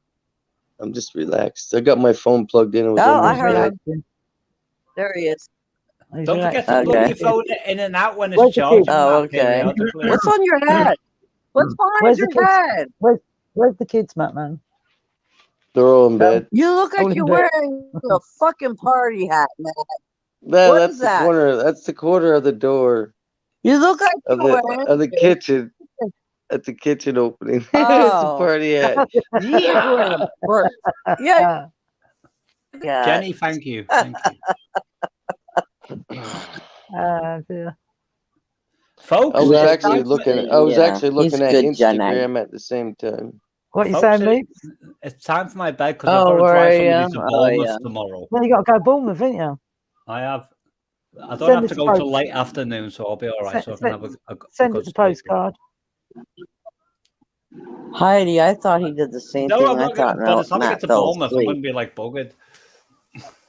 I'm just relaxed. I got my phone plugged in. It was Oh, I almost heard dead. him. There he is. Don't forget to plug your phone in and out when it's Where's the charging. kid? Oh, okay. What's on your head? What's behind Where's the your kids? head? Where's the kids, Matt, man? They're all in bed. You look All like in you're bed. wearing a fucking party hat, man. No, What that's is the that? corner. That's the corner of the door You look like of you're wearing the kitchen. At the kitchen opening. It's a Oh. party hat. Yeah. You're in a yeah. Yeah. Jenny, thank you. Thank you. Dear. Folks, I was it's actually time for- looking. I was Yeah, actually looking he's at good, Jenny. Instagram at the same time. What you Folks, saying, Lee? It's time for my bed because Oh, I've got to where drive are somebody ya? to Oh, Bournemouth yeah. tomorrow. Well, you got to go Bournemouth, haven't you? I have. I don't Send have it to to go post. till late afternoon, so I'll be all right. So I can have a Send good it to sleep. postcard. Heidi, I thought he did the same No, thing. I'm I not thought gonna. By the time I Matt get to fell Bournemouth, I'm asleep. going to be like buggered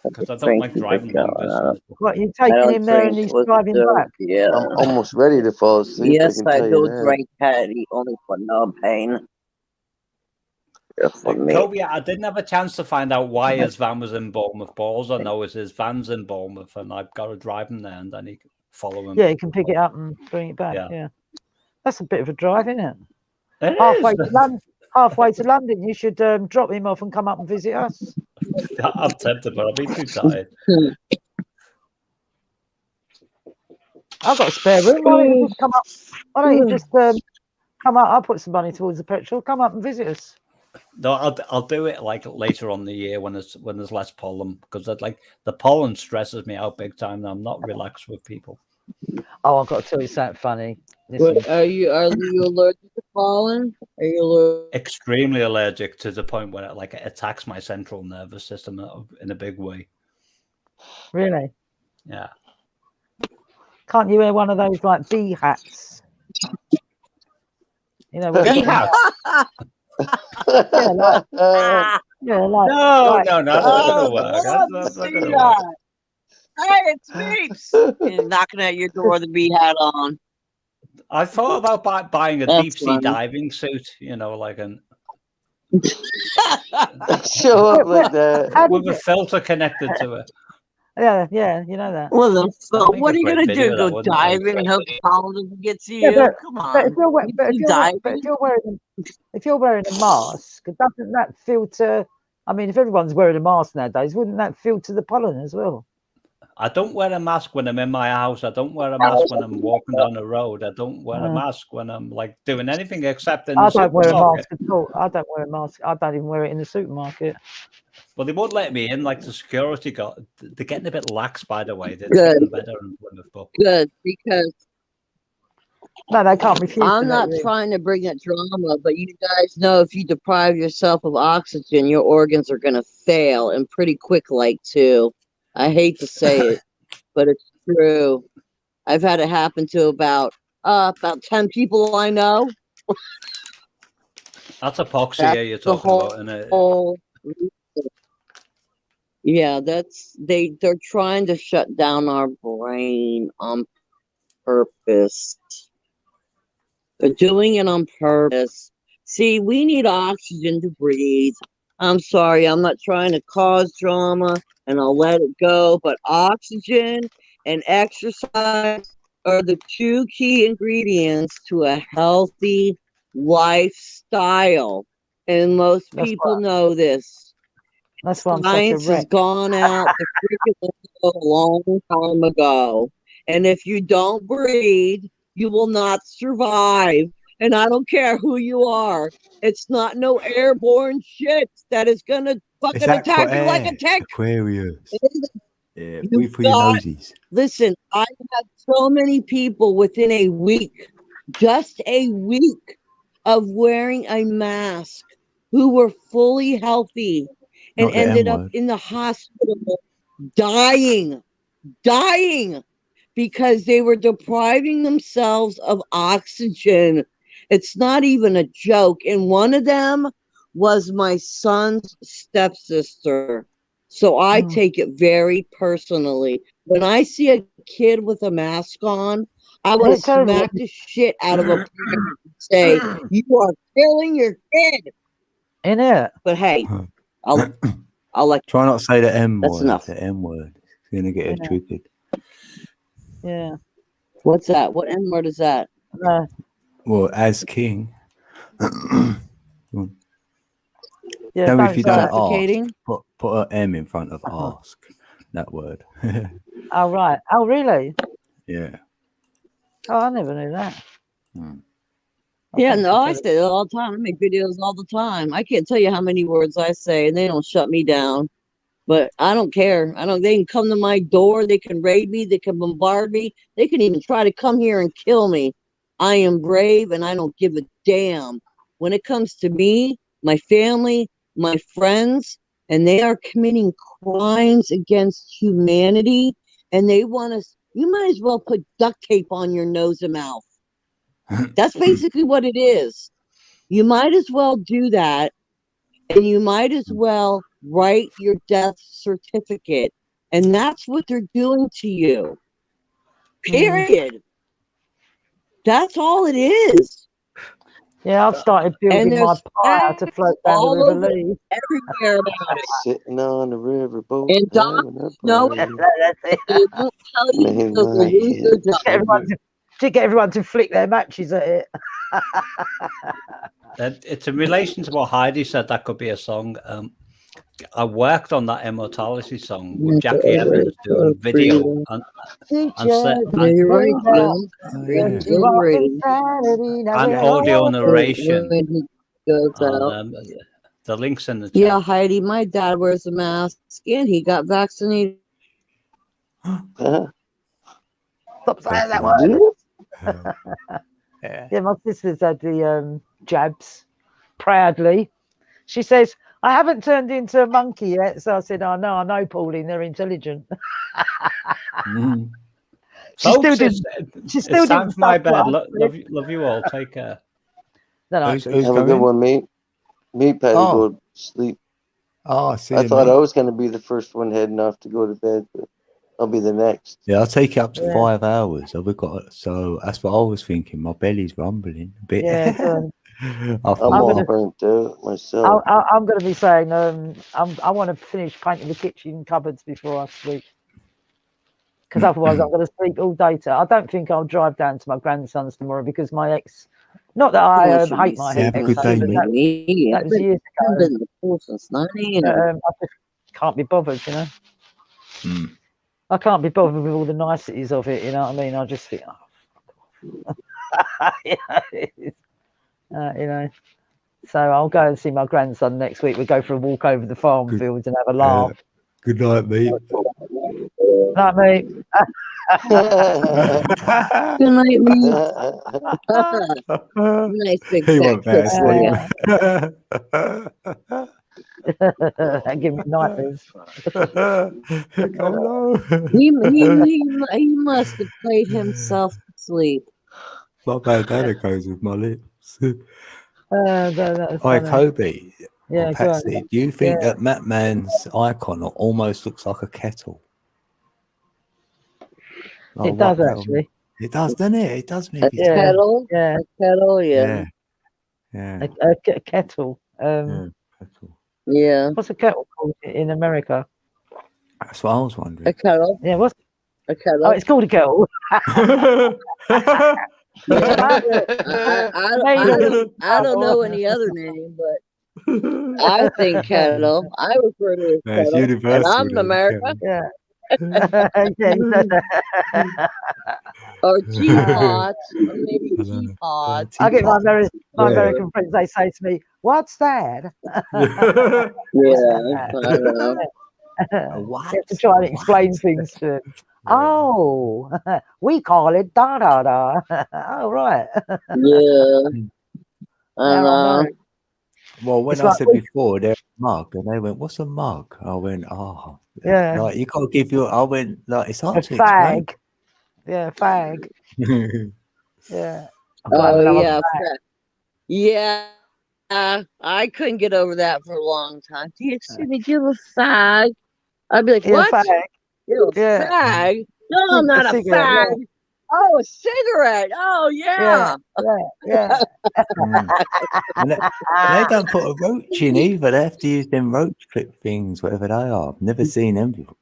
because I don't Frankie like driving long Pico, distance. What, you I taking don't him there and drink he's with driving the back? yeah. I'm almost ready to fall asleep. Yes, I can I tell do you that. drink Patty only for no pain. For me. Kobe, I didn't have a chance to find out why his van was in Bournemouth. Balls I know is his van's in Bournemouth, and I've got to drive him there, and then he can follow him. Yeah, you can pick it up and bring it back. Yeah. Yeah. That's a bit of a drive, isn't it? It Halfway is. to London. Halfway to London, you should drop him off and come up and visit us. I'm tempted, but I'll be too tired. I've got a spare room. Why don't you just come up? Why don't you just come up? I'll put some money towards the petrol. Come up and visit us. No, I'll do it like later on in the year when there's less pollen, because like the pollen stresses me out big time. And I'm not relaxed with people. Oh, I've got to tell you something funny. Listen. What, are you allergic to pollen? Are you allergic? Extremely allergic to the point where it attacks my central nervous system in a big way. Really? Yeah. Can't you wear one of those like bee hats? You know, Bee hats? Yeah, like, no, that's not gonna work. That's not gonna work. Hey, it's Meeps. He's knocking at your door with a bee hat on. I thought about buying a That's deep sea funny. diving suit, like an show up like that with a filter connected to it. Yeah, you know that. Well, That'd make what a are you great gonna video, do? that Go wouldn't it? diving and hope pollen doesn't get to Yeah, you? Come on. but if you're You if you're wearing a mask, doesn't that filter? I mean, if everyone's wearing a mask nowadays, wouldn't that filter the pollen as well? I don't wear a mask when I'm in my house. I don't wear a mask when I'm walking down the road. I don't wear a mask when I'm like doing anything except in the I don't wear a supermarket. mask at all. I don't wear a mask. I don't even wear it in the supermarket. But they won't let me in. Like the security guard, they're getting a bit lax, by the way. They're Good. getting better in Plymouth, but Good, because No, they can't refuse. I'm to not let you in. trying to bring that drama, but you guys know if you deprive yourself of oxygen, your organs are going to fail, and pretty quick, like, too. I hate to say it, but it's true. I've had it happen to about 10 people I know. that's hypoxia you're talking about, isn't it? Whole yeah, they're trying to shut down our brain on purpose. They're doing it on purpose. See, we need oxygen to breathe. I'm sorry, I'm not trying to cause drama, and I'll let it go, but oxygen and exercise are the two key ingredients to a healthy lifestyle. And most people know this. That's why I'm Science such a has wreck. gone out the freaking window a long time ago. And if you don't breathe, you will not survive. And I don't care who you are. It's not no airborne shit that is gonna fucking attack you like a tick. Aquarius. Yeah, You've breathe through your got, noses. listen, I had so many people within a week, just a week of wearing a mask who were fully healthy and Not the ended M up word. in the hospital dying because they were depriving themselves of oxygen. It's not even a joke. And one of them was my son's stepsister. So I take it very personally. When I see a kid with a mask on, I want to smack the shit out of a parent and say, "You are killing your kid." In it. But hey, I'll let Try not to say the M That's word. enough. The M word. It's gonna get her triggered. Yeah. What's that? What N word is that? Well, as king. Yeah, Tell me if you don't suffocating. ask. Put an M in front of ask. That word. Oh, right. Oh, really? Yeah. Oh, I never knew that. Yeah, no, I say it all the time. I make videos all the time. I can't tell you how many words I say, and they don't shut me down. But I don't care. They can come to my door. They can raid me. They can bombard me. They can even try to come here and kill me. I am brave, and I don't give a damn. When it comes to me, my family, my friends, and they are committing crimes against humanity, and they want us. You might as well put duct tape on your nose and mouth. That's basically what it is. You might as well do that, and you might as well write your death certificate. And that's what they're doing to you. Period. That's all it is. Yeah, I've started And building my there's pyre to float down the all River over Lee. everywhere about it. Sitting on the riverboat. And doctors know it. They won't tell you because they'll lose their job. To get everyone to flick their matches at it. It's in relation to what Heidi said. That could be a song. I worked on that immortality song with Jackie Evans doing video and audio narration. And, the links in the chat. Yeah, Heidi, my dad wears a mask and he got vaccinated. Stop saying that word. Yeah, my sister's had the jabs proudly. She says, I haven't turned into a monkey yet. So I said, I know, Pauline, they're intelligent. She still didn't Sounds my bad. Love you all. Take care. Who's Have a good going? one, mate. Me, Patty, go to sleep. Oh, see I you, thought mate. I was going to be the first one heading off to go to bed, but I'll be the next. Yeah, I'll take it up to 5 hours. So that's what I was thinking. My belly's rumbling a bit. Yeah, I'm all burnt out myself. I'm going to be saying, I want to finish painting the kitchen cupboards before I sleep. Because otherwise I'm going to sleep all day. I don't think I'll drive down to my grandson's tomorrow because my ex, not that I hate my ex, have a good day, mate. that was years ago. I just can't be bothered, you know. I can't be bothered with all the niceties of it, you know what I mean? I just think, you know. So I'll go and see my grandson next week. We'll go for a walk over the farm fields and have a laugh. Good night, mate. Night, mate. Good night, mate. Nice big He won't better sleep. Give me nightmares. He must have played himself to sleep. Not bad that it goes with my lips. Hi, funny. Kobe. Yeah, or Patsy, do you think that Matt Man's icon almost looks like a kettle? It does actually. It does, doesn't it? It does make a kettle. Yeah. A kettle. Yeah. Yeah. A kettle. Kettle. Yeah. What's a kettle called in America? That's what I was wondering. A kettle. Yeah, what's A kettle. Oh, it's called a kettle. Yeah. I don't know any other name, but I think kettle. I refer to it as It's kettle. And universal. I'm in America. Yeah. Or teapot. Or maybe teapot. I get my Teapot. American friends, they say to me, "What's that?" Yeah, I don't know. What? You have to try and explain things to them. Oh, we call it da da da. Oh, right. Yeah. I Now I know. know. Well, when It's I like said before, they're a mug, and they went, "What's a mug?" I went, "Oh, Yeah. like you can't give your." I went, "Like it's a hard to explain." fag. Yeah, fag. Yeah. Oh, yeah. Fag. Yeah. I couldn't get over that for a long time. Do you see me give a fag? I'd be like, Yeah, what? fag. You're a Yeah. fag? No, I'm not a cigarette, fag. Oh, a cigarette. Oh, yeah. Yeah. And they don't put a roach in either. They have to use them roach clip things, whatever they are. I've never seen them before.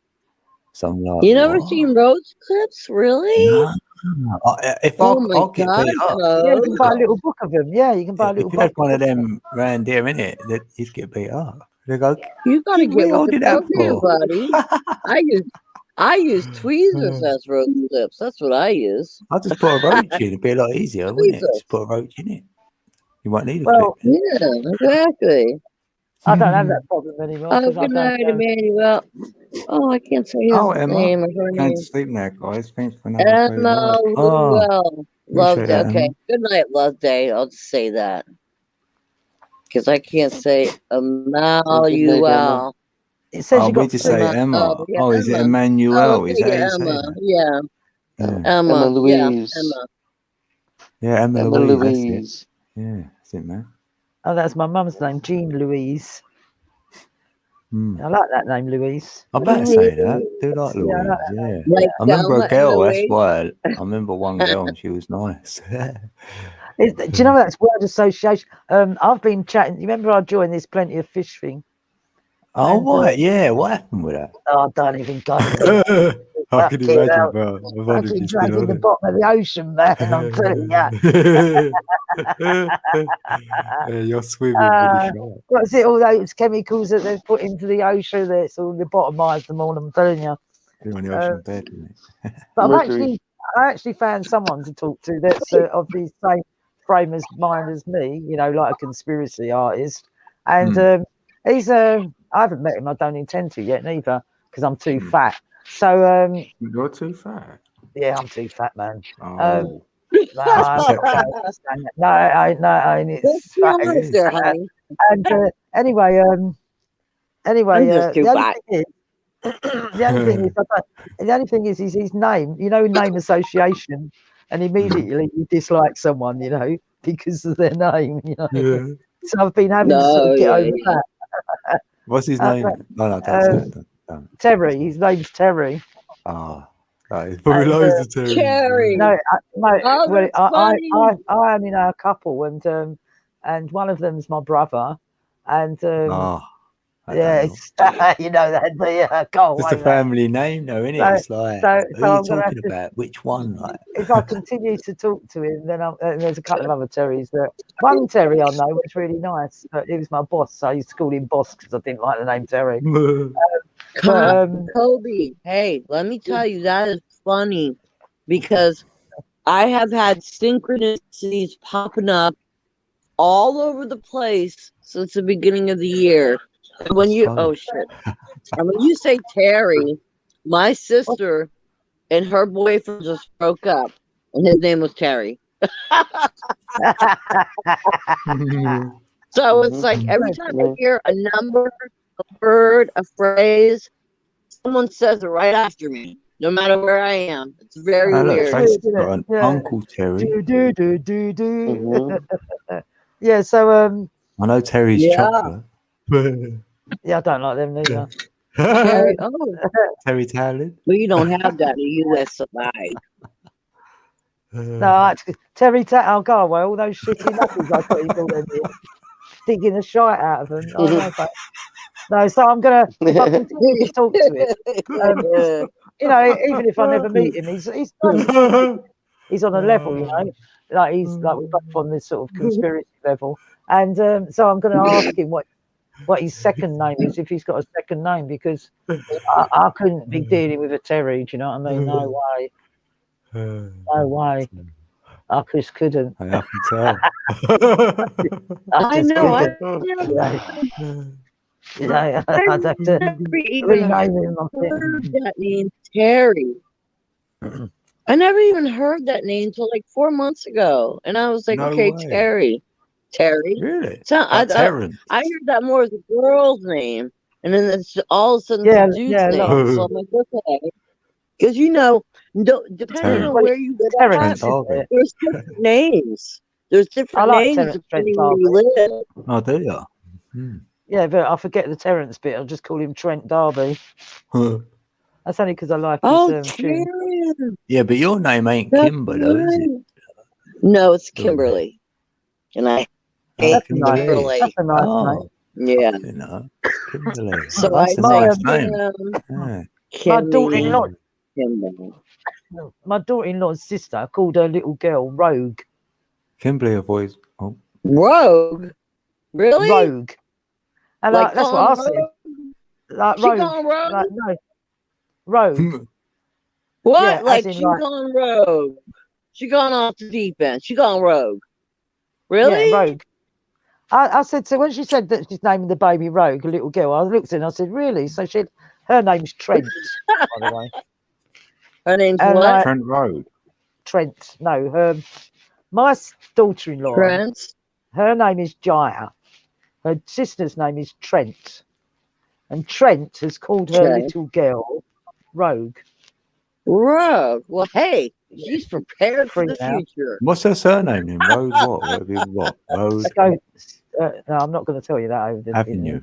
So I'm like, You never what? seen roach clips? Really? No. I'll get beat up. Yeah, you can buy a little book of them. Yeah, you can buy a little If you had book. one of them round here, innit, that you'd get beat up. They go, You gotta what get are you with the holding that program, for? buddy. I use tweezers as roach clips. That's what I use. I'll just put a roach in. It'd be a lot easier, wouldn't it? Just put a roach in it. You won't need a clip. Yeah, exactly. I don't have that problem anymore. Oh, 'cause I good night, don't, Emmanuel. Oh, I can't say his Emma. name or her Going name. to sleep now, guys. Thanks for another great Emma night. Luell. Love appreciate day. that, Okay. Emma. Good night, love day. I'll just say that. Because I can't say Emmanuel. It says you we got just say Emma. Oh, yeah, Is it Emma. Emmanuel? Oh, Is that how yeah, you say Emma. that? Yeah. Yeah. Emma. Louise. Yeah, Emma. Yeah, Emma Emma Louise. Louise. That's it. Yeah, that's it, man. Oh, that's my mum's name, Jean Louise. Mm. I like that name, Louise. I better say that. I do like Yeah, Louise. I like that Yeah. name. Like I remember Thelma a girl. and That's Louise. why I remember one girl, and she was nice. Do you know that's word association? I've been chatting. You remember I joined this Plenty of Fish thing? Oh, right. Yeah. What happened with that? Oh, don't even go into that. I can Fucking imagine, hell. bro. I wonder if Fucking you're still dragging on the it. bottom of the ocean, man. I'm telling you. Yeah, you're swimming really sharp. What's it? All those chemicals that they put into the ocean, that's all lobotomized them all. I'm telling you. You're on the ocean bed, isn't it? But Mercury. I actually found someone to talk to that's of the same frame of mind as me. You know, like a conspiracy artist. And he's I haven't met him. I don't intend to yet, neither, because I'm too fat. So you're too fat. Yeah, I'm too fat, man. Oh. No, it's honest there, honey. And anyway, I'm just too fat. the only thing is his name. You know, name association, and immediately you dislike someone. You know, because of their name. You know. Yeah. So I've been having to sort of get over that. What's his name? No, don't. Terry. His name's Terry. Ah. Right, probably loads of Terry. Terry. No, Oh, well, that's I am in a couple, and one of them's my brother, and yeah, it's, you know that the goal. Just a family name, though, isn't it? It's like, who are you talking about? Which one? Like, if I continue to talk to him, then there's a couple of other Terrys. One Terry I know was really nice, but he was my boss, so I used to call him boss because I didn't like the name Terry. Kobe, hey, let me tell you, that is funny because I have had synchronicities popping up all over the place since the beginning of the year. And when you and when you say Terry, my sister and her boyfriend just broke up, and his name was Terry. So it's like every time I hear a number, a word, a phrase, someone says it right after me, no matter where I am. It's very weird. Tracy's got an Uncle Terry. Yeah, so I know Terry's chocolate. Yeah, I don't like them neither. Terry, Terry Talent. Well, you don't have that in US supply. No, actually, Terry I'll go away. All those shitty knuckles I put in all them in, digging the shite out of them. No, so I'm gonna if I continue to talk to him. You know, even if I never meet him, he's on a level, you know, like he's like we're both on this sort of conspiracy level, and so I'm going to ask him what his second name is, if he's got a second name, because I couldn't be dealing with a Terry. Do you know what I mean? No way, no way. I just couldn't. I can tell. I know. You know, I'd have to rename him. That name Terry. I never even heard that name until like 4 months ago, and I was like, No okay, way. Terry. Really? So I Terrence. heard that more as a girl's name, and then it's all of a sudden Yeah, it's a dude's yeah, name. So I'm like, okay, because you know, depending Terrence. on where you live, Terrence, there's different names. There's different I like names Terrence depending where you live. Oh, do you? Hmm. Yeah, but I forget the Terrence bit. I'll just call him Trent Darby. That's only because I like his tune. Yeah, but your name ain't Kimber, though, is it? No, it's Kimberly. And I hate Kimberly. That's a nice name. Yeah. You know, Kimberly. So That's a I nice say name. My daughter-in-law, Kimberly. my daughter-in-law's sister called her little girl Rogue. Kimberly avoids. Oh. Rogue? Really? Rogue. And like that's what I said. Like she Rogue. gone rogue? Like, no. Rogue. What? Yeah, like as in, she gone rogue? She gone off the deep end. She gone rogue. Really? Yeah, Rogue. I said, so when she said that she's naming the baby Rogue, a little girl, I looked at her and I said, really? So her name's Trent, by the way. Her name's what? Trent Road. Trent. No, my daughter-in-law. Trent. Her name is Jaya. Her sister's name is Trent. And Trent has called her little girl Rogue. Rogue. Well, hey, she's prepared for the future. What's her surname then? Road what? Road. No, I'm not going to tell you that over the Avenue.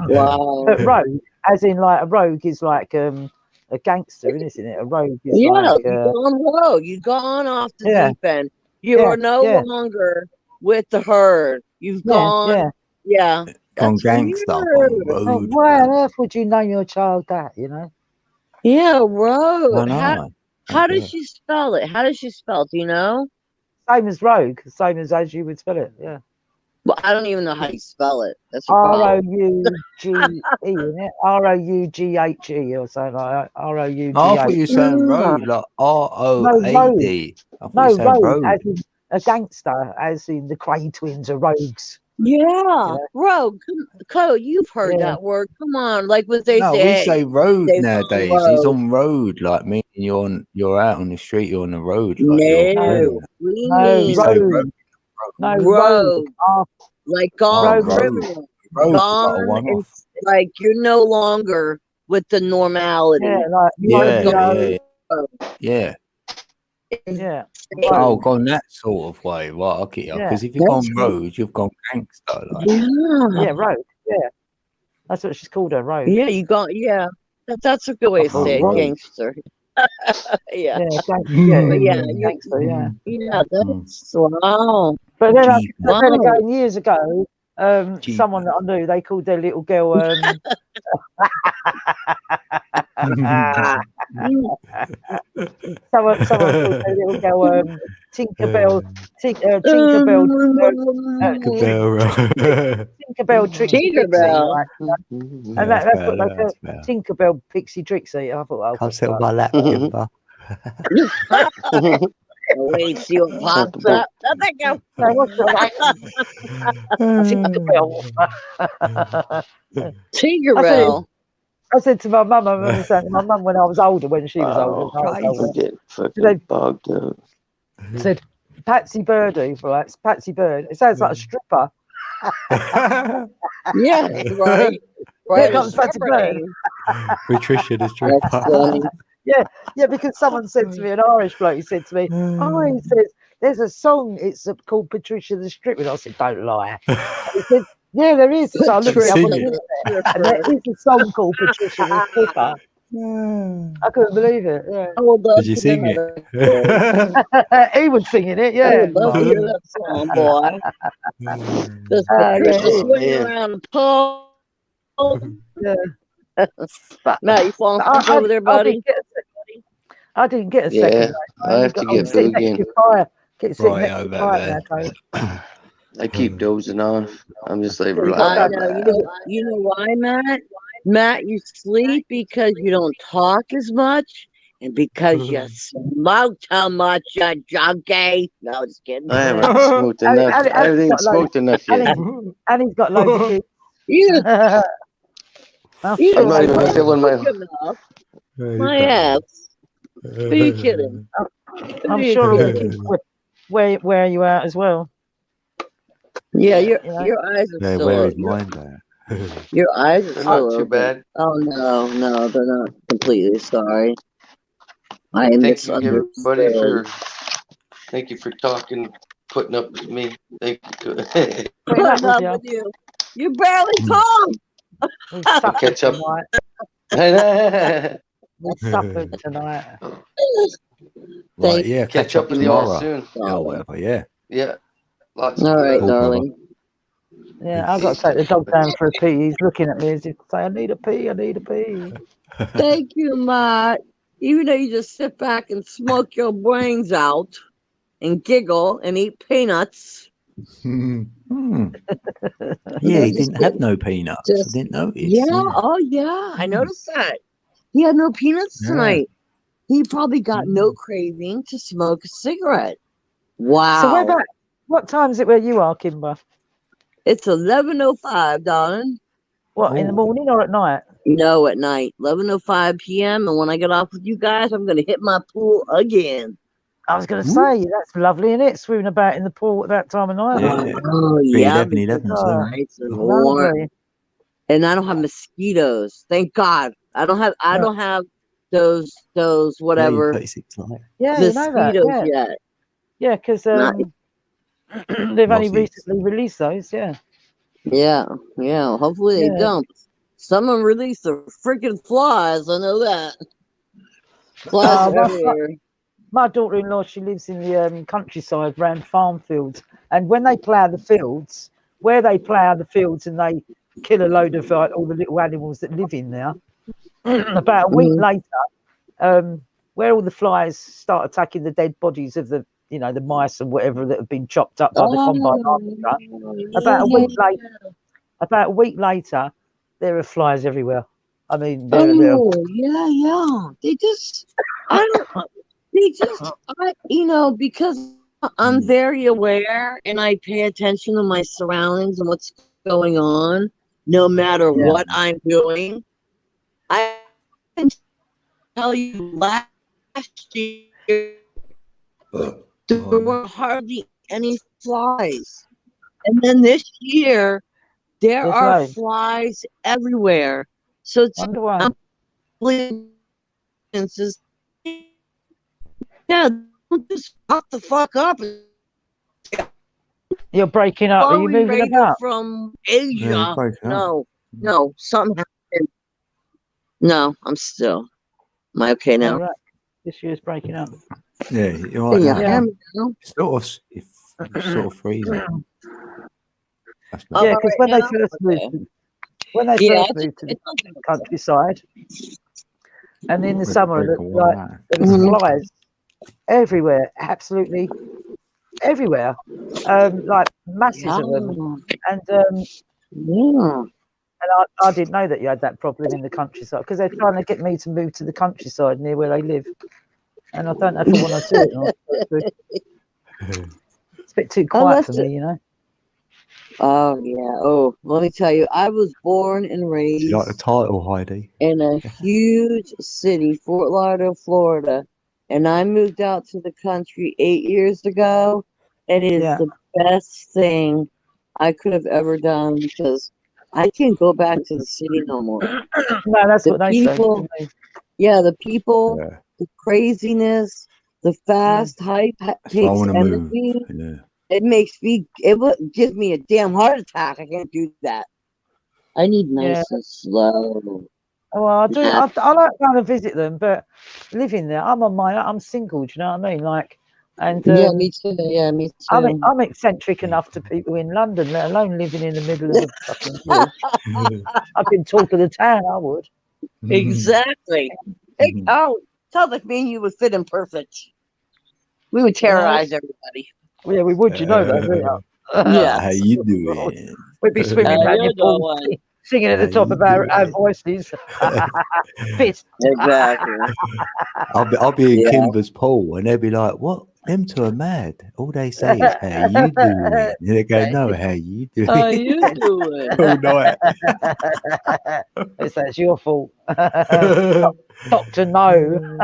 Wow. But rogue, as in like a rogue is like a gangster, isn't it? A rogue is like you've gone rogue. You've gone off the deep end. You are no longer with the herd. You've gone Gone gangster on road. Why on earth would you name your child that, you know? Yeah, rogue. I know. How does she spell it? How does she spell it? Do you know? Same as rogue, same as you would spell it, yeah. Well, I don't even know how you spell it. That's Roughe, isn't it? Roughe or something like that. Rough. I thought you were saying road, like ROAD. I thought you were saying road. As in a gangster, as in the Cray twins are rogues. Yeah, rogue. Code, you've heard that word. Come on, like what they say. We say road nowadays. He's on road, like meaning you're out on the street, you're on the road. Like road. Road. Like gone criminal. Gone, like you're no longer with the normality. Yeah. Oh, gone that sort of way, right? I'll get you. Because if you've gone road, you've gone gangster. Like. Yeah, road. Yeah, that's what she's called her, road. Yeah, you got. Yeah, that's a good way to say it, gangster. Yeah, gangster. Yeah, that's wow. But then again, years ago, someone that I knew, they called their little girl. Someone called their little girl Tinkerbell. Tinkerbell Trixie. And that's what they call Tinkerbell Pixie Trixie. I thought, can't settle my lap, Kimber. Wait, see what pops up. Tinkerbell. I said to my mum, I remember saying to my mum when I was older, when she was older, I said, Patsy Birdie, right? It's Patsy Bird. It sounds like a stripper. Yeah, right. Here comes Patsy Bird. Patricia the stripper. Yeah, because someone said to me, an Irish bloke, he said to me, he says, there's a song, it's called Patricia the Stripper. And I said, don't lie. He said, yeah, there is. So I looked up on the internet, and there is a song called Patricia the Stripper. I couldn't believe it. Yeah. Did you sing it? He was singing it, yeah. I would love to hear that song, boy. Just Patricia swinging around the pole. Yeah. Matt, you falling asleep over there, buddy? I didn't get a Yeah, second. I have to I'm get sitting next Boogie to in. fire. Get sitting Right, next to fire now, Coach. I keep dozing off. I'm just like, I know. You know why, Matt? Matt, you sleep because you don't talk as much and because you smoke too much, you junkie. No, just kidding. I haven't smoked enough. I haven't even smoked enough yet. And he's got loads of kids. Yeah. I'm You sure I'm not they even will. feeling my. My ass. Who are you kidding? I'm sure all the kids wear you out as well. Yeah, your eyes are They still wear open. his mind out. Your eyes are They're still not too open. bad. Oh no, they're not completely sorry. I Thank you, everybody, misunderstood. thank you for talking, putting up with me. Thank you. Putting up with you. You barely talk. We I'll suffered catch up. tonight. We suffered tonight. Right, yeah, Catch up with you all tomorrow. soon. Yeah, whatever, yeah. Yeah. Lots of All right, Cool, darling. Yeah, I've got to take the dog down for a pee. He's looking at me as if to say, I need a pee, I need a pee. Thank you, Matt. Even though you just sit back and smoke your brains out and giggle and eat peanuts. Yeah, he didn't have no peanuts. I didn't notice. Yeah, oh yeah, I noticed that. He had no peanuts tonight. He probably got no craving to smoke a cigarette. Wow. So what time is it where you are, Kimber? It's 11:05, darling. What, in the morning or at night? No, at night. 11:05 p.m. And when I get off with you guys, I'm going to hit my pool again. I was going to say, that's lovely, isn't it? Swimming about in the pool at that time of night. Yeah. Oh, yeah. 11 It's warm. And I don't have mosquitoes. Thank God. I don't have those whatever. Yeah, you know that. Yet. Yeah, because they've only recently released those, yeah. Yeah. Hopefully they don't. Someone released the freaking flies. I know that. Flies everywhere. My daughter-in-law, she lives in the countryside around farm fields. And when they plough the fields, where they plough the fields and they kill a load of all the little animals that live in there, about a week later, where all the flies start attacking the dead bodies of the mice and whatever that have been chopped up by the combine harvester, about a week later, there are flies everywhere. I mean, they're yeah. Because I'm very aware and I pay attention to my surroundings and what's going on, no matter what I'm doing. I can tell you last year there were hardly any flies. And then this year there are flies everywhere. So it's don't just fuck the fuck up. You're breaking up. Are you moving about? From Asia. No, something happened. No, I'm still. Am I okay now? Right. This year's breaking up. Yeah, you're right. Yeah, It's sort of freezing. Yeah, because when they first moved to the countryside, and in the summer, there was flies everywhere, absolutely everywhere, like masses of them. And I didn't know that you had that problem in the countryside because they're trying to get me to move to the countryside near where they live, and I don't know if I want to do it or not. It's a bit too quiet for me, you know. Oh yeah. Oh, let me tell you, I was born and raised. You like the title, Heidi? In a huge city, Fort Lauderdale, Florida, and I moved out to the country 8 years ago. It is the best thing I could have ever done because I can't go back to the city no more. No, that's what they say. Yeah, the people, the craziness, the fast hype takes energy. It gives me a damn heart attack. I can't do that. I need nice and slow. Well, I do. I like going to visit them, but living there, I'm single. Do you know what I mean? Like, And yeah, me too. Yeah, me too. I'm eccentric enough to people in London, let alone living in the middle of the fucking village. I've been talk of the town. I would. Exactly. Sounds like me and you would fit in perfect. We would terrorize everybody. Yeah, we would. You know that. Yeah. How you doing? We'd be swimming around your pool, singing at the top of our voices. Fist. Exactly. I'll be in Kimber's pool, and they'll be like, "What? Them two are mad. All they say is how you doing." And they go, "No, how you doing?" How you doing? All night. It's your fault. Doctor No.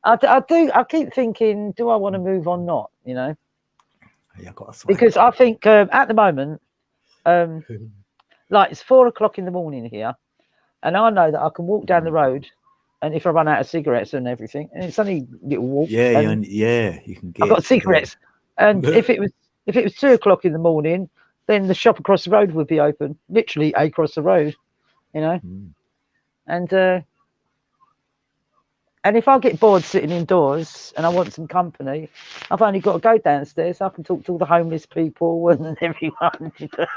I keep thinking, do I want to move or not? You know, because I think at the moment, like it's 4 o'clock in the morning here, and I know that I can walk down the road, and if I run out of cigarettes and everything, and it's only a little walk. Yeah, you can get. I've got cigarettes, and if it was 2 o'clock in the morning, then the shop across the road would be open, literally across the road, you know, and if I get bored sitting indoors and I want some company, I've only got to go downstairs. I can talk to all the homeless people and everyone. You know?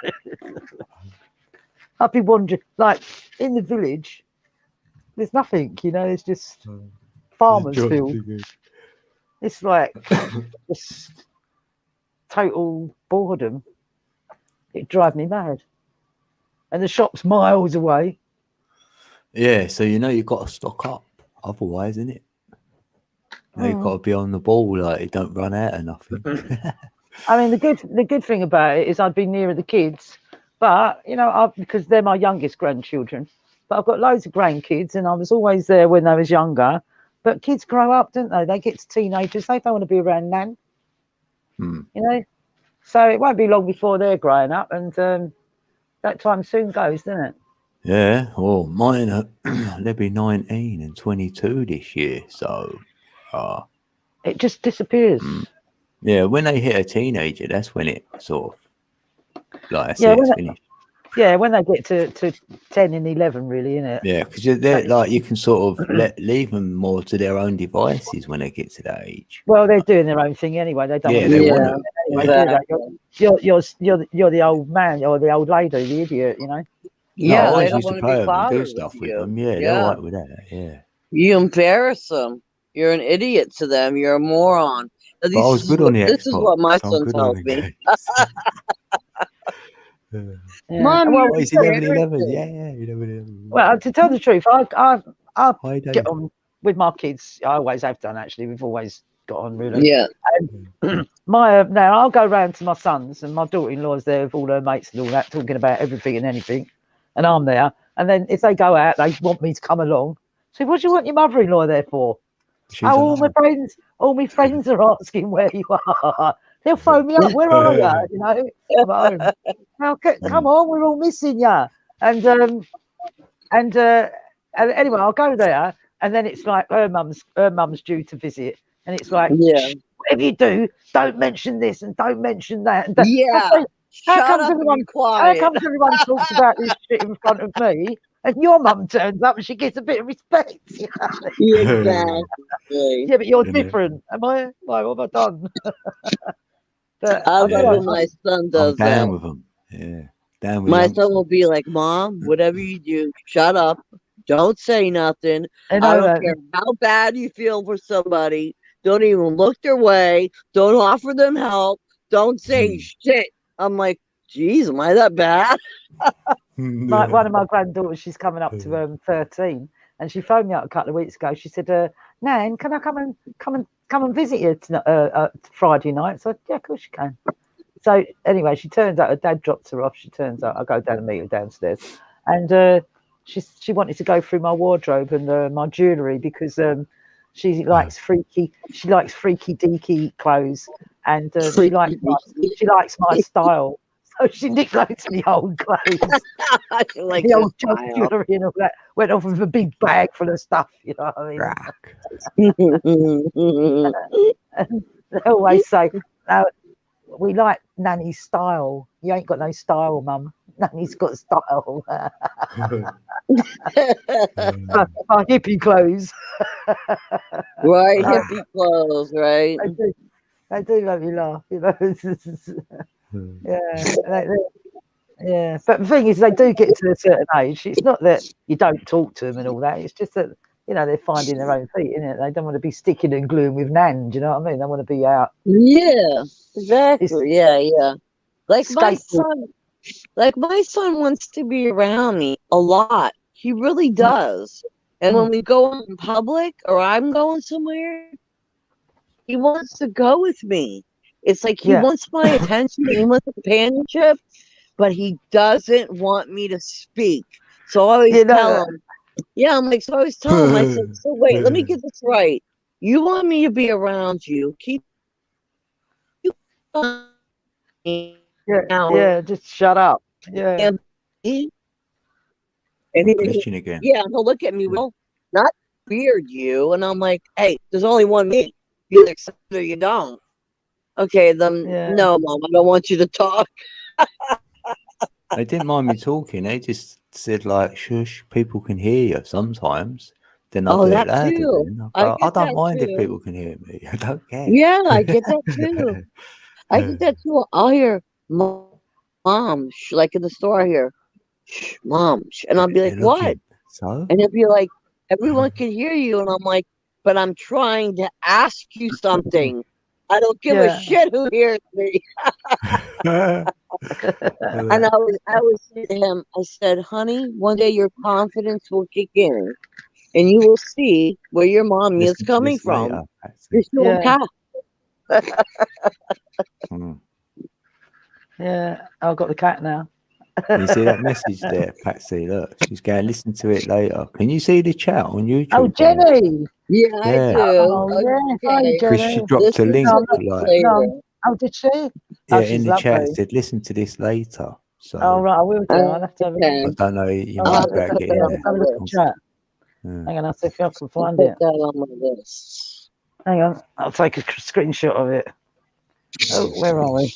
I'd be wondering, like in the village, there's nothing, you know, it's just farmers' field. It's like just total boredom. It drives me mad. And the shop's miles away. Yeah, so you know you've got to stock up. Otherwise, isn't it? You've got to be on the ball, like you don't run out of nothing. I mean, the good thing about it is I'd be nearer the kids, but you know, because they're my youngest grandchildren. But I've got loads of grandkids, and I was always there when they was younger. But kids grow up, don't they? They get to teenagers, they don't want to be around Nan. You know, so it won't be long before they're growing up, and that time soon goes, doesn't it? Yeah, well, mine they'll be 19 and 22 this year, so it just disappears. Yeah, when they hit a teenager, that's when it sort of like it's finished. Yeah, when they get to 10 and 11, really, isn't it? Yeah, because they're like you can sort of leave them more to their own devices when they get to that age. Well, they're doing their own thing anyway. They don't. Yeah, they want to. You're the old man or the old lady, the idiot, you know. Yeah, I they always don't used want to to play be them and do bothered stuff with with you. them. Yeah, they're all right with that. Yeah. You embarrass them. You're an idiot to them. You're a moron. At But I was good on the Xbox. This is what my son tells me. Mom, well, he's 11. Yeah, 11. Well, to tell the truth, I get on with my kids. I always have done, actually. We've always got on, really. Yeah. Now I'll go round to my sons, and my daughter-in-law's there with all her mates and all that, talking about everything and anything, and I'm there. And then if they go out, they want me to come along. So what do you want your mother-in-law there for? All my friends are asking where you are. They'll phone me up. Where are you? You know, I'm home. Now, come on, we're all missing you. And anyway, I'll go there, and then it's like her mum's due to visit, and it's like, whatever you do, don't mention this and don't mention that. And how comes everyone talks about this shit in front of me? And your mum turns up and she gets a bit of respect. Exactly. Yeah, but you're different. Am I? Like, what have I done? But I love when my son does I'm down that. with him. Yeah, down with my son will be like, Mom, whatever you do, shut up. Don't say nothing. I don't care how bad you feel for somebody. Don't even look their way. Don't offer them help. Don't say shit. I'm like, geez, am I that bad? Like one of my granddaughters, she's coming up to 13, and she phoned me up a couple of weeks ago. She said, Nan, can I come and visit you Friday night? So yeah, of course you can. So anyway, she turns out her dad drops her off. She turns out I go down and meet her downstairs, and she wanted to go through my wardrobe and my jewellery because she likes freaky deaky clothes, and she likes my style. So she nicknamed me old clothes. Like the old jewellery and all that. Went off with a big bag full of stuff, you know what I mean? And they always say, we like Nanny's style. You ain't got no style, Mum. Nanny's got style. My hippie clothes. Right, hippie clothes, right? They do make me laugh, you know. Yeah. But the thing is, they do get to a certain age. It's not that you don't talk to them and all that. It's just that, you know, they're finding their own feet, isn't it? They don't want to be sticking and gluing with Nan. Do you know what I mean? They want to be out. Yeah, exactly. Yeah. Like my son wants to be around me a lot. He really does. And when we go in public or I'm going somewhere, he wants to go with me. It's like he wants my attention, he wants companionship, but he doesn't want me to speak. So I always tell him, I'm like, so I always tell him, I said, so wait, let me get this right. You want me to be around you. Keep just shut up. Yeah. And glitching again. Yeah, he'll look at me, well, not weird you. And I'm like, hey, there's only one me. You either accept it or you don't. Okay, then no, Mom, I don't want you to talk. They didn't mind me talking. They just said like, shush, people can hear you sometimes. Then I'll do it louder. I don't mind if people can hear me. I don't care. Yeah, I get that too. I get that too. I'll hear Mom, like in the store here, Mom, and I'll be like, what? So? And he'll be like, everyone can hear you. And I'm like, but I'm trying to ask you something. I don't give a shit who hears me. And I was saying to him, I said, honey, one day your confidence will kick in and you will see where your mommy is coming from. Yeah, I've got the cat now. You see that message there, Patsy? Look, she's going to listen to it later. Can you see the chat on YouTube? Oh, Jenny. Yeah, I do. Hi, Jenny. Because she dropped a link. Oh, did she? Yeah, in the chat it said, listen to this later. So, right, I will do. I'll have to have I don't know. You might be able to get in there. Have a look at the chat. Hang on, I'll see if I can find it. Hang on, I'll take a screenshot of it. Oh, where are we?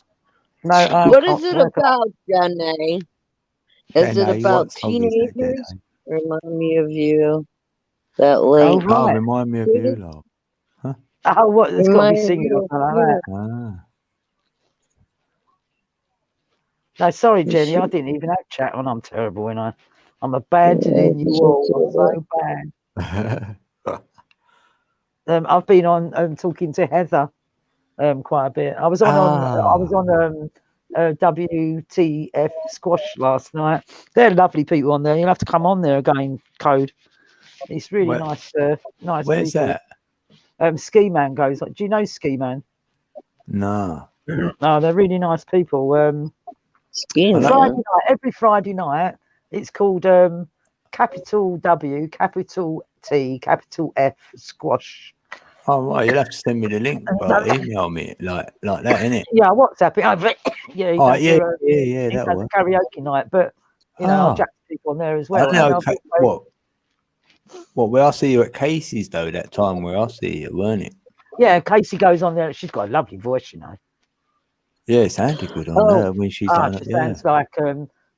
No, what is it about, Jenny? Is it about teenagers? Remind me of you. That link. Oh, remind me of you, love. Huh? Oh, what? It's got to be singing or something like that. No, sorry, Jenny, I didn't even have chat on. I'm terrible, and I'm abandoning you all. I'm so bad. I've been on talking to Heather quite a bit. I was on WTF Squash last night. They're lovely people on there. You'll have to come on there again, Code. It's really nice. Nice. Where's people. that? Ski Man goes. Do you know Ski Man? No. No, they're really nice people. Every Friday night, it's called capital W, capital T, capital F Squash. Oh right, you'll have to send me the link, but email me like that, innit? Yeah, WhatsApp it. Yeah, that was a karaoke night, but you know, I'll jack people on there as well. What? Where I see you at Casey's though, that time where I see you, weren't it? Yeah, Casey goes on there. She's got a lovely voice, you know. Yeah, it sounded good on her when she's done it. She sounds like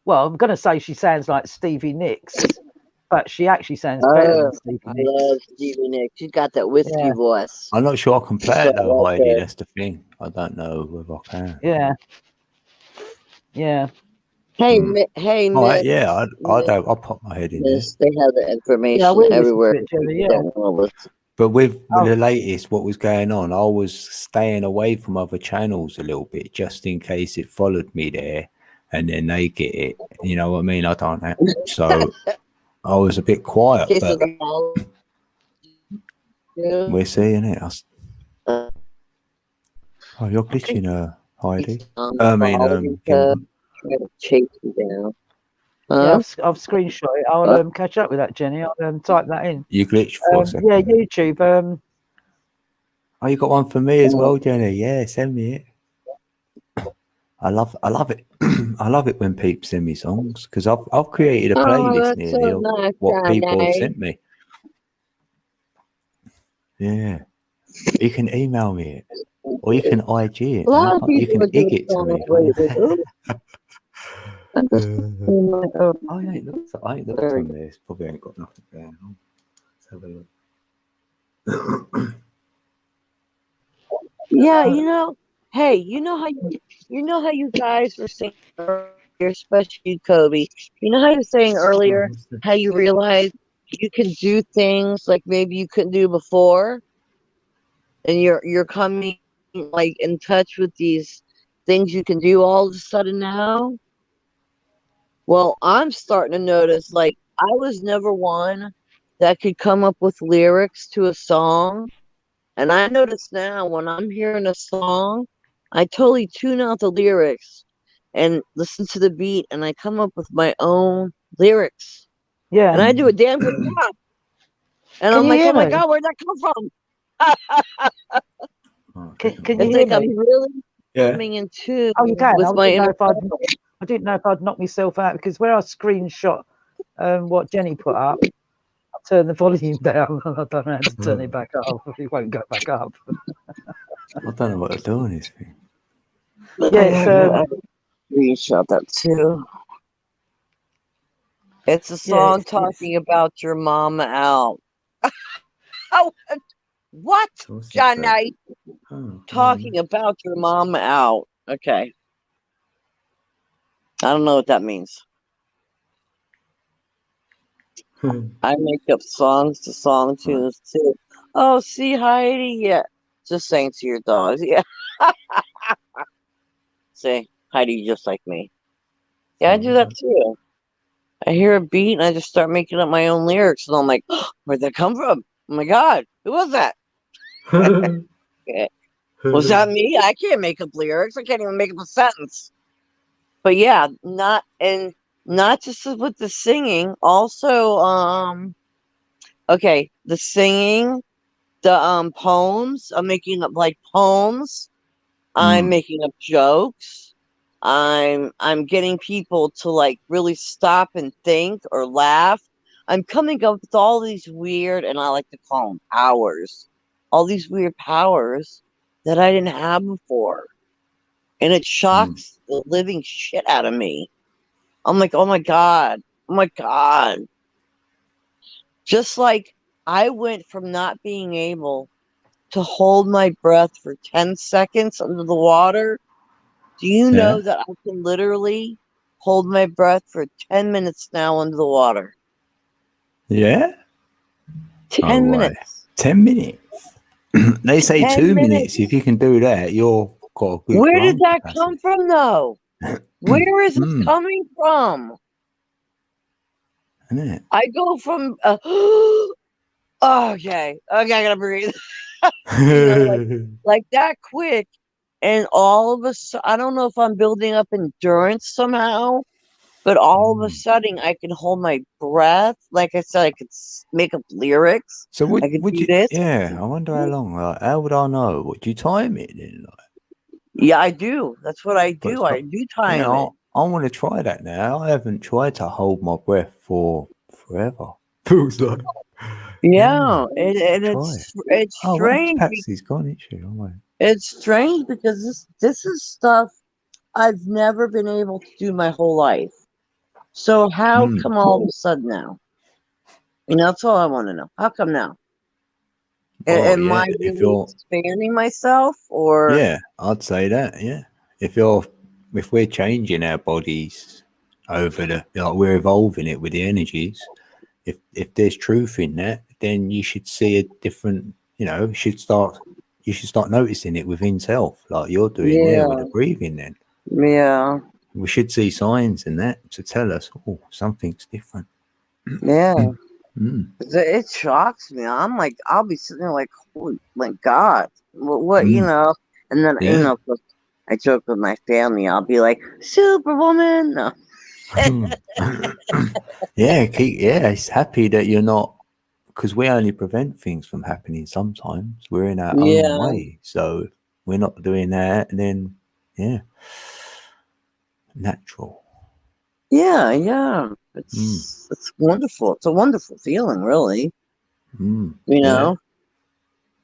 well, I'm gonna say she sounds like Stevie Nicks, but she actually sounds better than Stevie Nicks. I love Stevie Nicks. She's got that whiskey voice. I'm not sure I can play it though, Heidi. That's the thing. I don't know whether I can. Yeah. Hey, hey, Miss. I'll pop my head in there. They have the information everywhere. But with the latest, what was going on, I was staying away from other channels a little bit, just in case it followed me there, and then they get it. You know what I mean? I don't know. So I was a bit quiet, but we're seeing it. Oh, you're glitching, Heidi. Try to chase you down. I've screenshot it. I'll catch up with that, Jenny. I'll type that in. You glitched for a second. Yeah, YouTube. Oh, you got one for me as well, Jenny. Yeah, send me it. I love it. I love it when people send me songs because I've created a playlist nearly of what people have sent me. Yeah, you can email me it, or you can IG it. You can IG it to me. I ain't looked on this. Probably ain't got nothing going on. Let's have a look. Yeah, hey, you know how you guys were saying earlier, especially you, Kobe. You know how you were saying earlier how you realize you can do things like maybe you couldn't do before, and you're coming like in touch with these things you can do all of a sudden now. Well, I'm starting to notice like I was never one that could come up with lyrics to a song. And I notice now when I'm hearing a song, I totally tune out the lyrics and listen to the beat, and I come up with my own lyrics. Yeah. And I do a damn good job. And Can I'm you like, hear oh my me? God, where'd that come from? Can you It's hear like me? I'm really coming in tune Oh, you can. with my inner I didn't know if I'd knocked myself out, because where I screenshot what Jenny put up, I turned the volume down and I don't know how to turn it back up. It won't go back up. I don't know what to do on this thing. Yeah, screenshot that too. It's a song talking about your mama out. Oh, what, Johnny? Talking about your mama out. Okay. I don't know what that means. I make up songs to song tunes too. Oh, see, Heidi, yeah. Just saying to your dogs, yeah. See, Heidi, just like me. Yeah, I do that too. I hear a beat and I just start making up my own lyrics, and I'm like, oh, where'd that come from? Oh my God, who was that? Was that me? I can't make up lyrics. I can't even make up a sentence. But yeah, not just with the singing, also okay, the singing, the poems, I'm making up like poems. I'm making up jokes. I'm getting people to like really stop and think or laugh. I'm coming up with all these weird, and I like to call them powers, all these weird powers that I didn't have before. And it shocks the living shit out of me. I'm like, oh my God. Oh my God. Just like I went from not being able to hold my breath for 10 seconds under the water. Do you know that I can literally hold my breath for 10 minutes now under the water? Yeah? 10 minutes. 10 minutes. They say 2 minutes. minutes. If you can do that, you're got a good Where did lung that capacity. come from, though? Where is this coming from? Isn't it? I go from okay, I gotta breathe. like that quick, and all of a sudden, I don't know if I'm building up endurance somehow, but all of a sudden, I can hold my breath. Like I said, I could make up lyrics. So I could would do you? this. Yeah, I wonder how long. Like, how would I know? Would you time it then? Like, yeah, I do. That's what I do. I do time it. I want to try that now. I haven't tried to hold my breath for forever. Feels like. Yeah, it's strange. Patsy's gone, isn't she? Oh, it's strange because this is stuff I've never been able to do my whole life. So how come all of a sudden now? That's all I want to know. How come now? Am I really expanding myself, or? Yeah, I'd say that. Yeah, if we're changing our bodies over we're evolving it with the energies. If there's truth in that, then you should see a different. You should start noticing it within self, like you're doing there with the breathing. Then we should see signs in that to tell us, oh, something's different. Yeah. It shocks me. I'm like, I'll be sitting there like, holy my God, what and then I joke with my family. I'll be like, Superwoman. No. It's happy that you're not, because we only prevent things from happening sometimes. We're in our own way, so we're not doing that, and then natural. Yeah. It's wonderful. It's a wonderful feeling, really.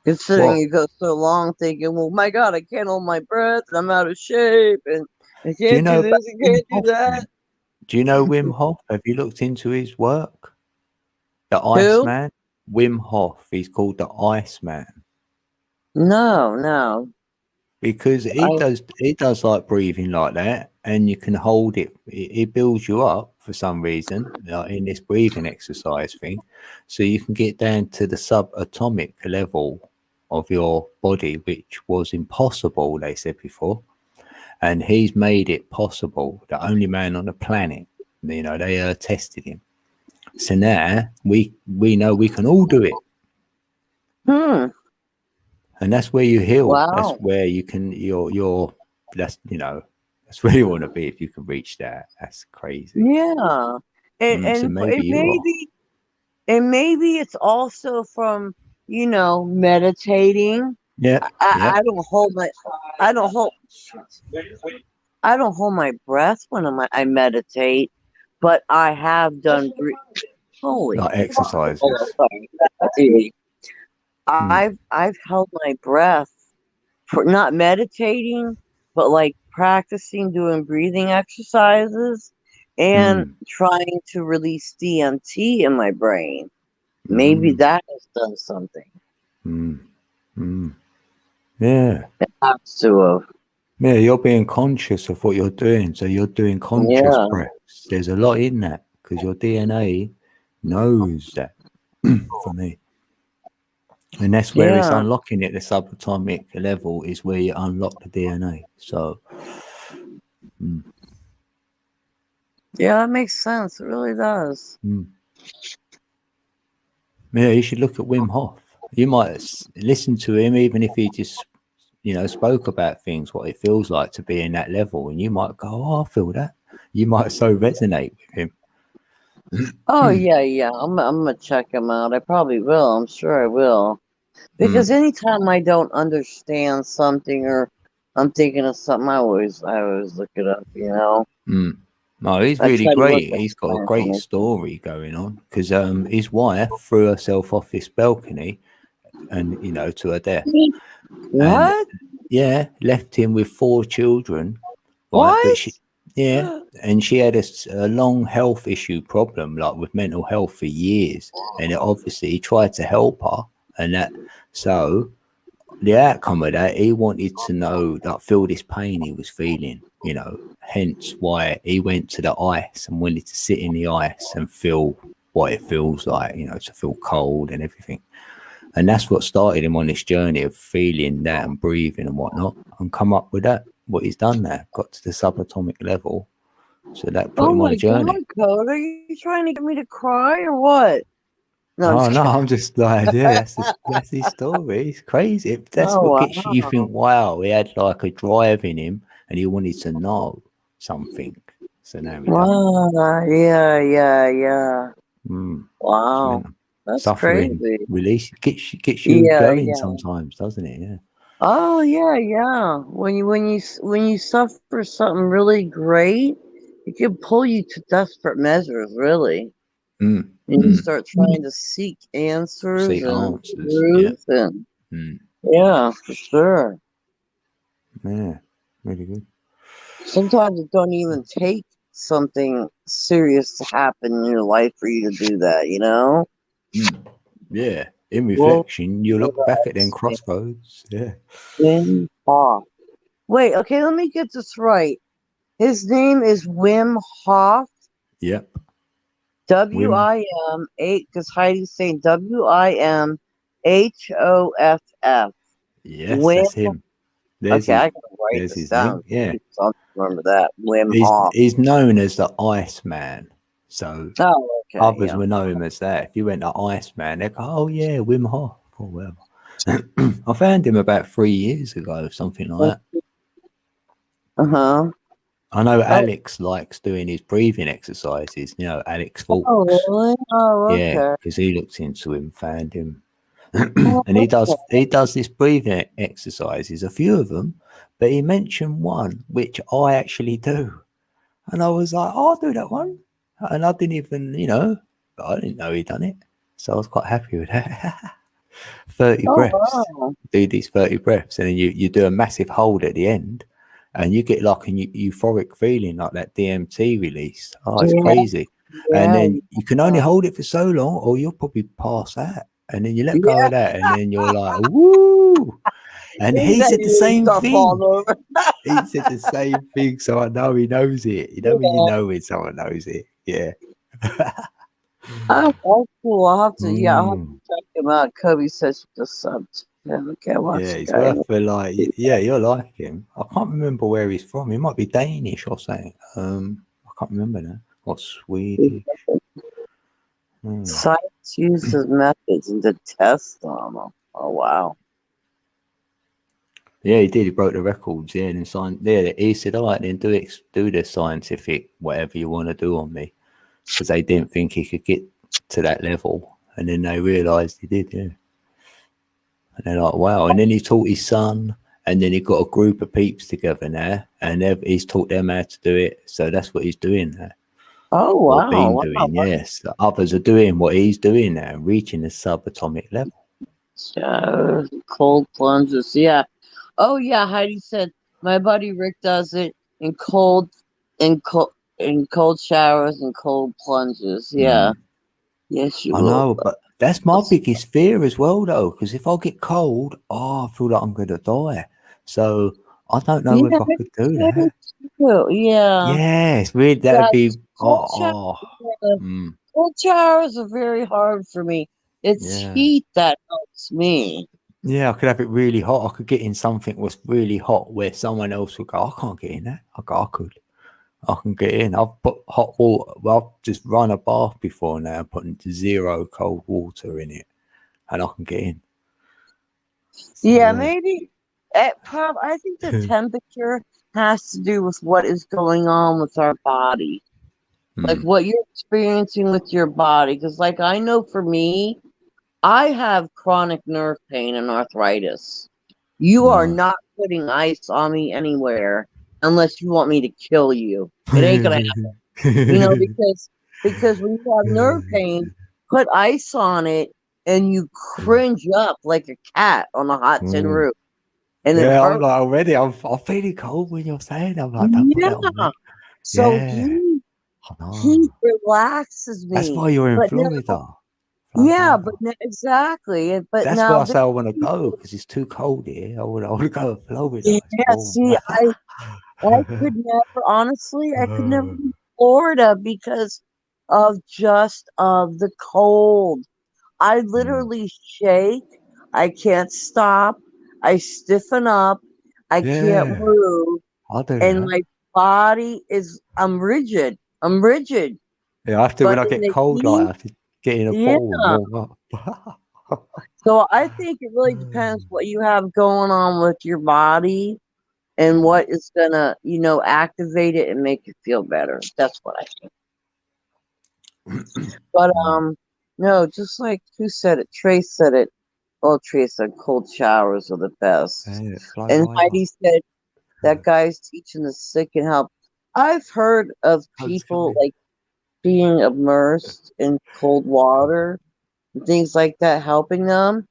Considering you go so long thinking, well, my God, I can't hold my breath, and I'm out of shape, and I can't do this, I can't do that. Do you know Wim Hof? Have you looked into his work? The Who? Iceman? Wim Hof. He's called the Iceman. No. Because he does like breathing like that, and you can hold it. It builds you up for some reason, like in this breathing exercise thing, so you can get down to the subatomic level of your body, which was impossible, they said before. And he's made it possible. The only man on the planet. You know, they tested him. So now we know we can all do it. And that's where you heal. Wow. That's where you can that's that's where you want to be if you can reach that. That's crazy. Yeah. And so maybe maybe it's also from, meditating. Yeah. I don't hold my breath when I meditate, but I have done like exercises. I've held my breath for not meditating, but like practicing doing breathing exercises and trying to release DMT in my brain. Maybe that has done something. Yeah. It has to have. Yeah, you're being conscious of what you're doing. So you're doing conscious breaths. There's a lot in that because your DNA knows that for me. And that's where it's unlocking it. The subatomic level is where you unlock the DNA. So, yeah, that makes sense. It really does. Yeah, you should look at Wim Hof. You might listen to him, even if he just, spoke about things, what it feels like to be in that level, and you might go, "Oh, I feel that." You might so resonate with him. Oh yeah. I'm gonna check him out. I probably will. I'm sure I will. Because anytime I don't understand something or I'm thinking of something, I always look it up. No, he's really great. He's got a great story going on because his wife threw herself off this balcony, and to her death. What? And, left him with 4 children. Right? What? But and she had a long health issue problem, like with mental health for years, and obviously he tried to help her, and that. So the outcome of that, he wanted to know, like, feel this pain he was feeling, hence why he went to the ice and wanted to sit in the ice and feel what it feels like, to feel cold and everything. And that's what started him on this journey of feeling that and breathing and whatnot, and come up with that. What he's done there, got to the subatomic level. So that put him on a journey. God, Code, are you trying to get me to cry or what? No, I'm just like, that's his story. It's crazy. That's what gets you think, wow, he had like a drive in him and he wanted to know something. So now he does. Yeah. Wow. That's suffering, crazy. Release gets you going sometimes, doesn't it? Yeah. Oh yeah. When you suffer something really great, it can pull you to desperate measures, really. And you start trying to seek answers and truth and yeah, for sure. Yeah, really good. Sometimes it don't even take something serious to happen in your life for you to do that, Yeah. In reflection, you look back at them crossroads. Yeah. Wim Hof. Wait, okay, let me get this right. His name is Wim Hof. Yep. WIM 8, because Heidi's saying WIMHOFF. Yes, that's him. I can write this down. Yeah. I'll remember that. Wim Hof. He's known as the Iceman. So others will know him as that. If you went to Iceman, they go, "Oh yeah, Wim Hof," or whatever. I found him about 3 years ago, something like that. I know Alex likes doing his breathing exercises. Alex Fawkes. Oh, really? Oh, okay. Yeah, because he looked into him, found him, and he does this breathing exercises, a few of them, but he mentioned one which I actually do, and I was like, "Oh, I'll do that one," and I didn't even, I didn't know he'd done it, so I was quite happy with that. 30 breaths. Wow. Do these 30 breaths, and then you do a massive hold at the end. and you get like a euphoric feeling, like that DMT release. Oh, it's Yeah, crazy. yeah, And then you can only hold it for so long, or you'll probably pass that. And then you let go yeah. of that, and then you're like, woo! And he Then said the you same start falling thing. over. He said the same thing, so I know he knows it. You know when you know when someone knows it. Yeah. Oh, that's cool. I'll have to, I'll have to Mm. check him out. Kobe says just subbed. Yeah, okay, watch Yeah, the he's guy. worth a like. Yeah, you'll like him. I can't remember where he's from. He might be Danish or something. I can't remember now. Or Swedish. Science uses methods to test on them. Oh wow. Yeah, he did. He broke the records. Yeah, and he said, "All right, then do the scientific whatever you want to do on me," because they didn't think he could get to that level, and then they realised he did. Yeah, and they're like, "Wow!" And then he taught his son, and then he got a group of peeps together now, and he's taught them how to do it. So that's what he's doing now. Oh Or wow. been Wow. doing. Yes, the others are doing what he's doing now, reaching the subatomic level. Cold plunges. Yeah. Oh yeah. Heidi said my buddy Rick does it in cold showers and cold plunges. Yeah. Yes, you I will. know, but that's my biggest fear as well, though, because if I get cold, I feel like I'm going to die. So I don't know if I could do that. Yeah. Yeah, it's weird. That'd be. Cold showers are very hard for me. It's heat that helps me. Yeah, I could have it really hot. I could get in something was really hot where someone else would go, I can't get in that. I could. I can get in. I've put hot water. Well, I've just run a bath before now, putting 0 cold water in it, and I can get in. So, yeah, maybe. I think the temperature has to do with what is going on with our body, like what you're experiencing with your body. Because, like, I know for me, I have chronic nerve pain and arthritis. You are not putting ice on me anywhere unless you want me to kill you. It ain't gonna happen. You know, because when you have nerve pain, put ice on it and you cringe up like a cat on a hot tin roof. And it yeah, hurts. I'm like already. I'm feeling cold when you're saying. I'm like, don't put that on me. So Yeah. he relaxes me. That's why you're in Florida. Exactly. But that's now why I say I want to go because it's too cold here. I want to go to Florida. Yeah, see, I could never, honestly, I could never be in Florida because of the cold. I literally shake. I can't stop. I stiffen up. I can't move. And my body I'm rigid. Yeah, I have to, when I get cold, like, I have to get in a pool and warm up. So I think it really depends what you have going on with your body and what is gonna, activate it and make you feel better. That's what I think. But no, just like who said it? Trace said it. Well, Trace said cold showers are the best. And Heidi said that guy's teaching the sick and help. I've heard of people like being immersed in cold water and things like that helping them.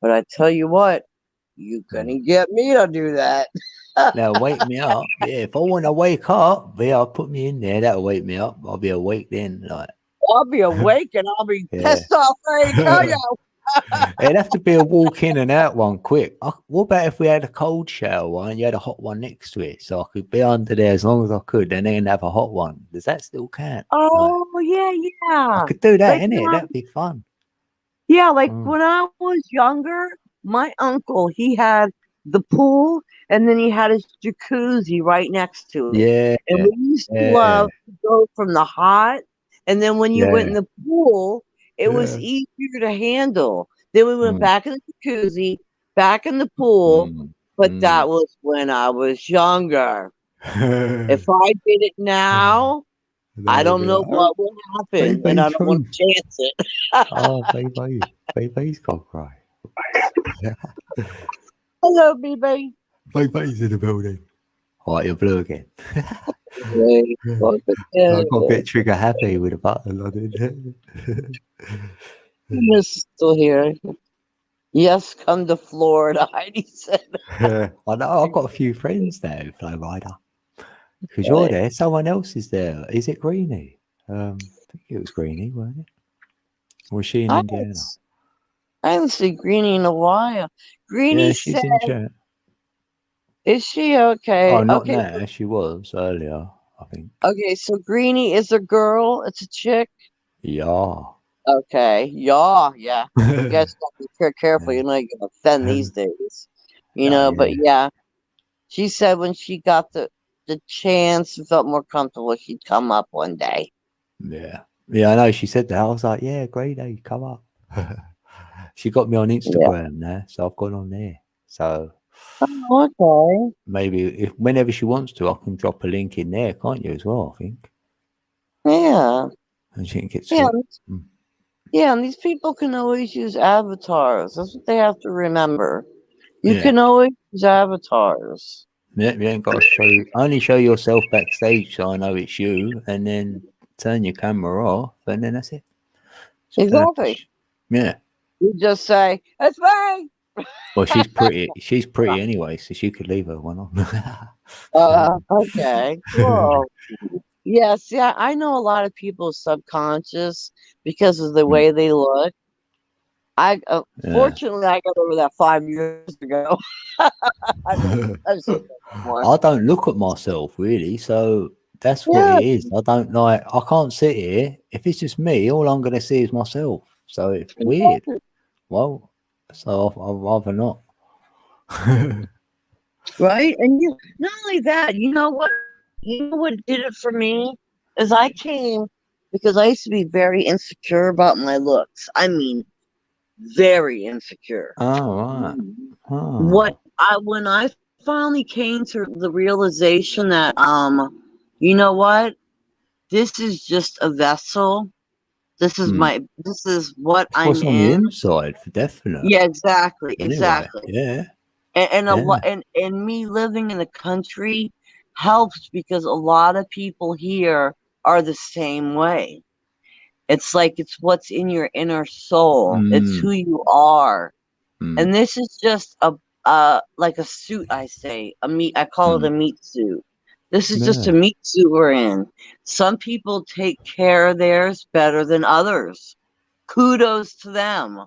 But I tell you what, you couldn't get me to do that. Now wake me up. Yeah, if I want to wake up, I'll put me in there. That'll wake me up. I'll be awake then. Like I'll be awake and I'll be pissed off. I tell you. It'd have to be a walk in and out one quick. What about if we had a cold shower one and you had a hot one next to it, so I could be under there as long as I could, and then have a hot one? Does that still count? Oh yeah. I could do that, like, innit? That'd be fun. Yeah, like when I was younger, my uncle, he had the pool and then he had his jacuzzi right next to it. Yeah. And we used to love to go from the hot, and then when you went in the pool, it was easier to handle. Then we went back in the jacuzzi, back in the pool, but that was when I was younger. If I did it now, I don't know what will happen, and I don't want to chance it. Oh, baby's got cry. Hello, baby. Baby's in the building. All right, you're blue again. I I got a bit trigger happy with a button on it. It's still here. Yes, come to Florida, Heidi said. I know, I've got a few friends there who fly rider. Because you're there, someone else is there. Is it Greenie? I think it was Greenie, wasn't it? Or was she in Indiana? I haven't seen Greenie in a while. Greenie Yeah, she's said, in chat. is she okay? Oh, not Okay. now. She was earlier, I think. Okay, so Greenie is a girl. It's a chick. Yeah. Okay. Yeah. You guys got to be careful. You know, you're gonna offend these days. You know, but yeah, she said when she got the chance and felt more comfortable, she'd come up one day. Yeah. Yeah, I know. She said that. I was like, yeah, great day, come up. She got me on Instagram now, so I've gone on there. So okay. Maybe if whenever she wants to, I can drop a link in there, can't you, as well, I think? Yeah. And she can get to Yeah. it. Yeah, and these people can always use avatars. That's what they have to remember. You Yeah. can always use avatars. Yeah, you ain't got to show only show yourself backstage so I know it's you, and then turn your camera off, and then that's it. Exactly. Yeah. You just say, "It's me." Well, she's pretty. She's pretty anyway, so she could leave her one on. Okay. Cool. Yes, yeah, I know a lot of people's subconscious because of the way they look. Fortunately, I got over that 5 years ago. I don't look at myself really, so that's what it is. I don't like. I can't sit here. If it's just me, all I'm going to see is myself. So it's weird. Well, so I'd rather not. Right, and you not only that, you know what did it for me is I came because I used to be very insecure about my looks. I mean, very insecure. Oh right. When I finally came to the realization that you know what, this is just a vessel. This is what It's I'm what's on the in. inside, for definite. Yeah, exactly. Anyway, yeah. And me living in the country helps because a lot of people here are the same way. It's like it's what's in your inner soul. It's who you are. And this is just a like a suit, I say. I call it a meat suit. This is just a meat suit we're in. Some people take care of theirs better than others. Kudos to them.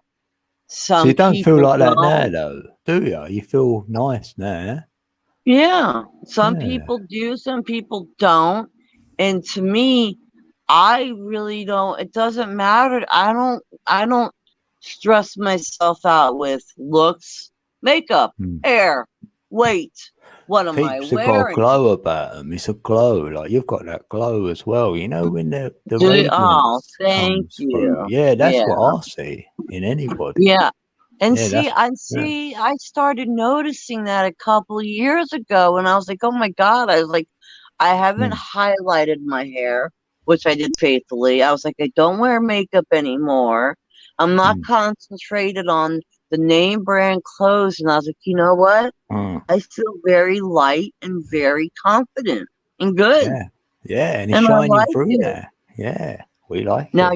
So you don't feel like that now, don't. though, do you? You feel nice now. Yeah, some people do, some people don't. And to me, I really don't. It doesn't matter. I don't stress myself out with looks, makeup, hair, weight. What am I Peeps have got a wearing? glow about them. It's a glow. Like you've got that glow as well. You know when the Oh, radiance thank comes through. you. Yeah, that's what I see in anybody. Yeah. And Yeah, I started noticing that a couple of years ago, and I was like, oh my God. I was like, I haven't highlighted my hair, which I did faithfully. I was like, I don't wear makeup anymore. I'm not concentrated on the name brand clothes. And I was like, you know what? I feel very light and very confident and good. Yeah, and it's shining through now. Yeah, we like it. Now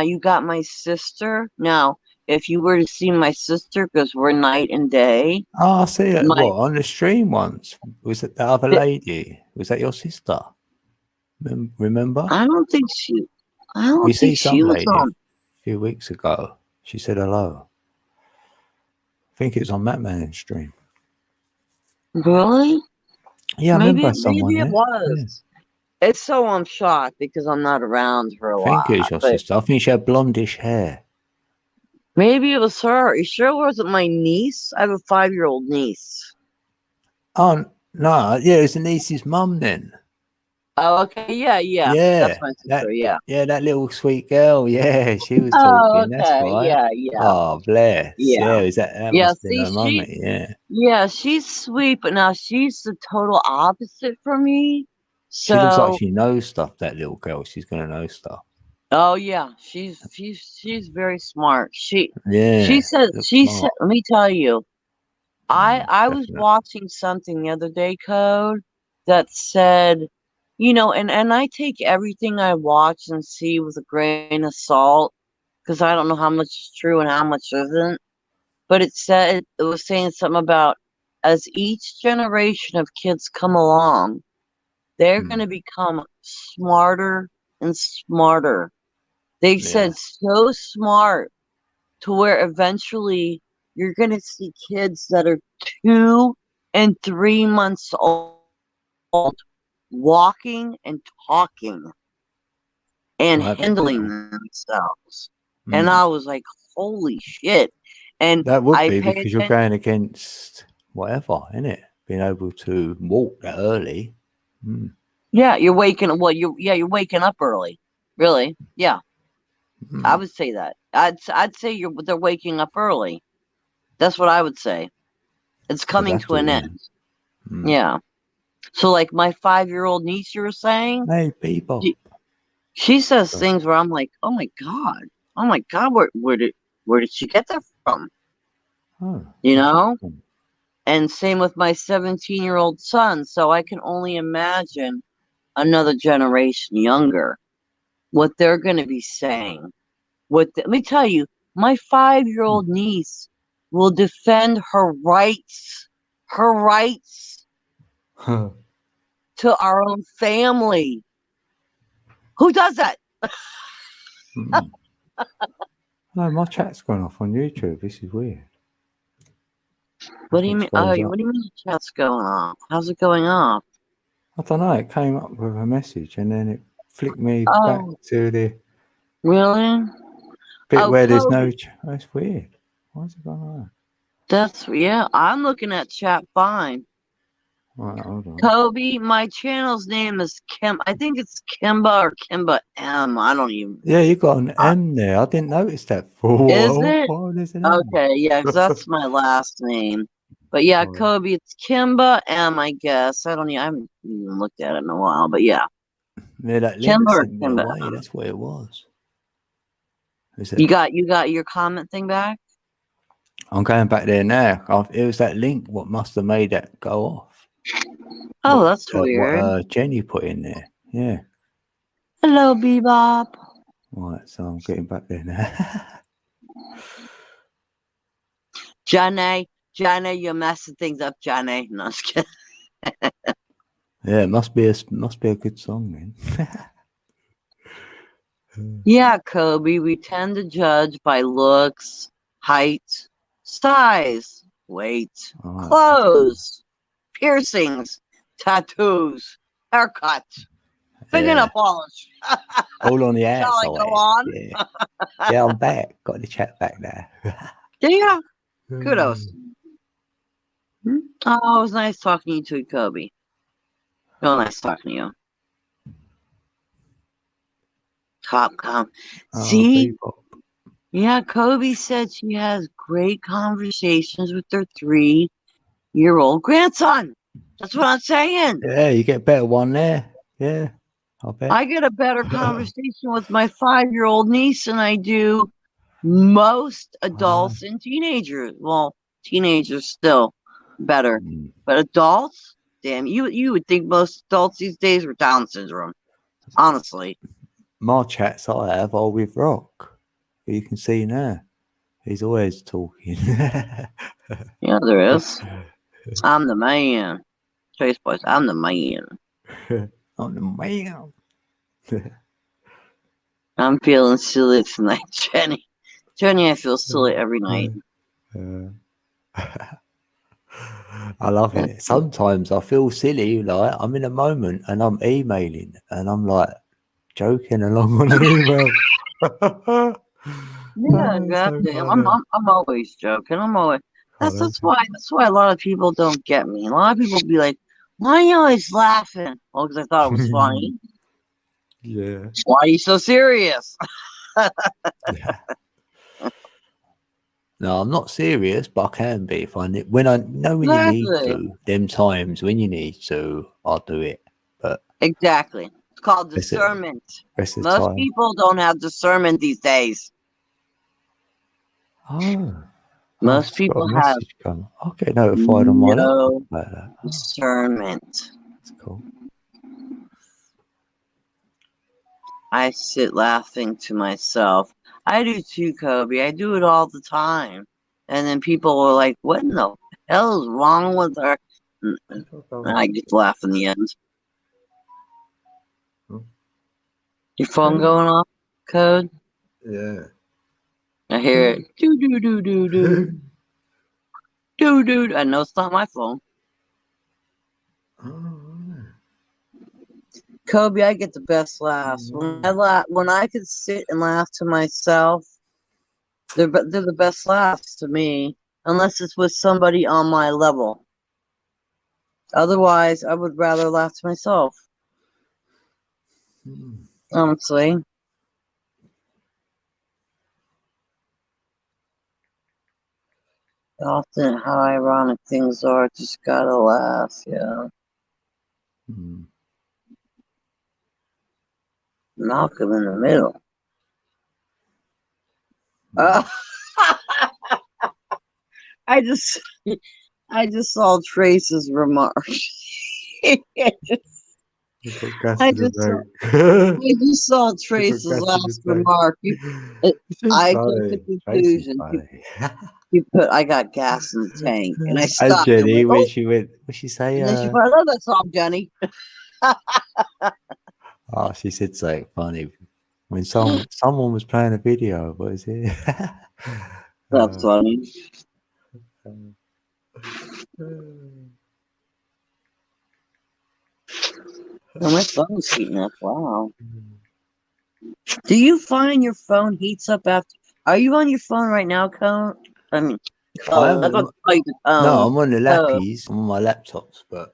you got my sister. Now, if you were to see my sister, because we're night and day. Oh, I see it. What, on the stream once? Was it the other lady? Was that your sister? Remember? I don't think she was on. A few weeks ago. She said hello. I think it was on Matman's stream. Really? Yeah, I remember someone. Maybe it was. Yeah. It's so I'm shocked because I'm not around for a while. I think it was your sister. I think she had blondish hair. Maybe it was her. You sure it wasn't my niece? I have a 5-year-old niece. Oh no, yeah, it was the niece's mum then. Oh, okay, yeah. That's my sister. Yeah, that little sweet girl. Yeah, she was talking. Okay. That's right. Yeah. Oh, bless. Yeah, is that must be her mummy? Yeah, she's sweet, but now she's the total opposite from me. So, she looks like she knows stuff. That little girl, she's gonna know stuff. Oh yeah, she's very smart. She said. Let me tell you, I was watching something the other day, Code, that said, you know, and I take everything I watch and see with a grain of salt because I don't know how much is true and how much isn't. but it was saying something about as each generation of kids come along, they're going to become smarter and smarter. They said so smart to where eventually you're going to see kids that are 2 and 3 months old walking and talking and handling themselves. And I was like, holy shit. And that would I be pay because you're going against whatever, isn't it? Being able to walk that early. Yeah, you're waking you're waking up early. Really? Yeah. I would say that. I'd say they're waking up early. That's what I would say. It's coming to an end. Yeah. So like my 5-year-old niece you were saying, hey people. She says things where I'm like, oh my god, where did she get that from? You know? And same with my 17-year-old son. So I can only imagine another generation younger, what they're going to be saying. Let me tell you, my 5-year-old niece will defend her rights to our own family. Who does that? No, my chat's gone off on YouTube. This is weird. What do you mean? What do you mean the chat's going off? How's it going off? I don't know. It came up with a message and then it flicked me back to the bit where there's no chat. That's weird. Why is it going on? I'm looking at chat fine. Right, hold on. Kobe, my channel's name is Kim. I think it's Kimba or Kimba M. I don't even. Yeah, you got an M there. I didn't notice that for a while. Is it? Oh, there's an M. Okay, yeah, because that's my last name. But yeah, Kobe, it's Kimba M, I guess. I haven't even looked at it in a while, but yeah. Yeah, that link sent me away. That's what it was. You got your comment thing back? I'm going back there now. It was that link what must have made that go off. Oh, that's weird. What Jenny put in there. Yeah. Hello, Bebop. Right, so I'm getting back there now. Johnny, you're messing things up, Johnny. No, I'm just kidding. Yeah, it must be a good song then. Yeah, Kobe, we tend to judge by looks, height, size, weight, clothes, piercings, tattoos, haircuts, fingernail polish. All on the outside. Shall I go on? Yeah, I'm back. Got the chat back there. Yeah. Kudos. Oh, it was nice talking to you, Kobe. Real nice talking to you. See? Yeah, Kobe said she has great conversations with her 3-year-old grandson. That's what I'm saying. Yeah, you get a better one there. Yeah, I bet. I get a better conversation with my 5-year-old niece than I do most adults and teenagers. Well, teenagers still better. But adults, damn, you would think most adults these days were Down syndrome. Honestly. My chats I have are with Rock. You can see now. He's always talking. Yeah, there is. I'm the man. Chase Boys, I'm the man. I'm the man. I'm feeling silly tonight, Jenny. Jenny, I feel silly every night. I love it. Sometimes I feel silly, like I'm in a moment and I'm emailing and I'm like joking along on an email. Yeah, exactly. I'm always joking. That's why a lot of people don't get me. A lot of people be like, "Why are you always laughing?" Well, because I thought it was funny. Yeah. Why are you so serious? No, I'm not serious, but I can be if when I know when you need to. Them times when you need to, I'll do it. But exactly, it's called discernment. Most people don't have discernment these days. Oh. Most people have. I'll get notified on my laptop about that. Discernment. That's cool. I sit laughing to myself. I do too, Kobe. I do it all the time. And then people were like, what in the hell is wrong with her? And I just laugh in the end. Your phone going off, Code? Yeah. I hear it. Do do do do do. Do do. I know it's not my phone. Kobe, I get the best laughs. When I could sit and laugh to myself, they're the best laughs to me, unless it's with somebody on my level. Otherwise, I would rather laugh to myself. Honestly. Often how ironic things are, just gotta laugh, yeah. Malcolm in the Middle. I just saw Trace's remark. I just saw Trace's last remark. I took the conclusion. You put, I got gas in the tank, and I stopped. And Jenny, when she went, what she say? And then she went, I love that song, Jenny. Oh, she said something funny when someone was playing a video. What is it? That's funny. Oh, my phone's heating up. Wow. Do you find your phone heats up after? Are you on your phone right now, Cone? I mean, no, I'm on the lappies. I'm on my laptops, but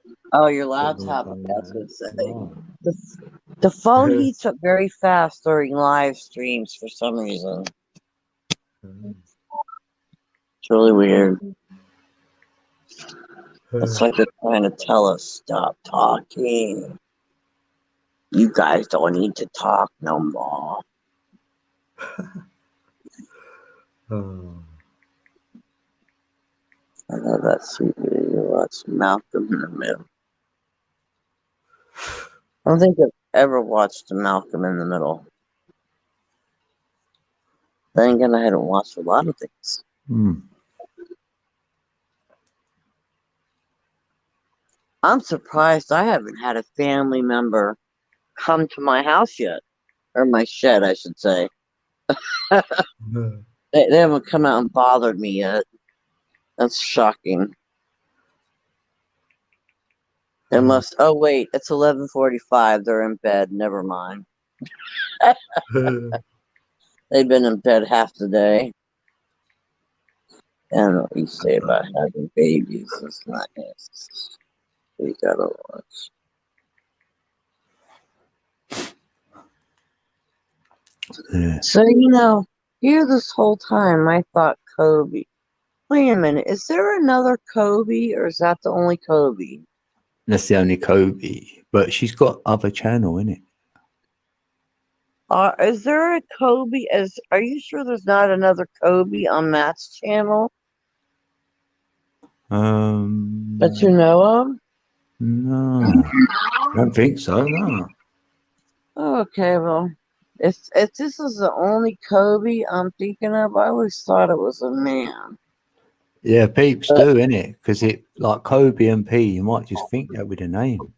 your laptop. That's what I'm saying. The phone heats up very fast during live streams for some reason. It's really weird. It's like they're trying to tell us, stop talking. You guys don't need to talk no more. I love that sweet video. Watch Malcolm in the Middle. I don't think I've ever watched Malcolm in the Middle. Then again, I hadn't watched a lot of things. I'm surprised I haven't had a family member come to my house yet. Or my shed, I should say. They haven't come out and bothered me yet. That's shocking. They must. Oh wait, it's 11:45. They're in bed. Never mind. They've been in bed half the day. And what you say about having babies is nice. We gotta watch. So here this whole time I thought Kobe. Wait a minute, is there another Kobe, or is that the only Kobe? That's the only Kobe, but she's got other channel in it. Is there a Kobe? Are you sure there's not another Kobe on Matt's channel? That you know of? No, I don't think so. No. Okay, well, if this is the only Kobe I'm thinking of, I always thought it was a man. Yeah, peeps do, innit? Because it like Kobe and P, you might just think that with a name.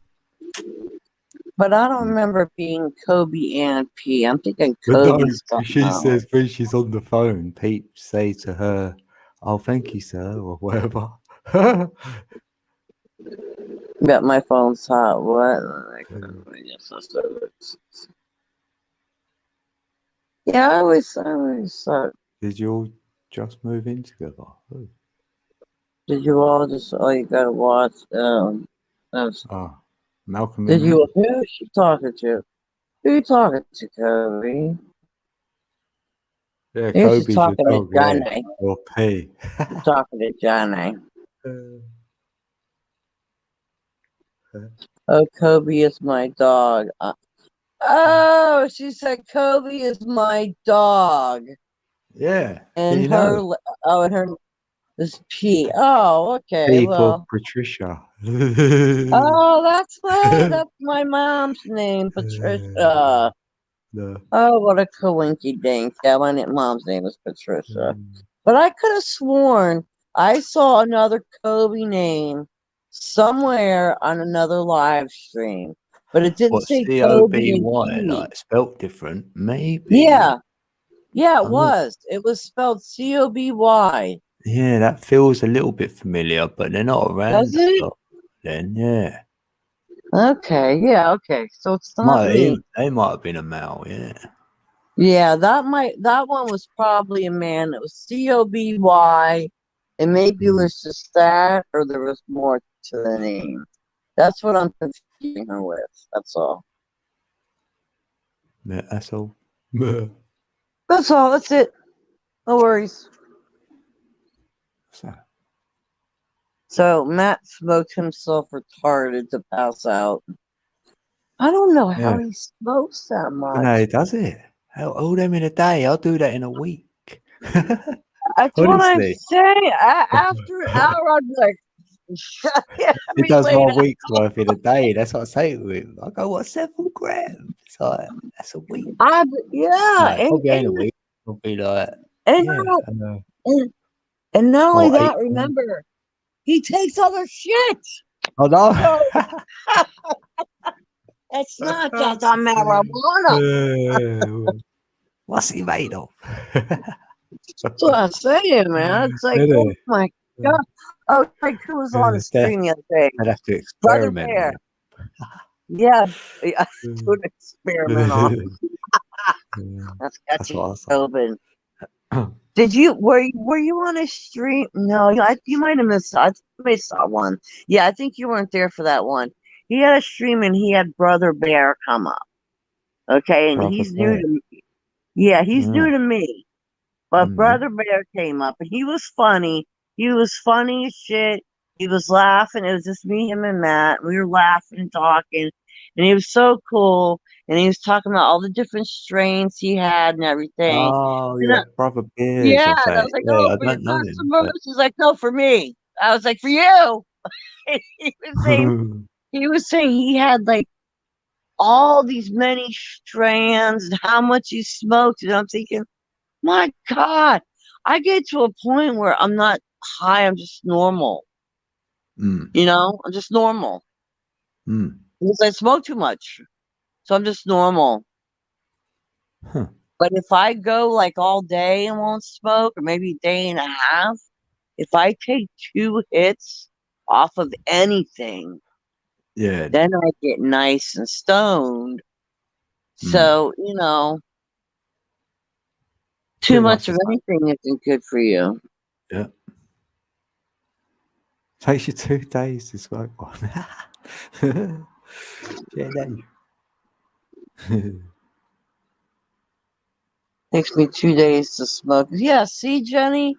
But I don't remember it being Kobe and P. I'm thinking Kobe. No, she says when she's on the phone, peeps say to her, "Oh, thank you, sir," or whatever. Bet my phone's hot. What? Yeah, I always thought. Did you all just move in together? Oh. Did you all just? Oh, you gotta watch. Malcolm. Did you? Who is she talking to? Who you talking to, Kobe? Yeah, Kobe's talking to Johnny. Or P. Talking to Johnny. Oh, Kobe is my dog. Oh, she said Kobe is my dog. Yeah. And her. And her. This P. Oh, okay. P well, for Patricia. Oh, that's right. That's my mom's name, Patricia. No. Oh, what a coinky dink. Yeah, my mom's name is Patricia. But I could have sworn I saw another Kobe name somewhere on another live stream, but it didn't What, say Kobe and C-O-B-Y, E. like spelt different? Maybe. Yeah, it I'm not- was. It was spelled C-O-B-Y. Yeah, that feels a little bit familiar, but they're not around Does a it? lot. Then, yeah. Okay, yeah, okay. So it's not me. They might have been a male, yeah. Yeah, that one was probably a man. It was C-O-B-Y, and maybe it was just that, or there was more to the name. That's what I'm confusing her with. That's all. Yeah, that's all. That's all. That's it. No worries. So Matt smoked himself retarded to pass out. I don't know how he smokes that much. No, does it? All them in a day. I'll do that in a week. That's what I'm Honestly. saying. After an hour, I'd be like, He does my week's worth in a day. That's what I say to him. I go, what, 7 grams? It's like, that's a week. Yeah. No, probably ain't a week. I'll be like, and not only that, remember, he takes other shit. Oh, no. It's not just a marijuana. What's he made of? That's what I'm saying, man. It's like, oh my God. Oh, like who was on the screen the other day? I'd have to Brother experiment. Bear. Yeah, do an experiment on. That's what open. Did you were you on a stream? No, you might have missed. I saw one. Yeah, I think you weren't there for that one. He had a stream and he had Brother Bear come up. Okay, and Brother he's Bear. new to me. Yeah, he's new to me. But Brother Bear came up and he was funny. He was funny as shit. He was laughing. It was just me, him, and Matt. We were laughing and talking. And he was so cool. And he was talking about all the different strains he had and everything. Oh, yeah, Brother Bears. Yeah, and I was like, oh, for your customers? He's like, no, for me. I was like, for you. he was saying he had like all these many strands and how much he smoked. And I'm thinking, my God, I get to a point where I'm not high, I'm just normal. You know, I'm just normal. Because I smoke too much. So I'm just normal. But if I go like all day and won't smoke, or maybe a day and a half, if I take 2 hits off of anything, then I get nice and stoned. So, you know, too much of anything isn't good for you. Yeah. Takes you 2 days to smoke one. Takes me 2 days to smoke. Yeah, see, Jenny,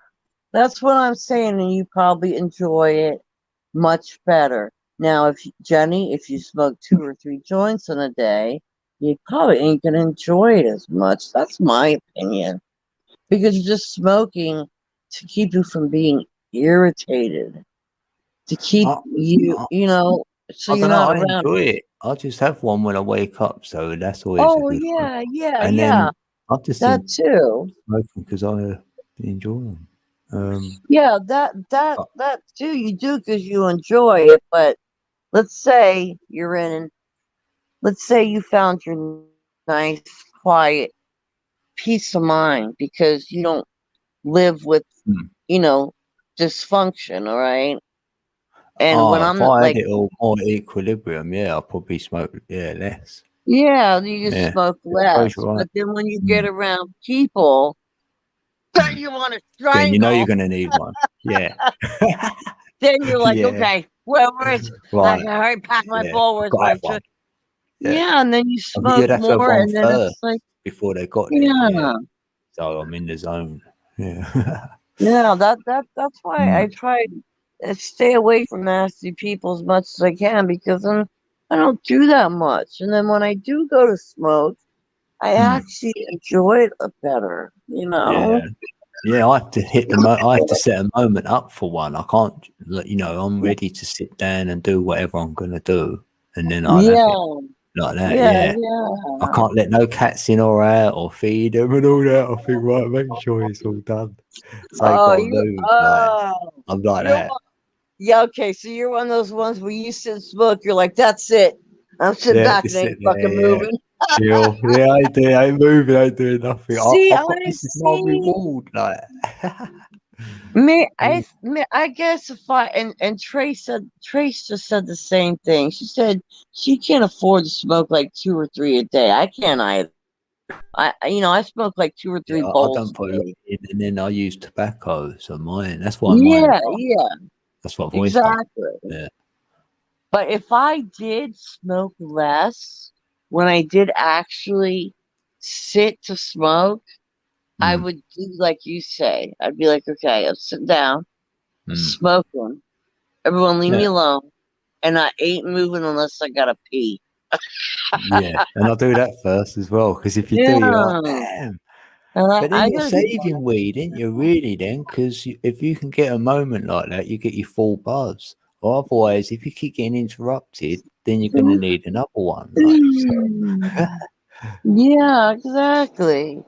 that's what I'm saying, and you probably enjoy it much better. Now, if you smoke 2 or 3 joints in a day, you probably ain't gonna enjoy it as much. That's my opinion, because you're just smoking to keep you from being irritated, to keep you know, so you're not around. I enjoy it. I just have one when I wake up, so that's always. Oh yeah, yeah, and yeah. Then I just that too. Smoking because I enjoy them. Yeah, that too. You do because you enjoy it. But let's say let's say you found your nice, quiet peace of mind because you don't live with, you know, dysfunction. All right. And when I'm if not I like had it all more equilibrium, I'll probably smoke less. Yeah, you can smoke less. Right. But then when you get around people that you want to strangle, then you know you're gonna need one. Yeah. Then you're like, okay, where is right? I already packed my bowl. Where's my drink? Yeah, and then you smoke more, and then it's like before they got there. Yeah. So I'm in the zone. Yeah. Yeah, that's why I try to stay away from nasty people as much as I can, because then I don't do that much. And then when I do go to smoke, I actually enjoy it better, you know? Yeah, I have to I have to set a moment up for one. I can't, you know, I'm ready to sit down and do whatever I'm going to do. And then I have it. like that. Yeah, I can't let no cats in or out or feed them and all that. I think, right, make sure it's all done. So you got to move. I'm like that. Yeah, okay, so you're one of those ones where you sit and smoke, you're like, that's it. I'm sitting back and ain't fucking moving. Chill. Yeah, I do. I ain't moving. I ain't doing nothing. See, I've got this is my reward. Like, I guess if I and Trace just said the same thing. She said she can't afford to smoke like 2 or 3 a day. I can't either. I smoke like 2 or 3 I bowls don't a put a lot day. in, and then I use tobacco. So mine. That's why mine. Yeah. That's what I've always done. Yeah. But if I did smoke less, when I did actually sit to smoke, I would do like you say. I'd be like, okay, I'm sitting down, I'm smoking. Everyone leave me alone. And I ain't moving unless I gotta pee. Yeah, and I'll do that first as well, because if you do, you're like, damn. But then you're saving weed, ain't you, really, then? Because if you can get a moment like that, you get your full buzz. Or otherwise, if you keep getting interrupted, then you're going to need another one. Like, Yeah, exactly.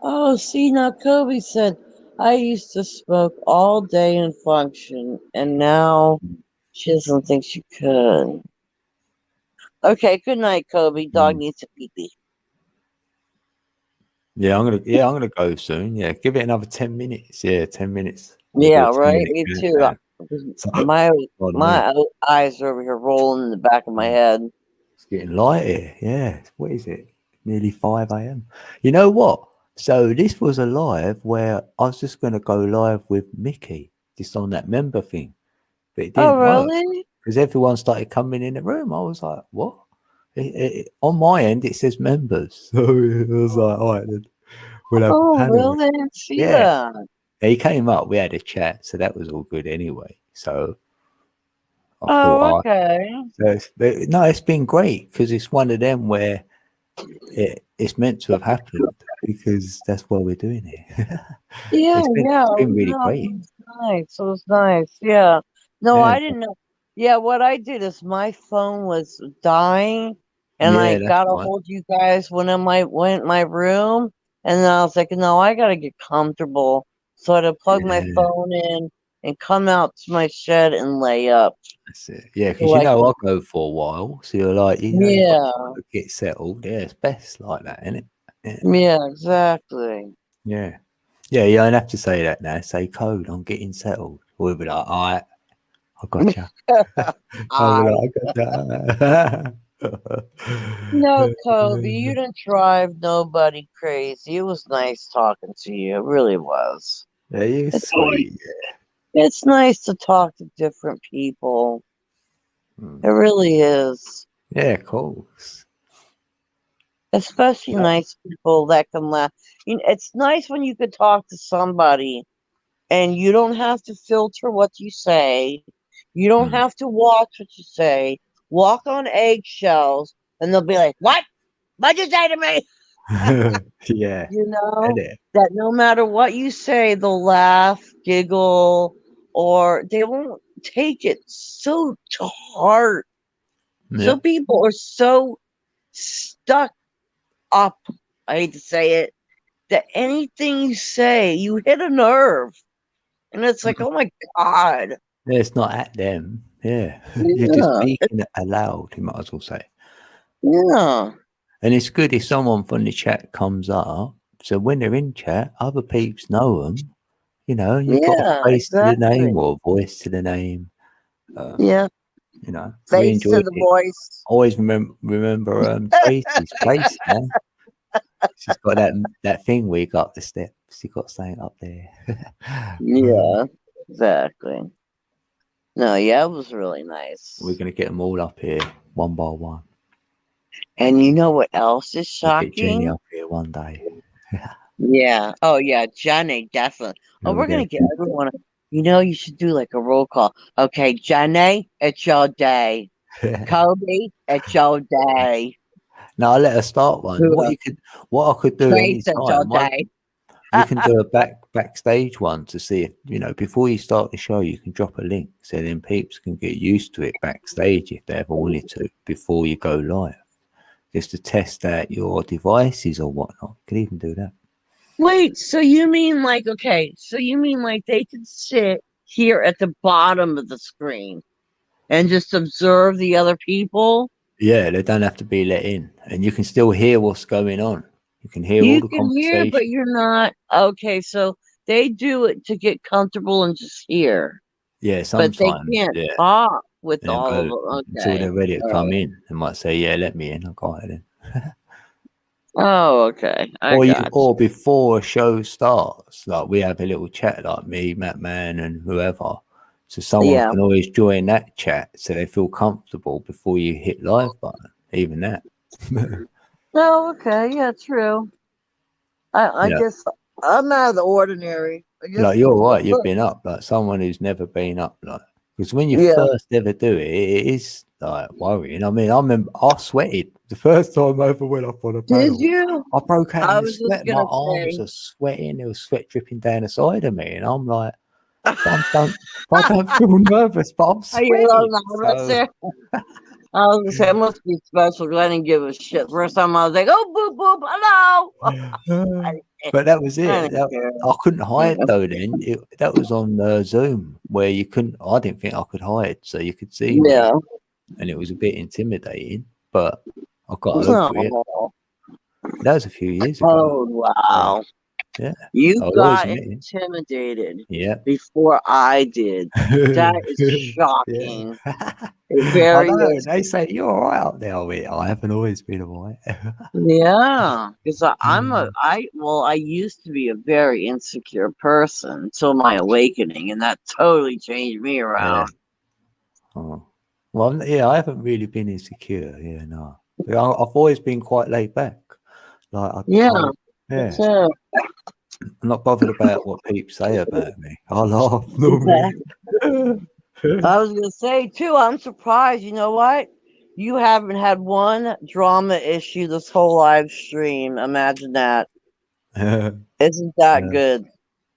Oh, see, now Kobe said, I used to smoke all day and function, and now she doesn't think she could. Okay, good night, Kobe. Dog needs to pee pee. Yeah, I'm gonna go soon. Yeah, give it another 10 minutes. Yeah, 10 minutes. Yeah, right. Me too. My eyes are over here rolling in the back of my head. It's getting light here. Yeah. What is it? Nearly 5 a.m. You know what? So this was a live where I was just gonna go live with Mickey, just on that member thing, but it didn't work because everyone started coming in the room. I was like, what? On my end, it says members. So I was like, all right, then we'll have a panel. Really? I didn't see that. He came up, we had a chat, so that was all good anyway. So I thought, okay. No, it's been great because it's one of them where it's meant to have happened because that's why we're doing it. Yeah, it's been really great. It was nice. Yeah. No, I didn't know. Yeah, what I did is my phone was dying, and I got a hold of you guys when I went in my room, and then I was like, no, I gotta get comfortable. So I had to plug my phone in and come out to my shed and lay up. That's it. Yeah, because I'll go for a while, so you're like, you got to get settled. Yeah, it's best like that, isn't it? Yeah, exactly. Yeah. Yeah, you don't have to say that now. Say code, I'm getting settled. We'll be like, all right, I gotcha. I'll be like, I gotcha. No, Kobe, you didn't drive nobody crazy. It was nice talking to you. It really was. Yeah, you're sweet. It's nice to talk to different people. It really is. Yeah, of course. Especially nice people that can laugh. It's nice when you could talk to somebody and you don't have to filter what you say. You don't have to watch what you say. Walk on eggshells, and they'll be like, "What? What'd you say to me?" Yeah. That no matter what you say, they'll laugh, giggle, or they won't take it so to heart. Some people are so stuck up, I hate to say it, that anything you say, you hit a nerve. And it's like, oh my God. Yeah, it's not at them. Yeah. You're just speaking it aloud, you might as well say. Yeah. And it's good if someone from the chat comes up. So when they're in chat, other peeps know them. You've got a face to the name or a voice to the name. We Face enjoy to the voice. Always remember Tracy's place, man. She's got that thing where you got up the steps. You got something up there. Yeah, exactly. No, yeah, it was really nice. We're gonna get them all up here one by one. And you know what else is shocking? Get Jenny up here one day. Yeah. Oh, yeah, Jenny, definitely. Oh, we're gonna get everyone. You should do like a roll call. Okay, Jenny, it's your day. Kobe, it's your day. No, I'll let her start one. What I could do anytime. You can do a backstage one to see if before you start the show, you can drop a link so then peeps can get used to it backstage if they ever wanted to before you go live. just to test out your devices or whatnot. You could even do that. Wait, so you mean like, okay, so you mean like they could sit here at the bottom of the screen and just observe the other people? Yeah, they don't have to be let in, and you can still hear what's going on. You can hear all You the can hear, but conversation. you're not. Okay, so they do it to get comfortable and just hear, Yeah, but they sometimes. can't Yeah, talk with and all of go them. until Okay. they're ready to All come right. in. They might say, "Yeah, let me in." I'll go ahead in. Oh, okay. I got Or you. before a show starts, like we have a little chat, like me, Matt Man, and whoever. So someone Yeah. can always join that chat, so they feel comfortable before you hit live button. Even that. Oh, okay. Yeah, true. I Yeah, guess I'm out of the ordinary. I guess. like you're right. You've been up, like someone who's never been up, like because when you Yeah. first ever do it, it is like worrying. I mean, I remember I sweated the first time I ever went up on a Did panel. you? I broke out I in the was just sweat. My gonna arms say. are sweating. There was sweat dripping down the side of me, and I'm like, I don't feel nervous, but I'm Are you a sweating. little nervous So there? I was gonna say it must be special because I didn't give a shit. First time I was like, "Oh, boop boop, hello." but that was I it. didn't care. I couldn't hide Yeah. though. Then that was on Zoom where you couldn't. I didn't think I could hide, so you could see me, Yeah. and it was a bit intimidating. But I got over it. Oh, That was a few years ago. oh So wow. yeah, You I'll always got admit it. intimidated Yeah. before I did. That is Yeah. shocking. It I very know. is. They say you're all right out there. I haven't always been all right. Yeah, because I used to be a very insecure person until my awakening, and that totally changed me Yeah. around. Oh. Well, yeah, I haven't really been insecure. Yeah, no. Yeah, I've always been quite laid back. Like, Yeah, yeah, so I'm not bothered about what people say about me. I laugh normally. exactly. I was gonna say too, I'm surprised. You know what? You haven't had one drama issue this whole live stream. Imagine that. Isn't that Yeah. good?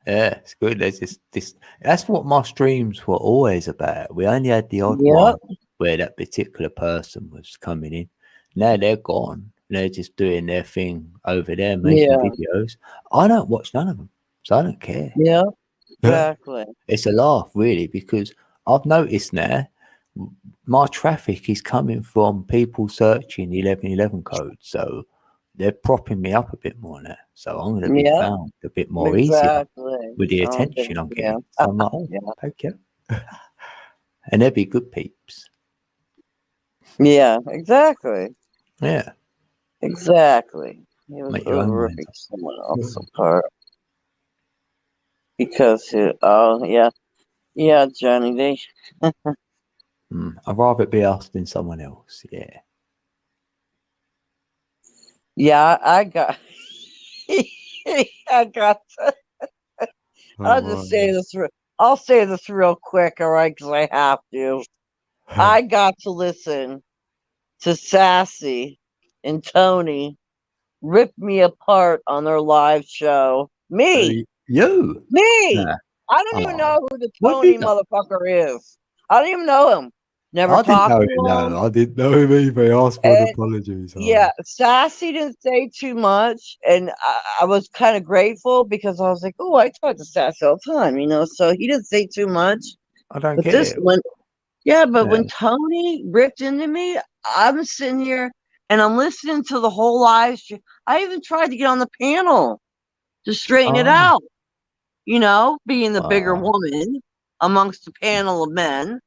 Yeah, it's good. There's this. That's what my streams were always about. We only had the odd Yep. one where that particular person was coming in. Now they're gone. They're just doing their thing over there, making Yeah. videos. I don't watch none of them, so I don't care. Yeah. Exactly. It's a laugh, really, because I've noticed now my traffic is coming from people searching 1111 codes. So they're propping me up a bit more now. So I'm going to be Yeah. found a bit more easier Exactly. with the Okay. attention I'm Yeah. getting. So I'm like, oh, Yeah. okay. And they'd be good peeps. Yeah. Exactly. Yeah. Exactly. He was Make your own minds overripping someone else apart because yeah, Johnny. They I'd rather be us than someone else. Yeah. yeah. I got. I got. I'll just say this. I'll say this real quick, all right? Because I have to. I got to listen to Sassy and Tony rip me apart on their live show. Me. You? Me. Nah. I don't even know who the What Tony did I? motherfucker is. I don't even know him. Never I didn't talked know to him. him. No, I didn't know him either. He asked for an apology. So. Yeah, Sassy didn't say too much, and I was kind of grateful because I was like, oh, I talk to Sassy all the time, so he didn't say too much. I don't But get this it. one, yeah, but Yeah. when Tony ripped into me, I'm sitting here and I'm listening to the whole live stream. I even tried to get on the panel to straighten it Oh. out, being the bigger woman amongst the panel of men,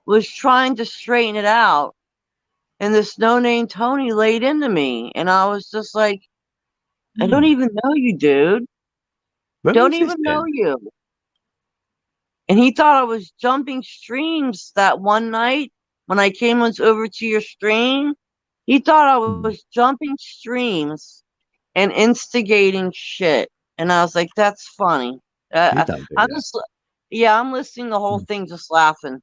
was trying to straighten it out. And this no-name Tony laid into me. And I was just like, I don't even know you, dude. When Don't was this even know then? you. And he thought I was jumping streams that one night when I came over to your stream. He thought I was jumping streams and instigating shit. And I was like, that's funny. You don't do I'm that. just, yeah, I'm listening the whole thing just laughing.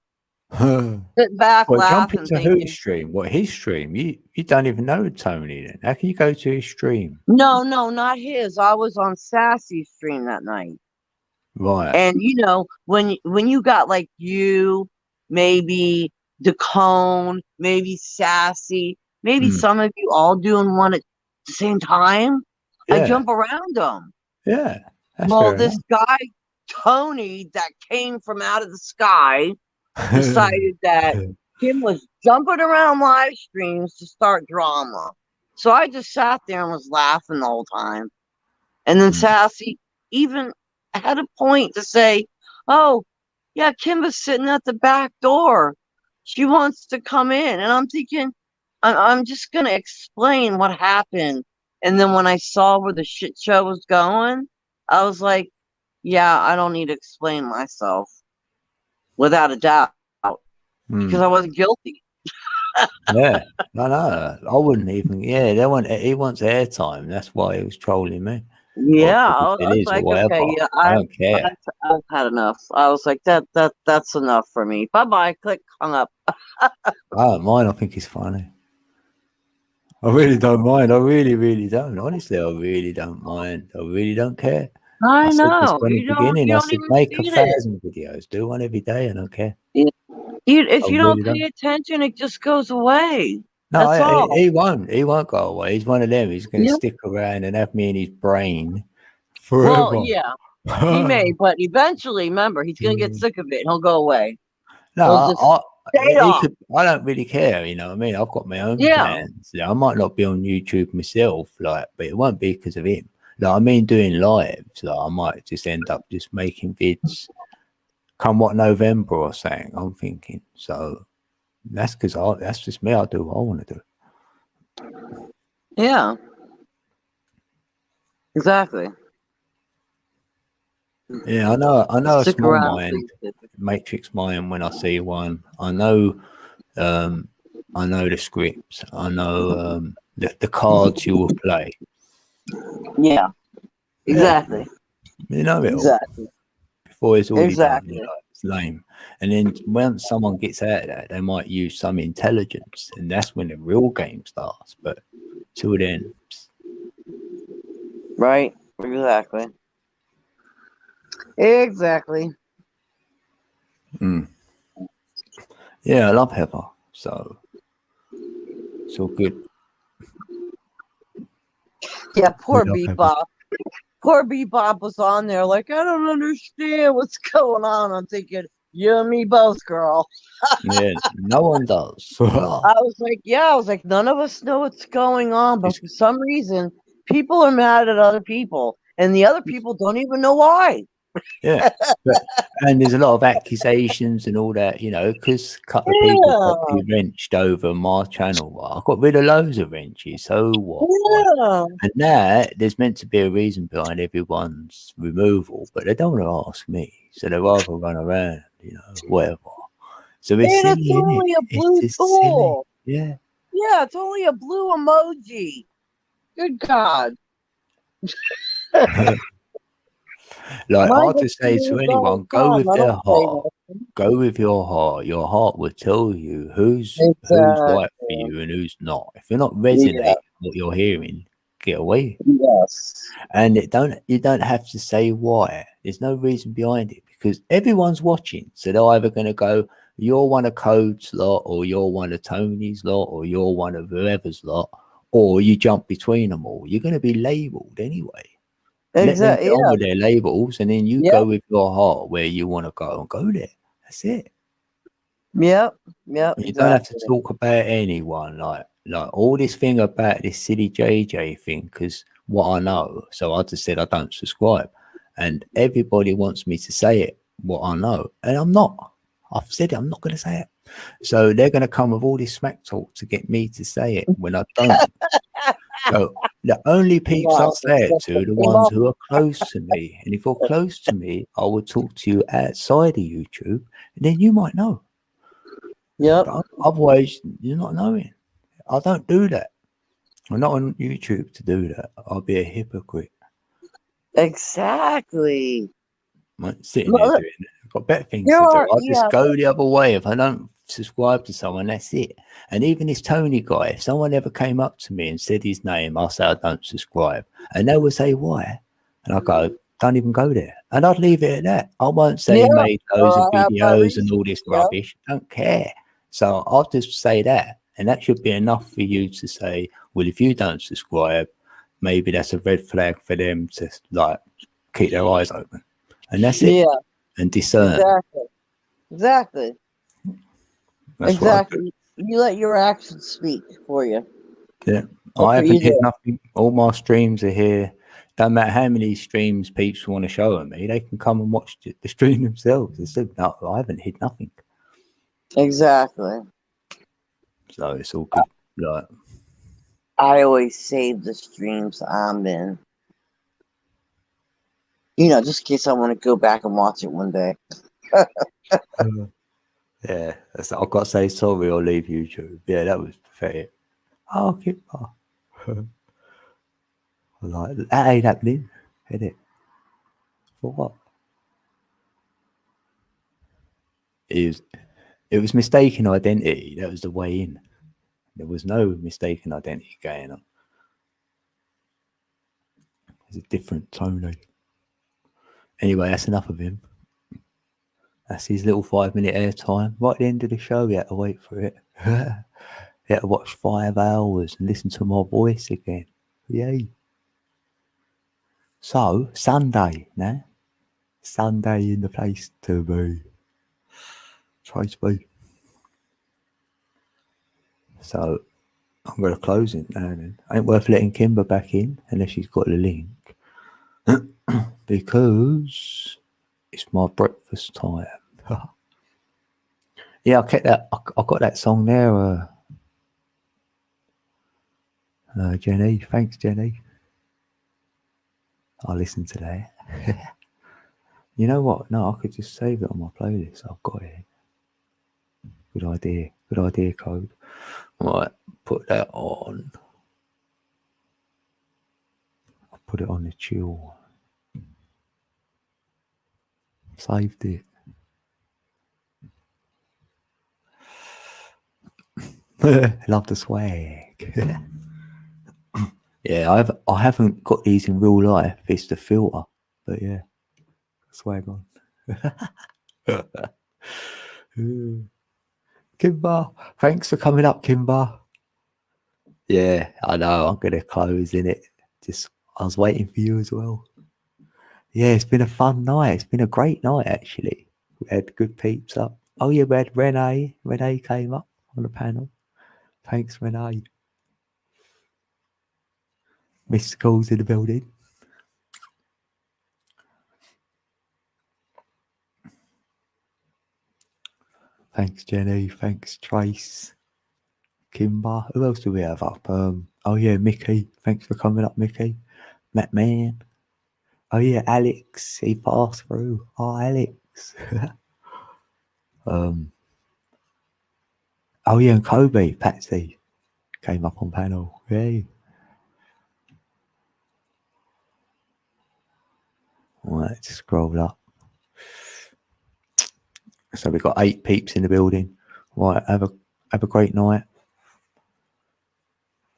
Sit back, Well, jump laughing, into thinking. whose stream? What, his stream? You don't even know Tony then. How can you go to his stream? No, not his. I was on Sassy's stream that night. Right. And when you got like you, maybe Decone, maybe Sassy, maybe some of you all doing one at the same time. I Yeah. jump around them. Yeah. That's Well, fair this guy, Tony, that came from out of the sky, decided that Kim was jumping around live streams to start drama. So I just sat there and was laughing the whole time. And then Sassy even had a point to say, oh, yeah, Kim was sitting at the back door. She wants to come in. And I'm thinking, I'm just going to explain what happened. And then when I saw where the shit show was going, I was like, yeah, I don't need to explain myself without a doubt because I wasn't guilty. Yeah, no, I wouldn't even. Yeah, he wants airtime. That's why he was trolling me. Yeah, I I was like, okay, yeah, I don't care. I've had enough. I was like, that's enough for me. Bye bye. Click, hung up. I don't mind. I think he's funny. I really don't mind. I really don't. Honestly, I really don't mind. I really don't care. I said this know. from the beginning. I said, even make see 1,000 videos. Do one every day. I don't care. If you don't pay attention, it just goes away. No, That's all. he won't. He won't go away. He's one of them. He's going to stick around and have me in his brain forever. Well, yeah, he may, but eventually, remember, he's going to get sick of it and he'll go away. No, I don't really care. You know what I mean? I've got my own plans. I might not be on YouTube myself, but it won't be because of him. I mean, doing lives, I might just end up just making vids come November or something. I'm thinking. So that's because that's just me. I'll do what I want to do. Yeah. Exactly. Yeah, I know a small mind, matrix mind when I see one. I know the scripts. I know the cards you will play. Yeah. Exactly. You know it all. Before it's already done. It's lame. And then once someone gets out of that, they might use some intelligence, and that's when the real game starts. But till then. Right. Exactly. Exactly. Yeah, I love Heather. So it's all good. Yeah, poor Bebop. Poor Bebop was on there like, I don't understand what's going on. I'm thinking, you and me both, girl. Yeah, no one does. I was like, none of us know what's going on, but for some reason, people are mad at other people, and the other people don't even know why. Yeah, and there's a lot of accusations and all that, because a couple of people got me wrenched over my channel. I got rid of loads of wrenches, so what? Yeah. And now there's meant to be a reason behind everyone's removal, but they don't want to ask me, so they rather run around, whatever. So it's silly, it's only a blue tool. Yeah. Yeah, it's only a blue emoji. Good God. I'll just say to anyone, go with their heart. Go with your heart. Your heart will tell you who's right for you and who's not. If you're not resonating with what you're hearing, get away. Yes. And you don't have to say why. There's no reason behind it because everyone's watching. So they're either going to go, you're one of Code's lot, or you're one of Tony's lot, or you're one of whoever's lot, or you jump between them all. You're going to be labeled anyway. Let them get on with their labels, and then you go with your heart where you want to go and go there. That's it. Yep. You don't have to talk about anyone like all this thing about this silly JJ thing because what I know. So I just said I don't subscribe, and everybody wants me to say it what I know, and I'm not. I've said it. I'm not going to say it. So they're going to come with all this smack talk to get me to say it when I don't. So the only peeps I say it to are the ones who are close to me. And if you're close to me, I will talk to you outside of YouTube, and then you might know. Yep. Otherwise, you're not knowing. I don't do that. I'm not on YouTube to do that. I'll be a hypocrite. Exactly. I'm sitting there doing it. I've got better things to do. I'll just go the other way. If I don't subscribe to someone, that's it. And even this Tony guy, if someone ever came up to me and said his name, I'll say I don't subscribe. And they will say why. And I go, don't even go there. And I'd leave it at that. I won't say he made loads of videos and all this rubbish. I don't care. So I'll just say that. And that should be enough for you to say, well, if you don't subscribe, maybe that's a red flag for them to like keep their eyes open. And that's it. Yeah. And discern. Exactly. That's exactly. You let your actions speak for you. Yeah. That's I haven't hit do. nothing. All my streams are here. Don't matter how many streams peeps want to show me, they can come and watch the stream themselves. It's no, I haven't hit nothing. Exactly. So it's all good. Like, I always save the streams I'm in. You know, just in case I want to go back and watch it one day. yeah, that's, I've got to say sorry or leave YouTube. Yeah, that was pathetic. Oh, keep like, that ain't happening, is it? For what? It was mistaken identity. That was the way in. There was no mistaken identity going on. There's a different tone. Anyway, that's enough of him. That's his little 5-minute airtime. Right at the end of the show, he had to wait for it. He had to watch 5 hours and listen to my voice again. Yay. So, Sunday, now. Sunday in the place to be. Trace B. So, I'm going to close it now then. Ain't worth letting Kimber back in unless she's got the link. Because it's my breakfast time. Yeah, I kept that. I got that song there. Jenny, thanks, Jenny. I'll listen to that. You know what? No, I could just save it on my playlist. I've got it. Good idea. Good idea, Code. Right, put that on. I'll put it on the chill. Saved it. Love the swag. Yeah, I haven't got these in real life. It's the filter, but yeah, swag on. Kimber, thanks for coming up, Kimber. Yeah, I know. I'm gonna close in it. I was waiting for you as well. Yeah, it's been a fun night. It's been a great night actually. We had good peeps up. Oh yeah, we had Renee. Renee came up on the panel. Thanks, Renee. Mr. Cole's in the building. Thanks, Jenny. Thanks, Trace. Kimber. Who else do we have up? Oh yeah, Mickey. Thanks for coming up, Mickey. Matt Man. Oh yeah, Alex. He passed through. Oh, Alex. Oh yeah, and Kobe, Patsy came up on panel. Yay. Alright, scroll up. So we've got 8 peeps in the building. Right, have a great night.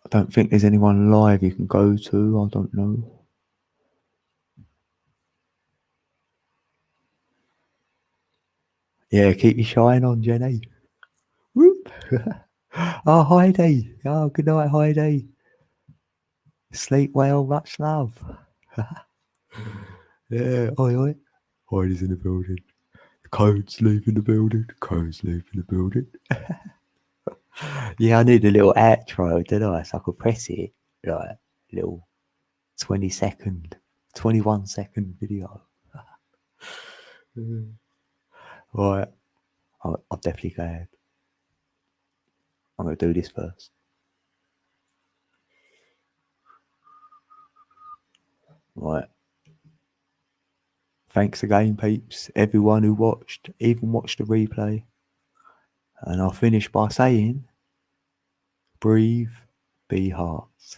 I don't think there's anyone live you can go to. I don't know. Yeah, keep your shine on, Jenny. Whoop. Oh, Heidi. Oh, good night, Heidi. Sleep well, much love. Yeah, oi. Heidi's in the building. Code's leaving the building. Code's leaving the building. Yeah, I need a little outro, didn't I? So I could press it. Like, little 20-second, 21-second video. Right. I'm definitely glad. I'm going to do this first. Right. Thanks again, peeps. Everyone who watched, even watched the replay. And I'll finish by saying, breathe, be hearts.